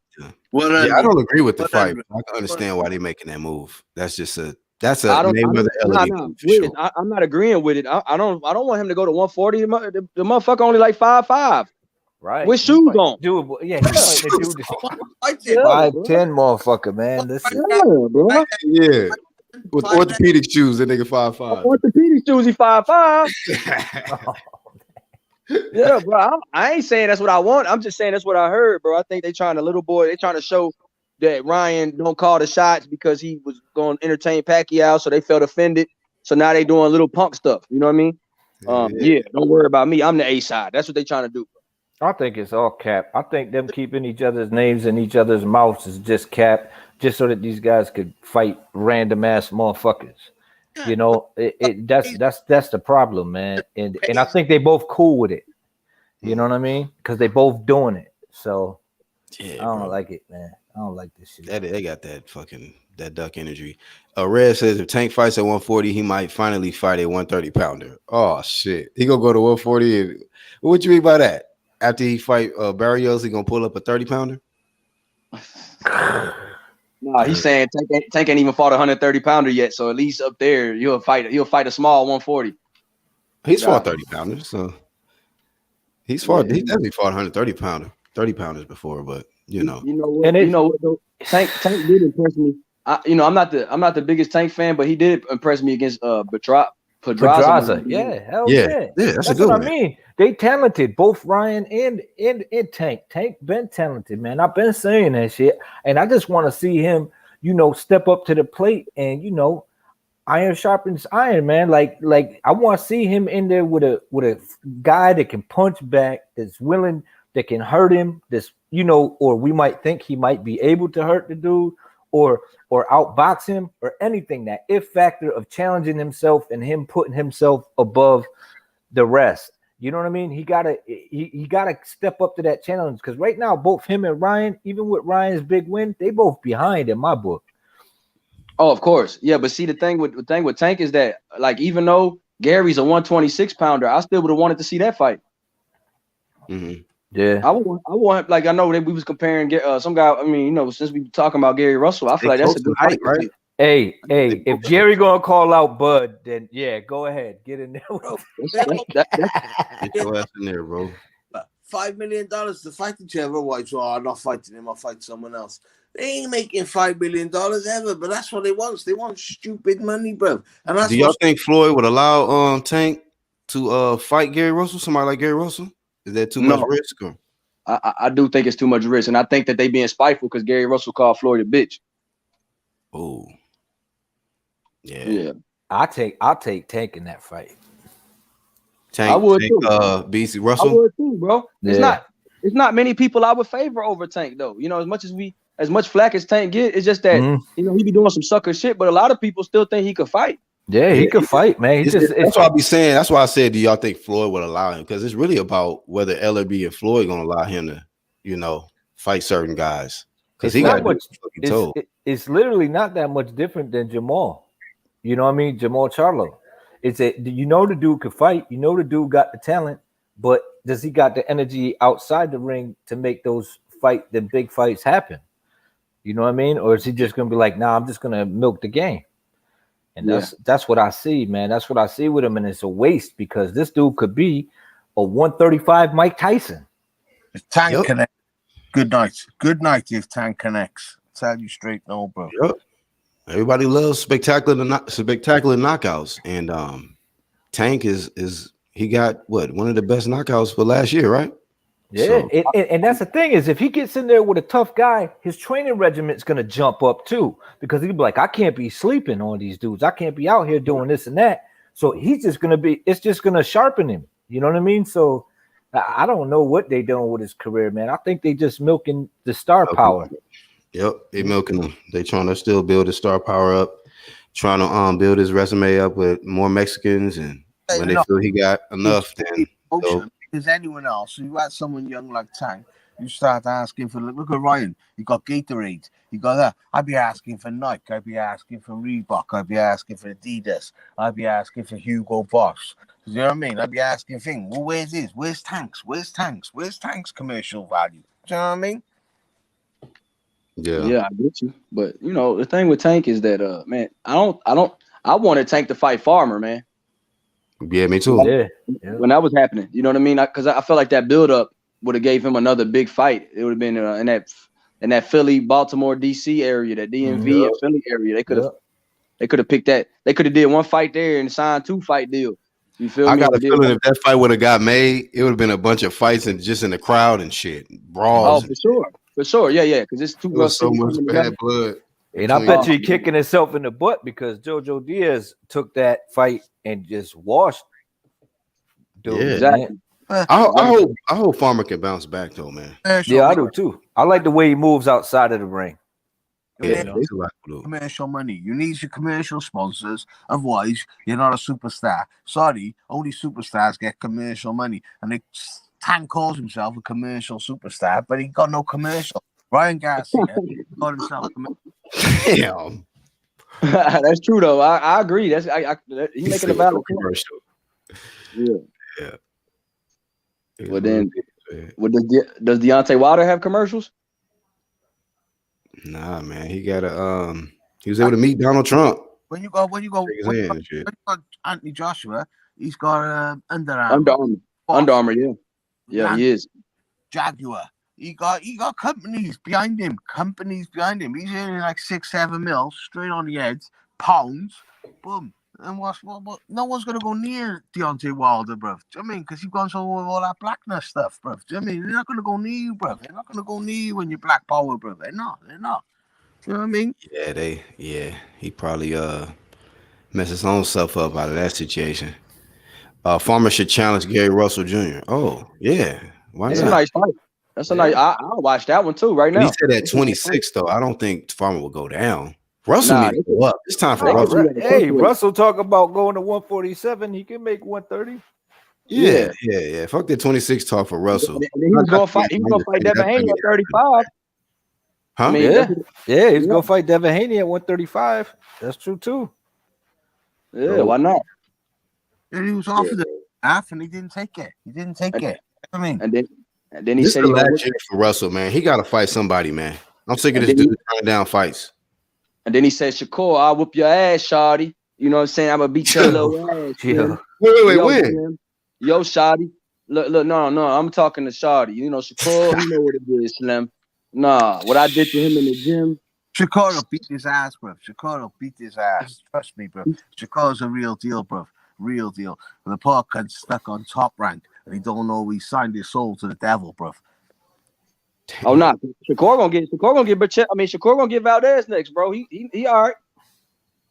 Well, yeah, I don't agree with the fight. I can understand why they're making that move. That's a Mayweather LA. I'm not agreeing with it. I don't want him to go to 140. The motherfucker only like 5'5". Right. With shoes on. Dude, yeah, he's fighting the dude. 5'10" motherfucker, man. Listen. Yeah, bro. Yeah. With orthopedic shoes, that nigga 5'5". Orthopedic shoes, he 5'5". Yeah, bro. I ain't saying that's what I want. I'm just saying that's what I heard, bro. I think they trying to show that Ryan don't call the shots because he was going to entertain Pacquiao, so they felt offended. So now they doing little punk stuff. You know what I mean? Yeah, don't worry about me. I'm the A side. That's what they trying to do. I think it's all cap. I think them keeping each other's names in each other's mouths is just cap, just so that these guys could fight random ass motherfuckers. You know, that's the problem, man. And I think they both cool with it. You know what I mean? Because they both doing it. So yeah, I don't like it, man. I don't like this shit. They got that duck energy. Red says if Tank fights at 140, he might finally fight a 130 pounder. Oh shit, he gonna go to 140. And what you mean by that? After he fight Barrios, he gonna pull up a 30 pounder? No, he's saying Tank ain't even fought a 130 pounder yet. So at least up there, he'll fight a small 140. He's fought 30 pounders, so he's definitely fought 130 30 pounders before, but you know what though? Tank did impress me. I'm not the biggest Tank fan, but he did impress me against Pedraza. Yeah, hell yeah. That's a good one. I mean, they talented, both Ryan and Tank. Tank been talented, man. I've been saying that shit, and I just want to see him, step up to the plate and iron sharpens iron, man. Like I want to see him in there with a guy that can punch back, that's willing, that can hurt him, that's or we might think he might be able to hurt the dude, or outbox him, or anything. That if factor of challenging himself and him putting himself above the rest. You know what I mean? He gotta step up to that challenge, because right now both him and Ryan, even with Ryan's big win, they both behind in my book. Oh, of course, yeah. But see, the thing with Tank is that, like, even though Gary's a 126 pounder, I still would have wanted to see that fight. Mm-hmm. Yeah, I want like, I know that we was comparing some guy. I mean, since we were talking about Gary Russell, I feel like that's a good fight, right? Hey, if Jerry gonna call out Bud, then yeah, go ahead, get in there. Get your ass in there, bro. $5 million to fight each other. Why? I'm not fighting him. I'll fight someone else. They ain't making $5 million ever, but that's what they want. They want stupid money, bro. And that's do y'all think Floyd would allow Tank to fight Gary Russell? Somebody like Gary Russell? Is that too much risk? Or? I do think it's too much risk, and I think that they being spiteful because Gary Russell called Floyd a bitch. Oh, yeah. I'll take Tank in that fight. Tank, I would too. BC Russell. I would too, bro. Yeah. It's not many people I would favor over Tank though. You know, as much flack as Tank get, it's just that you know he be doing some sucker shit, but a lot of people still think he could fight. Yeah, he could fight, man. That's what I be saying. That's why I said, do y'all think Floyd would allow him? Because it's really about whether LRB and Floyd gonna allow him to, you know, fight certain guys. Because he got it's literally not that much different than Jamal. You know what I mean? Jamal Charlo. You know the dude could fight. You know the dude got the talent, but does he got the energy outside the ring to make the big fights happen? You know what I mean? Or is he just gonna be like, nah, I'm just gonna milk the game? And that's what I see, man. That's what I see with him, and it's a waste because this dude could be a 135 Mike Tyson. If Tank connects, good night. Good night if Tank connects. I'll tell you straight, no, bro. Yep. Everybody loves spectacular knockouts, and Tank is he got one of the best knockouts for last year, right? Yeah, and that's the thing is if he gets in there with a tough guy, his training regiment's gonna jump up too because he'll be like, I can't be sleeping on these dudes. I can't be out here doing this and that. So it's just gonna sharpen him. You know what I mean? So I don't know what they doing with his career, man. I think they just milking the star power. Yep, they milking him. They trying to still build his star power up, trying to build his resume up with more Mexicans, and when they feel he got enough, then because anyone else, you had someone young like Tank, you start asking for, look at Ryan, you got Gatorade, you got that. I'd be asking for Nike, I'd be asking for Reebok, I'd be asking for Adidas, I'd be asking for Hugo Boss. You know what I mean? I'd be asking things. Well, where's this? Where's Tanks? Where's Tanks? Where's Tanks commercial value? Do you know what I mean? Yeah, I get you. But you know, the thing with Tank is that man, I wanted Tank to fight Farmer, man. Yeah, me too. Yeah. When that was happening, you know what I mean? Because I felt like that build-up would have gave him another big fight. It would have been in that Philly, Baltimore, DC area, that DMV and Philly area. They could have picked that. They could have did one fight there and signed 2 fight deal. You feel me? I got a feeling if that fight would have got made, it would have been a bunch of fights and just in the crowd and shit, brawls. Oh, for sure, yeah. Because it's too much. So much bad blood. And I bet you he kicking himself in the butt because Jojo Diaz took that fight and just washed. Dude, exactly. I hope Farmer can bounce back though, man. Yeah, I do too. I like the way he moves outside of the ring. Commercial money. You need your commercial sponsors. Otherwise, you're not a superstar. Sorry, only superstars get commercial money. And Tank calls himself a commercial superstar, but he got no commercial. Ryan Garcia got himself a commercial. Damn. That's true though. I agree. He's making a valid commercial. Yeah. Well then, does Deontay Wilder have commercials? Nah, man. He got he was able to meet Donald Trump. When you go Anthony Joshua, he's got Under Armour. Under Armour, yeah, he is. Jaguar. He got companies behind him. He's earning like 6-7 mil straight on the head, pounds. Boom. And what? No one's gonna go near Deontay Wilder, bro. Do you know what I mean? Because you've gone so with all that blackness stuff, bro. Do you know what I mean? They're not gonna go near you, bro. They're not gonna go near you when you're black power, bro. They're not. Do you know what I mean? Yeah, he probably messed his own self up out of that situation. Farmer should challenge Gary Russell Jr. Oh, yeah. Why That's not? a nice fight. That's a nice. I'll watch that one too right now. He said at 26 though. I don't think Farmer will go down. Russell needs to go up. It's time for Russell. Hey, Russell talk about going to 147. He can make 130. Yeah. Fuck that 26 talk for Russell. He was gonna fight. He was gonna fight Devin Haney at 35. Huh? I mean, yeah. He's gonna fight Devin Haney at 135. That's true too. Yeah, why not? And he was offered the half, and he didn't take it. I mean, and then he this said is the last year for Russell, man. He got to fight somebody, man. I'm sick of this dude turning down fights. And then he said, Shakur, I'll whoop your ass, shawty. You know what I'm saying? I'm going to beat your little ass. Yeah. Wait, when? Slim. Yo, shawty. Look, no. I'm talking to shawty. You know, Shakur, you know what it is, Slim. Nah, what I did to him in the gym. Shakur will beat his ass, bro. Shakur will beat his ass. Trust me, bro. Shakur's a real deal, bro. real deal. And the poor cunt's stuck on Top Rank, and he don't know he signed his soul to the devil, bruv. Oh, nah. Shakur gonna get Valdez next, bro. He all right.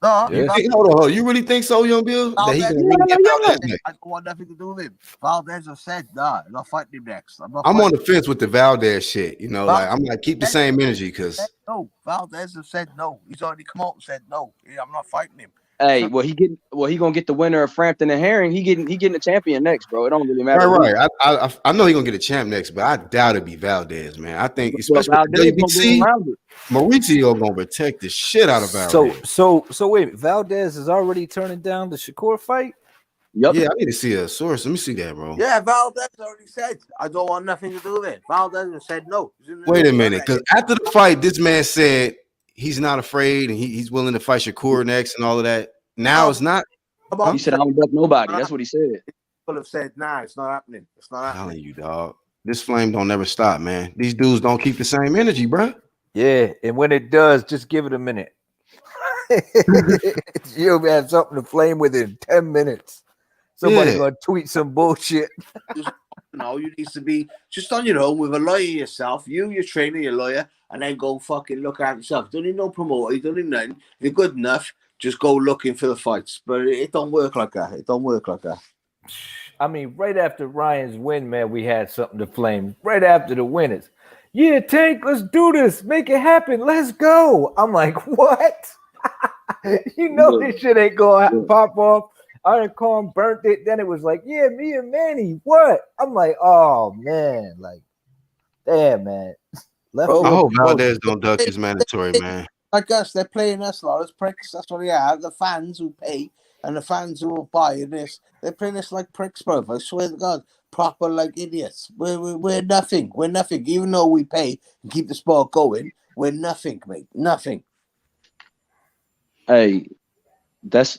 No, Hold on. You really think so, Young Bill? That he gonna really get Valdez next? I don't want nothing to do with him. Valdez has said, nah, I'm not fighting him next. I'm on the fence with the Valdez shit. You know, like I'm like keep the same energy because no, Valdez has said no. He's already come out and said no. I'm not fighting him. Hey, he gonna get the winner of Frampton and Herring. He getting a champion next, bro. It don't really matter. Right. I know he gonna get a champ next, but I doubt it'd be Valdez, man. I think especially WBC, Mauricio gonna protect the shit out of Valdez. So wait, Valdez is already turning down the Shakur fight. Yep. Yeah, I need to see a source. Let me see that, bro. Yeah, Valdez already said I don't want nothing to do with it. Valdez has said no. Wait a minute, because after the fight, this man said he's not afraid and he's willing to fight Shakur next and all of that. Now it's not. He said I don't duck nobody. That's what he said. People have said, nah, it's not happening. It's not happening. I'm telling you, dog. This flame don't never stop, man. These dudes don't keep the same energy, bro. Yeah, and when it does, just give it a minute. You'll have something to flame within 10 minutes. Somebody's gonna tweet some bullshit. No, you need to be just on your own with a lawyer yourself. You, your trainer, your lawyer, and then go fucking look at yourself. Don't need no promoter. You don't need nothing. If you're good enough, just go looking for the fights. But it don't work like that. It don't work like that. I mean, right after Ryan's win, man, we had something to flame. Right after the winners. Yeah, Tank, let's do this. Make it happen. Let's go. I'm like, what? You know this shit ain't gonna pop off. Iron Kong burnt it. Then it was like, yeah, me and Manny. What? I'm like, oh man, like, damn, man. I hope Valdez don't duck his mandatory, man. Like us, they're playing us a lot as pricks. That's what they are. The fans who pay and the fans who will buy this, they're playing us like pricks, bro. I swear to God, proper like idiots. We're nothing. We're nothing. Even though we pay and keep the sport going, we're nothing, mate. Nothing. Hey, that's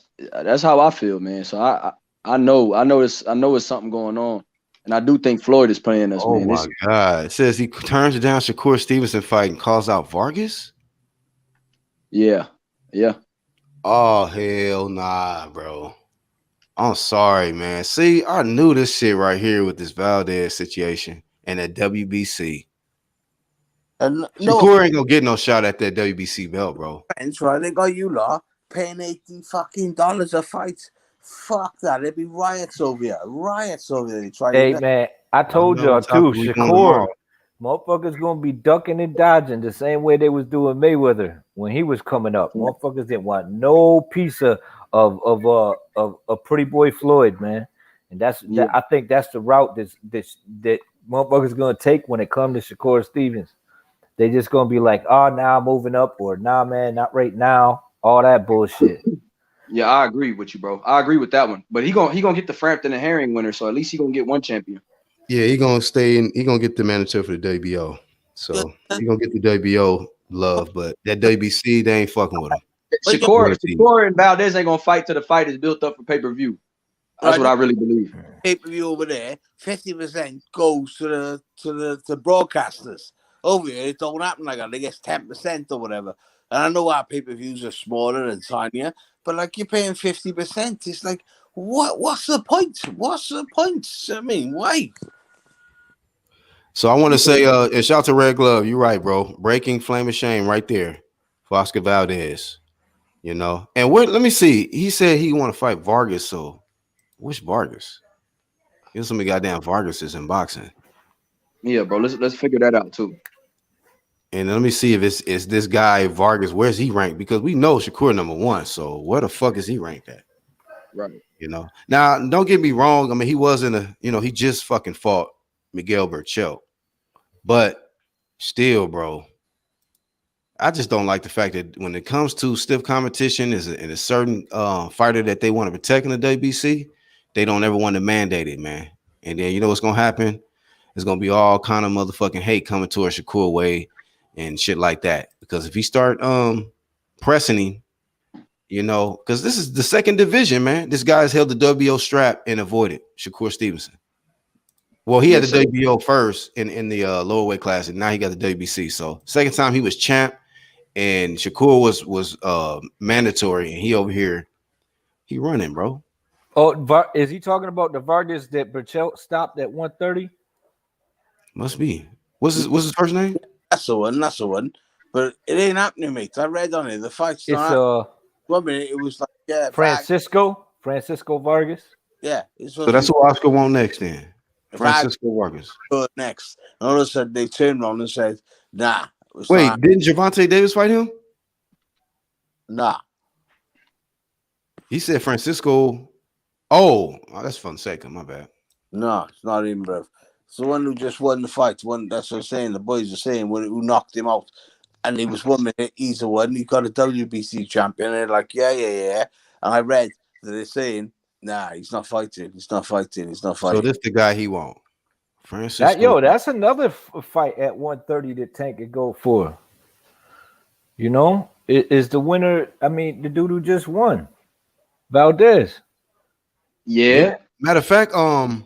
how I feel, man. So I know it's something going on, and I do think Floyd is playing us. Oh man. my God! It says he turns down Shakur Stevenson fight and calls out Vargas. Yeah. Oh hell nah, bro. I'm sorry, man. See, I knew this shit right here with this Valdez situation and that WBC. And Shakur ain't gonna get no shot at that WBC belt, bro. That's right. They got you lot paying $80 a fight. Fuck that. There'd be riots over here. Hey, man, I told y'all too, Shakur, motherfuckers gonna be ducking and dodging the same way they was doing Mayweather when he was coming up. Motherfuckers didn't want no piece of pretty boy Floyd, man. And I think that's the route that motherfuckers gonna take when it comes to Shakur Stevens. They just gonna be like, oh, now I'm moving up, or nah, man, not right now. All that bullshit. Yeah, I agree with you, bro. I agree with that one. But he gonna get the Frampton and Herring winner, so at least he gonna get one champion. Yeah, he gonna stay in. He gonna get the mandatory for the WBO. So he gonna get the WBO love, but that WBC, they ain't fucking with him. Shakur and Valdez ain't gonna fight till the fight is built up for pay-per-view. That's what I really believe. Pay-per-view over there, 50% goes to the broadcasters. Over here, it don't happen like that. They get 10% or whatever. And I know our pay-per-views are smaller and tinier, but like you're paying 50%. It's like, what's the point? What's the point? I mean, why? So I want to say, and shout out to Red Glove. You're right, bro. Breaking flame of shame right there for Oscar Valdez. You know, and let me see. He said he want to fight Vargas. So which Vargas? There's so many goddamn Vargases in boxing. Yeah, bro. Let's figure that out too. And let me see if it's this guy Vargas. Where's he ranked? Because we know Shakur #1. So where the fuck is he ranked at? Right. You know. Now, don't get me wrong. I mean, he wasn't he just fucking fought Miguel Berchelt. But still, bro, I just don't like the fact that when it comes to stiff competition, in a certain fighter that they want to protect in the WBC, they don't ever want to mandate it, man. And then you know what's gonna happen? There's gonna be all kind of motherfucking hate coming towards Shakur way and shit like that. Because if he start pressing him, you know, because this is the second division, man. This guy's held the WBO strap and avoided Shakur Stevenson. Well, he had the WBO first in the lower weight class, and now he got the WBC. So second time he was champ, and Shakur was mandatory, and he over here, he running, bro. Oh, is he talking about the Vargas that Burchell stopped at 130? Must be. What's his first name? That's the one. That's the one. But it ain't happening, mate. I read on it. The fight's It's not. 1 minute it was like Francisco Vargas. Yeah. So that's what Oscar want next then. Francisco Vargas. Next. And all of a sudden they turned around and said, nah. Wait, didn't Gervonta Davis fight him? Nah. He said Francisco. Oh, that's Fonseca. My bad. No, it's not him, bro. It's the one who just won the fight. One that's what I'm saying. The boys are saying who knocked him out. And he was 1 minute, he's the one. He got a WBC champion. And they're like, yeah. And I read that they're saying, nah, he's not fighting. He's not fighting. So this the guy he want. Francisco. That's another fight at 130 that Tank could go for. You know, is the winner. I mean, the dude who just won, Valdez. Yeah. Matter of fact, hell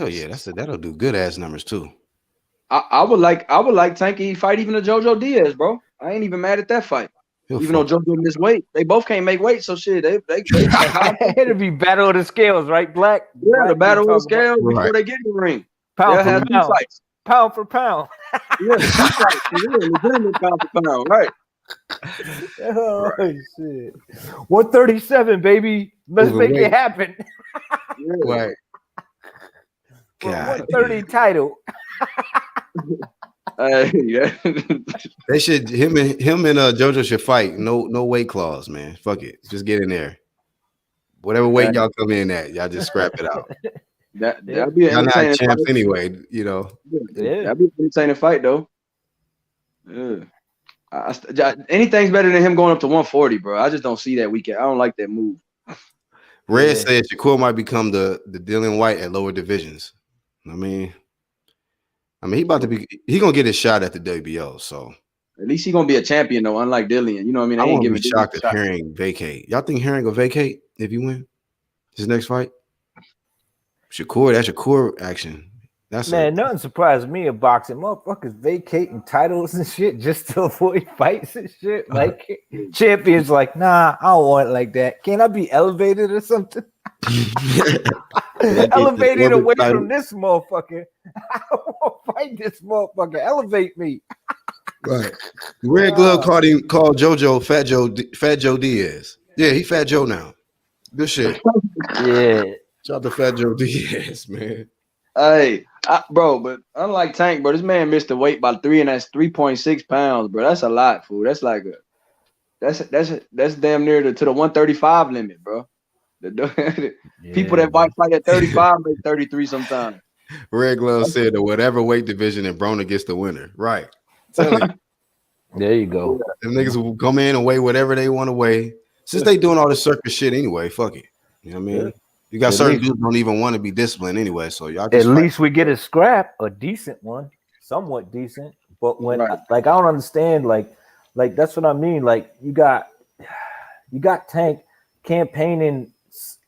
yeah, that'll do good ass numbers too. I would like Tanky to fight even a JoJo Diaz, bro. I ain't even mad at that fight. Even though JoJo missed weight, they both can't make weight, so shit. They it'll be battle of the scales, right, Black? Yeah, the battle of the scales before they get in the ring. Pound for have pound. Fights. Pound for pound. Yeah, legitimate pound for pound, right? Oh shit! 137, baby. Let's make it happen. Right. God. 130 title. Yeah. They should him and JoJo should fight. No weight clause, man. Fuck it. Just get in there. Whatever weight y'all come in at, y'all just scrap it out. That'd be an y'all not champs fight. anyway, you know. Yeah. That'd be an entertaining fight though. Yeah. Anything's better than him going up to 140, bro. I just don't see that weekend. I don't like that move. Red said Shakur might become the Dylan White at lower divisions. I mean, he gonna get his shot at the WBO. So at least he gonna be a champion though, unlike Dillian. You know what I mean? I won't be shocked if Herring vacate. Y'all think Herring will vacate if you win his next fight? Shakur, that's Shakur action. Nothing surprised me of boxing. Motherfuckers vacating titles and shit just to avoid fights and shit. Like champions, like, nah, I don't want it like that. Can't I be elevated or something? Elevated away from this motherfucker. I don't want to fight this motherfucker. Elevate me. Right. Red Glove called JoJo Fat Joe Diaz. Yeah, he Fat Joe now. Good shit. Yeah. Shout out to Fat Joe Diaz, man. Hey, bro, but unlike Tank, bro, this man missed the weight by 3.6 pounds, bro. That's a lot, fool. That's like that's damn near to the 135 limit, bro. People that fight at 35 make 33 sometimes. Red Glove said that whatever weight division and Broner gets the winner. Right. There you go. Them niggas will come in and weigh whatever they want to weigh. Since they doing all this circus shit anyway, fuck it. You know what I mean? Yeah. You got certain dudes don't even want to be disciplined anyway, so y'all at least we get a scrap, a decent one, somewhat decent. But when like I don't understand, like that's what I mean. Like you got Tank campaigning,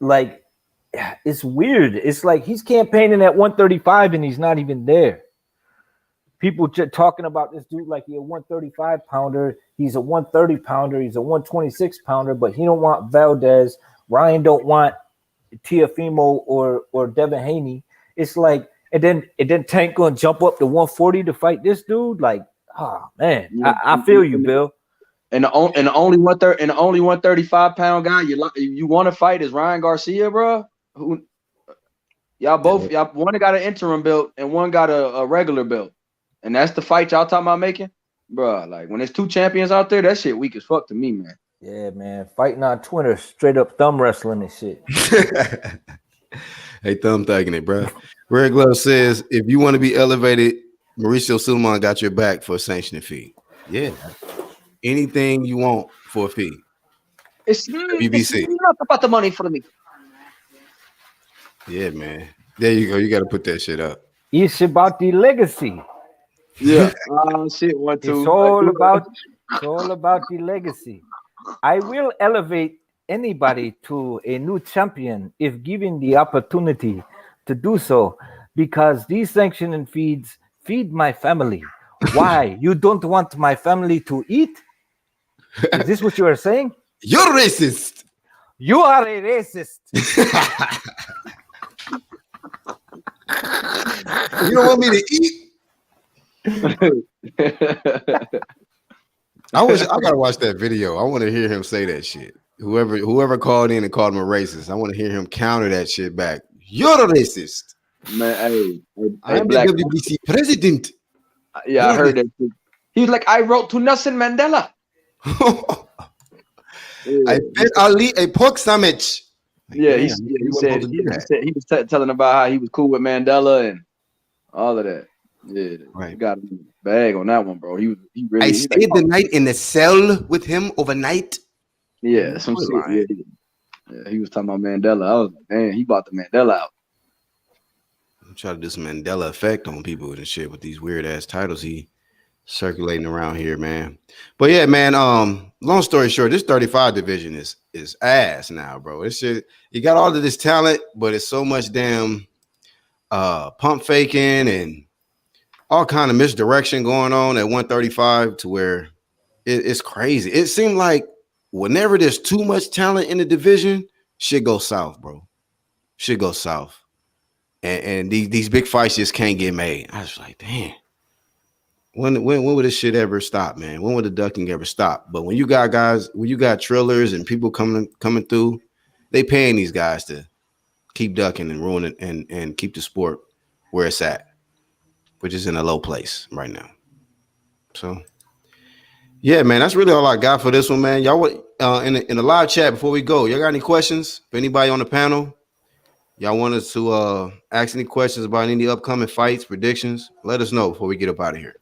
like it's weird. It's like he's campaigning at 135 and he's not even there. People just talking about this dude like he's a 135 pounder, he's a 130 pounder, he's a 126 pounder, but he don't want Valdez. Ryan don't want Teofimo or Devin Haney. It's like, and then Tank gonna jump up to 140 to fight this dude. Like, oh man, I feel you, Bill. And the only 135 pound guy you want to fight is Ryan Garcia, bro. Who y'all one got an interim belt and one got a regular belt, and that's the fight y'all talking about making, bro. Like when there's two champions out there, that shit weak as fuck to me, man. Yeah, man. Fighting on Twitter, straight up thumb wrestling and shit. Hey, thumb thugging it, bro. Red Glove says, if you want to be elevated, Mauricio Sulaiman got your back for a sanctioning fee. Yeah. Anything you want for a fee. It's not about the money for me. Yeah, man. There you go. You got to put that shit up. It's about the legacy. Yeah. Shit. It's all about the legacy. I will elevate anybody to a new champion if given the opportunity to do so, because these sanctioning feeds feed my family. Why? You don't want my family to eat? Is this what you are saying? You're racist. You are a racist. You don't want me to eat? I gotta watch that video. I want to hear him say that shit. Whoever called in and called him a racist, I want to hear him counter that shit back. You're a racist. Man, I'm Black. the WBC president. Yeah, I heard that. He was like, I wrote to Nelson Mandela. I fed Ali a pork sandwich. Yeah, he said he was telling about how he was cool with Mandela and all of that. Yeah, right. He got a bag on that one, bro. He really. I stayed the night in the cell with him overnight. Yeah, some shit. Yeah, he was talking about Mandela. I was like, man, he bought the Mandela out. I'm trying to do some Mandela effect on people and shit with these weird ass titles he circulating around here, man. But yeah, man. Long story short, this 35 division is ass now, bro. It's shit. You got all of this talent, but it's so much damn pump faking and all kind of misdirection going on at 135 to where it's crazy. It seemed like whenever there's too much talent in the division, shit goes south, bro. Shit goes south. And these big fights just can't get made. I was like, damn. When would this shit ever stop, man? When would the ducking ever stop? But when you got guys, when you got trillers and people coming through, they paying these guys to keep ducking and ruining and keep the sport where it's at, which is in a low place right now. So, yeah, man, that's really all I got for this one, man. Y'all, in the live chat before we go, y'all got any questions for anybody on the panel? Y'all want us to ask any questions about any upcoming fights, predictions? Let us know before we get up out of here.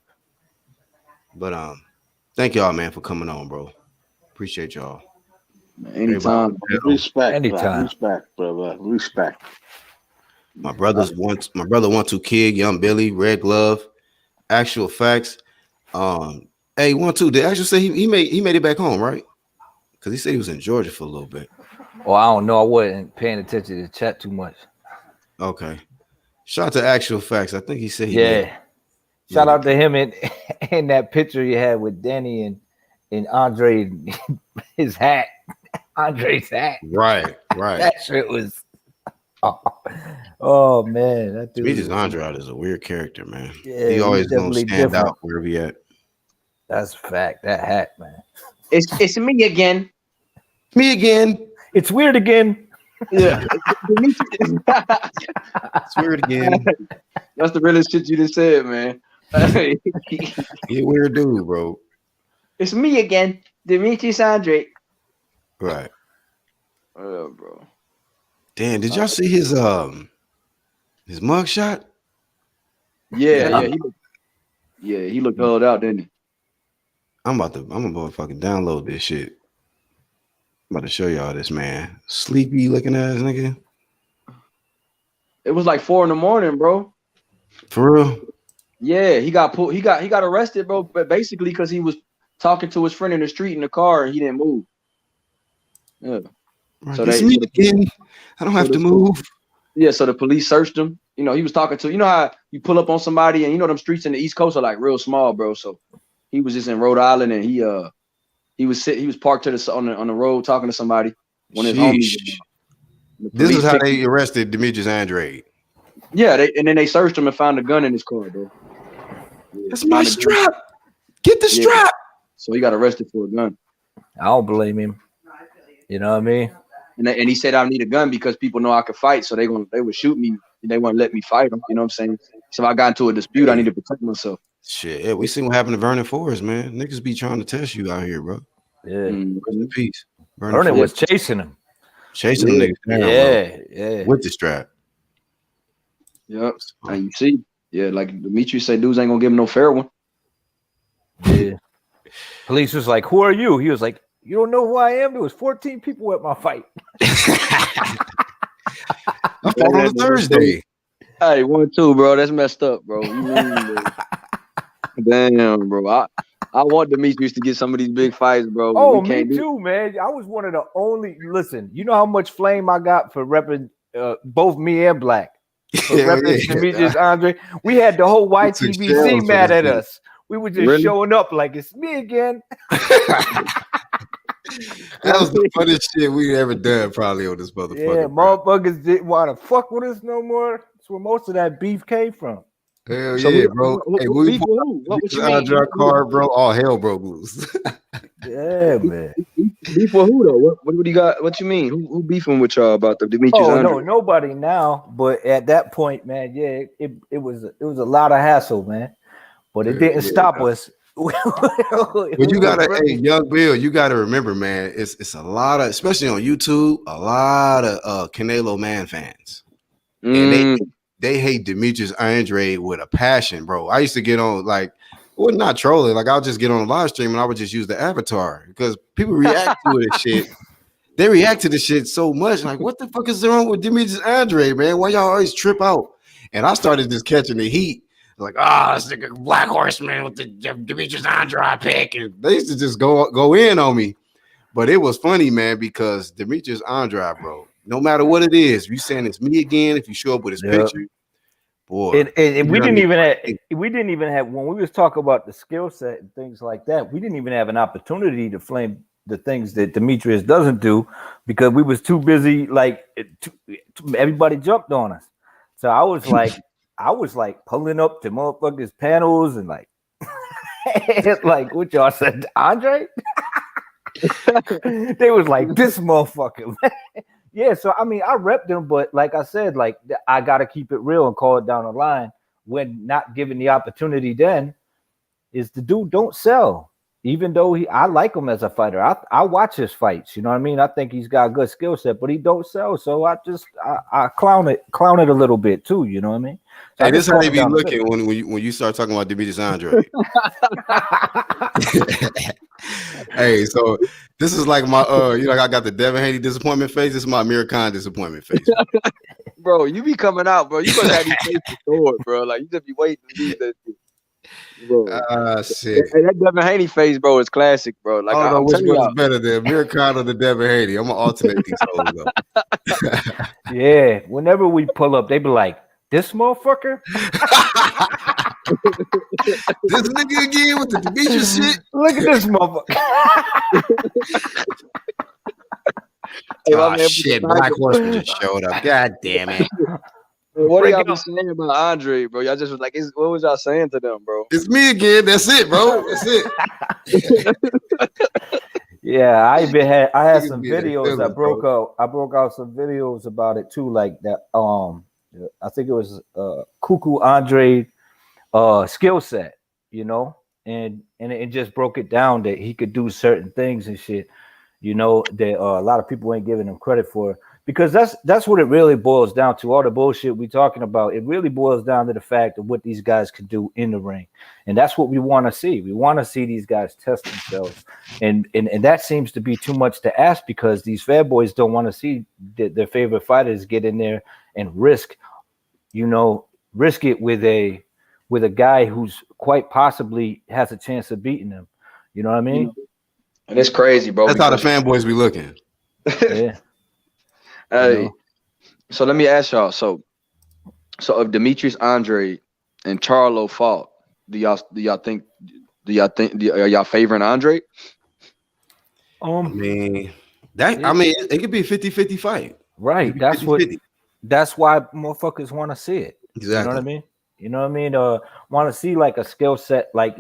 But thank y'all, man, for coming on, bro. Appreciate y'all. Anytime. Respect. Anytime. Respect, brother. Respect. My brother 1-2 Kid, Young Billy, Red Glove, Actual Facts. Hey, 1-2, did Actual say he made it back home, right? Because he said he was in Georgia for a little bit. Oh, I don't know. I wasn't paying attention to the chat too much. Okay. Shout out to Actual Facts. I think he said he did. Shout out to him in that picture you had with Danny and Andre, his hat. Andre's hat. Right. That shit was oh man. That dude Demetrius Andrade is a weird character, man. Yeah, he always gonna stand out wherever he at. That's a fact. That hat, man. It's me again. Me again. It's weird again. Yeah. It's weird again. That's the realest shit you just said, man. He a weird dude, bro. It's me again, Demetrius Andrade. Right. Oh, bro. Damn, did y'all see his mug shot? Yeah. He looked held out, didn't he? I'm about to fucking download this shit. I'm about to show y'all this, man. Sleepy looking ass nigga. It was like 4 a.m, bro. For real? Yeah, he got arrested, bro. But basically, because he was talking to his friend in the street in the car and he didn't move. Yeah. Right. So I don't have to move. Yeah, so the police searched him. You know, he was talking to, you know how you pull up on somebody and you know them streets in the East Coast are like real small, bro. So he was just in Rhode Island and he was parked on the road talking to somebody. When his homies. This is how they arrested Demetrius Andrade. Yeah, and then they searched him and found a gun in his car, bro. Yeah, that's my strap. Get the strap. So he got arrested for a gun. I don't blame him. You know what I mean? And he said I need a gun because people know I could fight, so they would shoot me. They wouldn't let me fight them. You know what I'm saying? So if I got into a dispute, I need to protect myself. Shit, yeah, we seen what happened to Vernon Forrest, man. Niggas be trying to test you out here, bro. Yeah. Rest in peace. Vernon was chasing him. Chasing them niggas down, yeah. With the strap. Yep. And you see, yeah, like Demetrius said, dudes ain't gonna give him no fair one. Yeah. Police was like, "Who are you?" He was like, "You don't know who I am." There was 14 people at my fight. I fought on a Thursday. Hey, 1-2, bro. That's messed up, bro. You mean, bro. Damn, bro. I want Demetrius to get some of these big fights, bro. Oh, me too, man. I was one of the only. Listen, you know how much flame I got for repping both me and Black. For repping Demetrius Andrade. We had the whole YTBC mad at us. We were just showing up like it's me again. That was the funniest shit we ever done, probably on this motherfucker. Yeah, motherfuckers didn't want to fuck with us no more. That's where most of that beef came from. Hell yeah, bro. Hey, we what you mean? card, bro. All hell broke loose. Yeah, man. Beef with who though? What do you got? What you mean? Who beefing with y'all about the Demetrius Andrade? No, nobody now. But at that point, man, yeah, it was a lot of hassle, man. But it didn't stop us. But you gotta, hey, Young Bill, you gotta remember, man, it's a lot of, especially on YouTube, a lot of Canelo man fans, and they hate Demetrius Andrade with a passion, bro. I used to get on, like, well, not trolling, like I'll just get on a live stream and I would just use the avatar because people react to it and shit. They react to this shit so much, like, what the fuck is wrong with Demetrius Andrade, man? Why y'all always trip out? And I started just catching the heat. Like, this nigga Black Horseman with the Demetrius Andrade pick. And they used to just go in on me. But it was funny, man, because Demetrius Andrade, bro, no matter what it is, if you saying it's me again, if you show up with his picture, boy. And we didn't even have when we was talking about the skill set and things like that, we didn't even have an opportunity to flame the things that Demetrius doesn't do because we was too busy, like everybody jumped on us. So I was like pulling up to motherfuckers' panels and like, like what y'all said, Andre? They was like, this motherfucker. Yeah, so I mean, I repped him, but like I said, like I gotta keep it real and call it down the line. When not given the opportunity, then is the dude don't sell. Even though I like him as a fighter, I watch his fights. You know what I mean? I think he's got a good skill set, but he don't sell. So I clown it a little bit too. You know what I mean? So hey, this is how they be looking when you start talking about Demetrius Andrade. Hey, so this is like my I got the Devin Haney disappointment face. This is my Amir Khan disappointment face. Bro, you be coming out, bro. You gonna have these faces stored, bro. Like you just be waiting to leave that shit. Bro. Shit. Hey, that Devin Haney face, bro, is classic, bro. Like, I don't know which one is better, the Amir Khan or the Devin Haney. I'm gonna alternate these hoes though. Yeah, whenever we pull up, they be like, "This motherfucker." This nigga again with the Demetrius shit. Look at this motherfucker. Shit, Black Horseman just showed up. God damn it. What are y'all be saying about Andre, bro? Y'all just was like, what was y'all saying to them, bro? It's me again. That's it, bro. That's it. Yeah, I had some videos. I broke out some videos about it too, like that. I think it was Cuckoo Andre skill set, you know, and it just broke it down that he could do certain things and shit, you know, that a lot of people ain't giving him credit for. Because that's what it really boils down to. All the bullshit we talking about, it really boils down to the fact of what these guys can do in the ring. And that's what we want to see. We want to see these guys test themselves. And that seems to be too much to ask because these fat boys don't want to see their favorite fighters get in there and risk it with a guy who's quite possibly has a chance of beating them. You know what I mean? And it's crazy, bro. That's how the fanboys be looking. Yeah. Hey, so let me ask y'all. So if Demetrius Andrade and Charlo fought, are y'all favoring Andrade? I mean, it could be a 50-50 fight. Right. That's 50-50. That's why motherfuckers want to see it. Exactly. You know what I mean? You know what I mean? Want to see like a skill set like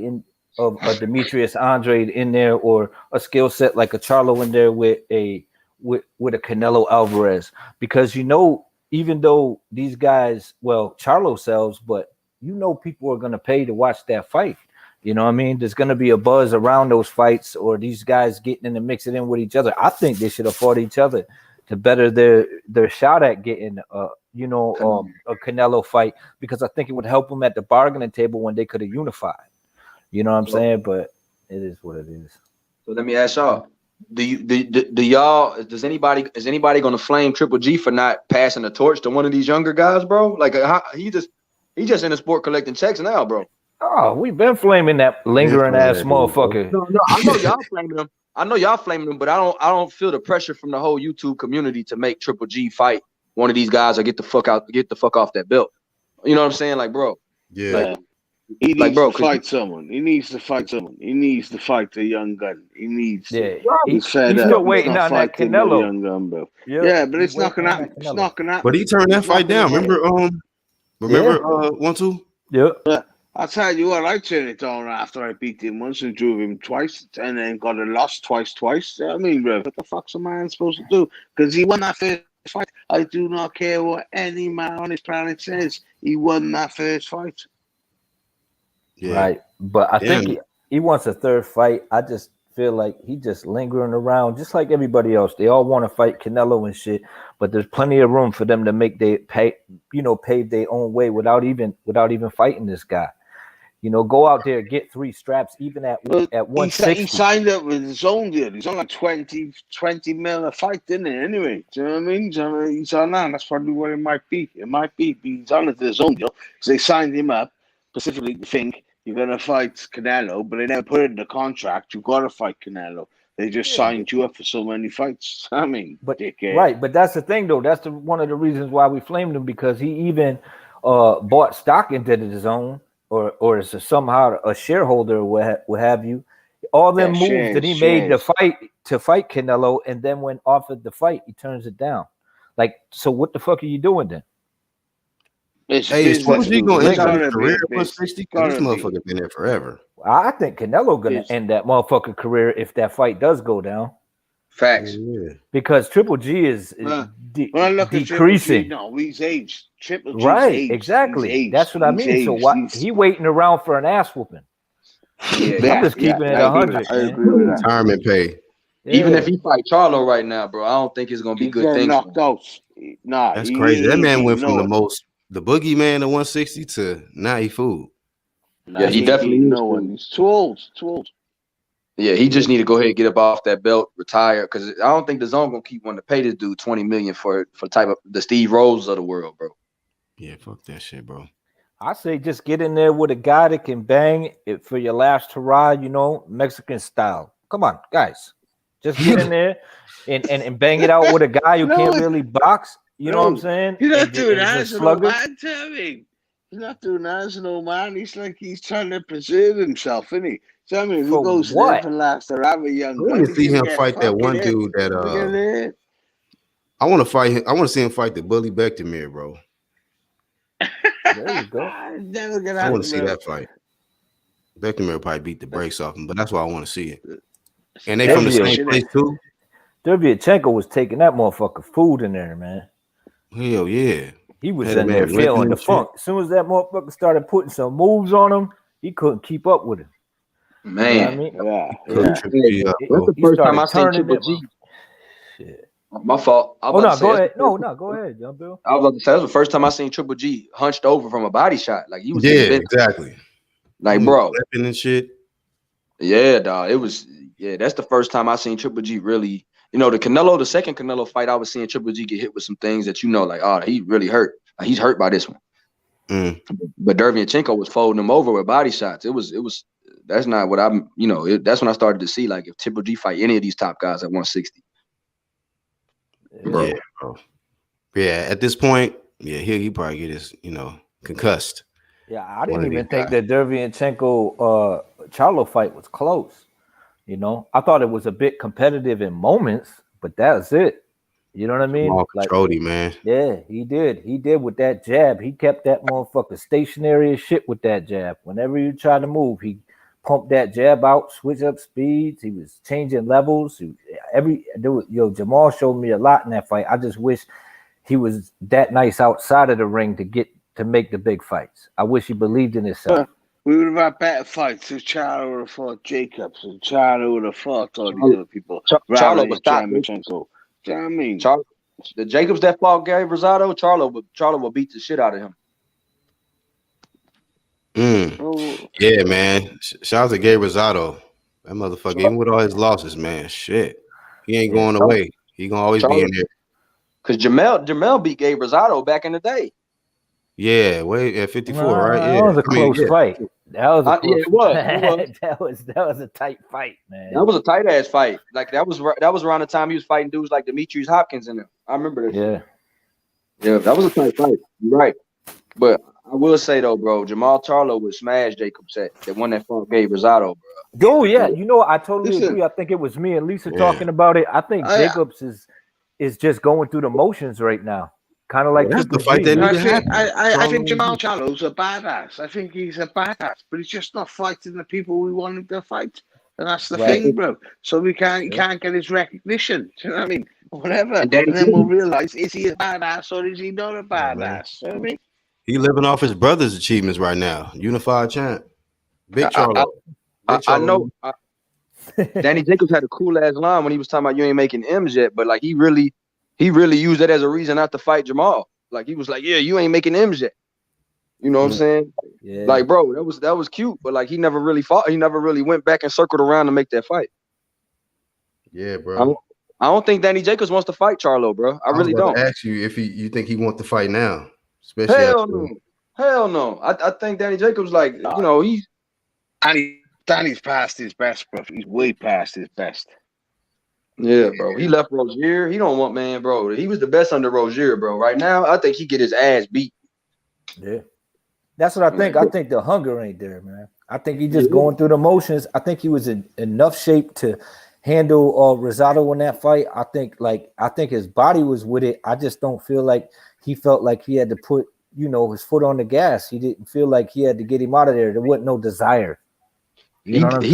of a Demetrius Andrade in there, or a skill set like a Charlo in there with a Canelo Alvarez, because even though these guys, Charlo sells, but people are going to pay to watch that fight. You know what I mean? There's going to be a buzz around those fights, or these guys getting in and mixing in with each other. I think they should have fought each other to better their shot at getting a Canelo fight, because I think it would help them at the bargaining table when they could have unified. You know what I'm saying? But it is what it is. So let me ask y'all. Is anybody gonna flame Triple G for not passing the torch to one of these younger guys, bro? Like he just in the sport collecting checks now, bro. Oh, we've been flaming that lingering ass motherfucker. No, I know y'all flaming him. But I don't feel the pressure from the whole YouTube community to make Triple G fight one of these guys or get the fuck off that belt. You know what I'm saying? Like, bro. Yeah. He needs Like, bro, to fight someone. He needs to fight someone. He needs to fight the young gun. He needs to. Yeah, He's fed he's up. still He's waiting not on that fighting no Canelo. young gun, bro. Yeah, Yeah, but he's it's not waiting gonna on that happen. It's Canelo. not gonna happen. But he turned that It's not fight gonna down. happen. Remember Yeah. 1-2? Yeah. I'll tell you what, I turned it down after I beat him once and drew him twice and then got a loss twice. I mean, bro, what the fuck's a man supposed to do? Because he won that first fight. I do not care what any man on this planet says. He won that first fight. Yeah. Right. But I think he wants a third fight. I just feel like he just lingering around, just like everybody else. They all want to fight Canelo and shit, but there's plenty of room for them to make pave their own way without even fighting this guy. Go out there, get 3 straps, even at 160. He signed up with his own deal. He's on like 20 mil a fight, didn't he? Anyway, do you know what I mean? He's on that. That's probably what it might be. It might be. He's on his own deal. So they signed him up specifically to think you're going to fight Canelo, but they never put it in the contract. You've got to fight Canelo. They just signed you up for so many fights. I mean, dickhead. Right, but that's the thing, though. That's one of the reasons why we flamed him, because he even bought stock into the zone, or is somehow a shareholder, or what have you. All them moves that he made to fight Canelo, and then when offered the fight, he turns it down. Like, so what the fuck are you doing then? Is Triple G gonna end his career at 160? Because this motherfucker been there forever. I think Canelo gonna end that motherfucking career if that fight does go down. Facts. Yeah. Because Triple G is decreasing. No, he's aged. Triple G's right, aged. exactly. That's what I mean. Aged. So why he waiting around for an ass whooping? Yeah, I'm just keeping it 100. I agree with that. Retirement pay. Even if he fight Charlo right now, bro, I don't think it's gonna be good things. Knocked out. Nah, that's crazy. That man went from the boogeyman to 160 to now he food. Yeah, he definitely He's too old. Yeah, he just need to go ahead and get up off that belt, retire, because I don't think the zone gonna keep wanting to pay this dude $20 million for type of the Steve Rose of the world, bro. Yeah, fuck that shit, bro. I say just get in there with a guy that can bang it for your last hurrah, Mexican style. Come on, guys. Just get in there and bang it out with a guy who can't really box. You know what I'm saying? He's not doing that, man. Tell me. He's not doing that, man. He's like he's trying to preserve himself, isn't he? Tell me if he goes there for last or have a young I want to see him fight that one dude that I want to fight him. I want to see him fight the Bully Bektemir, bro. There you go. Never gonna I want to see that fight. Bektemir will probably beat the brakes off him, but that's why I want to see it. And they from the same place too. Dervyachenko was taking that motherfucker food in there, man. Hell yeah. He was in there feeling the funk. As soon as that motherfucker started putting some moves on him, he couldn't keep up with him. Man, you know that's the first time I seen Triple G. Shit. My fault. Go ahead. No, go ahead, Young Bill. I was about to say that was the first time I seen Triple G hunched over from a body shot. Like he was exactly. Like, bro, and shit. Yeah, dog. It was that's the first time I seen Triple G really. The second Canelo fight, I was seeing Triple G get hit with some things that like, oh, he really hurt. Like, he's hurt by this one. But Dervyachenko was folding him over with body shots. It was. That's not what I'm. That's when I started to see, like, if Triple G fight any of these top guys at 160. Bro. Yeah, at this point, he probably get his, concussed. Yeah, I didn't even think that Dervyachenko Charlo fight was close. I thought it was a bit competitive in moments, but that's it. You know what I mean? Cody, man. Yeah, he did. He did with that jab. He kept that motherfucker stationary as shit with that jab. Whenever you try to move, he pumped that jab out, switch up speeds. He was changing levels. Jamal showed me a lot in that fight. I just wish he was that nice outside of the ring to make the big fights. I wish he believed in himself. We would have had better fights if Charlo would have fought Jacobs and Charlo would have fought all these other people. Charlo was stopped. Do you know what I mean? The Jacobs that fought Gary Rosado, Charlo will beat the shit out of him. Yeah, man. Shout out to Gary Rosado. That motherfucker, even with all his losses, man. Shit. He ain't going away. He gonna always be in there. Because Jamel beat Gary Rosado back in the day. Yeah, at 54, right? Yeah. That was a close fight. That was a close it was. that was a tight fight, man. That was a tight ass fight. Like that was around the time he was fighting dudes like Demetrius Hopkins in there. I remember that. Yeah, that was a tight fight. You're right. But I will say though, bro, Jamal Charlo would smash Jacob Set. The one that fought Gabe Rosado, bro. Oh yeah, you know, I totally Listen. agree. I think it was me and Lisa talking about it. I think Jacobs is just going through the motions right now, kind of like that's the Triple fight G. that needed to happen. I think Jamal Charlo's a badass. I think he's a badass, but he's just not fighting the people we want him to fight, and that's the thing, bro. So he can't get his recognition. Do you know what I mean? Whatever, and then we'll realize, is he a badass or is he not a badass? You know what I mean? He living off his brother's achievements right now. Unified champ. Big Charlo. I know. Danny Jacobs had a cool ass line when he was talking about you ain't making M's yet, but like he really used that as a reason not to fight Jamal. Like he was like, yeah, you ain't making M's yet. You know what I'm saying? Yeah. Like, bro, that was cute, but like he never really fought. He never really went back and circled around to make that fight. Yeah, bro. I don't think Danny Jacobs wants to fight Charlo, bro. I really don't. Ask you if you think he wants to fight now, especially Hell no. I think Danny Jacobs, like, you know, Danny's past his best, bro. He's way past his best. Yeah, bro. He left Rozier. He don't want, man, bro. He was the best under Rozier, bro. Right now, I think he get his ass beat. Yeah. That's what I think. I think the hunger ain't there, man. I think he just going through the motions. I think he was in enough shape to handle Rosado in that fight. I think his body was with it. I just don't feel like he felt like he had to put, you know, his foot on the gas. He didn't feel like he had to get him out of there. There wasn't no desire. You know what I'm saying?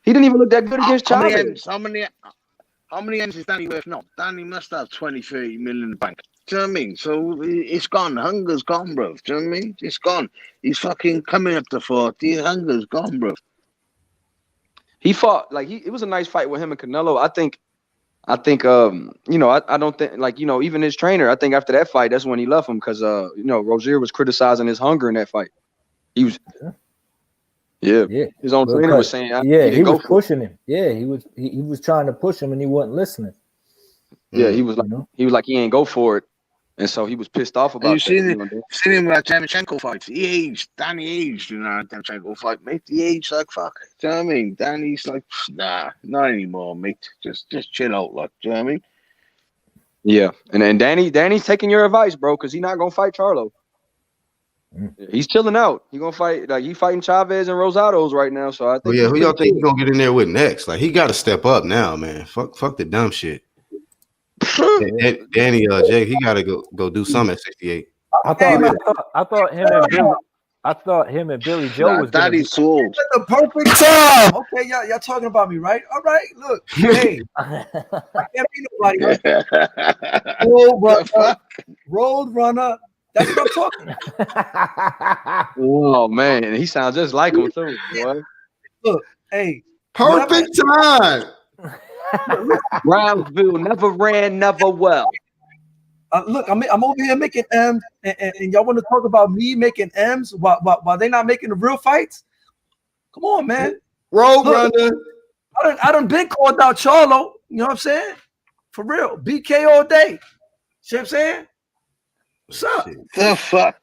He didn't even look that good against Chavez. How many M's is Danny worth? No, Danny must have 20, 30 million in the bank. Do you know what I mean? So it's gone. Hunger's gone, bro. Do you know what I mean? It's gone. He's fucking coming up to 40. Hunger's gone, bro. He fought like it was a nice fight with him and Canelo. I think you know, I don't think, like, you know, even his trainer, I think after that fight, that's when he left him because you know, Rozier was criticizing his hunger in that fight. He was his own trainer was saying he was pushing him. Yeah, he was trying to push him and he wasn't listening. Yeah, he was like he ain't go for it. And so he was pissed off about it. Seen him with that Demchenko fight. He aged. Danny aged in that Demchenko fight, mate. He aged like fuck. Do you know what I mean? Danny's like, nah, not anymore, mate. Just chill out, like. Do you know what I mean? Yeah, and then Danny's taking your advice, bro, because he's not gonna fight Charlo. He's chilling out. He gonna fight, like, he fighting Chavez and Rosados right now. So I think. Who y'all think he's gonna get in there with next? Like, he got to step up now, man. Fuck the dumb shit. Danny, Jake, he got to go do something at 68. I thought him and Billy Joe was Daddy's sold. The perfect time. Okay, y'all talking about me, right? All right, look, hey, I can't be nobody. Road runner. That's what I'm talking. Oh man, he sounds just like him too, boy. Look, hey, perfect time. Brownsville never ran, never well. Look, I'm over here making M's, and y'all want to talk about me making M's while they not making the real fights? Come on, man. Road runner. I done been called out Charlo. You know what I'm saying? For real. BK all day. See what I'm saying? What's up? The fuck?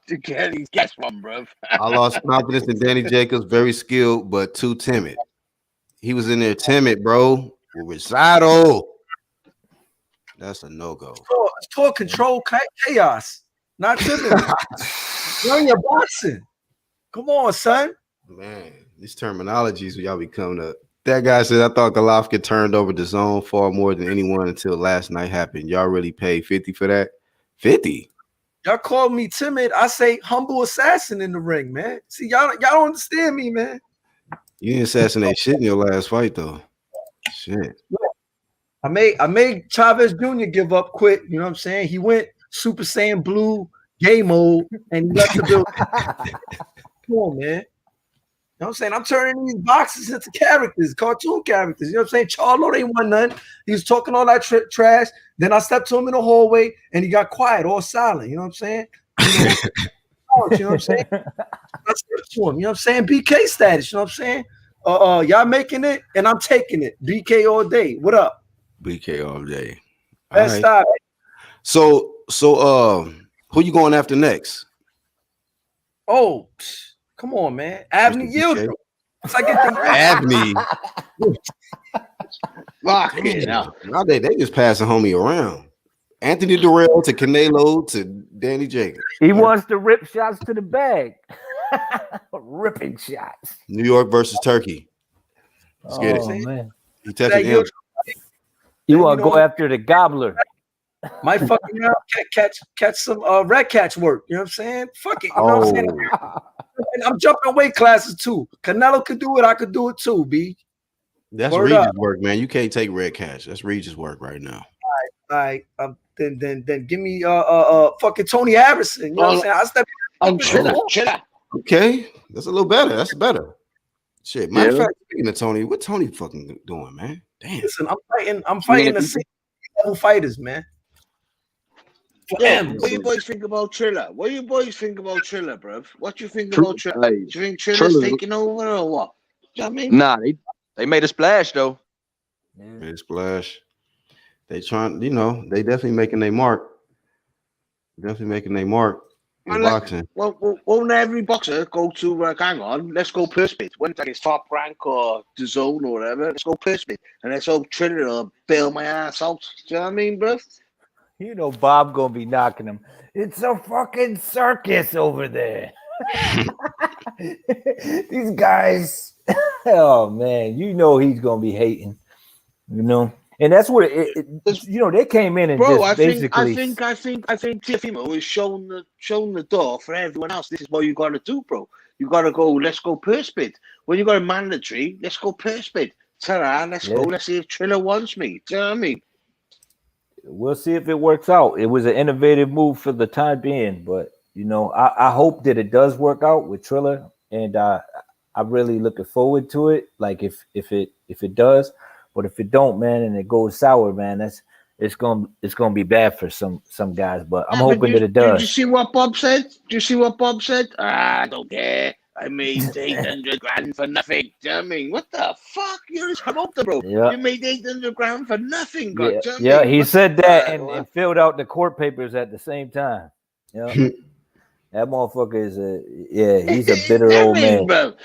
Guess one, bro. I lost confidence in Danny Jacobs. Very skilled, but too timid. He was in there timid, bro. Rosado. That's a no-go. It's called control chaos, not timid. Learn your boxing. Come on, son. Man, these terminologies y'all be coming up. That guy said, I thought Golovkin turned over the zone far more than anyone until last night happened. Y'all really paid 50 for that? 50? Y'all called me timid. I say humble assassin in the ring, man. See, y'all don't understand me, man. You didn't assassinate shit in your last fight, though. Shit. I made Chavez Jr. give up, quit. You know what I'm saying? He went Super Saiyan Blue game mode and he left the building. Come on, man. You know what I'm saying? I'm turning these boxes into characters, cartoon characters. You know what I'm saying? Charlo ain't won nothing. He was talking all that trash. Then I stepped to him in the hallway and he got quiet, all silent. You know what I'm saying? You know what I'm saying? I stepped to him. You know what I'm saying? BK status. You know what I'm saying? Y'all making it and I'm taking it. BK all day. What up? BK all day. Best style. So who you going after next? Oh, come on, man. Abney Yildirim. Once I get the Abney. Fuck it. Now they just passing homie around. Anthony Durrell to Canelo to Danny Jacobs. He wants to rip shots to the bag. Ripping shots. New York versus Turkey. Let's get it. Man. He tested him. You want to go after the gobbler. Might fucking catch some red catch work. You know what I'm saying? Fuck it. You know what I'm saying? And I'm jumping weight classes too. Canelo could do it. I could do it too, B. That's Regis work, man. You can't take red catch. That's Regis work right now. All right. Then give me fucking Tony Harrison. You know what I'm saying? Chiller. Okay, that's a little better. That's better. Shit. Matter of fact, speaking of Tony, what Tony fucking doing, man? Damn. Listen, I'm fighting the same level fighters, man. Yeah, what you boys think about Triller? What you boys think about Triller, bruv? What you think about Triller? Do you think Triller's taking over or what? Do you know what I mean? Nah, they made a splash though. Made a splash. They trying, they definitely making their mark. Definitely making their mark in boxing. Well, won't every boxer go to hang on? Let's go purse bid. When it's Top Rank or the Zone or whatever, let's go purse bid, and let's hope Triller will bail my ass out. Do you know what I mean, bruv? You know Bob gonna be knocking him. It's a fucking circus over there. These guys. Oh man, you know he's gonna be hating. And that's what they came in and basically. I think Tiafimo is showing the door for everyone else. This is what you got to do, bro. You got to go. Let's go purse bid. When you got a mandatory, let's go purse bid. Ta-ra, let's go. Let's see if Triller wants me. Do you know what I mean? We'll see if it works out. It was an innovative move for the time being, but I hope that it does work out with Triller, and I'm really looking forward to it. Like if it does, but if it don't, man, and it goes sour, man, it's gonna be bad for some guys. But I'm hoping that it does. Did you see what Bob said? I don't care. I made 800 grand for nothing. Do you know what I mean? What the fuck? You're just come up there, bro. Yeah. You made 800 grand for nothing, God. Yeah, Do you know what yeah, I mean? he said that and filled out the court papers at the same time. Yeah, that motherfucker is he's a bitter old man. Bro.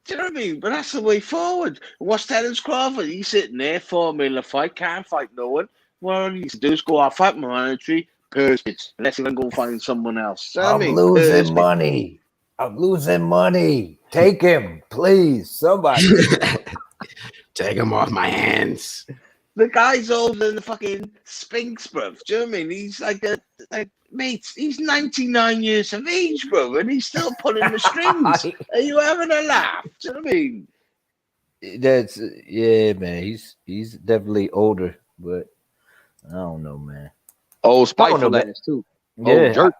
Do you know what I mean? But that's the way forward. What's Terence Crawford? He's sitting there, 4 million fight, can't fight no one. What all he needs to do is go out, fight my mandatory, purse it. Let's even go find someone else. You know what I mean? Losing money. I'm losing money. Take him, please. Somebody. Take him off my hands. The guy's older than the fucking Sphinx, bro. Do you know what I mean? He's like mate, he's 99 years of age, bro, and he's still pulling the strings. Are you having a laugh? Do you know what I mean? That's man. He's definitely older, but I don't know, man. Oh, spiteful ass too. Yeah. Oh, jerk.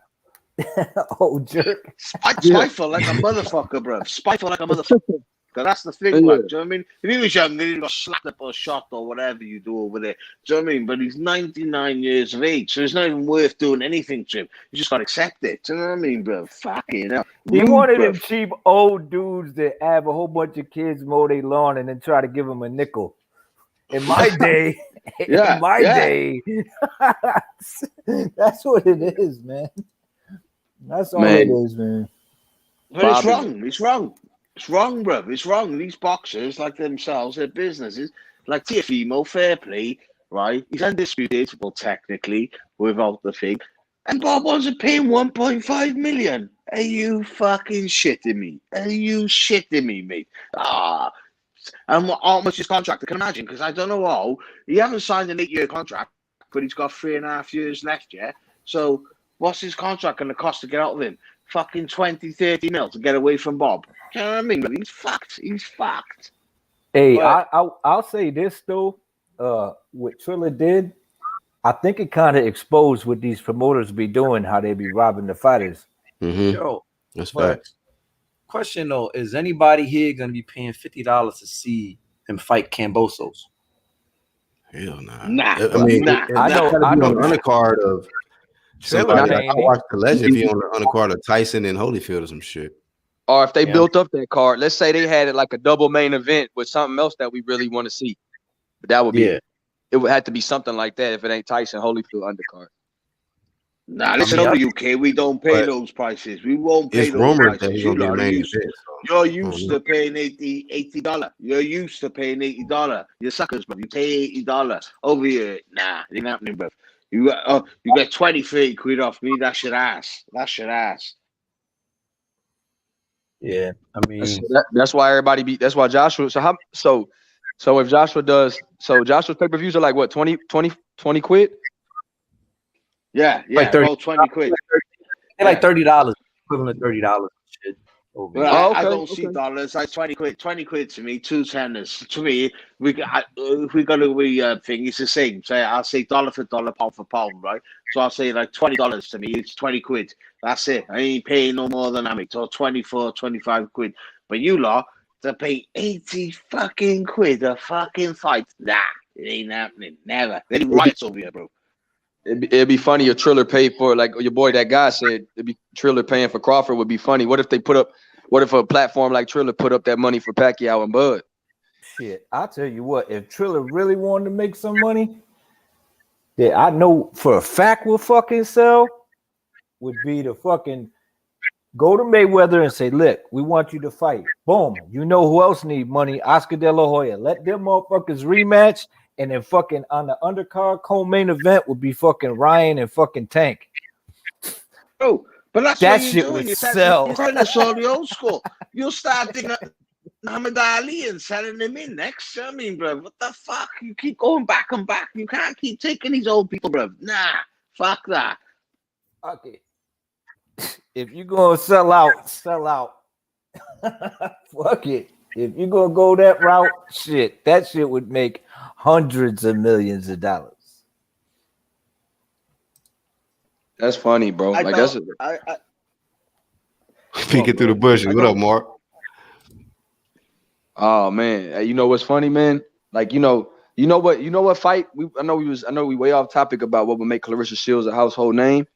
Oh, jerk. Spiteful like a motherfucker, bro. Spiteful like a motherfucker. That's the thing, man. Do you know what I mean? If he was young, then he'd got slapped up or shot or whatever you do over there. Do you know what I mean? But he's 99 years of age, so it's not even worth doing anything to him. You just got to accept it. Do you know what I mean, bro? Fucking hell. He wanted them cheap old dudes that have a whole bunch of kids mow their lawn and then try to give them a nickel. In my day, day, that's what it is, man. That's all it is, man. But it's wrong. It's wrong. It's wrong, bro. It's wrong. These boxers, like themselves, their businesses, like Tiafimo, fair play, right? He's undisputed, well, technically, without the thing. And Bob wasn't paying 1.5 million. Are you fucking shitting me? Are you shitting me, mate? And how much his contract? I can imagine, because I don't know how. He hasn't signed an 8-year contract, but he's got 3.5 years left, yeah? So what's his contract going to cost to get out of him? Fucking 20, 30 mil to get away from Bob. Do you know what I mean? But he's fucked. He's fucked. Hey, I'll say this, though. What Triller did, I think it kind of exposed what these promoters be doing, how they be robbing the fighters. Mm-hmm. Yo, that's facts. Question though, is anybody here gonna be paying $50 to see him fight Cambosos? Hell nah. I mean, nah. I know on the undercard of somebody. I watched the legend be on the undercard of Tyson and Holyfield or some shit. Or if they built up that card, let's say they had it like a double main event with something else that we really want to see. But that would be it would have to be something like that if it ain't Tyson Holyfield undercard. Nah, listen, over the UK, we don't pay those prices. We won't pay those prices. You're used to paying $80. You're used to paying $80. You're suckers, bro. You pay $80 over here. Nah, it ain't happening, bro. You get 20, 30 quid off me. That's your ass. That's your ass. Yeah, I mean, that's why everybody beat. That's why Joshua. So if Joshua does, Joshua's pay-per-views are like what 20 quid. Yeah, like 30, about 20 quid. They're like $30, equivalent to $30. Shit. Well, I don't see dollars. Like 20 quid. 20 quid to me. 2 tenors. To me, if we got a thing, it's the same. So I'll say dollar for dollar, pound for pound, right? So I'll say like $20 to me. It's 20 quid. That's it. I ain't paying no more than I make. So 24, 25 quid. But you lot to pay 80 fucking quid a fucking fight. Nah, it ain't happening. Never. They rights over here, bro. It'd be funny if Triller paid for, like your boy, that guy said, it'd be Triller paying for Crawford would be funny. What if a platform like Triller put up that money for Pacquiao and Bud? Shit, I'll tell you what, if Triller really wanted to make some money, that I know for a fact will fucking sell would be to fucking go to Mayweather and say, look, we want you to fight. Boom. You know who else need money? Oscar De La Hoya. Let them motherfuckers rematch. And then fucking on the undercard co-main event would be fucking Ryan and fucking Tank. Oh, but that's that what shit you're doing. would You're sell. telling us all the old school. You'll start digging up Muhammad Ali and selling them in next. I mean, bro, what the fuck? You keep going back and back. You can't keep taking these old people, bro. Nah, fuck that. Okay. If you're gonna sell out. Fuck it. If you're gonna go that route, shit, that shit would make hundreds of millions of dollars. That's funny, bro. Peeking through the bushes. What up, Mark? Oh man, hey, you know what's funny, man? Like you know what fight? I know we way off topic about what would make Clarissa Shields a household name,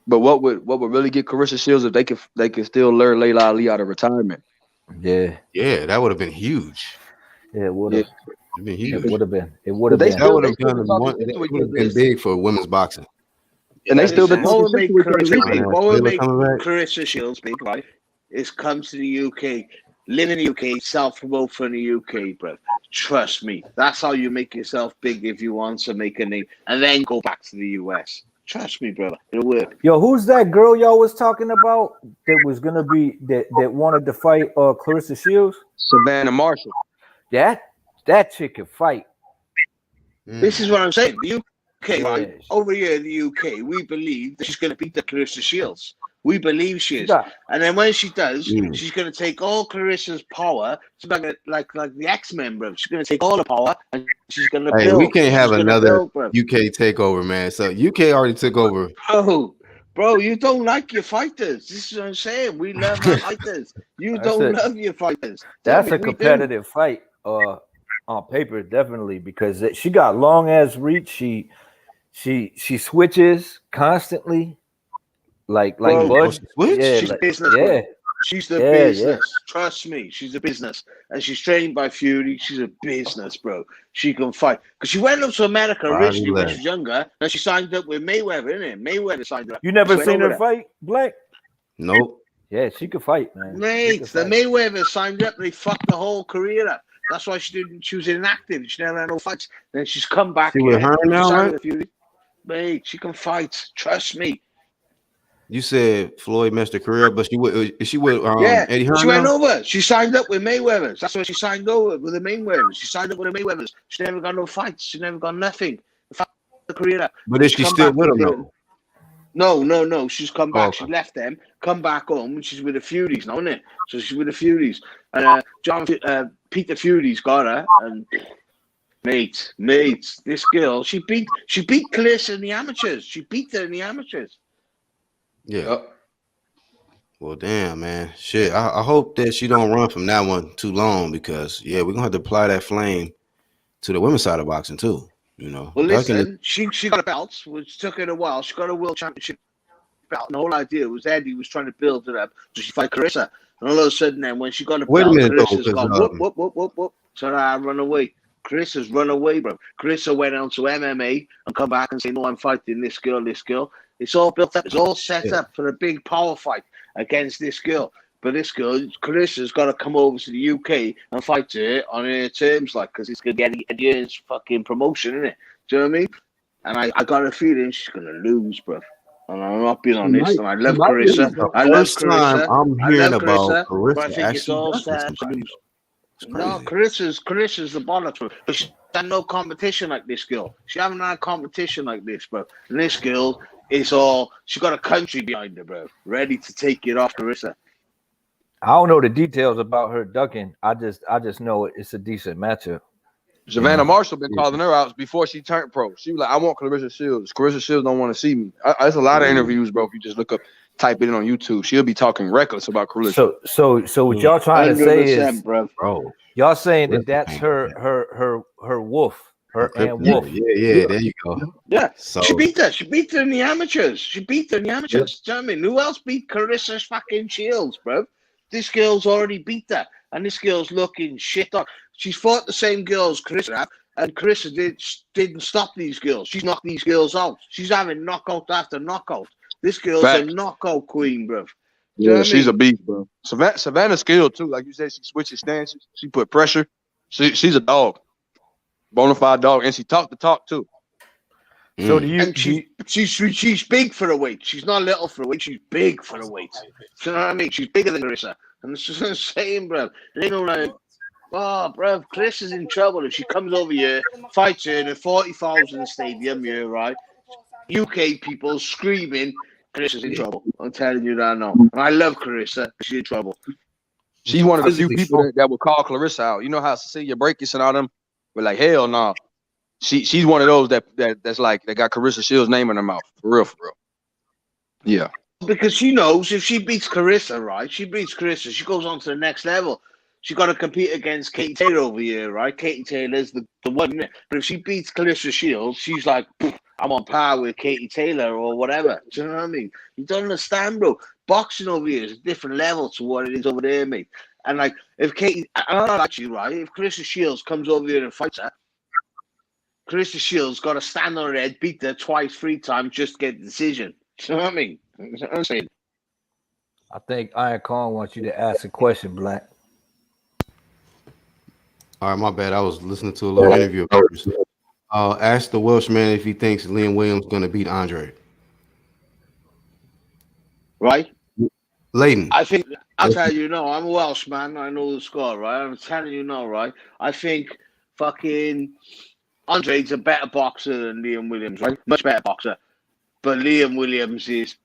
but what would really get Clarissa Shields if they could still lure Layla Ali out of retirement? Yeah, that would have been huge. Yeah, it would have. Been huge. It would have been. It would have been. That would have been big for women's boxing. And they still what would make Clarissa Shields big, right? Is come to the UK, live in the UK, self-promote from the UK, bro. Trust me. That's how you make yourself big if you want to make a name. And then go back to the US. Trust me, brother. It'll work. Yo, who's that girl y'all was talking about that was gonna be that wanted to fight Clarissa Shields? Savannah Marshall. That chick can fight. This is what I'm saying. The UK, right? Over here in the UK, we believe that she's gonna beat the Clarissa Shields. We believe she is. And then when she does, she's going to take all Clarissa's power. She's like the X-Men, bro. She's going to take all the power and she's going to build. We can't have another UK takeover, man. So UK already took over. Bro, you don't like your fighters. This is what I'm saying. We love our fighters. You don't love your fighters. That's a competitive fight on paper, definitely, because she got long-ass reach. She switches constantly. Like Bud. She's business. Yeah. She's the business. Trust me, she's a business. And she's trained by Fury. She's a business, bro. She can fight. Because she went up to America originally when she was younger. And she signed up with Mayweather, innit? Mayweather signed up. You never seen her fight, Black? Nope. Yeah, she could fight, man. Mate, the Mayweather signed up. They fucked the whole career up. That's why she was inactive. She never had no fights. Then she's come back. She with her now, right? Mate, she can fight. Trust me. You said Floyd messed her career, but she with Eddie Hearn. She went over. She signed up with Mayweather. That's why she signed over with the Mayweathers. She signed up with the Mayweathers. She never got no fights. She never got nothing. The career up. But is she still with them though? No. She's come back. She left them, come back home, and she's with the Furies now, isn't it? So she's with the Furies. And Peter Fury's got her. And mate, this girl, she beat Clarissa in the amateurs. She beat her in the amateurs. Yeah. Well, damn, man. Shit. I hope that she don't run from that one too long because we're gonna have to apply that flame to the women's side of boxing too. You know. Well, listen, she got a belt, which took her a while. She got a world championship belt. And the whole idea was Eddie was trying to build it up so she fight Clarissa. And all of a sudden, then when she got a belt, Carissa's gone whoop. So I run away. Carissa's run away, bro. Clarissa went on to MMA and come back and say, no, I'm fighting this girl. It's all built up. It's all set up for a big power fight against this girl. But this girl, Carissa's got to come over to the UK and fight her on her terms, like, because it's going to get Eddie Hearn's fucking promotion, isn't it? Do you know what I mean? And I got a feeling she's gonna lose, bro. And I'm not being honest. And I love This Carissa. is the I love first time Carissa. I'm I hearing love about Carissa, but I Carissa think it's actually all ducking set to somebody. lose. It's No, crazy. Carissa's the bollocks, bro. But she had no competition like this girl. She haven't had competition like this, bro. And this girl is all she got a country behind her, bro, ready to take it off Carissa. I don't know the details about her ducking. I just know it's a decent matchup. Savannah Marshall been calling her out before she turned pro. She was like, I want Clarissa Shields. Clarissa Shields don't want to see me. There's a lot of interviews, bro. If you just type it in on YouTube, she'll be talking reckless about Clarissa. So what y'all trying to say is, bro, y'all saying that's her wolf, her and wolf. Yeah, there you go. Yeah, So she beat her. She beat her in the amateurs. Do you know what I mean? Who else beat Carissa's fucking Shields, bro? This girl's already beat her, and this girl's looking shit on. She's fought the same girls Carissa have, and Carissa didn't stop these girls. She's knocked these girls out. She's having knockout after knockout. This girl's a knockout queen, bro. Yeah, she's a beast, bro. Savannah's skilled too. Like you said, she switches stances. She put pressure. She's a dog, bona fide dog, and she talked the talk too. So do you? And she's big for a weight. She's not little for a weight. She's big for a weight. You know what I mean? She's bigger than Carissa. And it's just the same, bro. They don't like, oh, bro, Carissa's in trouble if she comes over here, fights her in a 40,000 stadium here, right? UK people screaming, Carissa's in trouble. I'm telling you that now. And I love Carissa. She's in trouble. She's one of the few people that will call Clarissa out. You know how Cecilia Breakis and all them were like, hell no. Nah. She's one of those that's like that got Carissa Shields' name in her mouth. For real. Yeah. Because she knows if she beats Carissa, right? She beats Carissa, she goes on to the next level. She got to compete against Katie Taylor over here, right? Katie Taylor's the one. But if she beats Clarissa Shields, she's like, I'm on par with Katie Taylor or whatever. Do you know what I mean? You don't understand, bro. Boxing over here is a different level to what it is over there, mate. And like, if Katie, I'm not actually right. If Clarissa Shields comes over here and fights her, Clarissa Shields got to stand on her head, beat her twice, 3 times, just get the decision. Do you know what I mean? That's what I'm saying. I think Iron Khan wants you to ask a question, Black. all right, my bad. I was listening to a little interview. Ask the Welshman if he thinks Liam Williams going to beat Andre. Right? Layden. I think, I'll tell you, no, I'm a Welsh man. I know the score, right? I'm telling you, no, right? I think fucking Andre's a better boxer than Liam Williams, right? Much better boxer. But Liam Williams is,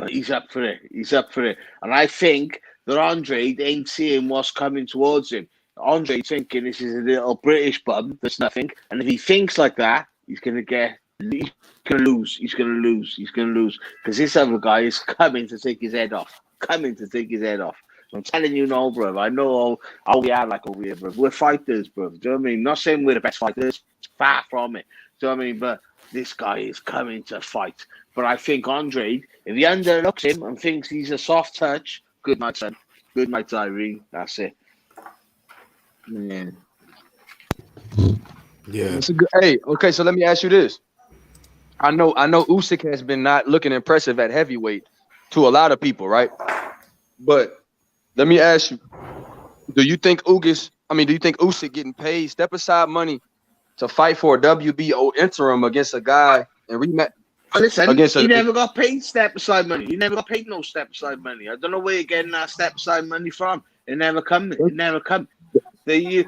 he's up for it. He's up for it. And I think that Andre ain't seeing what's coming towards him. Andre thinking this is a little British bum that's nothing. And if he thinks like that, he's going to lose. He's going to lose. Because this other guy is coming to take his head off. So I'm telling you now, bro. I know how we are like over here, bro. We're fighters, bro. Do you know what I mean? Not saying we're the best fighters. Far from it. Do you know what I mean? But this guy is coming to fight. But I think Andre, if he underlooks him and thinks he's a soft touch, good night, son. Good night, Irene. That's it. Man. Yeah. Hey, okay, so let me ask you this. I know Usyk has been not looking impressive at heavyweight to a lot of people, right? But let me ask you, do you think Usyk getting paid step aside money to fight for a WBO interim against a guy and rematch? Listen, he never got paid step aside money. He never got paid no step aside money. I don't know where you're getting that step aside money from. It never come. The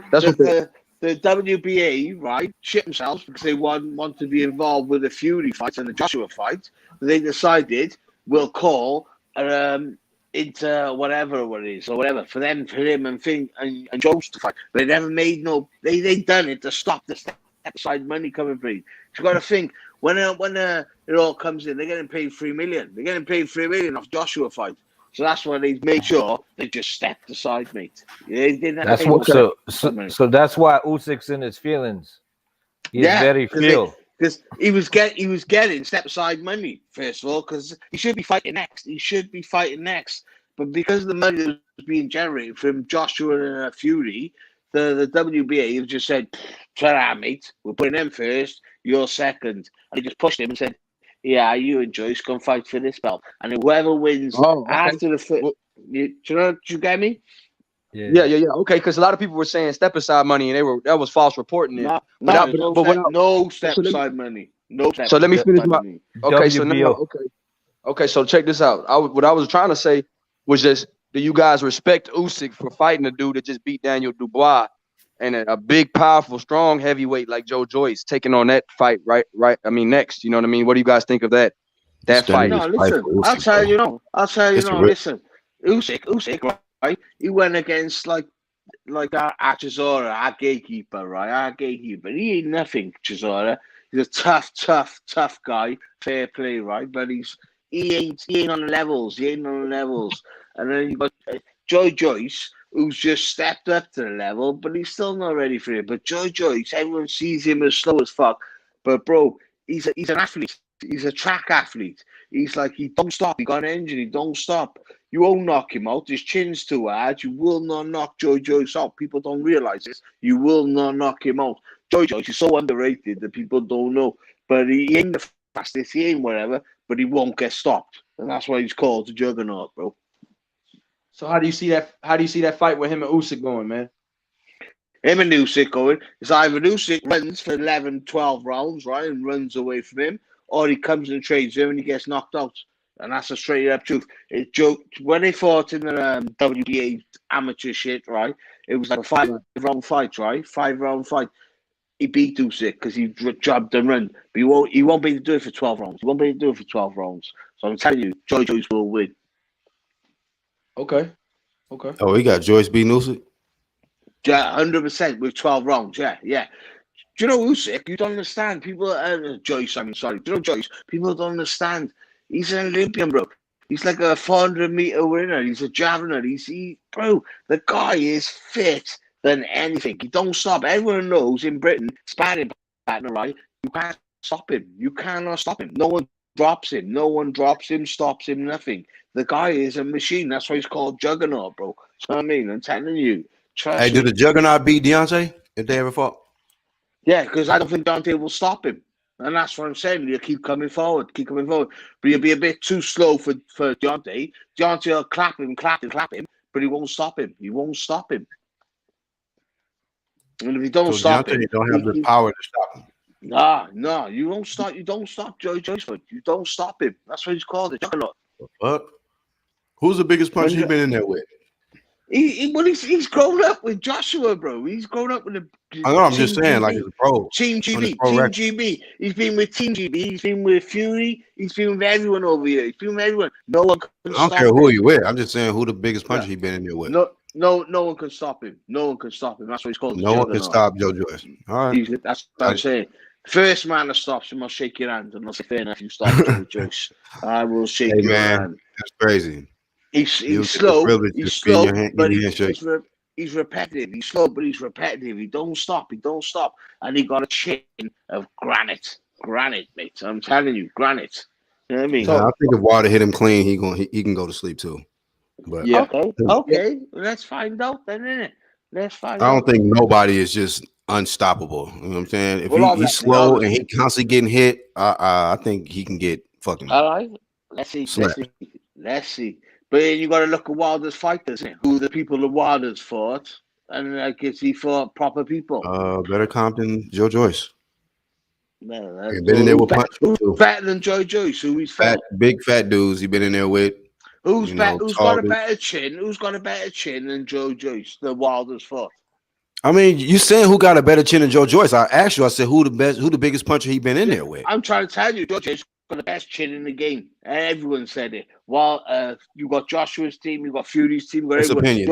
WBA, right, shit themselves because they want to be involved with the Fury fight and the Joshua fight. They decided we'll call into whatever it is or whatever for him and Jones to fight. But they never made they done it to stop the step aside money coming free. You got to think when it all comes in, they're getting paid $3 million. They're getting paid $3 million off Joshua fight. So that's why they made sure they just stepped aside, mate. They didn't have so that's why Usyk's in his feelings. He's very feel. Because he was getting step aside money, first of all, because he should be fighting next. But because of the money that was being generated from Joshua and Fury, the WBA have just said, "Ta-ra, mate, we're putting them first, you're second." And they just pushed him and said, "Yeah, you and Joyce come fight for this belt, and whoever wins after the first, do you get me?" Yeah. Okay, because a lot of people were saying step aside money, and that was false reporting. No step aside money. No. So let me finish my. Okay, so now, WBO. okay. So check this out. What I was trying to say was just, do you guys respect Usyk for fighting a dude that just beat Daniel Dubois, and a big, powerful, strong heavyweight like Joe Joyce taking on that fight right? I mean, next. You know what I mean? What do you guys think of that fight? No, listen. I'll tell you no. Listen. Usyk, right? He went against like our Chisora, our gatekeeper, right? Our gatekeeper. He ain't nothing, Chisora. He's a tough guy. Fair play, right? But he ain't on the levels. He ain't on the levels. And then you got Joe Joyce, who's just stepped up to the level, but he's still not ready for it. But Joe Joyce, everyone sees him as slow as fuck. But bro, he's an athlete. He's a track athlete. He's like, he don't stop. He got an engine. He don't stop. You won't knock him out. His chin's too hard. You will not knock Joe Joyce out. People don't realize this. You will not knock him out. Joe Joyce is so underrated that people don't know. But he ain't the fastest. He ain't whatever. But he won't get stopped. And that's why he's called the Juggernaut, bro. So how do you see that? How do you see that fight with him and Usyk going, man? Him and Usyk going. It's either Usyk runs for 11, 12 rounds, right, and runs away from him, or he comes and trades him and he gets knocked out. And that's a straight up truth. When they fought in the WBA amateur shit, right, it was like a 5-round fight, right? 5-round fight. He beat Usyk because he jobbed and run. But he won't be able to do it for 12 rounds. He won't be able to do it for 12 rounds. So I'm telling you, Joe Joyce will win. Okay. Oh, he got Joyce beating Usyk? Yeah, 100% with 12 rounds. Yeah. Do you know Usyk? You don't understand. People, Joyce, I mean, sorry. Do you know Joyce? People don't understand. He's an Olympian, bro. He's like a 400-meter winner. He's a javeliner. Bro, the guy is fit than anything. He don't stop. Everyone knows in Britain, sparring partner, right? You can't stop him. You cannot stop him. No one drops him. No one drops him, stops him, nothing. The guy is a machine. That's why he's called Juggernaut, bro. You know what I mean? I'm telling you. Trust me. Did the Juggernaut beat Deontay if they ever fought? Yeah, because I don't think Deontay will stop him. And that's what I'm saying. You keep coming forward. But you'll be a bit too slow for Deontay. Deontay will clap him, but he won't stop him. He won't stop him. And if you don't stop him, don't have the power to stop him. No, you won't stop. You don't stop Joe Joyce. You don't stop him. That's what he's called, the Juggernaut. What? Who's the biggest puncher he's been in there with? He's grown up with Joshua, bro. He's grown up with the. I know. I'm just saying, like, he's a pro. Team GB. He's been with Team GB. He's been with Fury. He's been with everyone over here. He's been with everyone. No one can I don't care who you with. I'm just saying who the biggest puncher he's been in there with. No one can stop him. No one can stop him. That's what he's called. No one can stop Joe Joyce. All right. That's what I'm saying. First man that stops him, I'll shake your hand. And I'll say, fair enough, you stop Joe Joyce. I will shake your hand. That's crazy. He's slow. He's slow, but he's repetitive. He's slow, but he's repetitive. He don't stop. And he got a chin of granite, mate. I'm telling you, granite. You know what I mean? I think if water hit him clean, he can go to sleep too. But yeah. Okay. Let's find out then, innit? Let's find out. I don't think nobody is just unstoppable. You know what I'm saying? If he's slow and he constantly getting hit, I think he can get fucking. All right. Let's see. But you got to look at Wilder's fighters, who the people that Wilder's fought, and I guess he fought proper people. Better Compton, Joe Joyce. No, he's been in there with punch. Who's better than Joe Joyce? Who he's fought? Big fat dudes he been in there with. Who's got a better chin? Who's got a better chin than Joe Joyce? The Wilder's fought. I mean, you saying who got a better chin than Joe Joyce? I asked you. I said who the biggest puncher he been in there with. I'm trying to tell you, Joe Joyce got the best chin in the game. Everyone said it. While you got Joshua's team, you got Fury's team, you got That's everyone. Opinion,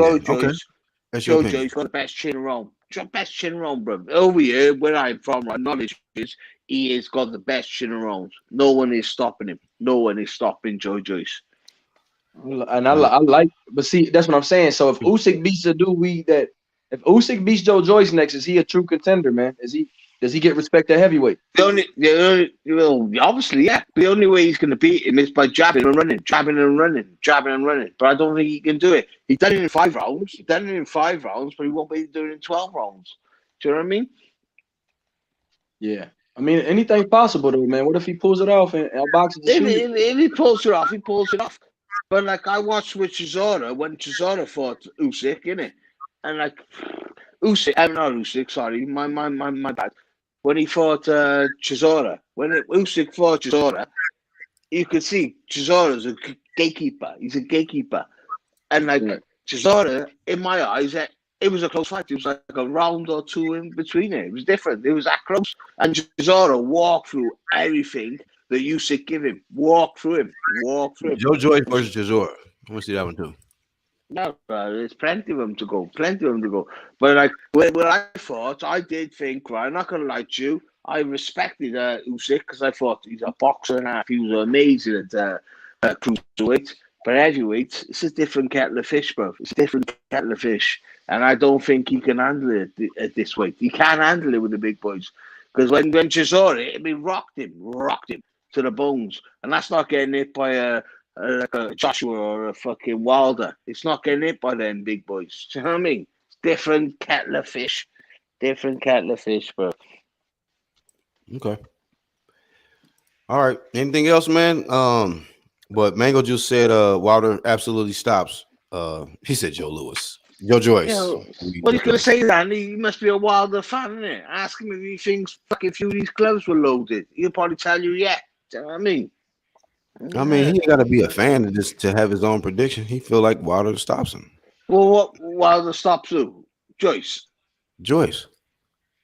Joe Joyce got the best chin around. Best chin around, bro. Over here, where I'm from, my knowledge is he has got the best chin around. No one is stopping him. No one is stopping Joe Joyce. And I like, but see, that's what I'm saying. So if Usyk beats the dude, if Usyk beats Joe Joyce next, is he a true contender, man? Does he get respect at heavyweight? Obviously, yeah. The only way he's going to beat him is by jabbing and running. But I don't think he can do it. He done it in 5 rounds. But he won't be doing it in 12 rounds. Do you know what I mean? Yeah. I mean, anything's possible, though, man. What if he pulls it off and outboxes the shooter? If he pulls it off, he pulls it off. But, like, I watched with Chisora when Chisora fought Usyk, innit? And, like, Usyk, I'm not Usyk, sorry. My bad. when he fought Chisora. When Usyk fought Chisora, you could see Chisora's a gatekeeper. He's a gatekeeper. And like Chisora, in my eyes, it was a close fight. It was like a round or two in between it. It was different. It was that close. And Chisora walked through everything that Usyk give him. Walk through him. Joe Joyce versus Chisora. I want to see that one too. No, there's plenty of them to go. But like when I fought, I did think, right, I'm not going to lie to you, I respected Usyk because I thought he's a boxer and a half. He was amazing at cruiserweight. But heavyweight, it's a different kettle of fish, bro. It's a different kettle of fish. And I don't think he can handle it at this weight. He can't handle it with the big boys. Because when Chisora, he rocked him to the bones. And that's not getting hit by like a Joshua or a fucking Wilder. It's not getting hit by them big boys. Do you know what I mean? It's different kettle of fish. Bro. Okay. All right. Anything else, man? But Mango just said Wilder absolutely stops. He said Joe Joyce. Well, he's gonna say that. He must be a Wilder fan, isn't it? Ask him if he thinks fucking Fury's gloves were loaded. He'll probably tell you, yeah. Do you know what I mean? He ain't got to be a fan of this to have his own prediction. He feel like Wilder stops him. Well, what Wilder stops who? Joyce.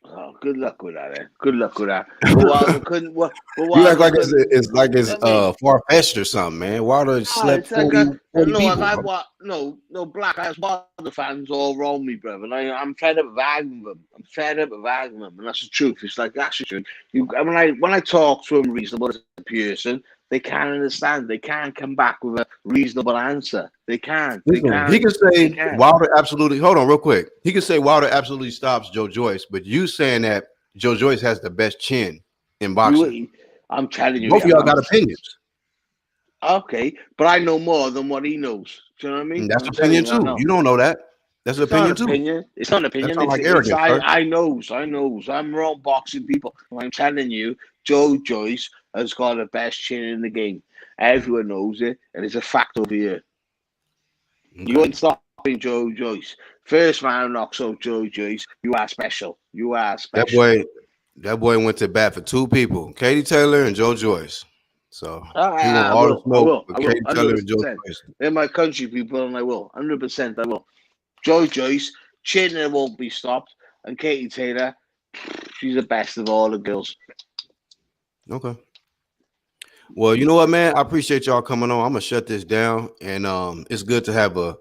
Oh, good luck with that, eh? Good luck with that. But Wilder couldn't. You act like it's like it's far fetched or something, man. Wilder slept. Like 40 people, no, Black Eyes Wilder fans all wrong me, brother. I'm fed up of arguing with them. And that's the truth. It's like that's the truth. When I talk to them reasonable as a person, they can't understand. They can't come back with a reasonable answer. They can't. He can say Wilder absolutely. Hold on, real quick. He can say Wilder absolutely stops Joe Joyce, but you saying that Joe Joyce has the best chin in boxing. I'm telling you, both of y'all got opinions. Okay, but I know more than what he knows. Do you know what I mean? That's opinion too. You don't know that. That's an opinion too. It's not an opinion. It's like arrogance. I knows. I'm wrong boxing people. I'm telling you, Joe Joyce has got the best chin in the game. Everyone knows it, and it's a fact over here. Okay. You ain't stopping Joe Joyce. First man knocks out Joe Joyce. You are special. That boy went to bat for two people, Katie Taylor and Joe Joyce. So he want all the smoke with Katie Taylor and Joe Joyce. They're my country people, and I will. 100% I will. Joe Joyce, chin won't be stopped, and Katie Taylor, she's the best of all the girls. Okay. Well, you know what, man? I appreciate y'all coming on. I'm gonna shut this down, and it's good to have a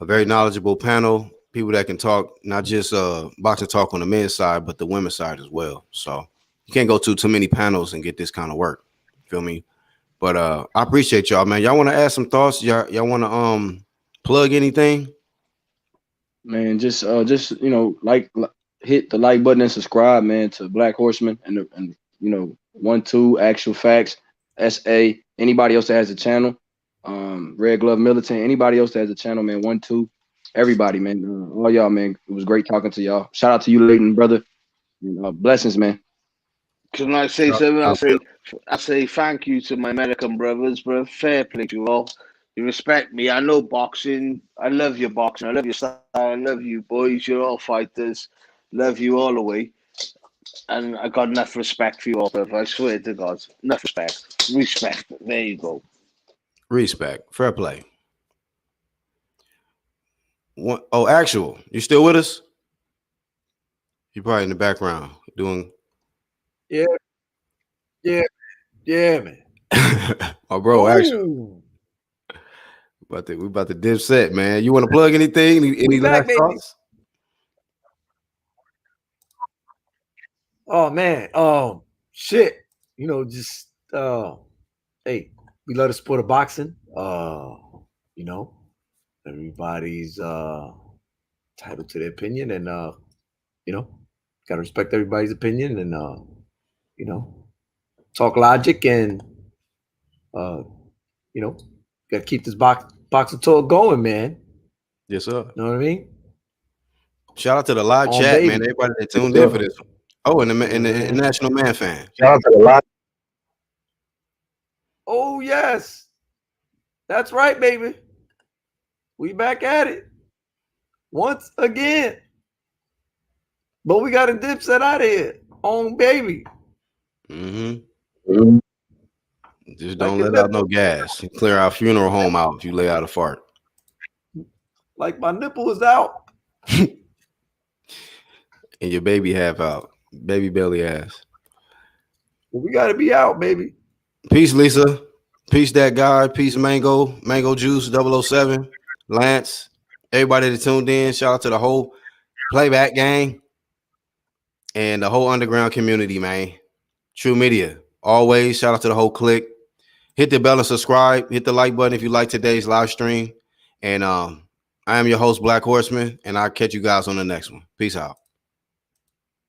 very knowledgeable panel, people that can talk, not just boxing talk on the men's side, but the women's side as well. So you can't go to too many panels and get this kind of work. Feel me? But I appreciate y'all, man. Y'all want to add some thoughts? Y'all want to plug anything? Man, just hit the like button and subscribe, man, to Black Horseman and 1-2 Actual Facts SA. Anybody else that has a channel, Red Glove Militant. Anybody else that has a channel, man. 1-2, everybody, man. All y'all, man. It was great talking to y'all. Shout out to you, Leighton, brother. Blessings, man. Can I say something? I say thank you to my American brothers, bro. Fair play to you all. You respect me. I know boxing. I love your boxing. I love your style. I love you, boys. You're all fighters. Love you all the way. And I got enough respect for you all, brother. I swear to God. Enough respect. Respect. There you go. Respect. Fair play. Actual. You still with us? You're probably in the background doing. Yeah, man. Oh, bro, Actual. We about to dip set, man. You want to plug anything? Any last thoughts? Oh man. Shit. Just hey, we love the sport of boxing. Everybody's entitled to their opinion, and gotta respect everybody's opinion, and talk logic, and gotta keep this boxing talk going, man. Yes, sir. You know what I mean? Shout out to the live chat, baby. Man. Everybody that tuned in for this one. Oh, and the International Man fan. Shout out to the live. Oh, yes. That's right, baby. We back at it. Once again. But we got a dip set out of here. own baby. Mm-hmm. Just don't let out no gas. Clear our funeral home out if you lay out a fart. Like my nipple is out. And your baby half out. Baby belly ass. Well, we gotta be out, baby. Peace, Lisa. Peace, that guy. Peace, Mango Juice 007. Lance. Everybody that tuned in. Shout out to the whole playback gang and the whole underground community, man. True Media. Always shout out to the whole clique. Hit the bell and subscribe. Hit the like button if you like today's live stream. And I am your host, Black Horseman, and I'll catch you guys on the next one. Peace out.